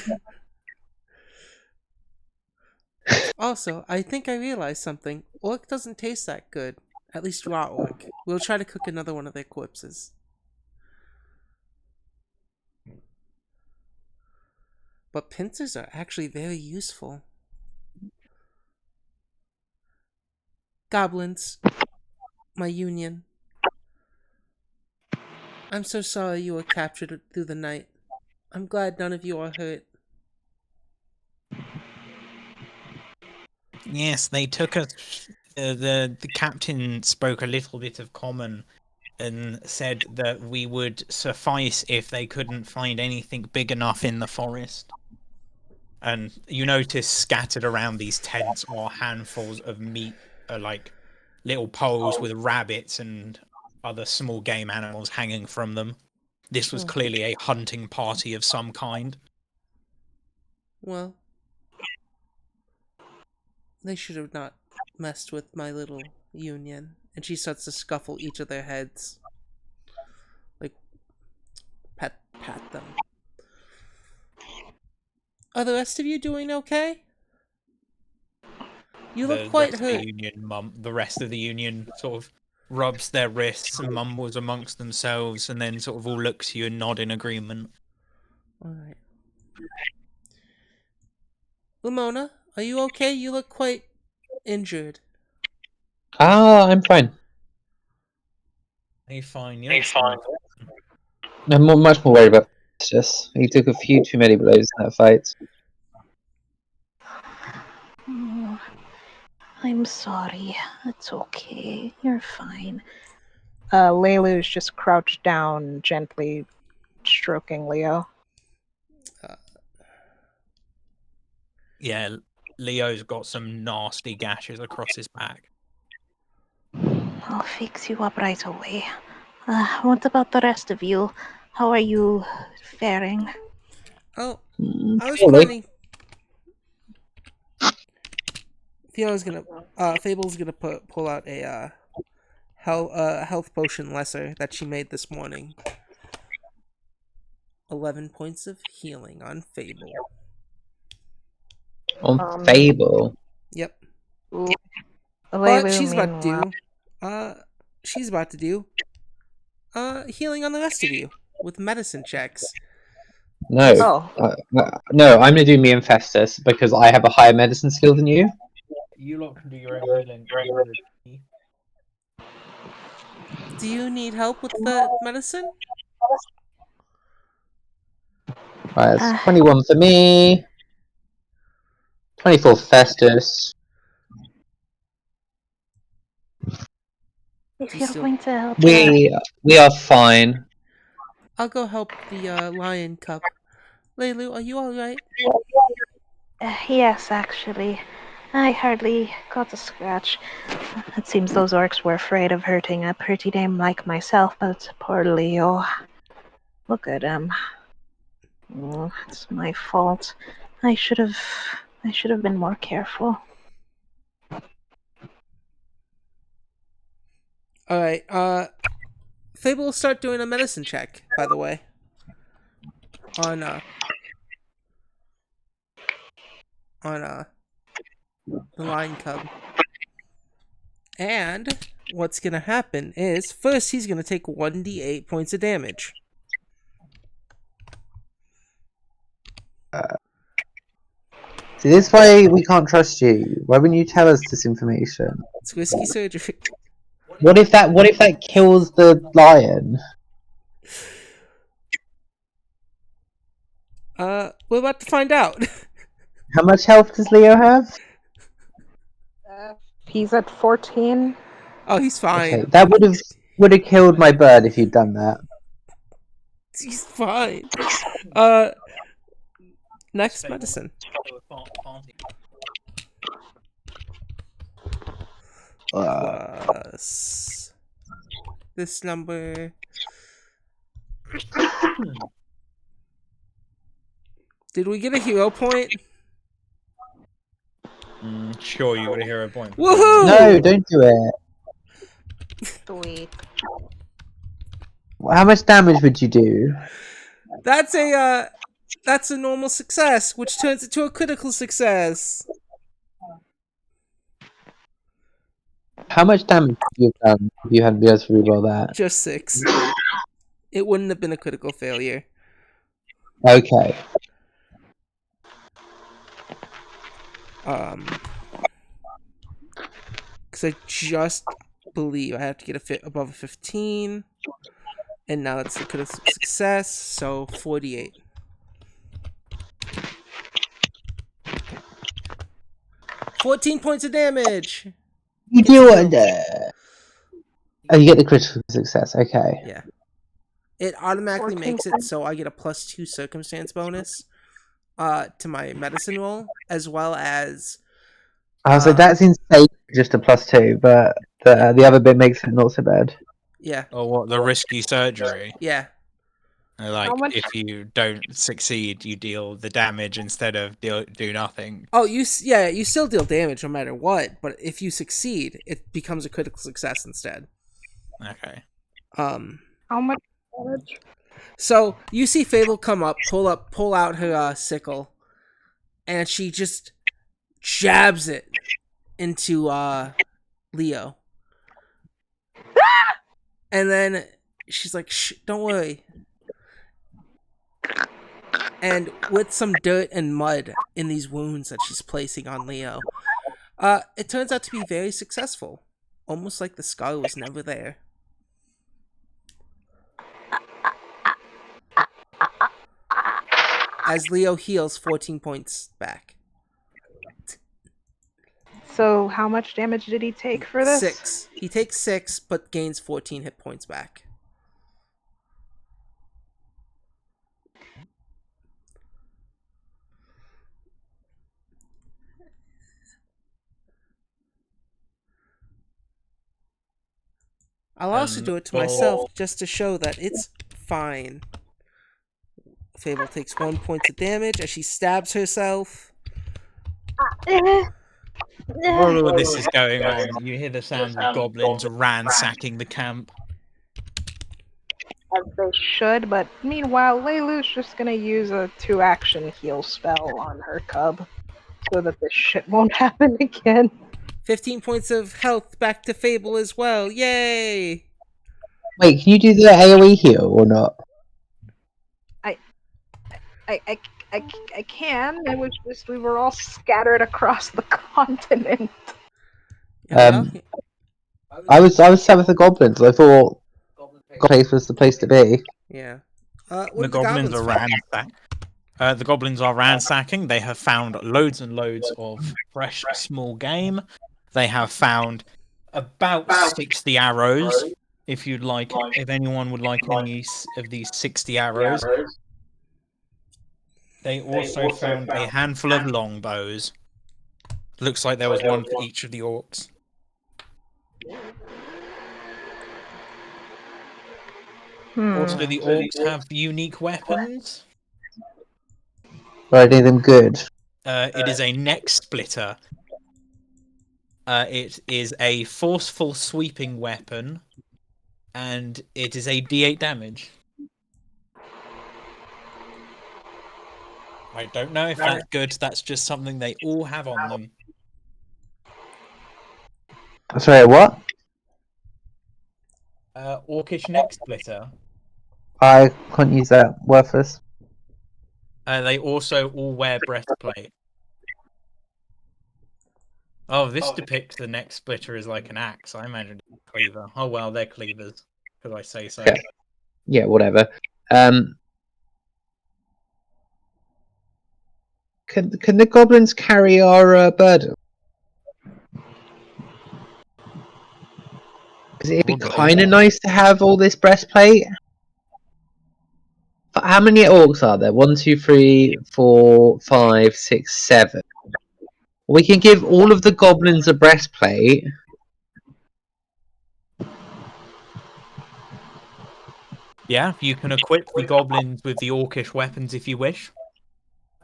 Also, I think I realized something. Orc doesn't taste that good. At least raw orc. We'll try to cook another one of their corpses. But pincers are actually very useful. Goblins. My union. I'm so sorry you were captured through the night. I'm glad none of you are hurt. Yes, they took us. The captain spoke a little bit of common and said that we would suffice if they couldn't find anything big enough in the forest. And you notice scattered around these tents are handfuls of meat, like little poles with rabbits and other small game animals hanging from them. This was Oh. clearly a hunting party of some kind. Well, they should have not messed with my little union. And she starts to scuffle each of their heads. Like, pat them. Are the rest of you doing okay? You look quite hurt. The rest of the union sort of rubs their wrists and mumbles amongst themselves, and then sort of all look to you and nod in agreement. Alright. Lamona, are you okay? You look quite injured. I'm fine. Are you fine? Yes. I'm much more worried about Justice. He took a few too many blows in that fight. Oh, I'm sorry. It's okay. You're fine. Leilu's just crouched down, gently stroking Leo. Yeah, Leo's got some nasty gashes across his back. I'll fix you up right away. What about the rest of you? How are you faring? Oh, I was Surely. planning. Fable's gonna pull out a health potion lesser that she made this morning. 11 points of healing on Fable. On Fable. Yep. Leilu, But she's about meanwhile, to do healing on the rest of you with medicine checks. No. Oh. No, I'm going to do me and Festus because I have a higher medicine skill than you. You lot can do your own healing. Do you need help with the medicine? Right, it's 21 for me. 24 for Festus. If You you're still- going to help We are fine. I'll go help the lion cub. Leilu, are you alright? yes, actually. I hardly got a scratch. It seems those orcs were afraid of hurting a pretty dame like myself, but poor Leo. Look at him. It's my fault. I should have been more careful. Alright, Fable will start doing a medicine check, by the way. On the lion cub. And what's gonna happen is first he's gonna take 1d8 points of damage. See, this is why we can't trust you. Why wouldn't you tell us this information? It's risky surgery. What if that kills the lion? We're about to find out. How much health does Leo have? he's at 14. Oh, he's fine. Okay, that would have killed my bird if you'd done that. He's fine. Next medicine. Plus this number. Did we get a hero point? Sure, you got a hero point. Woohoo! No, don't do it. Sweet. How much damage would you do? That's a normal success, which turns into a critical success. How much damage would you have done if you hadn't been able to reroll that? Just 6. It wouldn't have been a critical failure. Okay. Because I just believe I have to get a fit above a 15, and now that's the critical success. So 48. $14 points of damage. You It's do healed. Oh, you get the critical success. Okay. Yeah. It automatically 14 makes it so I get a +2 circumstance bonus to my medicine roll, as well as I was like, that's insane. Just a +2, but the other bit makes it not so bad. yeah, Or what, the risky surgery? yeah. Like, How much- if you don't succeed, you deal the damage instead of do nothing. Oh, you still deal damage no matter what, but if you succeed, it becomes a critical success instead. Okay. How much damage? So you see Fable come up, pull out her sickle, and she just jabs it into Leo. And then she's like, "Shh, don't worry." And with some dirt and mud in these wounds that she's placing on Leo, it turns out to be very successful. Almost like the scar was never there. As Leo heals 14 points back. So how much damage did he take for this? 6. He takes 6, but gains 14 hit points back. I'll also do it to myself just to show that it's fine. Fable takes 1 point of damage as she stabs herself. While all this is going on, you hear the sounds of goblins ransacking the camp. As they should, but meanwhile, Leilu's just gonna use a 2-action heal spell on her cub so that this shit won't happen again. 15 points of health back to Fable as well. Yay! Wait, can you do the AoE heal or not? I can. It was just we were all scattered across the continent. Yeah, I was sad with the goblins. I thought the place was the place to be. yeah. The goblins are the goblins are ransacking. They have found loads and loads of fresh small game. They have found about 60 arrows. If anyone would like any of these 60 arrows. They also found a handful of longbows. Looks like there was one for each of the orcs. Also, the orcs have unique weapons. Are any of them good? It is a neck splitter. It is a forceful sweeping weapon, and it is a D8 damage. I don't know if that's good. That's just something they all have on them. Sorry, what? Orcish neck splitter. I can't use that. Worthless. They also all wear breastplate. Oh, this depicts the neck splitter as like an axe. I imagine it's a cleaver. Oh well, they're cleavers, because I say so. Okay. Yeah, whatever. Can the goblins carry our burden? Because it'd be kind of nice to have all this breastplate. How many orcs are there? 1, 2, 3, 4, 5, 6, 7. We can give all of the goblins a breastplate. Yeah, you can equip the goblins with the orcish weapons if you wish.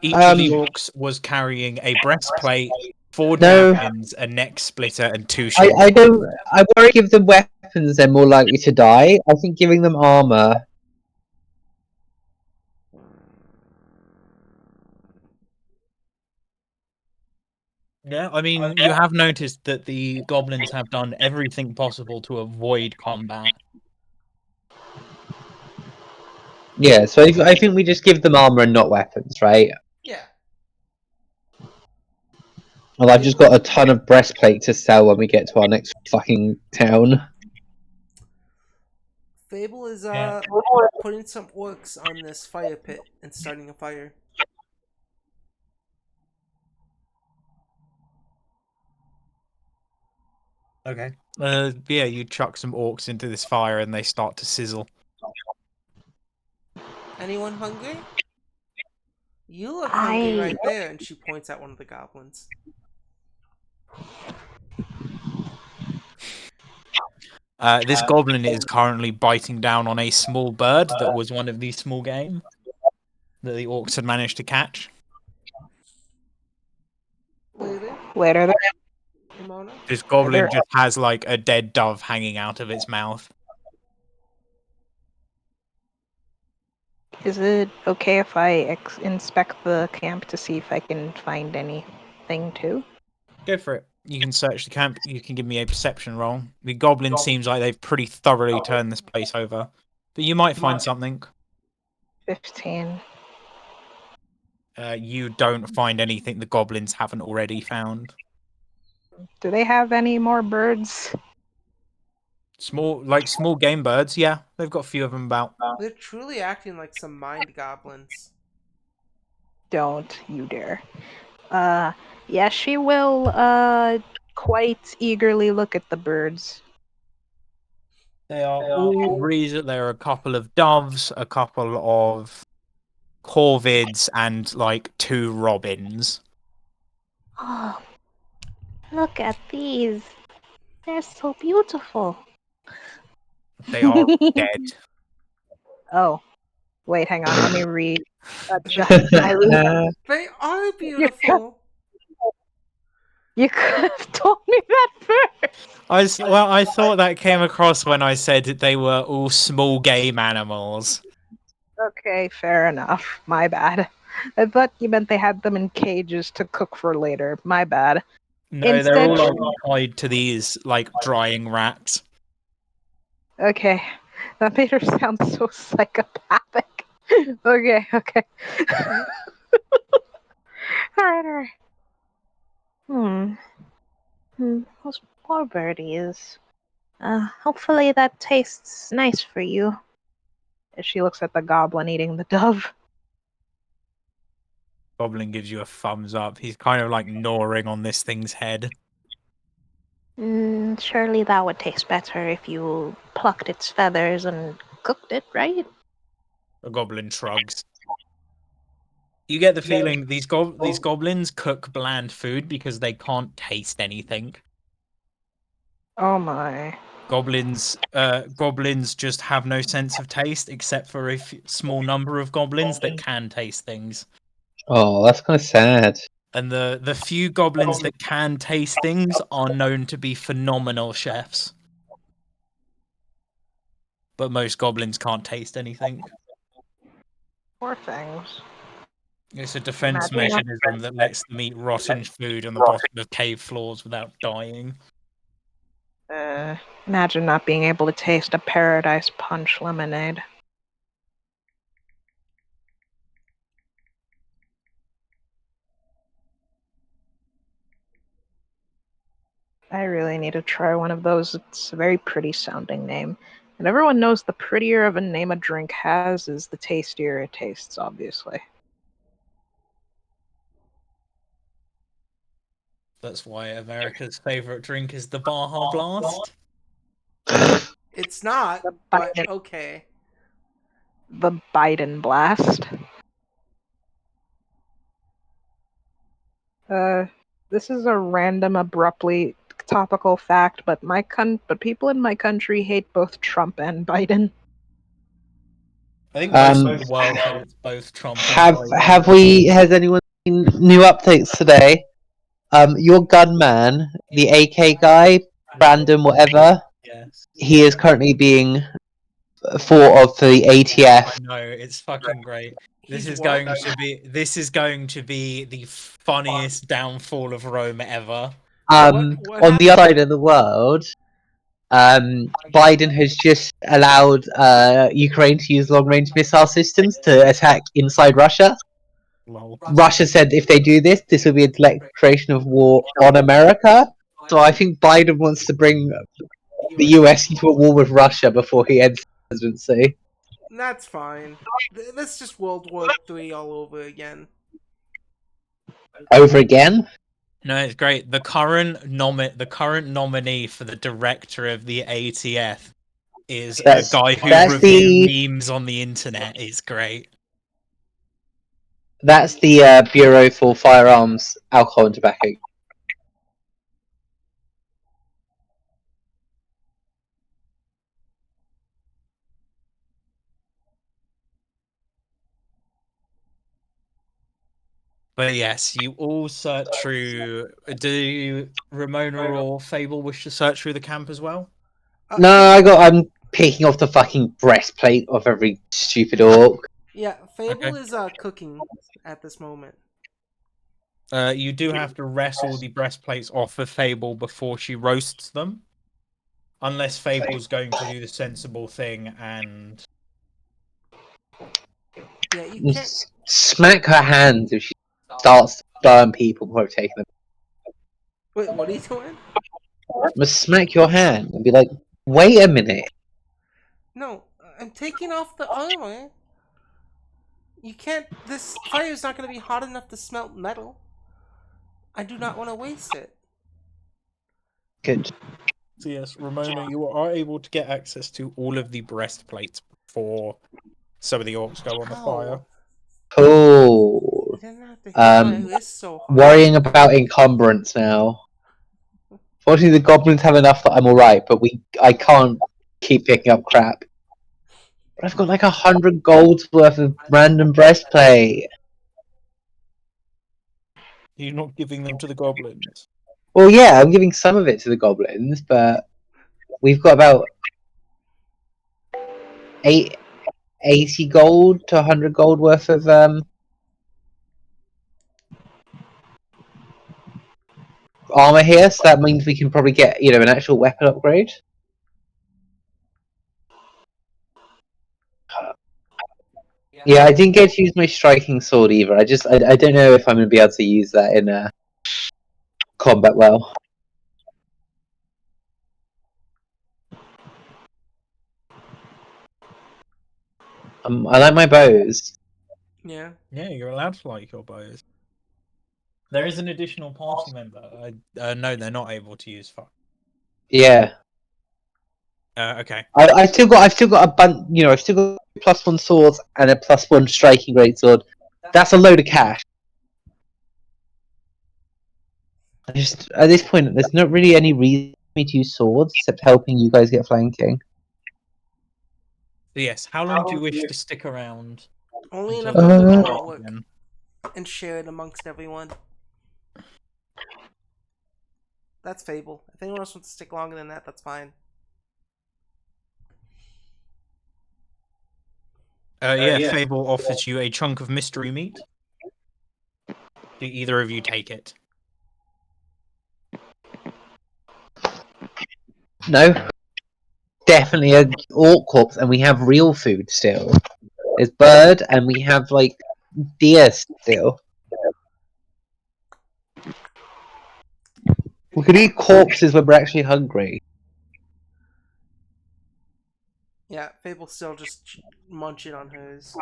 Each of the orcs was carrying a breastplate, 4 javelins, a neck splitter, and 2 shields. I worry give them weapons, they're more likely to die. I think giving them armor. Yeah, I mean, you have noticed that the goblins have done everything possible to avoid combat. Yeah, so I think we just give them armor and not weapons, right? Yeah. Well, I've just got a ton of breastplate to sell when we get to our next fucking town. Fable is Yeah. putting some orcs on this fire pit and starting a fire. Okay. Yeah, you chuck some orcs into this fire and they start to sizzle. Anyone hungry? You look hungry I right there, and she points at one of the goblins. This goblin is currently biting down on a small bird that was one of these small game that the orcs had managed to catch. Later, Wait, are there? Ramona? This goblin there- just has like a dead dove hanging out of its mouth. Is it okay if I inspect the camp to see if I can find anything too? Go for it. You can search the camp. You can give me a perception roll. The goblin seems like they've pretty thoroughly turned this place over, but you might find something. 15. You don't find anything the goblins haven't already found. Do they have any more birds? Small game birds. Yeah, they've got a few of them about. They're truly acting like some mind goblins. Don't you dare. Yeah, she will, quite eagerly look at the birds. They are all reason. There are a couple of doves, a couple of corvids, and like 2 robins. Oh, look at these. They're so beautiful. They are dead. Oh, wait, hang on. Let me adjust my read. They are You beautiful. You could have told me that first. I thought that came across when I said that they were all small game animals. Okay, fair enough. My bad. I thought you meant they had them in cages to cook for later. My bad. No, they're Instead, all like tied to these like drying racks. okay, that made her sound so psychopathic. Okay. Alright. Those poor birdies. Hopefully that tastes nice for you. As she looks at the goblin eating the dove. Goblin gives you a thumbs up. He's kind of like gnawing on this thing's head. Surely that would taste better if you plucked its feathers and cooked it, right? The goblin shrugs. You get the feeling these goblins cook bland food because they can't taste anything. Oh my. Goblins just have no sense of taste except for a small number of goblins that can taste things. Oh, that's kind of sad. And the few goblins that can taste things are known to be phenomenal chefs. But most goblins can't taste anything. Poor things. It's a defense Imagine mechanism that lets them eat rotten food on the bottom of cave floors without dying. Imagine not being able to taste a Paradise Punch lemonade. I really need to try one of those. It's a very pretty sounding name. And everyone knows the prettier of a name a drink has is the tastier it tastes, obviously. That's why America's favorite drink is the Baja Blast. It's not, The but Biden, okay. the Biden blast. This is a random, abruptly topical fact, but people in my country hate both Trump and Biden. I think most of the world hates both Trump and Biden. Has anyone seen new updates today? Your gunman, the AK guy, Brandon whatever, Yes. he is currently being thought of for the ATF. I know, it's fucking great. This He's is what? going to be the funniest downfall of Rome ever. What On the happened? other side of the world, Biden has just allowed Ukraine to use long-range missile systems to attack inside Russia. Lol. Russia said if they do this, this will be a declaration of war on America. So I think Biden wants to bring the US into a war with Russia before he ends the presidency. That's fine. That's just World War III all over again. Over again? No, it's great. The current nominee for the director of the ATF is a guy who that's reviews the memes on the internet. It's great. that's the Bureau for Firearms, Alcohol and Tobacco. But yes, you all search through. Do Ramona or Fable wish to search through the camp as well? No, I'm picking off the fucking breastplate of every stupid orc. Yeah, Fable Okay. is cooking at this moment. You do have to wrestle the breastplates off of Fable before she roasts them. Unless Fable's going to do the sensible thing and Yeah, you can't. Smack her hands if she starts to burn people before taking them. Wait, what are you doing? Must smack your hand and be like, wait a minute. No, I'm taking off the armor. You can't. This fire's not going to be hot enough to smelt metal. I do not want to waste it. Good. so yes, Ramona, you are able to get access to all of the breastplates before some of the orcs go on the fire. Ow. Cool. I didn't have to hit my wrist so hard. Worrying about encumbrance now. Fortunately, the goblins have enough that I'm alright, but I can't keep picking up crap. But I've got like 100 golds worth of random breastplate. You're not giving them to the goblins. Well, yeah, I'm giving some of it to the goblins, but we've got about 80 gold to 100 gold worth of armor here, so that means we can probably get, an actual weapon upgrade. Yeah, I didn't get to use my striking sword either. I don't know if I'm going to be able to use that in combat well. I like my bows. Yeah. Yeah, you're allowed to like your bows. There is an additional party member. No, they're not able to use fire. Yeah. Okay. I've still got a bunch. I've still got +1 swords and a +1 striking greatsword. That's a load of cash. Just at this point, there's not really any reason for me to use swords except helping you guys get flanking. So yes, how long do you wish to stick around? Only enough until to the cook fire potluck again? and share it amongst everyone. That's Fable. If anyone else wants to stick longer than that, that's fine. Yeah, Fable offers you a chunk of mystery meat. Do either of you take it? No, definitely a orc corpse, and we have real food still. There's bird, and we have like deer still. We could eat corpses when we're actually hungry. Yeah, Fable's still just munching on hers.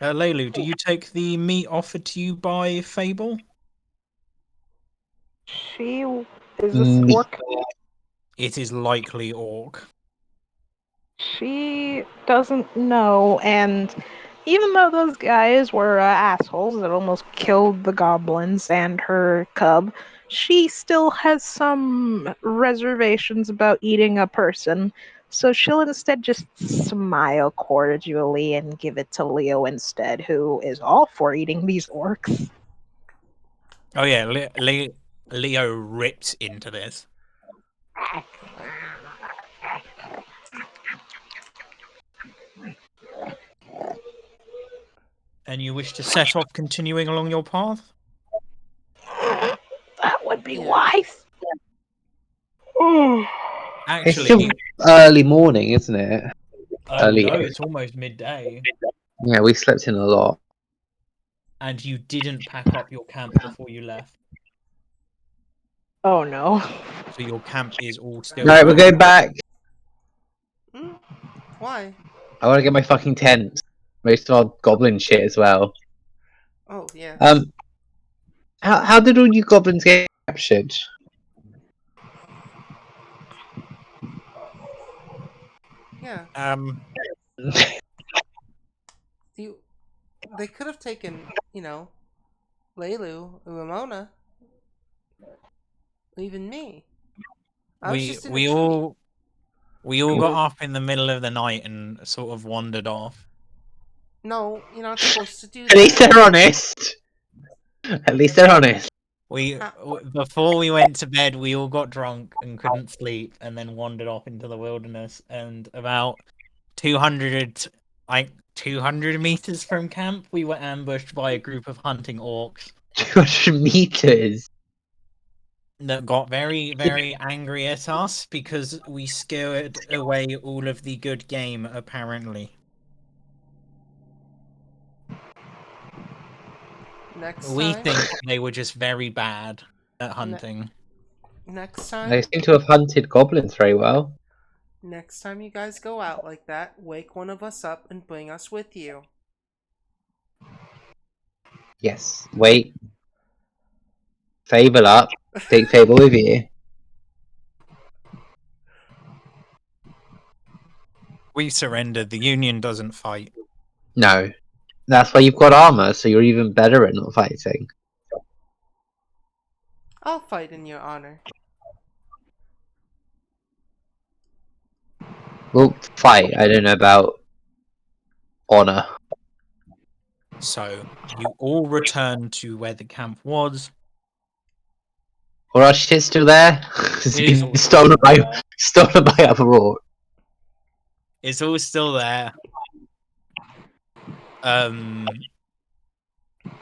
Leilu, do you take the meat offered to you by Fable? She is this orc. It is likely orc. She doesn't know, and even though those guys were assholes that almost killed the goblins and her cub, she still has some reservations about eating a person. So she'll instead just smile cordially and give it to Leo instead, who is all for eating these orcs. Oh yeah, Leo ripped into this. And you wish to set off continuing along your path? That would be Yeah. wise. It's Actually, still early morning, isn't it? early. no, it's almost midday. Yeah, we slept in a lot. And you didn't pack up your camp before you left. Oh no. So your camp is all still Right, we're there. going back. Why? I want to get my fucking tent. Most of our goblin shit as well. Oh, yes. How did all you goblins get captured? Yeah. They could have taken, Leilu, or Ramona, or even me. I was just in a tree. We all got up in the middle of the night and sort of wandered off. No, you're not supposed to do At least that. they're honest. At least they're honest. Before we went to bed, we all got drunk and couldn't sleep, and then wandered off into the wilderness. And about 200 meters from camp, we were ambushed by a group of hunting orcs 200 meters. that got very, very angry at us because we scared away all of the good game, apparently. Next We time. think they were just very bad at hunting. Next They time. seem to have hunted goblins very well. Next time you guys go out like that, wake one of us up and bring us with you. Yes. Wait. Fable up. Take Fable with you. We surrendered. The Union doesn't fight. No. That's why you've got armor, so you're even better at not fighting. I'll fight in your honor. Well, fight. I don't know about honor. So you all return to where the camp was. Or our shit's still there? It's It is been all stolen by there. other orcs. It's all still there. Yeah,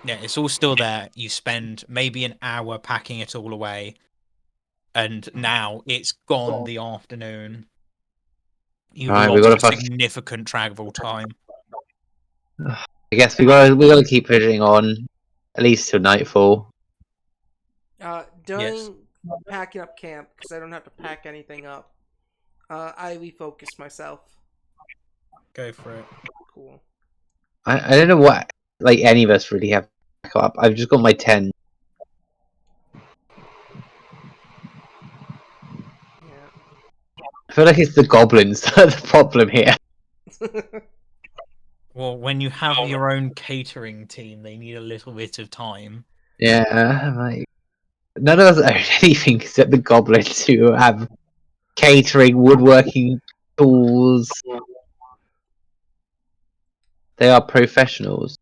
it's all still there. You spend maybe an hour packing it all away, and now it's gone the afternoon. You've Alright, we lost gotta significant travel time. I guess we gotta keep pushing on, at least till nightfall. During packing up camp, because I don't have to pack anything up, I refocus myself. Go for it. Cool. I don't know what any of us really have back up. I've just got my 10. Yeah. I feel like it's the goblins that are the problem here. Well, when you have your own catering team, they need a little bit of time. Yeah, none of us own anything except the goblins who have catering, woodworking tools. They are professionals.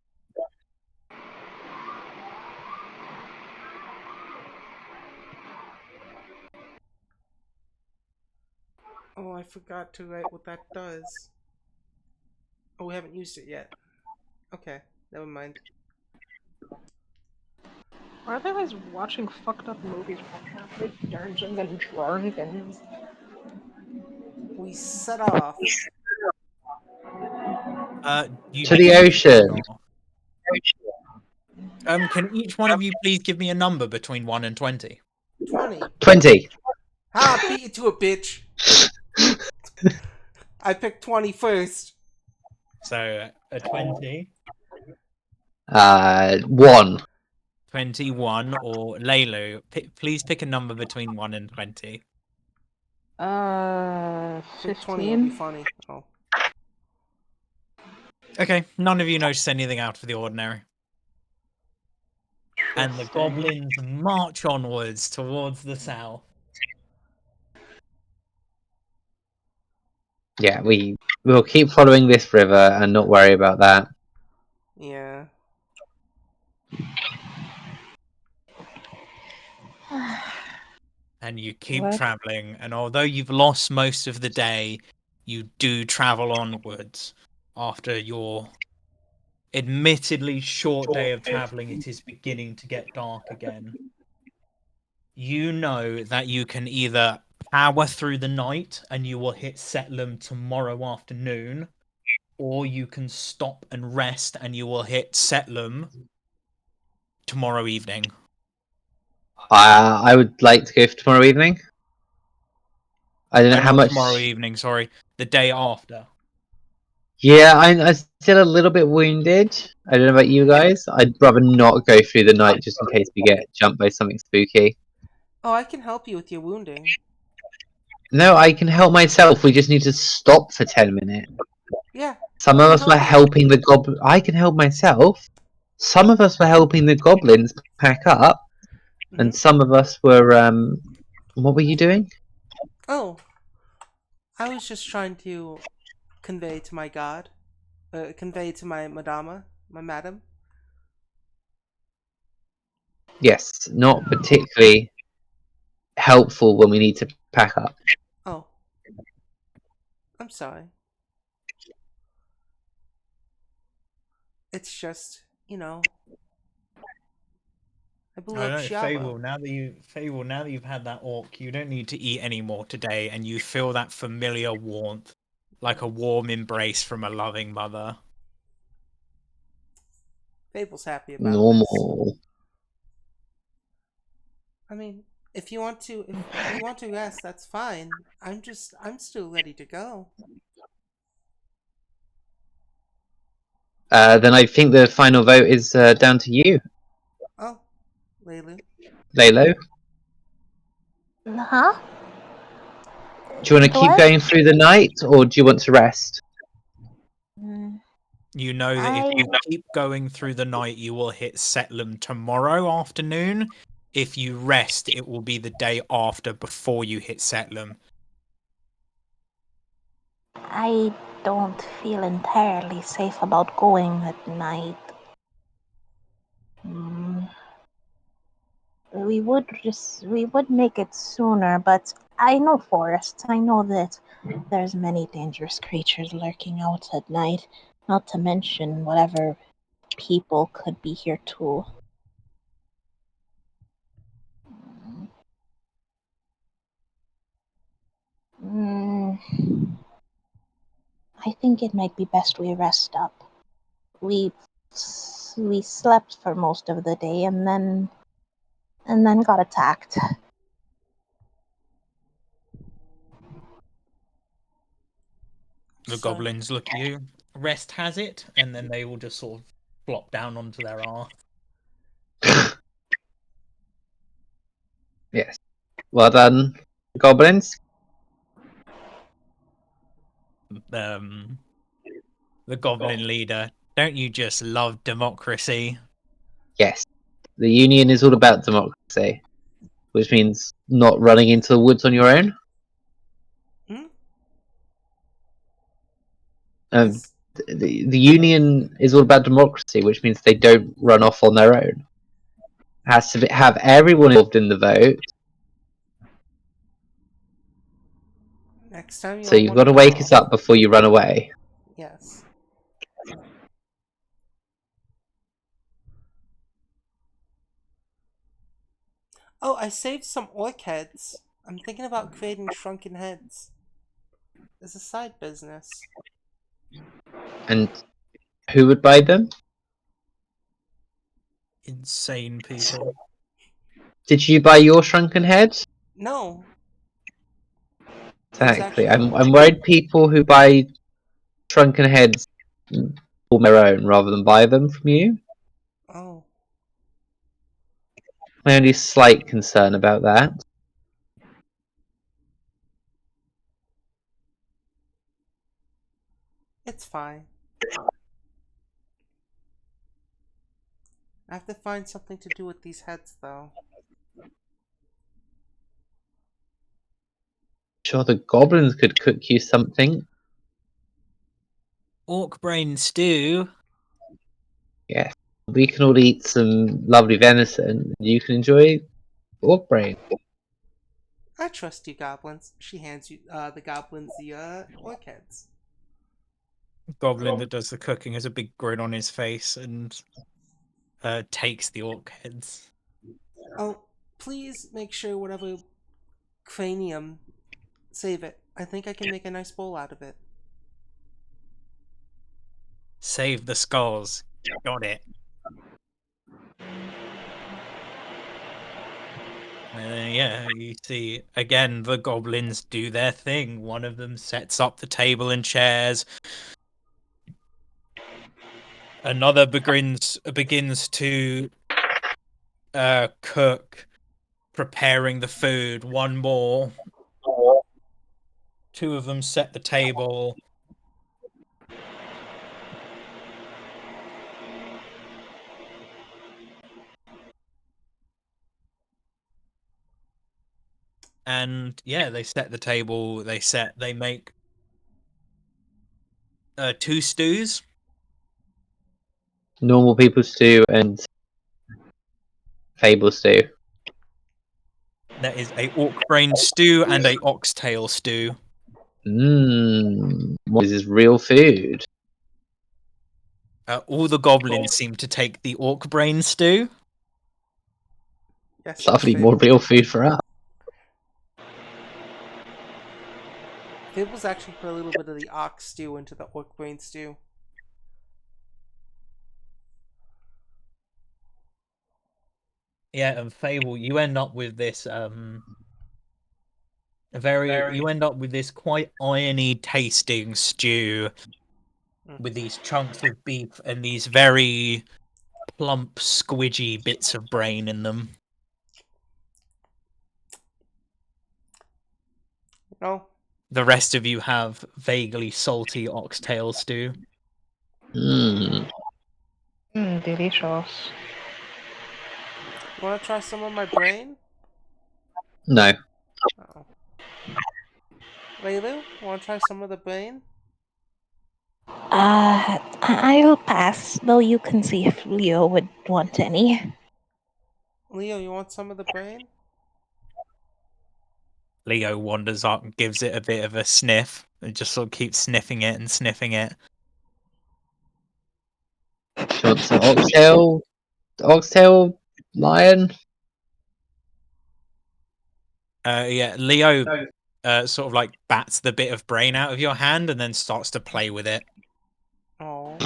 Oh, I forgot to write what that does. Oh, we haven't used it yet. Okay, never mind. Why are they always watching fucked up movies like Dungeons and Dragons? We set off. You To the didn't ocean. start. Can each one of you please give me a number between 1 and 20? 20. 20. Ha! Beat you to a bitch! I picked 20 first. So, a 20, 1. 21, or Laylo, please pick a number between 1 and 20. Pick 20, it'll be 15? funny. Oh. Okay, none of you notice anything out of the ordinary. And the goblins march onwards towards the south. Yeah, we'll keep following this river and not worry about that. Yeah. And you keep What? traveling, and although you've lost most of the day, you do travel onwards after your Admittedly, short day of traveling, it is beginning to get dark again. You know that you can either power through the night and you will hit Setlem tomorrow afternoon, or you can stop and rest and you will hit Setlem tomorrow evening. I would like to go for tomorrow evening. I don't know how Not much. tomorrow evening, sorry. The day after. Yeah, I'm still a little bit wounded. I don't know about you guys. I'd rather not go through the night just in case we get jumped by something spooky. Oh, I can help you with your wounding. No, I can help myself. We just need to stop for 10 minutes. Yeah. Some I of can us were help you. helping the goblin. I can help myself. Some of us were helping the goblins pack up, and Mhm. some of us were. What were you doing? Oh, I was just trying to convey to my god, convey to my madama, my madam. Yes, not particularly helpful when we need to pack up. Oh, I'm sorry. It's just, I blew I up know, Shiava. Fable, now that you've had that orc, you don't need to eat any more today, and you feel that familiar warmth, like a warm embrace from a loving mother. Fable's happy about this. Normal. I mean, if you want to rest, that's fine. I'm still ready to go. Then I think the final vote is down to you, Oh, Lulu. Lalo. Huh? Do you want to keep What? going through the night, or do you want to rest? Mm, You know that if I you keep going through the night, you will hit Setlem tomorrow afternoon. If you rest, it will be the day after before you hit Setlem. I don't feel entirely safe about going at night. Mm, we would make it sooner, but I know forests. I know that there's many dangerous creatures lurking out at night. Not to mention whatever people could be here too. Mm, I think it might be best we rest up. We we slept for most of the day and then got attacked. The So, goblins look at you. Rest has it, and then they will just sort of flop down onto their arse. Yes. Well done, goblins. Um, the goblin leader. Don't you just love democracy? Yes. The Union is all about democracy, which means not running into the woods on your own. hmm? Um, Yes. the Union is all about democracy, which means they don't run off on their own. Has to have everyone involved in the vote, Next time so you'll you've want got to to wake us know. up before you run away. Yes. Oh, I saved some orc heads. I'm thinking about creating shrunken heads as a side business. And who would buy them? Insane people. Did you buy your shrunken head? No, it was Exactly. actually. I'm worried people who buy shrunken heads form their own rather than buy them from you. Oh, My only slight concern about that. it's fine. I have to find something to do with these heads, though. Sure, the goblins could cook you something. Orc brain stew. Yes. We can all eat some lovely venison. You can enjoy orc brain. I trust you, goblins. She hands you the goblins the orc heads. goblin that does the cooking has a big grin on his face and takes the orc heads. Oh, please make sure whatever cranium, save it. I think I can make a nice bowl out of it. Save the skulls. Got it. And then, yeah, you see again the goblins do their thing. One of them sets up the table and chairs. Another begins to cook, preparing the food. One more. Two of them set the table. And yeah, they set the table. They make 2 stews. Normal people stew and fable stew. There is a orc brain stew and a oxtail stew. What is this real food? All the goblins seem to take the orc brain stew. Yes, Lovely, more real food for us. Fable's actually put a little bit of the ox stew into the orc brain stew. Yeah, and Fable, you end up with this you end up with this quite irony tasting stew with these chunks of beef and these very plump, squidgy bits of brain in them. No. The rest of you have vaguely salty oxtail stew. Delicious. You want to try some of my brain? No. Oh. Lulu, want to try some of the brain? I'll pass, though you can see if Leo would want any. Leo, you want some of the brain? Leo wanders up and gives it a bit of a sniff and just sort of keeps sniffing it and sniffing it. Do you want some oxtail? Oxtail lion? Yeah, Leo sort of like bats the bit of brain out of your hand and then starts to play with it. Oh.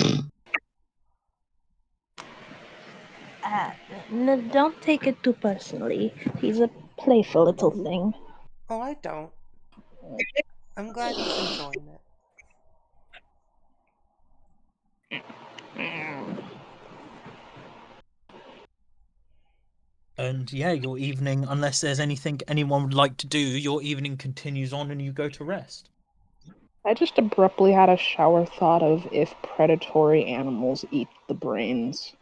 Don't take it too personally. He's a playful little thing. Oh, I don't. I'm glad he's enjoying it. And yeah, your evening, unless there's anything anyone would like to do, your evening continues on and you go to rest. I just abruptly had a shower thought of if predatory animals eat the brains.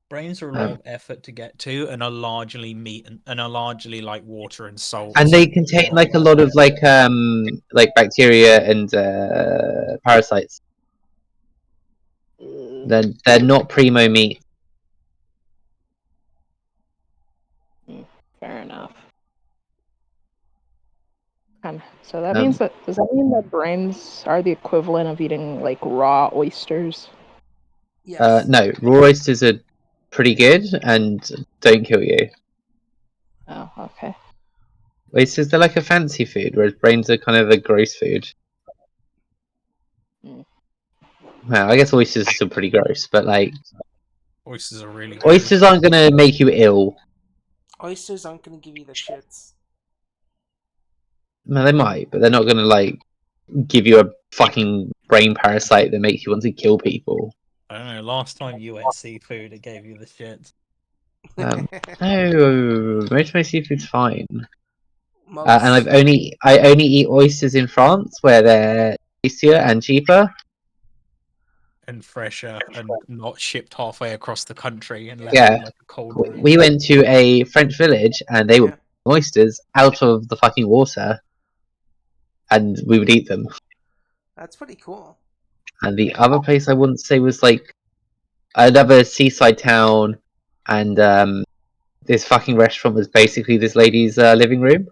Brains are a lot of effort to get to and are largely meat and are largely like water and salt. And they contain like a lot of like bacteria and parasites. They're not primo meat. Fair enough. So that means that does that mean that brains are the equivalent of eating like raw oysters? Yes. No, raw oysters are pretty good and don't kill you. Oh, okay. Oysters, they're like a fancy food, whereas brains are kind of a gross food. Well, I guess oysters are still pretty gross, but like Oysters are really good. oysters aren't gonna make you ill. Oysters aren't going to give you the shits. No, they might, but they're not gonna like give you a fucking brain parasite that makes you want to kill people. I don't know, last time you ate seafood, it gave you the shit. No, most of my seafood's fine. Most. And I only eat oysters in France, where they're tastier and cheaper. And fresher and not shipped halfway across the country and left Yeah. in like a cold room. We went to a French village and they were oysters out of the fucking water, and we would eat them. That's pretty cool. And the other place I wouldn't say was like another seaside town, and this fucking restaurant was basically this lady's living room.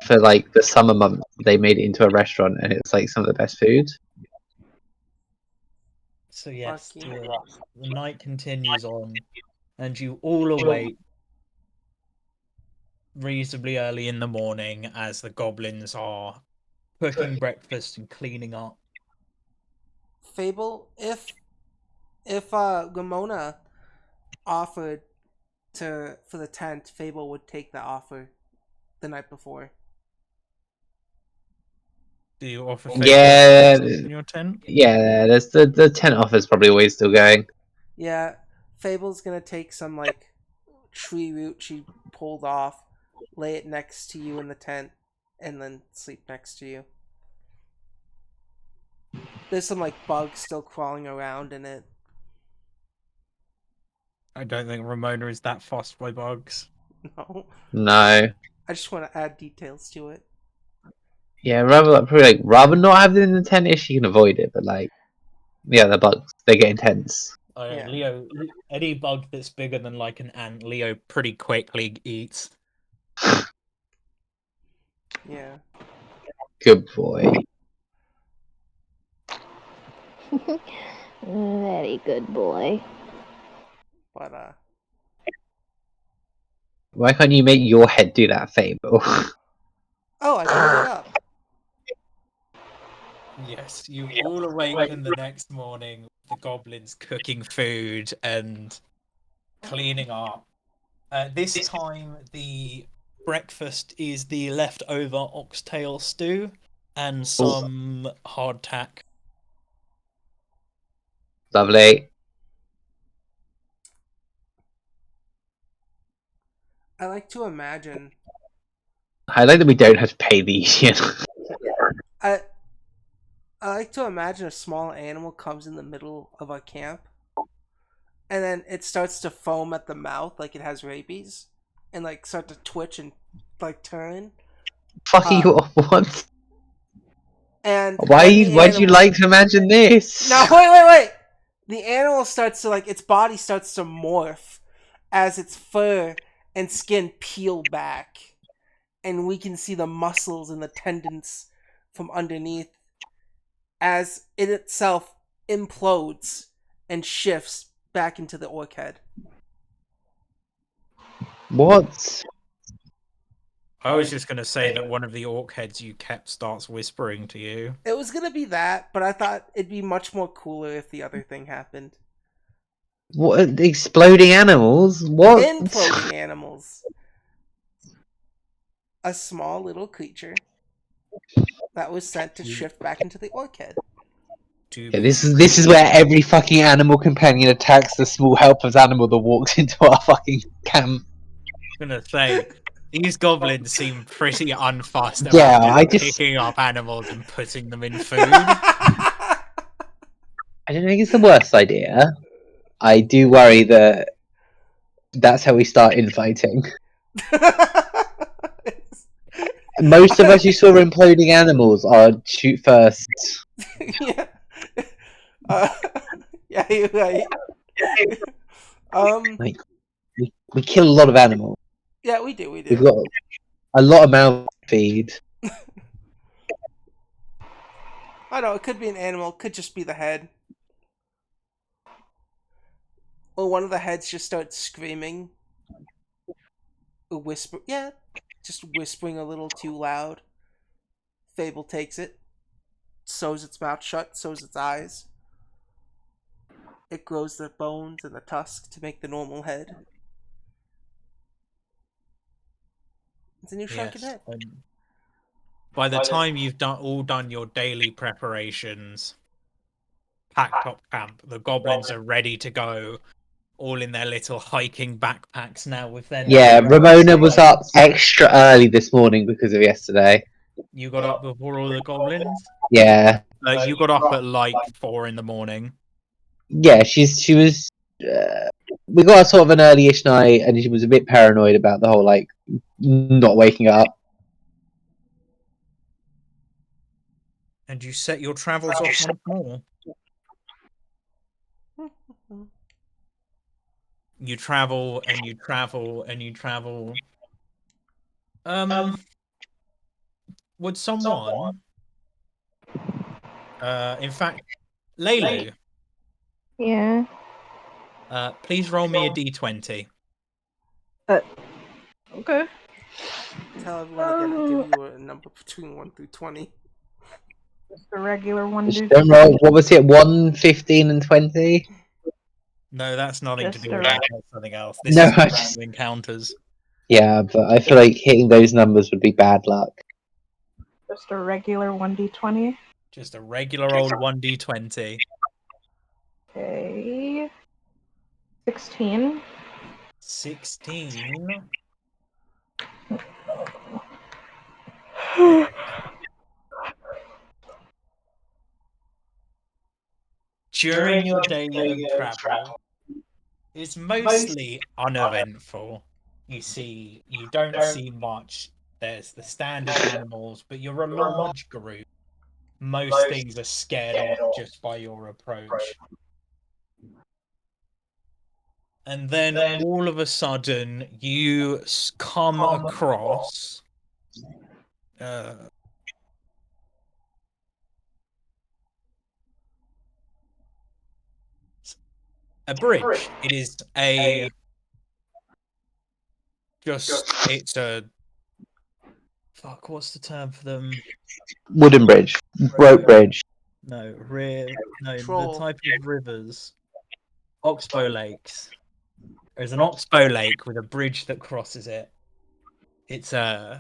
for like the summer months, they made it into a restaurant, and it's like some of the best food. So yes, Fuck you. the night continues on, and you all awake reasonably early in the morning as the goblins are cooking breakfast and cleaning up. Fable, if Ramona offered for the tent, Fable would take the offer the night before. Do you offer Fable Yeah, in your tent? yeah. There's the tent offer's probably always still going. Yeah, Fable's gonna take some like tree root she pulled off, lay it next to you in the tent, and then sleep next to you. There's some like bugs still crawling around in it. I don't think Ramona is that fussed by bugs. No, No. I just want to add details to it. Yeah, rather not have them in the tent if she can avoid it, but like, yeah, the bugs, they get intense. Oh, yeah, Yeah. Leo, any bug that's bigger than like an ant, Leo pretty quickly eats. Yeah. Good boy. Very good boy. But Why can't you make your head do that, Fable? oh, I blew it up. Yes, you all awaken the next morning with the goblins cooking food and cleaning up. This time, the breakfast is the leftover oxtail stew and some hardtack. Lovely. I like to imagine. I like that we don't have to pay these. You know? I I like to imagine a small animal comes in the middle of our camp, and then it starts to foam at the mouth like it has rabies, and like start to twitch and like turn. Fuck you! What? And Why then the Why do you animal. like to imagine this? No, wait. The animal starts to like its body starts to morph as its fur and skin peel back, and we can see the muscles and the tendons from underneath as it itself implodes and shifts back into the orc head. What? I was just going to say that one of the orc heads you kept starts whispering to you. It was gonna be that, but I thought it'd be much more cooler if the other thing happened. What? Exploding animals? What? Imploding animals. A small little creature that was sent to shift back into the orc head. Yeah, this is where every fucking animal companion attacks the small helpless animal that walks into our fucking camp. I'm gonna say these goblins seem pretty unfussed Yeah, about just picking up animals and putting them in food. I don't think it's the worst idea. I do worry that that's how we start infighting. Most of us who saw imploding animals are shoot first. Yeah. Uh, yeah, you're right. Like we kill a lot of animals. Yeah, we do. We've got a lot of mouths to feed. I know, it could be an animal, it could just be the head. Or one of the heads just starts screaming. A whisper. Yeah, just whispering a little too loud. Fable takes it, sews its mouth shut, sews its eyes. It grows the bones and the tusk to make the normal head. It's a new shrunken Yes. head. By the time you've done your daily preparations, packed up camp, the goblins are ready to go, all in their little hiking backpacks now with their Yeah, notebooks. Ramona was up extra early this morning because of yesterday. You got up before all the goblins? Yeah. You got up at like 4 in the morning. Yeah, she was. We got a sort of an early-ish night, and she was a bit paranoid about the whole like not waking up. And you set your travels off once more. You travel and you travel and you travel. would someone... in fact, Laylu, Yeah. please roll me a d20. Okay. Tell everyone again to give you a number between 1 through 20. Just a regular one, Just dude. don't roll. What was it? 1, 15, and 20? No, that's nothing to Just do a with ra- that. That's something else. This No, is I just just... encounters. Yeah, but I feel like hitting those numbers would be bad luck. Just a regular 1d20. Just a regular old 1d20. Okay. 16. 16. During your day of travel is mostly uneventful. You don't see much. There's the standard animals, but you're a large group. Most things are scared off just by your approach. And then all of a sudden, you come across a bridge. It is it's a fuck. What's the term for them? Wooden bridge. Rope bridge. No, the Troll. type of rivers. Oxbow lakes. There's an oxbow lake with a bridge that crosses it. It's a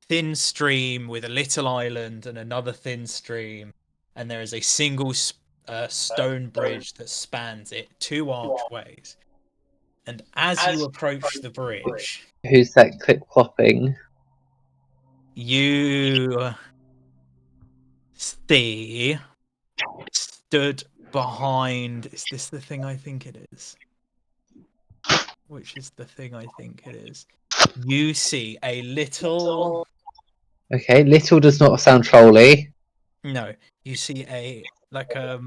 thin stream with a little island and another thin stream, and there is a single stone bridge that spans it, 2 archways. And as you approach the bridge, Who's that clip clopping? you see stood behind... Is this the thing I think it is? Which is the thing I think it is? You see a little... Okay, little does not sound trolly. No, you see a like a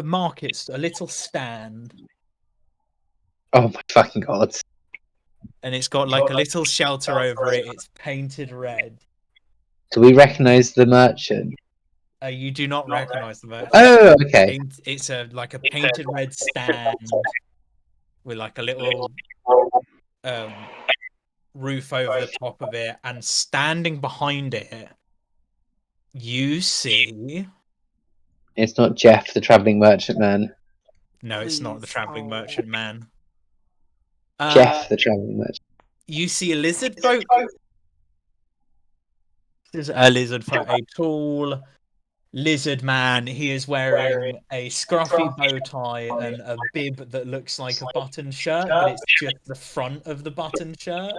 market, a little stand, Oh my fucking god. and it's got like a little shelter over it. It's painted red. Do we recognise the merchant? You do not recognize the merchant. Oh, okay. It's a painted red stand with like a little roof over the top of it, and standing behind it, you see... It's not Jeff, the travelling merchant man. No, it's not the Please. traveling Oh. merchant man. Jeff, the travelling merchant. You see a lizard folk. There's a lizard folk, a tall lizard man. He is wearing a scruffy bow tie and a bib that looks like a button shirt, but it's just the front of the button shirt.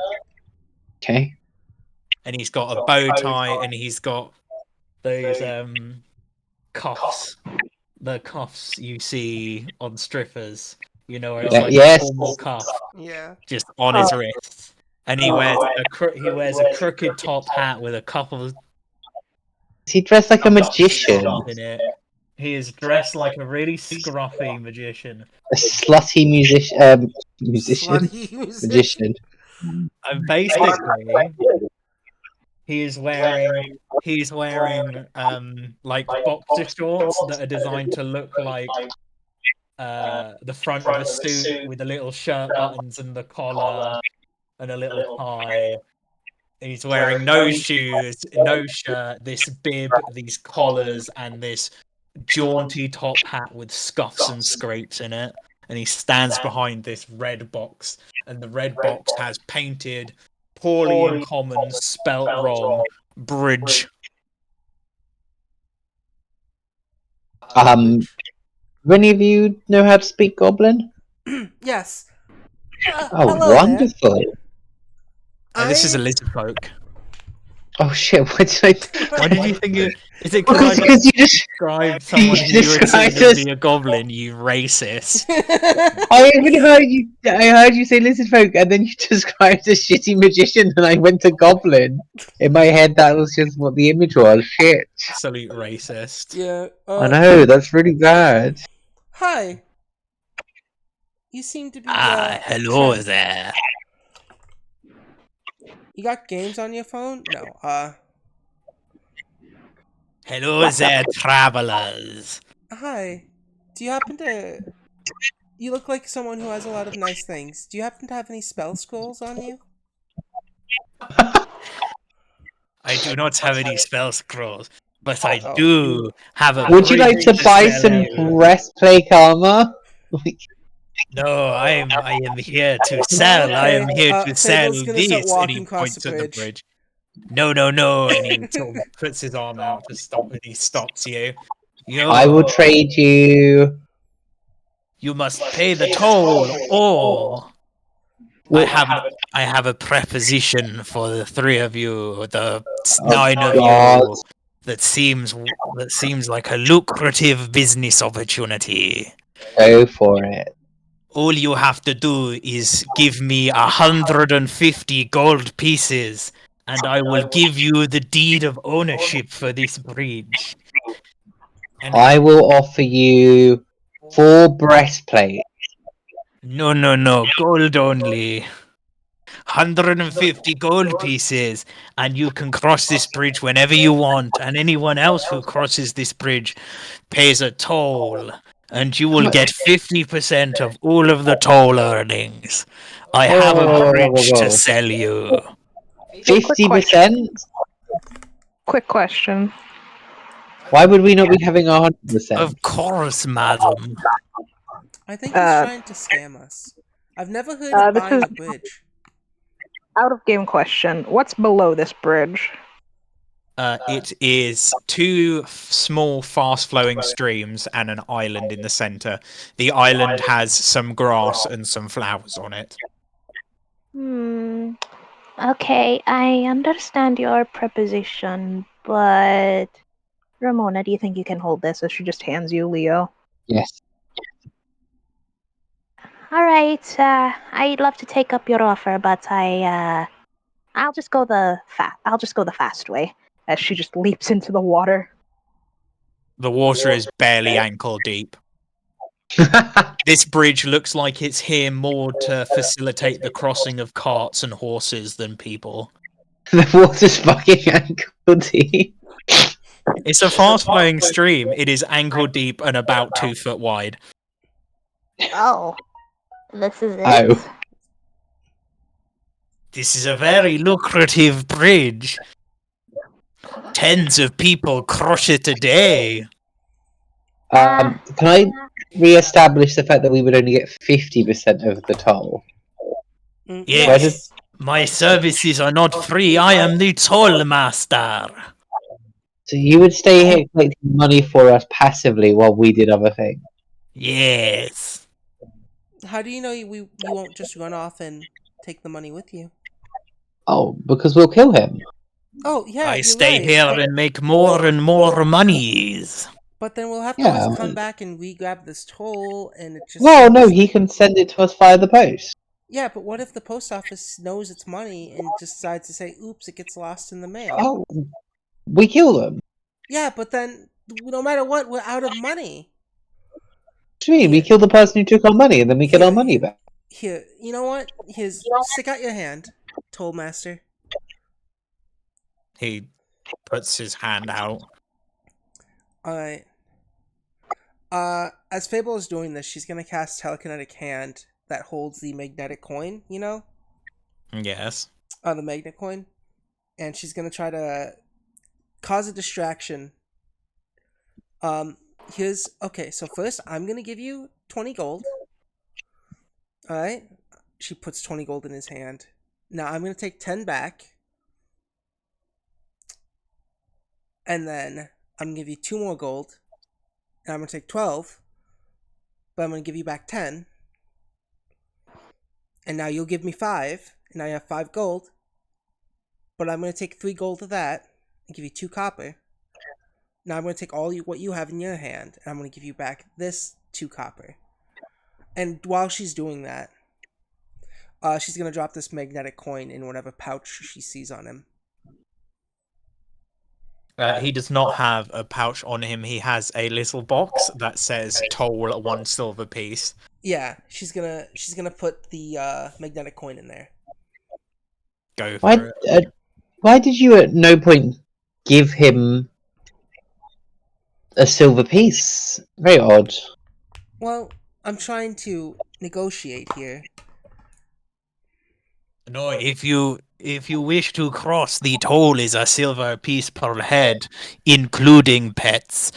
Okay. And he's got a bow tie, and he's got those cuffs. The cuffs you see on strippers. You know, where it's like Yes. a formal cuff Yeah. just on his wrist. And he wears a crooked top hat with a couple of Is he dressed like a magician? stuff in it. He is dressed like a really scruffy magician. A slutty musician? Slutty music. Magician. And basically, he's wearing like boxer shorts that are designed to look like the front of a suit with the little shirt buttons and the collar and a little tie. He's wearing no shoes, no shirt, this bib, these collars, and this jaunty top hat with scuffs and scrapes in it. And he stands behind this red box, and the red box has painted, poorly in common, spelt wrong, bridge. Do any of you know how to speak Goblin? Yes. Oh, hello wonderful. there. This is a lizard folk. Oh shit, why did I... Why did you think it... Is it because I Because you just... described someone who you would say to be a goblin, you racist? I even heard you... I heard you say lizard folk, and then you described a shitty magician, and I went to Goblin. In my head, that was just what the image was. Shit. Absolute racist. Yeah. I know, that's really bad. Hi. You seem to be. Hello there. You got games on your phone? No. Hello there, travelers. Hi. Do you happen to? You look like someone who has a lot of nice things. Do you happen to have any spell scrolls on you? I do not have any spell scrolls, but I Oh. do have a Would you like bridge to buy sell some you. breastplate armor? No, I am here to sell. I Okay. am here to sell Fable's gonna start this. And he walking across the points at the bridge. bridge. No, no, no. And he sort of puts his arm out to stop, and he stops you. I will trade you. You must pay the toll, or Well, I have a preposition for the three of you, the oh, 9 of God. you. That seems like a lucrative business opportunity. Go for it. All you have to do is give me 150 gold pieces, and I will give you the deed of ownership for this bridge. And I will offer you 4 breastplates. no, gold only. 150 gold pieces, and you can cross this bridge whenever you want, and anyone else who crosses this bridge pays a toll, and you will get 50% of all of the toll earnings. I have a bridge to sell you. 50%? Quick question. Why would we not be having 100%? Of course, madam. I think he's trying to scam us. I've never heard of this buying is a bridge. out of game question. What's below this bridge? It is 2 small, fast-flowing streams and an island in the center. The island has some grass and some flowers on it. Okay, I understand your preposition, but Ramona, do you think you can hold this? As she just hands you Leo. Yes. all right. I'd love to take up your offer, but I'll just go the fast way. As she just leaps into the water. The water is barely ankle deep. This bridge looks like it's here more to facilitate the crossing of carts and horses than people. The water's fucking ankle deep. It's a fast-flowing stream. It is ankle deep and about 2 foot wide. Oh, this is it. Oh. This is a very lucrative bridge. Tens of people cross it a day. Can I re-establish the fact that we would only get 50% of the toll? Yes, my services are not free. I am the toll master. So you would stay here collecting money for us passively while we did other things? Yes. How do you know you won't just run off and take the money with you? Oh, because we'll kill him. Oh, yeah, I you're stay right. here and make more and more monies. But then we'll have to Yeah. always come back and re-grab this toll, and it just... Well, no, seems he like- can send it to us via the post. Yeah, but what if the post office knows it's money and just decides to say, oops, it gets lost in the mail? Oh, we kill them. Yeah, but then, no matter what, we're out of money. What do you mean? We kill the person who took our money and then we get our money back. Here, you know what? Here's, stick out your hand, toll master. He puts his hand out. Alright. As Fable is doing this, she's gonna cast Telekinetic Hand that holds the magnetic coin, you know? Yes. The magnet coin. And she's gonna try to cause a distraction. Okay, so first I'm gonna give you 20 gold. Alright? She puts 20 gold in his hand. Now I'm gonna take 10 back. And then I'm gonna give you 2 more gold. And I'm gonna take 12. But I'm gonna give you back 10. And now you'll give me 5. And now you have 5 gold. But I'm gonna take 3 gold of that and give you 2 copper. Now I'm gonna take what you have in your hand, and I'm gonna give you back this 2 copper. And while she's doing that, she's gonna drop this magnetic coin in whatever pouch she sees on him. He does not have a pouch on him. He has a little box that says "toll 1 silver piece." Yeah, she's gonna put the magnetic coin in there. Go Why? for it. Why did you at no point give him a silver piece? Very odd. Well, I'm trying to negotiate here. No, if you wish to cross, the toll is a silver piece per head, including pets.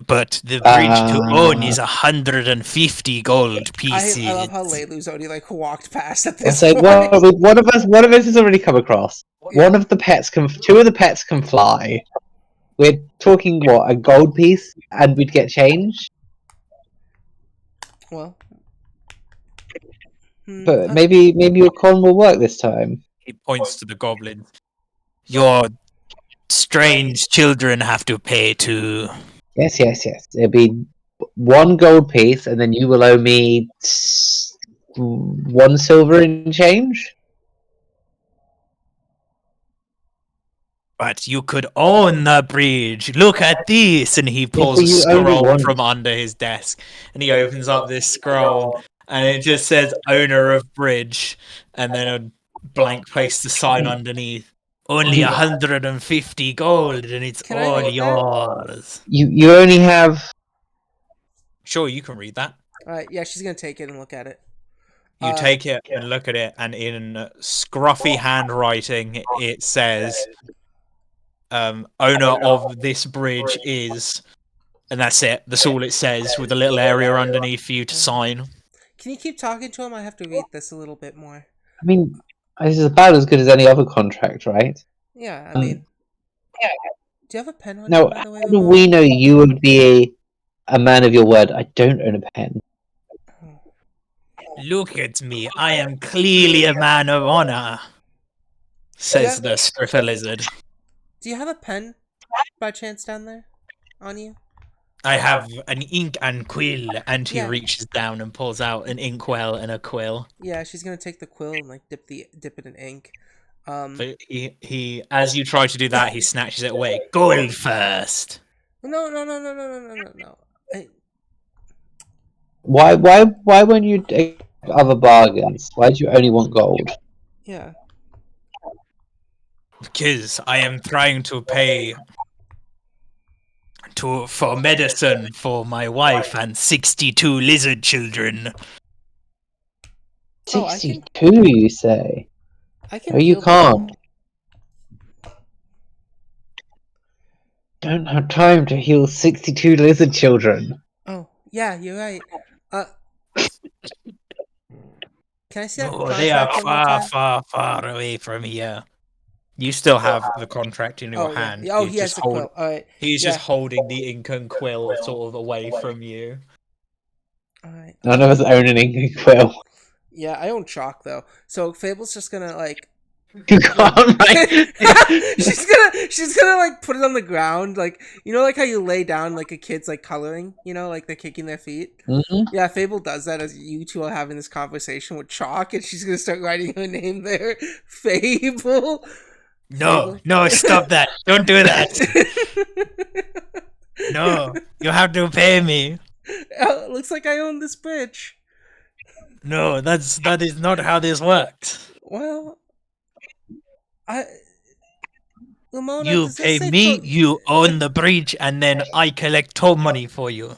But the bridge to own is 150 gold pieces. I love how Leilu's already like walked past at I'll this say point. one of us has already come across. Yeah. One of the pets can. Two of the pets can fly. We're talking what, a gold piece, and we'd get change. Well, But maybe your con will work this time. He points to the goblin. Your strange children have to pay too. Yes. It'll be one gold piece, and then you will owe me 1 silver in change. But you could own the bridge. Look at this. And he pulls but a you only scroll want- from under his desk. And he opens up this scroll. And it just says owner of bridge. And then a blank place to sign underneath. Only 150 gold. And it's Can I all read that? yours. You only have. Sure, you can read that. all right, yeah, she's gonna take it and look at it. You take it and look at it. And in scruffy handwriting, it says... owner of this bridge is, and that's it. That's all it says, with a little area underneath for you to sign. Can you keep talking to him? I have to read this a little bit more. I mean, this is about as good as any other contract, right? Yeah, I mean, do you have a pen on Now, you, by the way? how do Ramon? we know you would be a man of your word? I don't own a pen. Look at me, I am clearly a man of honor, says the stripper lizard. Do you have a pen, by chance, down there, on you? I have an ink and quill, and he Yeah. reaches down and pulls out an inkwell and a quill. Yeah, she's gonna take the quill and like dip it in ink. But he, as you try to do that, he snatches it away. Gold first. No. Why won't you take other bargains? Why do you only want gold? Yeah. Because I am trying to pay for medicine for my wife and 62 lizard children. Oh, I can- 62, you say? I can. No, you heal can't. Don't have time to heal 62 lizard children. Oh, yeah, you're right. Can I see that No, contract they are one more far, time? far, far away from here. You still have the contract in your Oh, hand. yeah. Oh, He's he has just the hold- quill. All right. He's Yeah. just holding the ink and quill sort of away from you. All right. None of us own an ink and quill. Yeah, I own chalk though. So Fable's just gonna like You can't, right? she's gonna like put it on the ground, like you know, like how you lay down like a kid's like coloring, you know, like they're kicking their feet. Mhm. Yeah, Fable does that as you two are having this conversation with chalk, and she's gonna start writing her name there, Fable. No, no, stop that. Don't do that. No, you have to pay me. Oh, it looks like I own this bridge. No, that is not how this works. Well, Lamona, You does this pay say me, pro- you own the bridge, and then I collect toll money for you.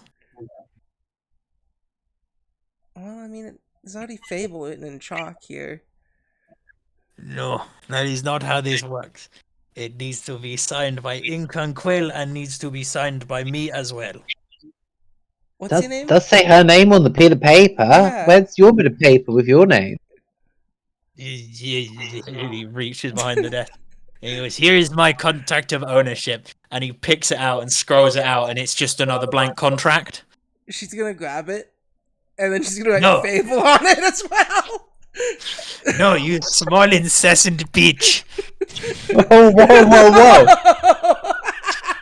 Well, I mean, there's already Fable written in chalk here. No, that is not how this works. It needs to be signed by ink and quill and needs to be signed by me as well. What's your name? Does say her name on the bit of paper. Yeah. Where's your bit of paper with your name? He reaches behind the desk. And he goes, "Here is my contract of ownership." And he picks it out and scrolls it out, and it's just another blank contract. She's gonna grab it, and then she's gonna write No. Fable on it as well. No, you small incessant bitch. Whoa.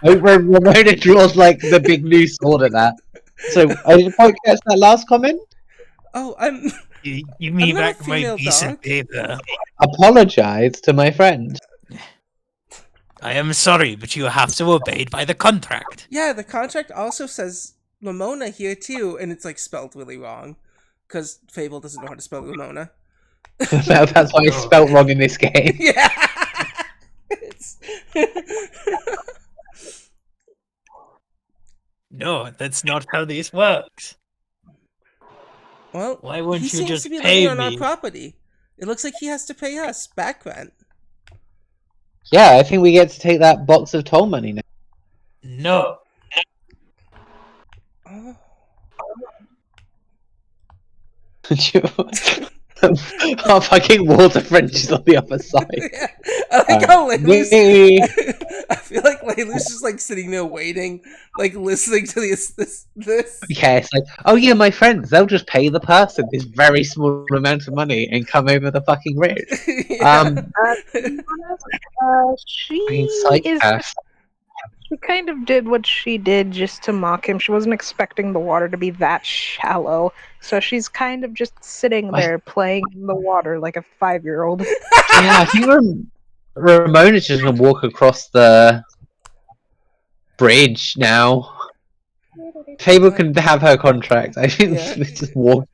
Ramona draws like the big new sword at that. So, I didn't quite catch that last comment. Oh, I'm. You give me I'm not a back my female piece dog. of paper. Apologize to my friend. I am sorry, but you have to obey by the contract. Yeah, the contract also says Ramona here too, and it's like spelled really wrong, because Fable doesn't know how to spell Ramona. That's why it's spelt wrong in this game. Yeah. No, that's not how this works. Well, Why he won't you seems just to be pay living on our me? property. It looks like he has to pay us back rent. Yeah, I think we get to take that box of toll money now. No. Oh. Our fucking water French is on the other side. Yeah. I like how Leilu's. Me. I feel like Leilu's just like sitting there waiting, like listening to this. Yeah, it's like, oh yeah, my friends, they'll just pay the person this very small amount of money and come over the fucking bridge. Yeah. Fucking She is. psychopath. She kind of did what she did just to mock him. She wasn't expecting the water to be that shallow, so she's kind of just sitting there playing in the water like a 5-year-old. Yeah, I think Ramona's just gonna walk across the bridge now. Fable can have her contract. I think Yeah. just walk.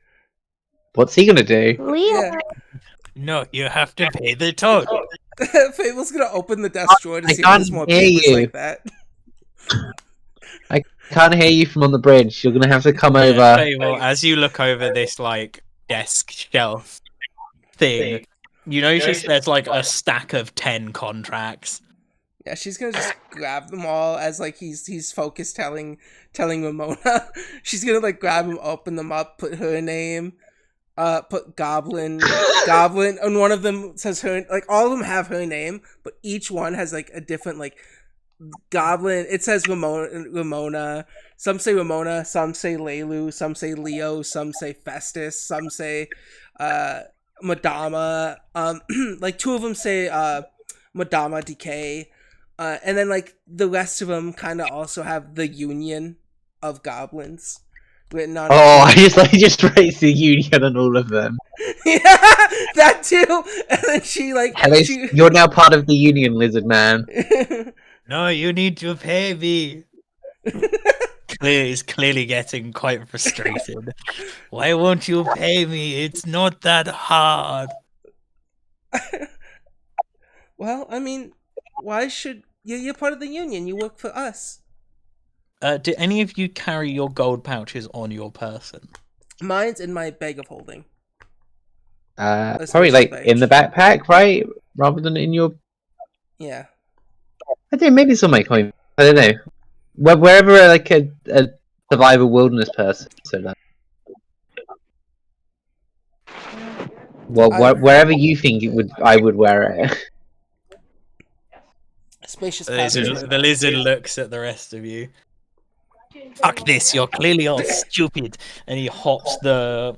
What's he gonna do? Leo, Yeah. No, you have to pay the toll. Fable's gonna open the desk drawer to I see if there's can't more hear papers you. like that. Can't hear you from on the bridge. You're gonna have to come Yeah, over. Fable, as you look over this like desk shelf thing, you notice there's like a stack of 10 contracts. Yeah, she's gonna just grab them all as like he's focused telling Ramona. She's gonna like grab them, open them up, put her name, put Goblin, and one of them says her, like all of them have her name, but each one has like a different like Goblin. It says Ramona. Some say Ramona, some say Leilu, some say Leo, some say Festus, some say Madama. Like two of them say Madama Decay. And then like the rest of them kind of also have the Union of Goblins written on. Oh, I just raised the union on all of them. Yeah, that too. And then she like Hello, you're now part of the union, lizard man. No, you need to pay me. He's clearly getting quite frustrated. Why won't you pay me? It's not that hard. Well, I mean, why should you're part of the Union? You work for us. Do any of you carry your gold pouches on your person? Mine's in my bag of holding. Probably like in the backpack, right? Rather than in your. Yeah. I think maybe it's on my coin. I don't know. Wherever like a survival wilderness person. So that. Well, wherever you think it would, I would wear it. Spacious. The lizard looks at the rest of you. Fuck this! You're clearly all stupid. And he hops the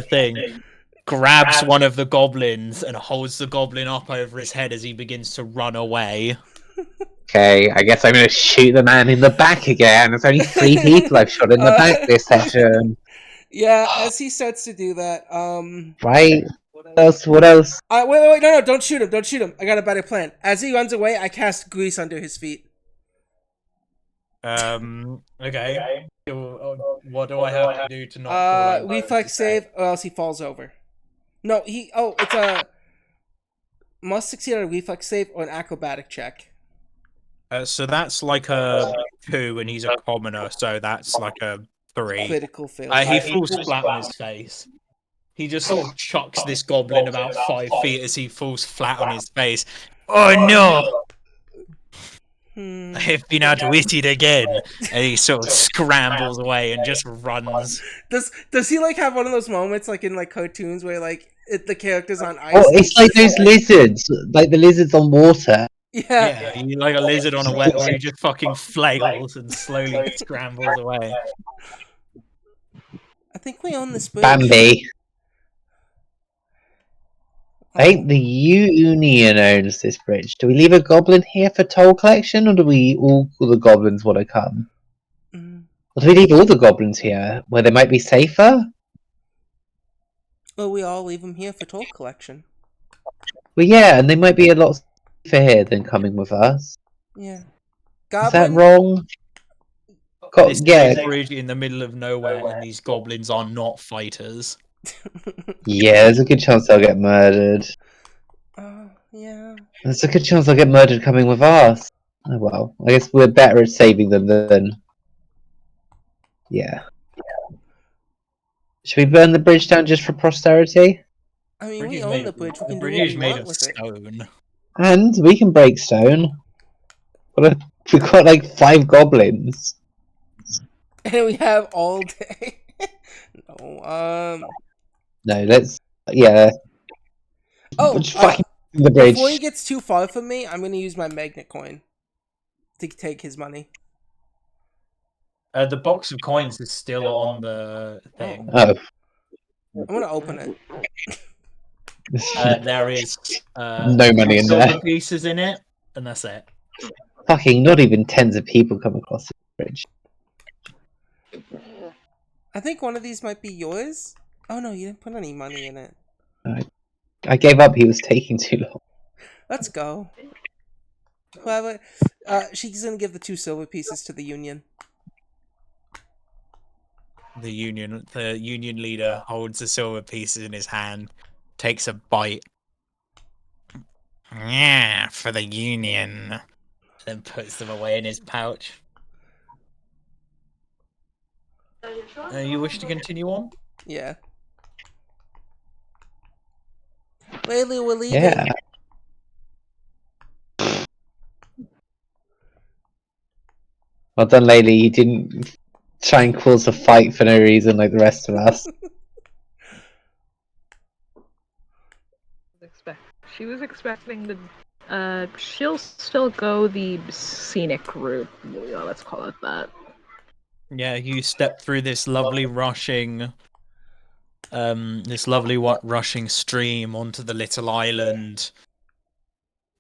thing, grabs one of the goblins, and holds the goblin up over his head as he begins to run away. Okay, I guess I'm gonna shoot the man in the back again. There's only 3 people I've shot in the back this session. Yeah, as he starts to do that, Right? What else? Wait, no, don't shoot him. I got a better plan. As he runs away, I cast grease under his feet. Okay. What do I have to do to not fall over? Reflex save, or else he falls over. No, it's a must succeed on a reflex save or an acrobatic check. So that's like a 2, and he's a commoner, so that's like a 3. Critical failure. He falls flat on his face. He just sort of chucks this goblin about 5 feet as he falls flat on his face. Oh no! I've been outwitted again. And he sort of scrambles away and just runs. Does he like have one of those moments like in like cartoons where like the character's on ice? Oh, it's like those lizards, like the lizards on water. Yeah, he's like a lizard on a wet where he just fucking flails and slowly scrambles away. I think we own this bridge. Bambi. I think the Union owns this bridge. Do we leave a goblin here for toll collection, or do we all the goblins want to come? Or do we leave all the goblins here, where they might be safer? Well, we all leave them here for toll collection. Well, yeah, and they might be a lot safer here than coming with us. Yeah. Is that wrong? This big bridge in the middle of nowhere, and these goblins are not fighters. Yeah, there's a good chance I'll get murdered. Yeah. There's a good chance I'll get murdered coming with us. Oh well, I guess we're better at saving them than. Yeah. Should we burn the bridge down just for posterity? I mean, Bridge we is own made, the bridge. We the can do bridge what is we made want of with it. stone. And we can break stone. We've got like 5 goblins. And we have all day. No, No, let's. Yeah. Oh, Just fucking the before he bridge. gets too far from me, I'm gonna use my magnet coin to take his money. The box of coins is still on the thing. Oh. I'm gonna open it. There is No money in silver there. pieces in it, and that's it. Fucking not even tens of people come across this bridge. I think one of these might be yours. Oh no, you didn't put any money in it. I gave up, he was taking too long. Let's go. Whoever, she's gonna give the 2 silver pieces to the union. The union leader holds the silver pieces in his hand, takes a bite. Yeah, for the union. Then puts them away in his pouch. You wish to continue on? Yeah. Lately, we're leaving. Yeah. Well done, lady. You didn't try and cause a fight for no reason like the rest of us. She was expecting the. She'll still go the scenic route. Yeah, let's call it that. Yeah, you step through this lovely rushing rushing stream onto the little island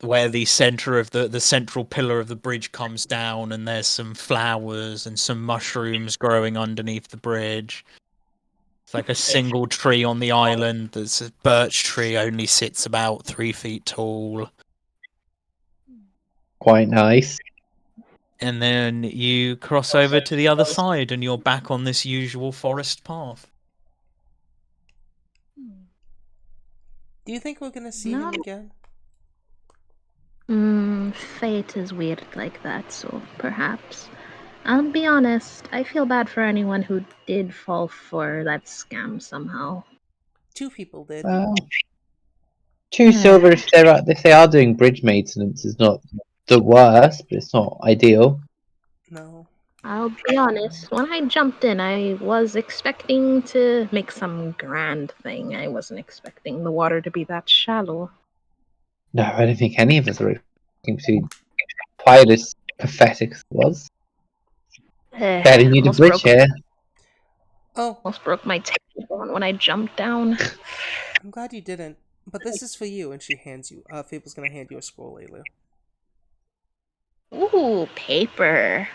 where the center of the central pillar of the bridge comes down, and there's some flowers and some mushrooms growing underneath the bridge. It's like a single tree on the island. There's a birch tree, only sits about 3 feet tall. Quite nice. And then you cross over to the other side, and you're back on this usual forest path. Do you think we're gonna see him again? Fate is weird like that, so perhaps. I'll be honest, I feel bad for anyone who did fall for that scam somehow. 2 people did. 2 silver if they are doing bridge maintenance is not the worst, but it's not ideal. No. I'll be honest, when I jumped in, I was expecting to make some grand thing. I wasn't expecting the water to be that shallow. No, I don't think any of us are expecting to quite as pathetic as it was. Barely need a bridge here. Oh, Almost broke my tailbone when I jumped down. I'm glad you didn't. But this is for you, and she hands you. Fable's gonna hand you a scroll, Layla. Ooh, paper.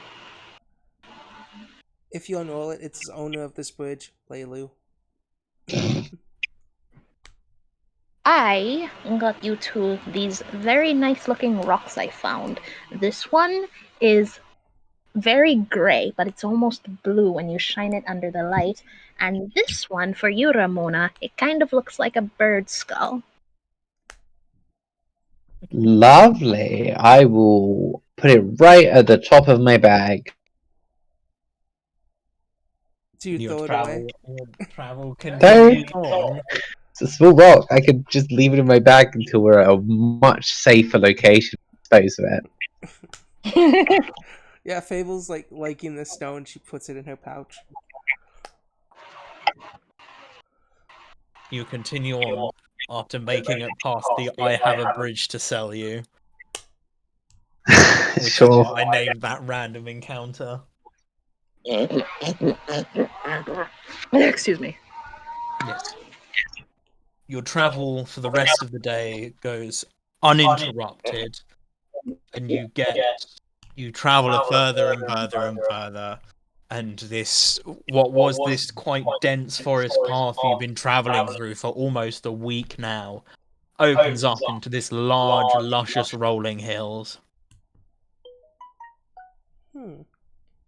If you unroll it, it's the owner of this bridge, Laylu. I got you two these very nice looking rocks I found. This one is very gray, but it's almost blue when you shine it under the light. And this one for you, Ramona, it kind of looks like a bird skull. Lovely. I will put it right at the top of my bag. Do you throw it away? Travel Don't. continues on. It's a small rock. I could just leave it in my bag until we're at a much safer location to dispose of it. Yeah, Fable's like liking the stone. She puts it in her pouch. You continue on after making it past the "I have a bridge to sell you," which Sure. is what I named that random encounter. Excuse me. Yes. Your travel for the rest of the day goes uninterrupted, and you travel further and further and further, and what was this quite dense forest path you've been traveling through for almost a week now opens up into this large, luscious rolling hills. And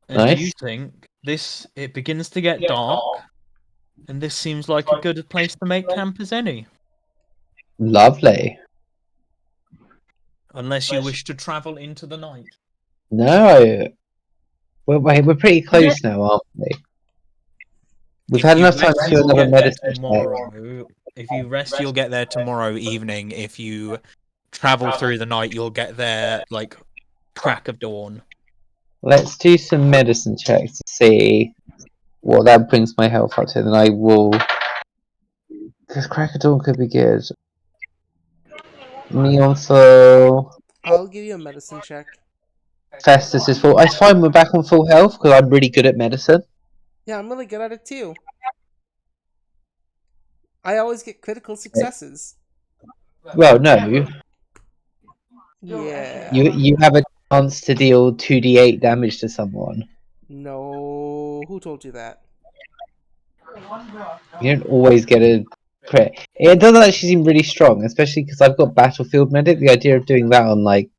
Nice. you think it begins to get dark, And this seems like a good place to make camp as any. Lovely. Unless you wish to travel into the night. No, we're pretty close now, aren't we? We've had enough time to do another medicine check. If you rest, you'll get there tomorrow evening. If you travel through the night, you'll get there like crack of dawn. Let's do some medicine checks to see what that brings my health up to. Then I will. Because crack of dawn could be good. Neonfil. I'll give you a medicine check. Festus is full. I find we're back on full health because I'm really good at medicine. Yeah, I'm really good at it too. I always get critical successes. Well, no. Yeah. You have a chance to deal 2d8 damage to someone. No. Who told you that? You don't always get a crit. It does actually seem really strong, especially because I've got battlefield medic. The idea of doing that on like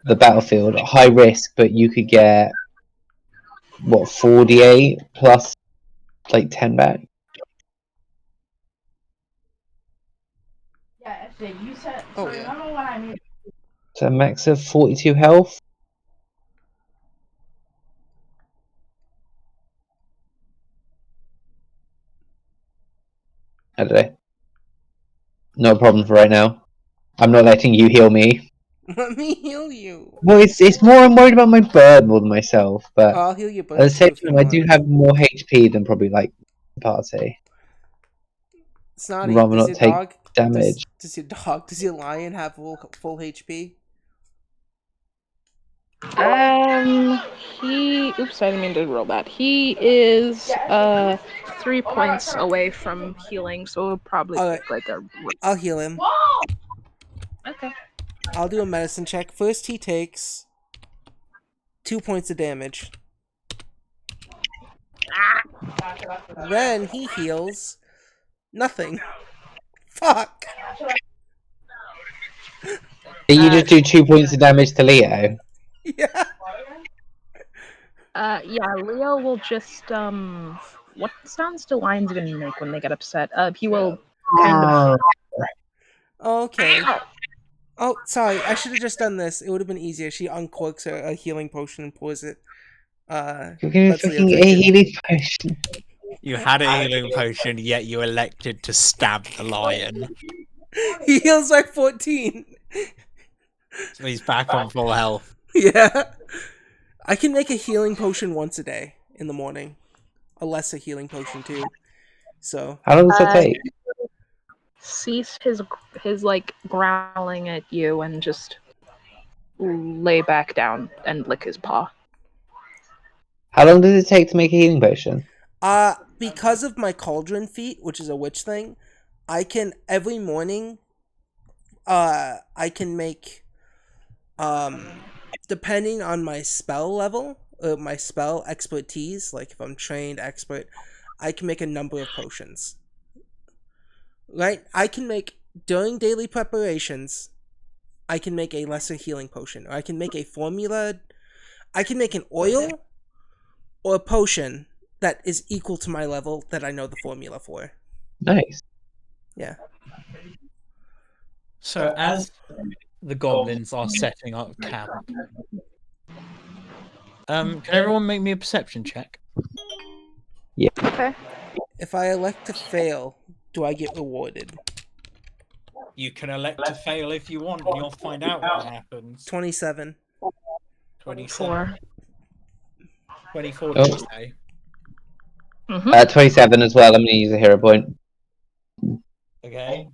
the battlefield, high risk, but you could get what 48 plus like 10 back. Yeah, you said. Oh, So yeah. remember when I made. So a max of 42 health. I don't know. No problem for right now. I'm not letting you heal me. Let me heal you. Well, it's more I'm worried about my bird more than myself, but I'll heal you at both the too same if you time, I want. do have more HP than probably like the party. Snotty, Rather does not your take dog damage. does your lion have full HP? Oops, I didn't mean to roll that. He is 3 points away from healing, so it'll probably Alright. take like a. I'll heal him. Okay. I'll do a medicine check. First, he takes 2 points of damage. Then he heals nothing. Fuck. So you just do 2 points of damage to Leo. Yeah. Yeah, Leo will just what sounds do lions even make when they get upset? He will kind of. Okay. Oh, sorry. I should have just done this. It would have been easier. She uncorks a healing potion and pours it. You're gonna Lets Leo fucking drink it. healing potion. You had a healing potion, yet you elected to stab the lion. He heals by 14. So he's back on full health. Yeah. I can make a healing potion once a day in the morning. A lesser healing potion too. So How long does that take? Cease his like growling at you and just lay back down and lick his paw. How long does it take to make a healing potion? because of my cauldron feat, which is a witch thing, I can every morning I can make depending on my spell level, my spell expertise, like if I'm trained expert, I can make a number of potions. Right? I can make during daily preparations, I can make a lesser healing potion, or I can make a formula. I can make an oil or a potion that is equal to my level that I know the formula for. Nice. Yeah. So as the goblins are setting up camp, can everyone make me a perception check? Okay. If I elect to fail, do I get rewarded? You can elect to fail if you want, and you'll find out what happens. 27. 27. 24, Oh. did you say? 27 as well. I'm gonna use a hero point. Okay.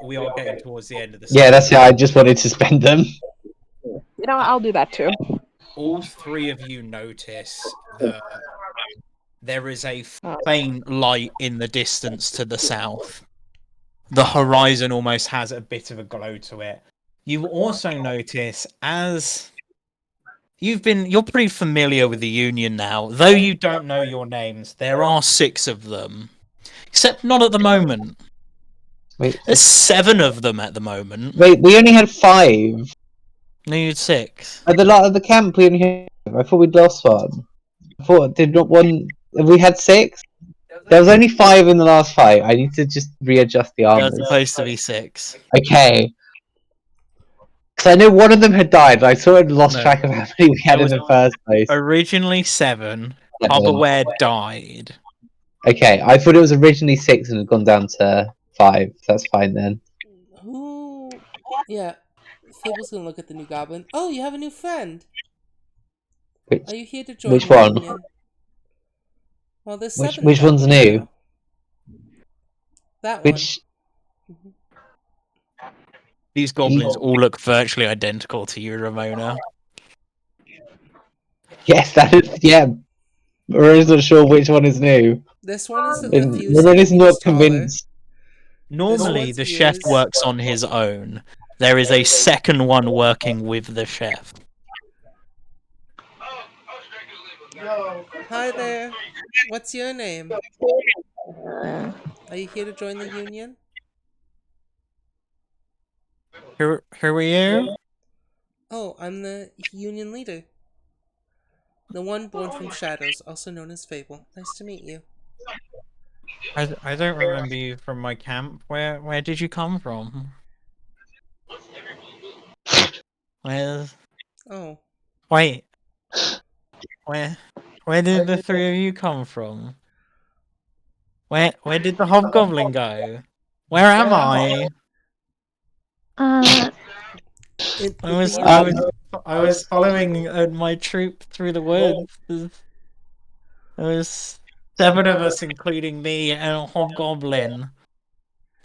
We are getting towards the end of the Yeah, that's it. I just wanted to spend them. You know, I'll do that too. All three of you notice that there is a faint light in the distance to the south. The horizon almost has a bit of a glow to it. You also notice as you're pretty familiar with the Union now, though you don't know your names, there are 6 of them. Except not at the moment. Wait, There's 7 of them at the moment. wait, we only had 5. No, you had 6. At the lot of the camp, we only had 5. I thought we'd lost one. I thought did not one. We had 6. There was only 5 in the last fight. I need to just readjust the There was armors. supposed to be 6. Okay. Because I know one of them had died, but I sort of lost No. track of how many we had There in was the first place. Originally 7. 7. Hogaware died. Okay, I thought it was originally 6 and had gone down to 5. That's fine then. Who? Yeah. Fable's gonna look at the new goblin. Oh, you have a new friend. Which, Are you here to join which the one? union? Well, there's Which 7 which one's goblins new? now. That Which one. These goblins all look virtually identical to you, Ramona. yes, that is yeah. Maria's not sure which one is new. This one is a And few Maria's not centimeters taller. convinced. Normally, one's the chef ears. works on his own. There is a second one working with the chef. Hi there. What's your name? Are you here to join the union? Who are you? Oh, I'm the union leader. The one born from shadows, also known as Fable. Nice to meet you. I don't remember you from my camp. Where did you come from? Where's Oh, wait? Where did the 3 of you come from? Where did the hobgoblin go? Where am I? Uh, with I the was I union. was I was following my troop through the woods. There was 7 of us, including me and a hobgoblin,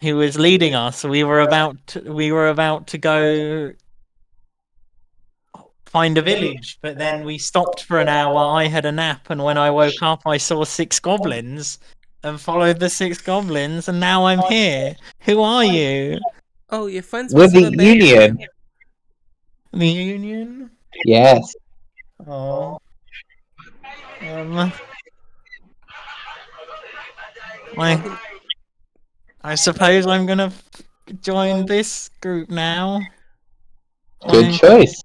who was leading us. We were about to go find a village, but then we stopped for an hour. I had a nap, and when I woke up, I saw 6 goblins and followed the 6 goblins, and now I'm here. Who are you? Oh, you're friends We're with the the Union. Bankman. The Union? Yes. Oh. Welcome. I suppose I'm gonna join this group now. Good choice.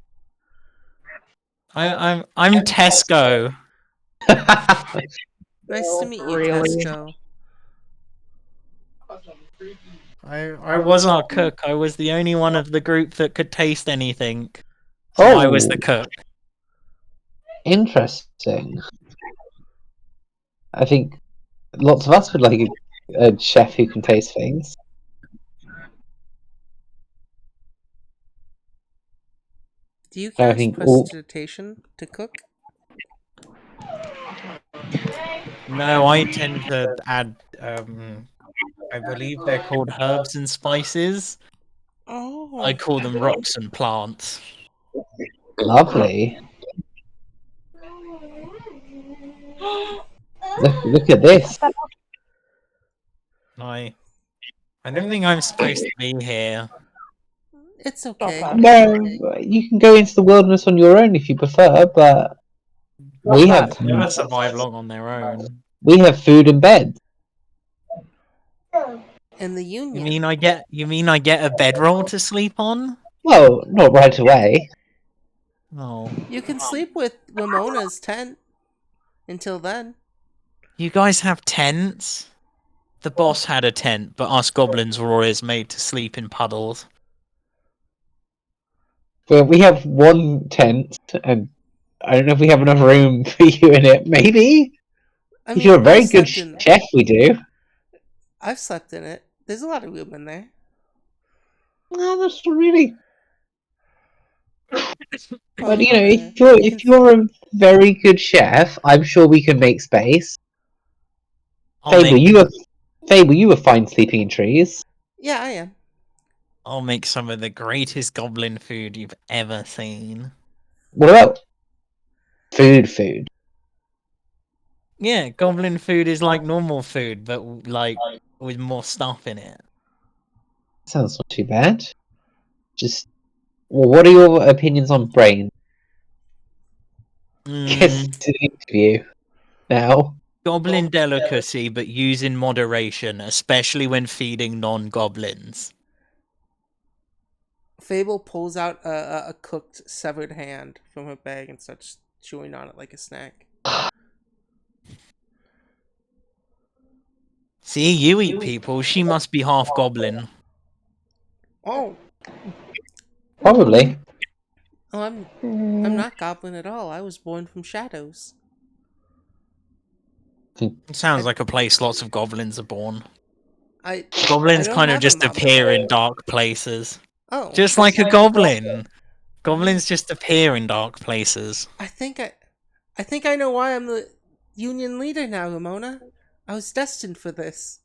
I'm Tesco. Nice to meet you, Really? Tesco. I was our cook. I was the only one of the group that could taste anything. So I was the cook. Interesting. I think lots of us would like a chef who can taste things. Do you I cast think all. prestidigitation to cook? No, I tend to add I believe they're called herbs and spices. Oh. I call them rocks and plants. Lovely. Look at this. I don't think I'm supposed to be here. It's okay. No, you can go into the wilderness on your own if you prefer, but we have Never survive long on their own. food and bed. And the You union. mean I get a bedroll to sleep on? Well, not right away. Oh. You can sleep with Ramona's tent. Until then. You guys have tents? The boss had a tent, but us goblins were always made to sleep in puddles. Well, we have one tent, and I don't know if we have enough room for you in it. Maybe? I If mean, you're a very I've good slept in. chef, we do. I've slept in it. There's a lot of room in there. No, that's not really. But you know, Yeah. if you're a very good chef, I'm sure we can make space. Fable, you were fine sleeping in trees. Yeah, I am. I'll make some of the greatest goblin food you've ever seen. What about food? Yeah, goblin food is like normal food, but like with more stuff in it. Sounds not too bad. Just, well, what are your opinions on brain? Guess Mm, to the interview now. goblin delicacy, but use in moderation, especially when feeding non-goblins. Fable pulls out a cooked severed hand from her bag and starts chewing on it like a snack. See, you eat people. She must be half goblin. Oh, Probably. oh, I'm Mm, not goblin at all. I was born from shadows. It sounds like a place lots of goblins are born. I Goblins don't kind of have a just mama. appear in dark places. Oh, Just like a goblin. Goblins just appear in dark places. I think I know why I'm the union leader now, Ramona. I was destined for this.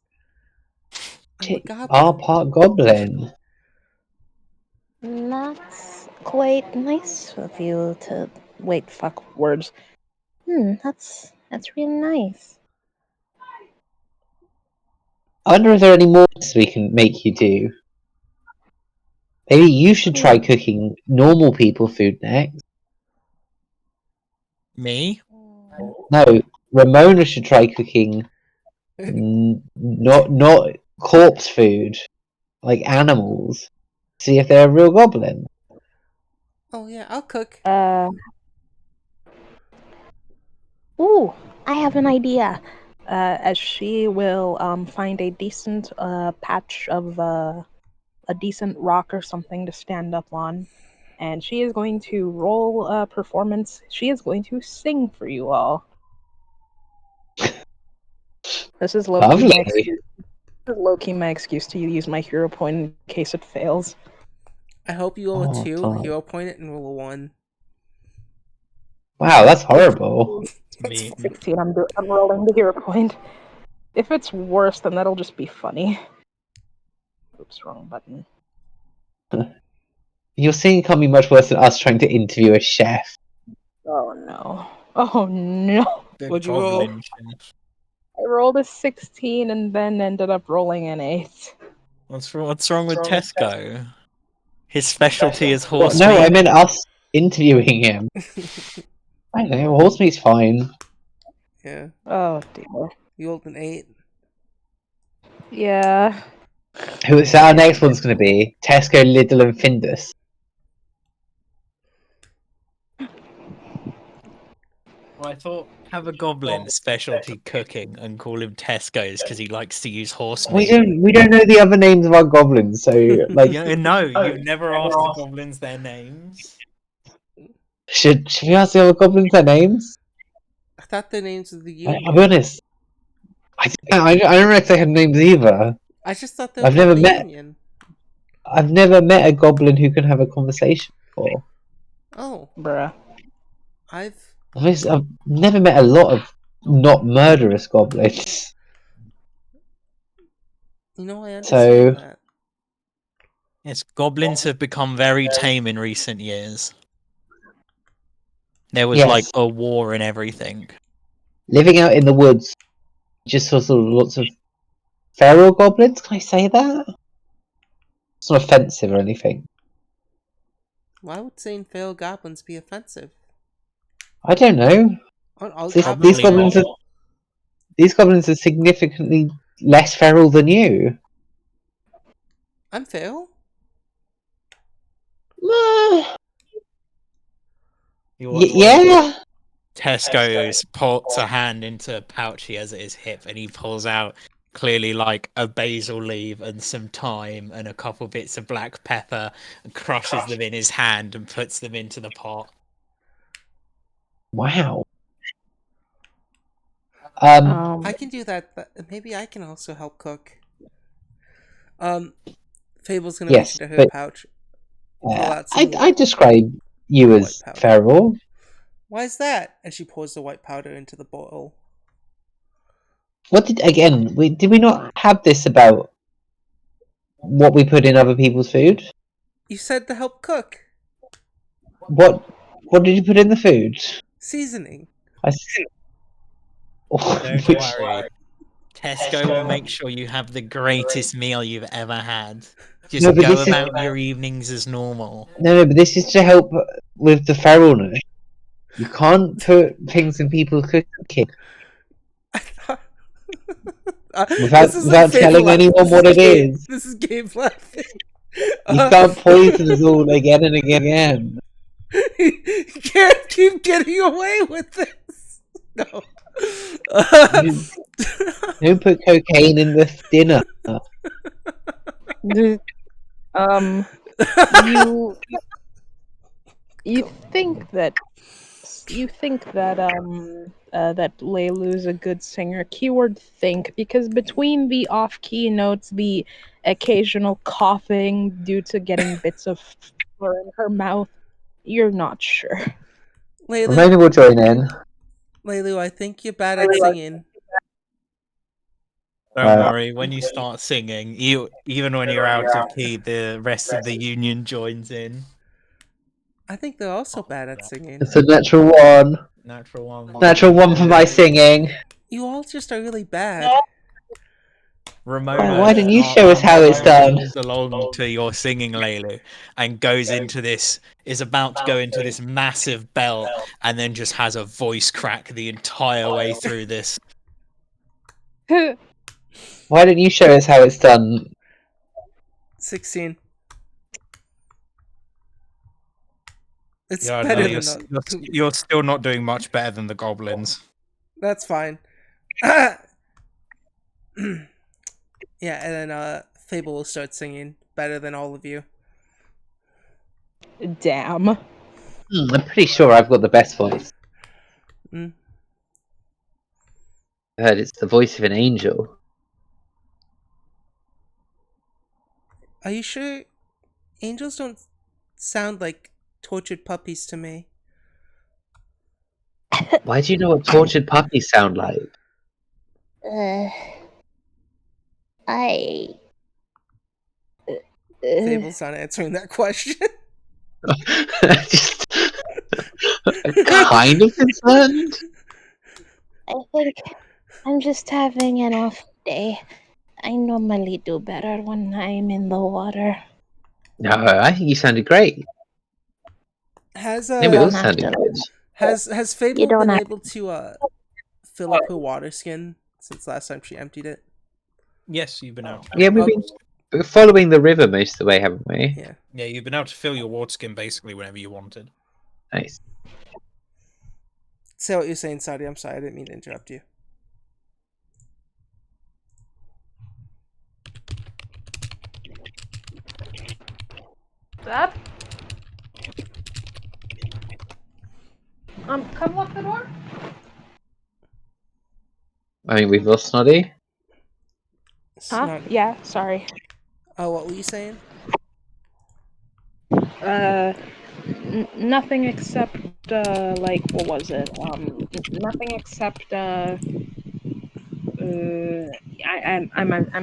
I'm a Are goblin. part goblin. that's quite nice of you to. Wait, fuck words. That's really nice. I wonder if there are any more tests we can make you do. Maybe you should try cooking normal people food next. Me? No, Ramona should try cooking not corpse food, like animals. See if they're a real goblin. Oh yeah, I'll cook. Ooh, I have an idea. As she will find a decent patch of a decent rock or something to stand up on, and she is going to roll a performance. She is going to sing for you all. This is low-key Lovely. my excuse. This is low-key my excuse to use my hero point in case it fails. I hope you roll a Oh, 2, fuck. hero point it, and roll a 1. Wow, that's horrible. Me. 16. I'm rolling the hero point. If it's worse, then that'll just be funny. Oops, wrong button. Your singing can't be much worse than us trying to interview a chef. Oh no. Oh no. The What'd you roll? goblin chef. I rolled a 16 and then ended up rolling an 8. What's wrong with Tesco? His specialty is Well, horse no, meat. I meant us interviewing him. I don't know, horse meat's fine. Yeah, Oh dear. you rolled an 8. Yeah. So our next one's going to be Tesco, Lidl, and Findus. Well, I thought have a goblin specialty cooking and call him Tesco's because he likes to use horse We meat. don't know the other names of our goblins, so like, Yeah, no, you've never asked the goblins their names. should we ask the other goblins their names? I thought the names of the I'll union. be honest. I don't know if they have names either. I just thought they were I've part never of the met- union. I've never met a goblin who can have a conversation before. Oh, Bruh. I've I've never met a lot of not murderous goblins. I understand So- that. Yes, goblins have become very tame in recent years. There was Yes. like a war and everything. Living out in the woods, just saw sort of lots of feral goblins. Can I say that? It's not offensive or anything. Why would saying feral goblins be offensive? I don't know. Aren't all These goblins Probably feral? these goblins are significantly less feral than you. I'm feral? Yeah. Tesco's puts a hand into a pouch he has at his hip and he pulls out clearly like a basil leaf and some thyme and a couple bits of black pepper and crushes them in his hand and puts them into the pot. Wow. I can do that, but maybe I can also help cook. Fable's gonna Yes, reach into her but- pouch. Pull out some I describe you white as powder. feral. Why is that? And she pours the white powder into the bowl. What did did we not have this about what we put in other people's food? You said to help cook. What did you put in the food? Seasoning. I see. Don't Which- worry. Tesco will make sure you have the greatest meal you've ever had. Just No, but go this is- about your evenings as normal. No, but this is to help with the feralness. You can't put things in people's cooking I thought. without This is like without telling Fable laughing. anyone This what is it Gabe- is. This is Gabe laughing. You can't poison us all again and again. You can't keep getting away with this. No. Don't put cocaine in this dinner. Um, you you think that that Leilu's a good singer. Keyword think, because between the off-key notes, the occasional coughing due to getting bits of fur in her mouth, you're not sure. Ramona will join in. Leilu, I think you're bad at singing. Don't worry, when you start singing, even when you're out of key, the rest of the union joins in. I think they're also bad at singing. It's a natural one. Natural one. Natural one for my singing. You all just are really bad. Ramona, Why didn't you show us how it's done? follows along to your singing, Leilu, and goes into this, is about to go into this massive belt, and then just has a voice crack the entire way through this. Why didn't you show us how it's done? 16. It's Yeah, better no, than you're still not doing much better than the goblins. That's fine. Yeah, and then Fable will start singing better than all of you. Damn. I'm pretty sure I've got the best voice. Mm. I heard it's the voice of an angel. Are you sure? Angels don't sound like tortured puppies to me. Why do you know what tortured puppies sound like? I. Fable's not answering that question. Just kind of concerned. I think I'm just having an off day. I normally do better when I'm in the water. No, I think you sounded great. Has I think we You all don't have sounded to. good. has Fable don't been have- able to fill up her water skin since last time she emptied it? Yes, you've been able to. Yeah, we've been following the river most of the way, haven't we? Yeah. Yeah, you've been able to fill your water skin basically whenever you wanted. Nice. Say what you're saying, Sadie. I'm sorry, I didn't mean to interrupt you. Dad? Come lock the door. I mean, we've lost Snoddy. Huh? Yeah, sorry. Oh, what were you saying? Nothing except, like, what was it? Nothing except, I'm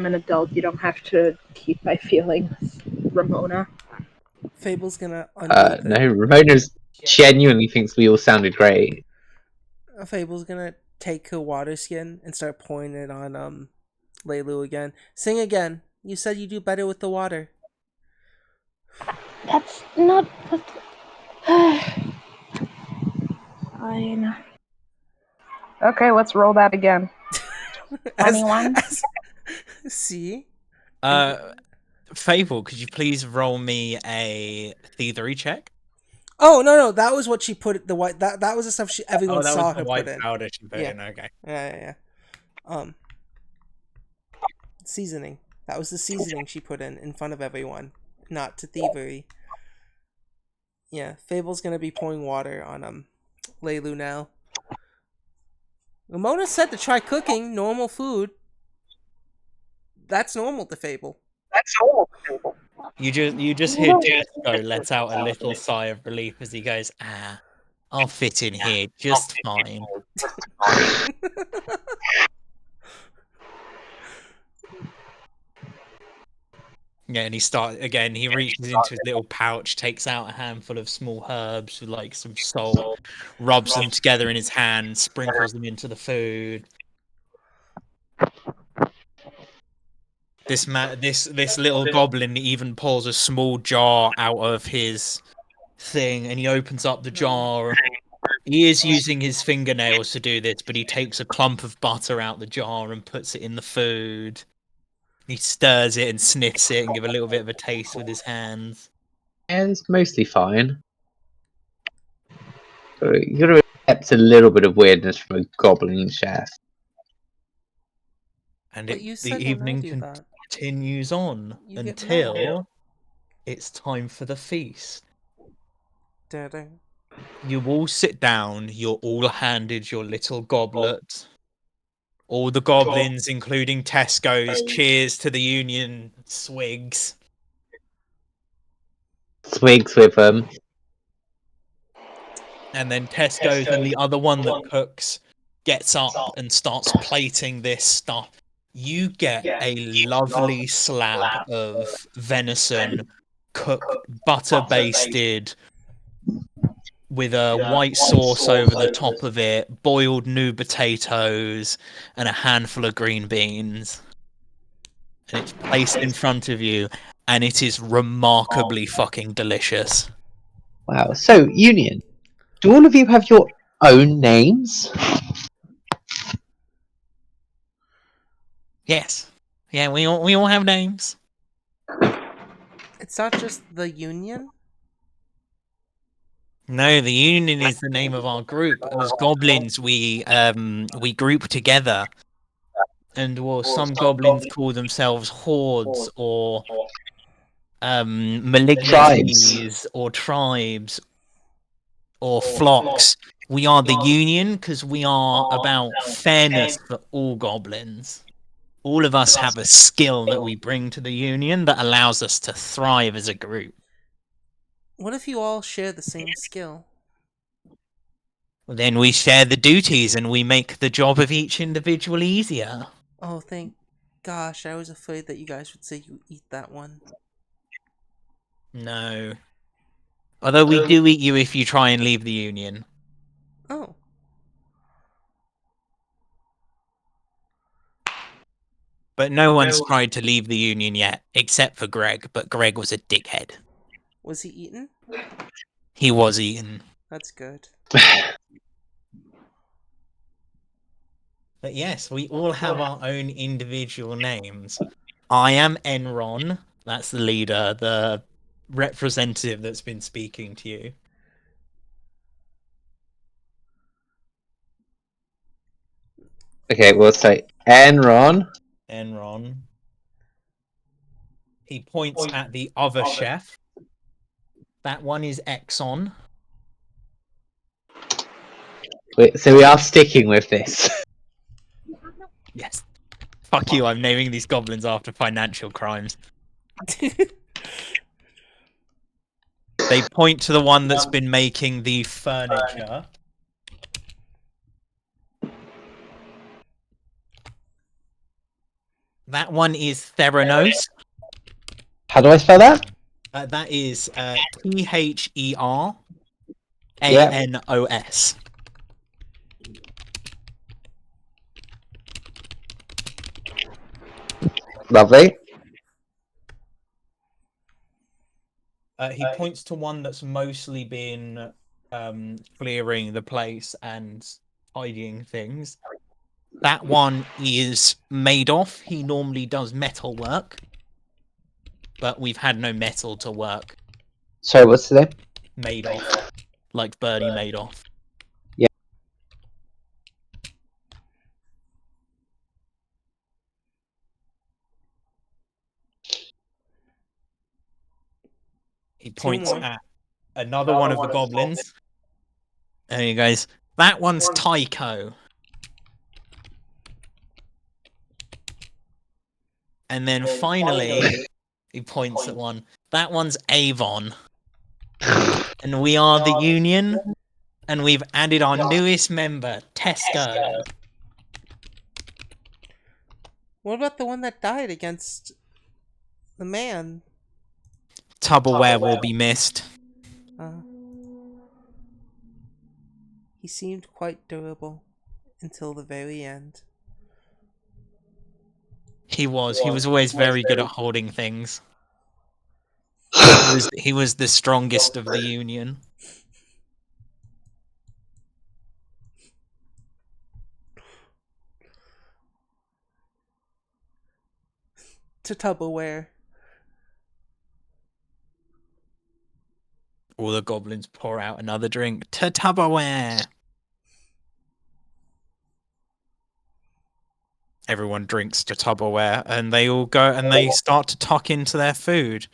an adult. You don't have to keep my feelings, Ramona. Fable's gonna undo No, Ramona's genuinely thinks we all sounded great. Fable's gonna take her water skin and start pouring it on Leilu again. Sing again. You said you do better with the water. That's not what. Fine. Okay, let's roll that again. 21? See? Fable, could you please roll me a thievery check? Oh no, that was what she put the white that was the stuff everyone that saw was the her white put in. powder she put Yeah. in. Okay. Yeah. Seasoning. That was the seasoning she put in front of everyone, not to thievery. Yeah, Fable's gonna be pouring water on Leilu now. Ramona said to try cooking normal food. That's normal to Fable. You just hear Jesco let out a little sigh of relief as he goes, I'll fit in here just fine. Yeah, and he reaches into his little pouch, takes out a handful of small herbs with like some salt, rubs them together in his hand, sprinkles them into the food. This little goblin even pulls a small jar out of his thing, and he opens up the jar. He is using his fingernails to do this, but he takes a clump of butter out the jar and puts it in the food. He stirs it and sniffs it and give a little bit of a taste with his hands. Yeah, it's mostly fine. You gotta a little bit of weirdness from a goblin chef. And But you the said when I evening do that, continues on you get mad. until it's time for the feast. Da-da. You all sit down, you're all handed your little goblet. All the goblins, including Tesco's, cheers to the Union swigs. Swigs with And then Tesco's and the other one that cooks gets up and starts plating this stuff. You get a lovely slab of venison, butter basted, with a white sauce over the top of it, boiled new potatoes, and a handful of green beans. And it's placed in front of you, and it is remarkably fucking delicious. Wow. So, Union, do all of you have your own names? Yes. Yeah, we all have names. It's not just the Union. No, the Union is the name of our group. As goblins, we group together, and well, some goblins call themselves hordes or Tribes. malignancies or tribes or flocks. We are the Union because we are about fairness for all goblins. All of us have a skill that we bring to the Union that allows us to thrive as a group. What if you all share the same skill? Then we share the duties and we make the job of each individual easier. Oh, thank gosh, I was afraid that you guys would say you eat that one. No. Although we do eat you if you try and leave the Union. Oh. But no one's tried to leave the Union yet, except for Greg, but Greg was a dickhead. Was he eaten? He was eaten. That's good. But yes, we all have our own individual names. I am Enron. That's the leader, the representative that's been speaking to you. Okay, we'll say Enron. Enron. He points at the other chef. That one is Exxon. So we are sticking with this. Yes. Fuck you, I'm naming these goblins after financial crimes. They point to the one that's been making the furniture. That one is Theranos. How do I spell that? That is Theranos. Lovely. He points to one that's mostly been clearing the place and tidying things. That one is Madoff. He normally does metal work, but we've had no metal to work. Sorry, what's the name? Madoff, like Bernie Madoff. Yeah. He points more. at another one of the goblins. There you guys. That one's Tycho. And then finally, he points at one. That one's Avon. And we are the Union. And we've added our newest member, Tesco. What about the one that died against the man? Tupperware will be missed. He seemed quite durable until the very end. He was always very good at holding things. He was the strongest of the Union. To Tupperware. All the goblins pour out another drink to Tupperware. everyone drinks to Tupperware, and they all go and they start to tuck into their food.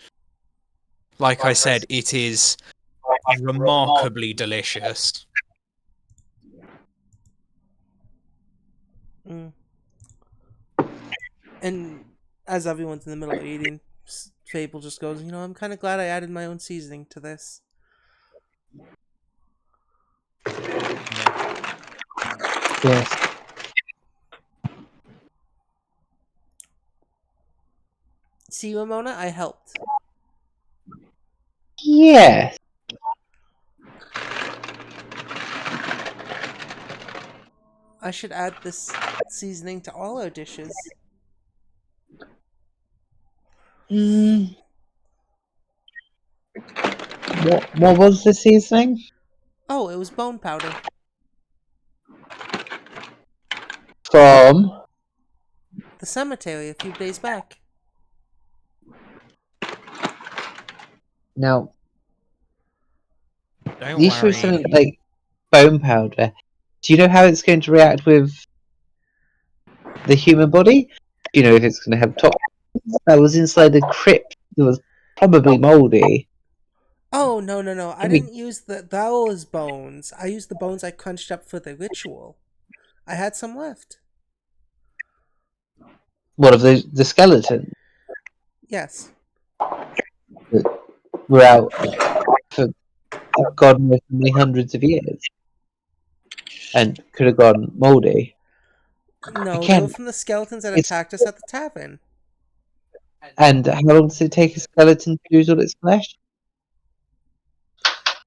Like I said, it is remarkably delicious. Mm. And as everyone's in the middle of eating, Fable just goes, I'm kind of glad I added my own seasoning to this. Yeah. Yes. See, Ramona, I helped. Yes. I should add this seasoning to all our dishes. Mm. What was the seasoning? Oh, it was bone powder. From? The cemetery a few days back. Now, Don't the issue with worry. something like bone powder, do you know how it's going to react with the human body? Do you know if it's going to have toxins? That was inside the crypt that was probably moldy. Oh, no. I Can we, didn't use those bones. I used the bones I crunched up for the ritual. I had some left. what of the skeleton Yes. that were out for God knows how many hundreds of years and could have gone moldy? No, they were Again, from the skeletons that it's attacked us at the tavern. and how long does it take a skeleton to lose all its flesh?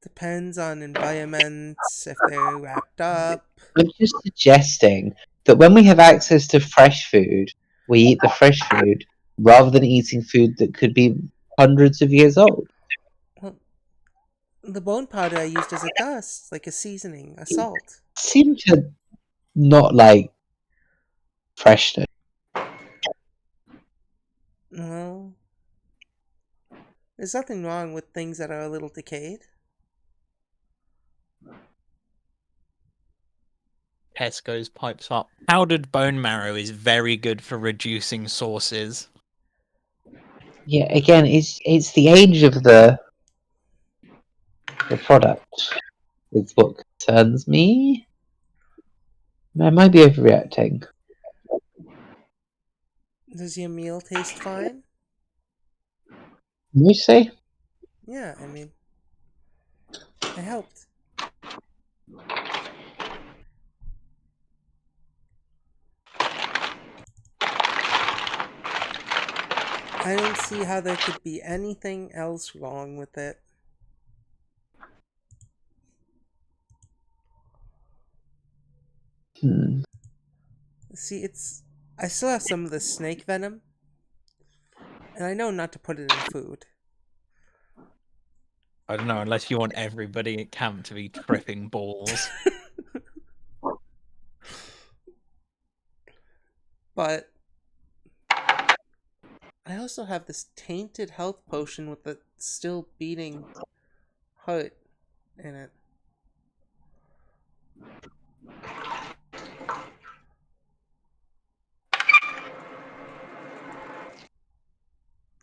Depends on environments, if they're wrapped up. I'm just suggesting that when we have access to fresh food, we eat the fresh food rather than eating food that could be hundreds of years old. Well, the bone powder I used as a dust, like a seasoning, a salt. Seem to not like freshness. Well, there's nothing wrong with things that are a little decayed. Tesco's pipes up. Powdered bone marrow is very good for reducing sauces. Yeah, again, it's the age of the product. Is what concerns me. I might be overreacting. Does your meal taste fine? You say? Yeah, I mean, I helped. I don't see how there could be anything else wrong with it. Hmm. See, I still have some of the snake venom, and I know not to put it in food. I don't know, unless you want everybody at camp to be tripping balls. But I also have this tainted health potion with a still beating heart in it.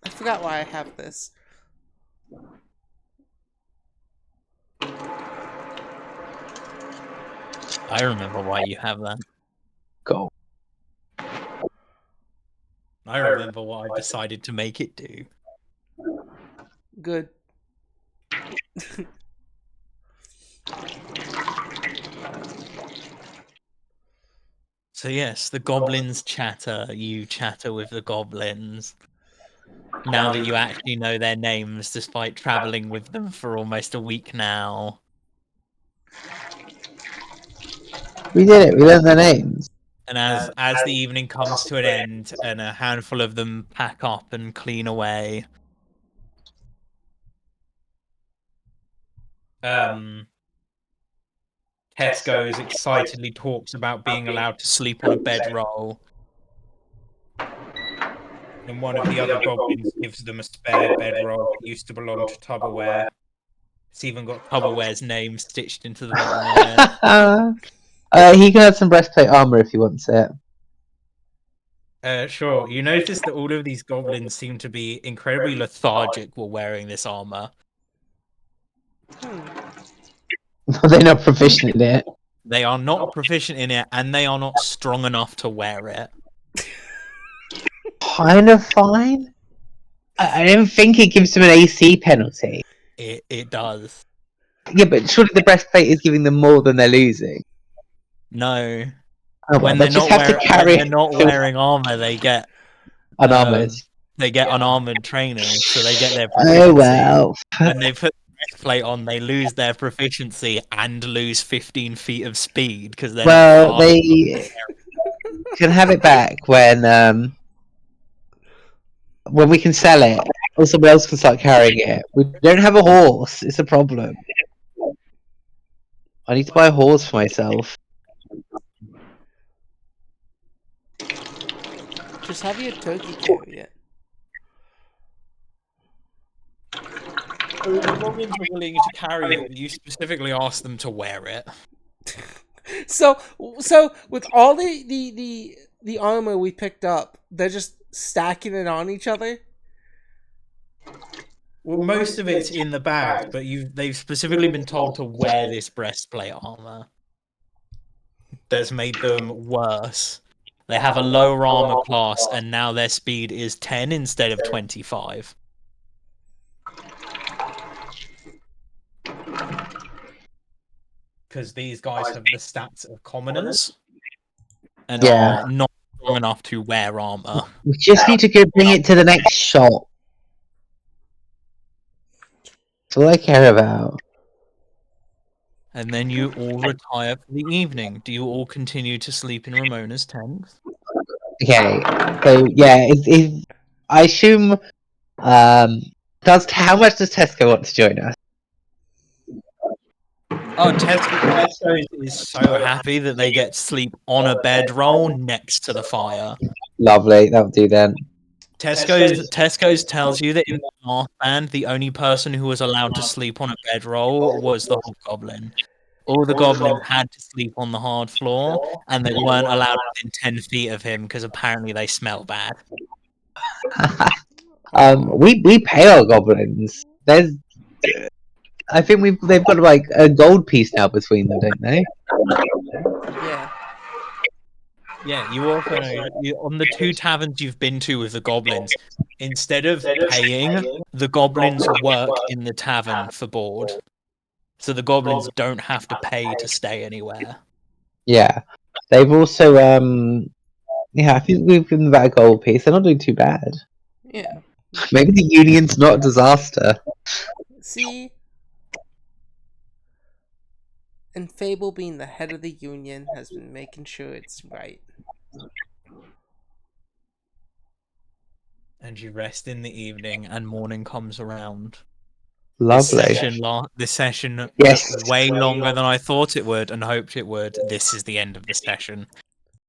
I forgot why I have this. I remember why you have that. Go. I remember what I've decided to make it do. Good. So yes, the goblins chatter, you chatter with the goblins. Now that you actually know their names, despite traveling with them for almost a week now. We did it. We learned their names. And as the evening comes to an end and a handful of them pack up and clean away, Tesco's excitedly talks about being allowed to sleep on a bedroll. And one of the other goblins gives them a spare bedroll that used to belong to Tupperware. It's even got Tupperware's name stitched into the bottom of it. He can have some breastplate armor if he wants it. Sure. You notice that all of these goblins seem to be incredibly lethargic while wearing this armor. They're not proficient in it. They are not proficient in it, and they are not strong enough to wear it. Kind of fine. I don't think it gives them an AC penalty. It does. Yeah, but surely the breastplate is giving them more than they're losing. No. Oh, well, When they they're just not have to when carry they're not wearing armor, they get unarmored. unarmored training, so they get their Oh proficiency. well. When they put the breastplate on, they lose their proficiency and lose 15 feet of speed because they're Well, not fast. they can have it back when we can sell it, or someone else can start carrying it. We don't have a horse. It's a problem. I need to buy a horse for myself. Just have your turkey carry it. The goblins are willing to carry it, but you specifically asked them to wear it. So with all the armor we picked up, they're just stacking it on each other. Well, most of it's in the bag, but they've specifically been told to wear this breastplate armor. That's made them worse. They have a lower armor class, and now their speed is 10 instead of 25. Because these guys have the stats of commoners and Yeah. are not strong enough to wear armor. We just need to go bring it to the next shop. That's all I care about. And then you all retire for the evening. Do you all continue to sleep in Ramona's tent? Okay, so yeah, I assume. How much does Tesco want to join us? Oh, Tesco is so happy that they get to sleep on a bedroll next to the fire. Lovely, that'll do then. Tesco's tells you that in the last band, the only person who was allowed to sleep on a bedroll was the hobgoblin. All the goblins had to sleep on the hard floor, and they weren't allowed within 10 feet of him because apparently they smell bad. We pay our goblins. I think they've got like a gold piece now between them, don't they? Yeah. Yeah, you also know on the 2 taverns you've been to with the goblins, instead of paying, the goblins work in the tavern for board. So the goblins don't have to pay to stay anywhere. Yeah, they've also I think we've given them about a gold piece. They're not doing too bad. Yeah. Maybe the union's not a disaster. See? And Fable, being the head of the union, has been making sure it's right. And you rest in the evening, and morning comes around. Lovely. This session Yes. took way longer than I thought it would and hoped it would. This is the end of the session.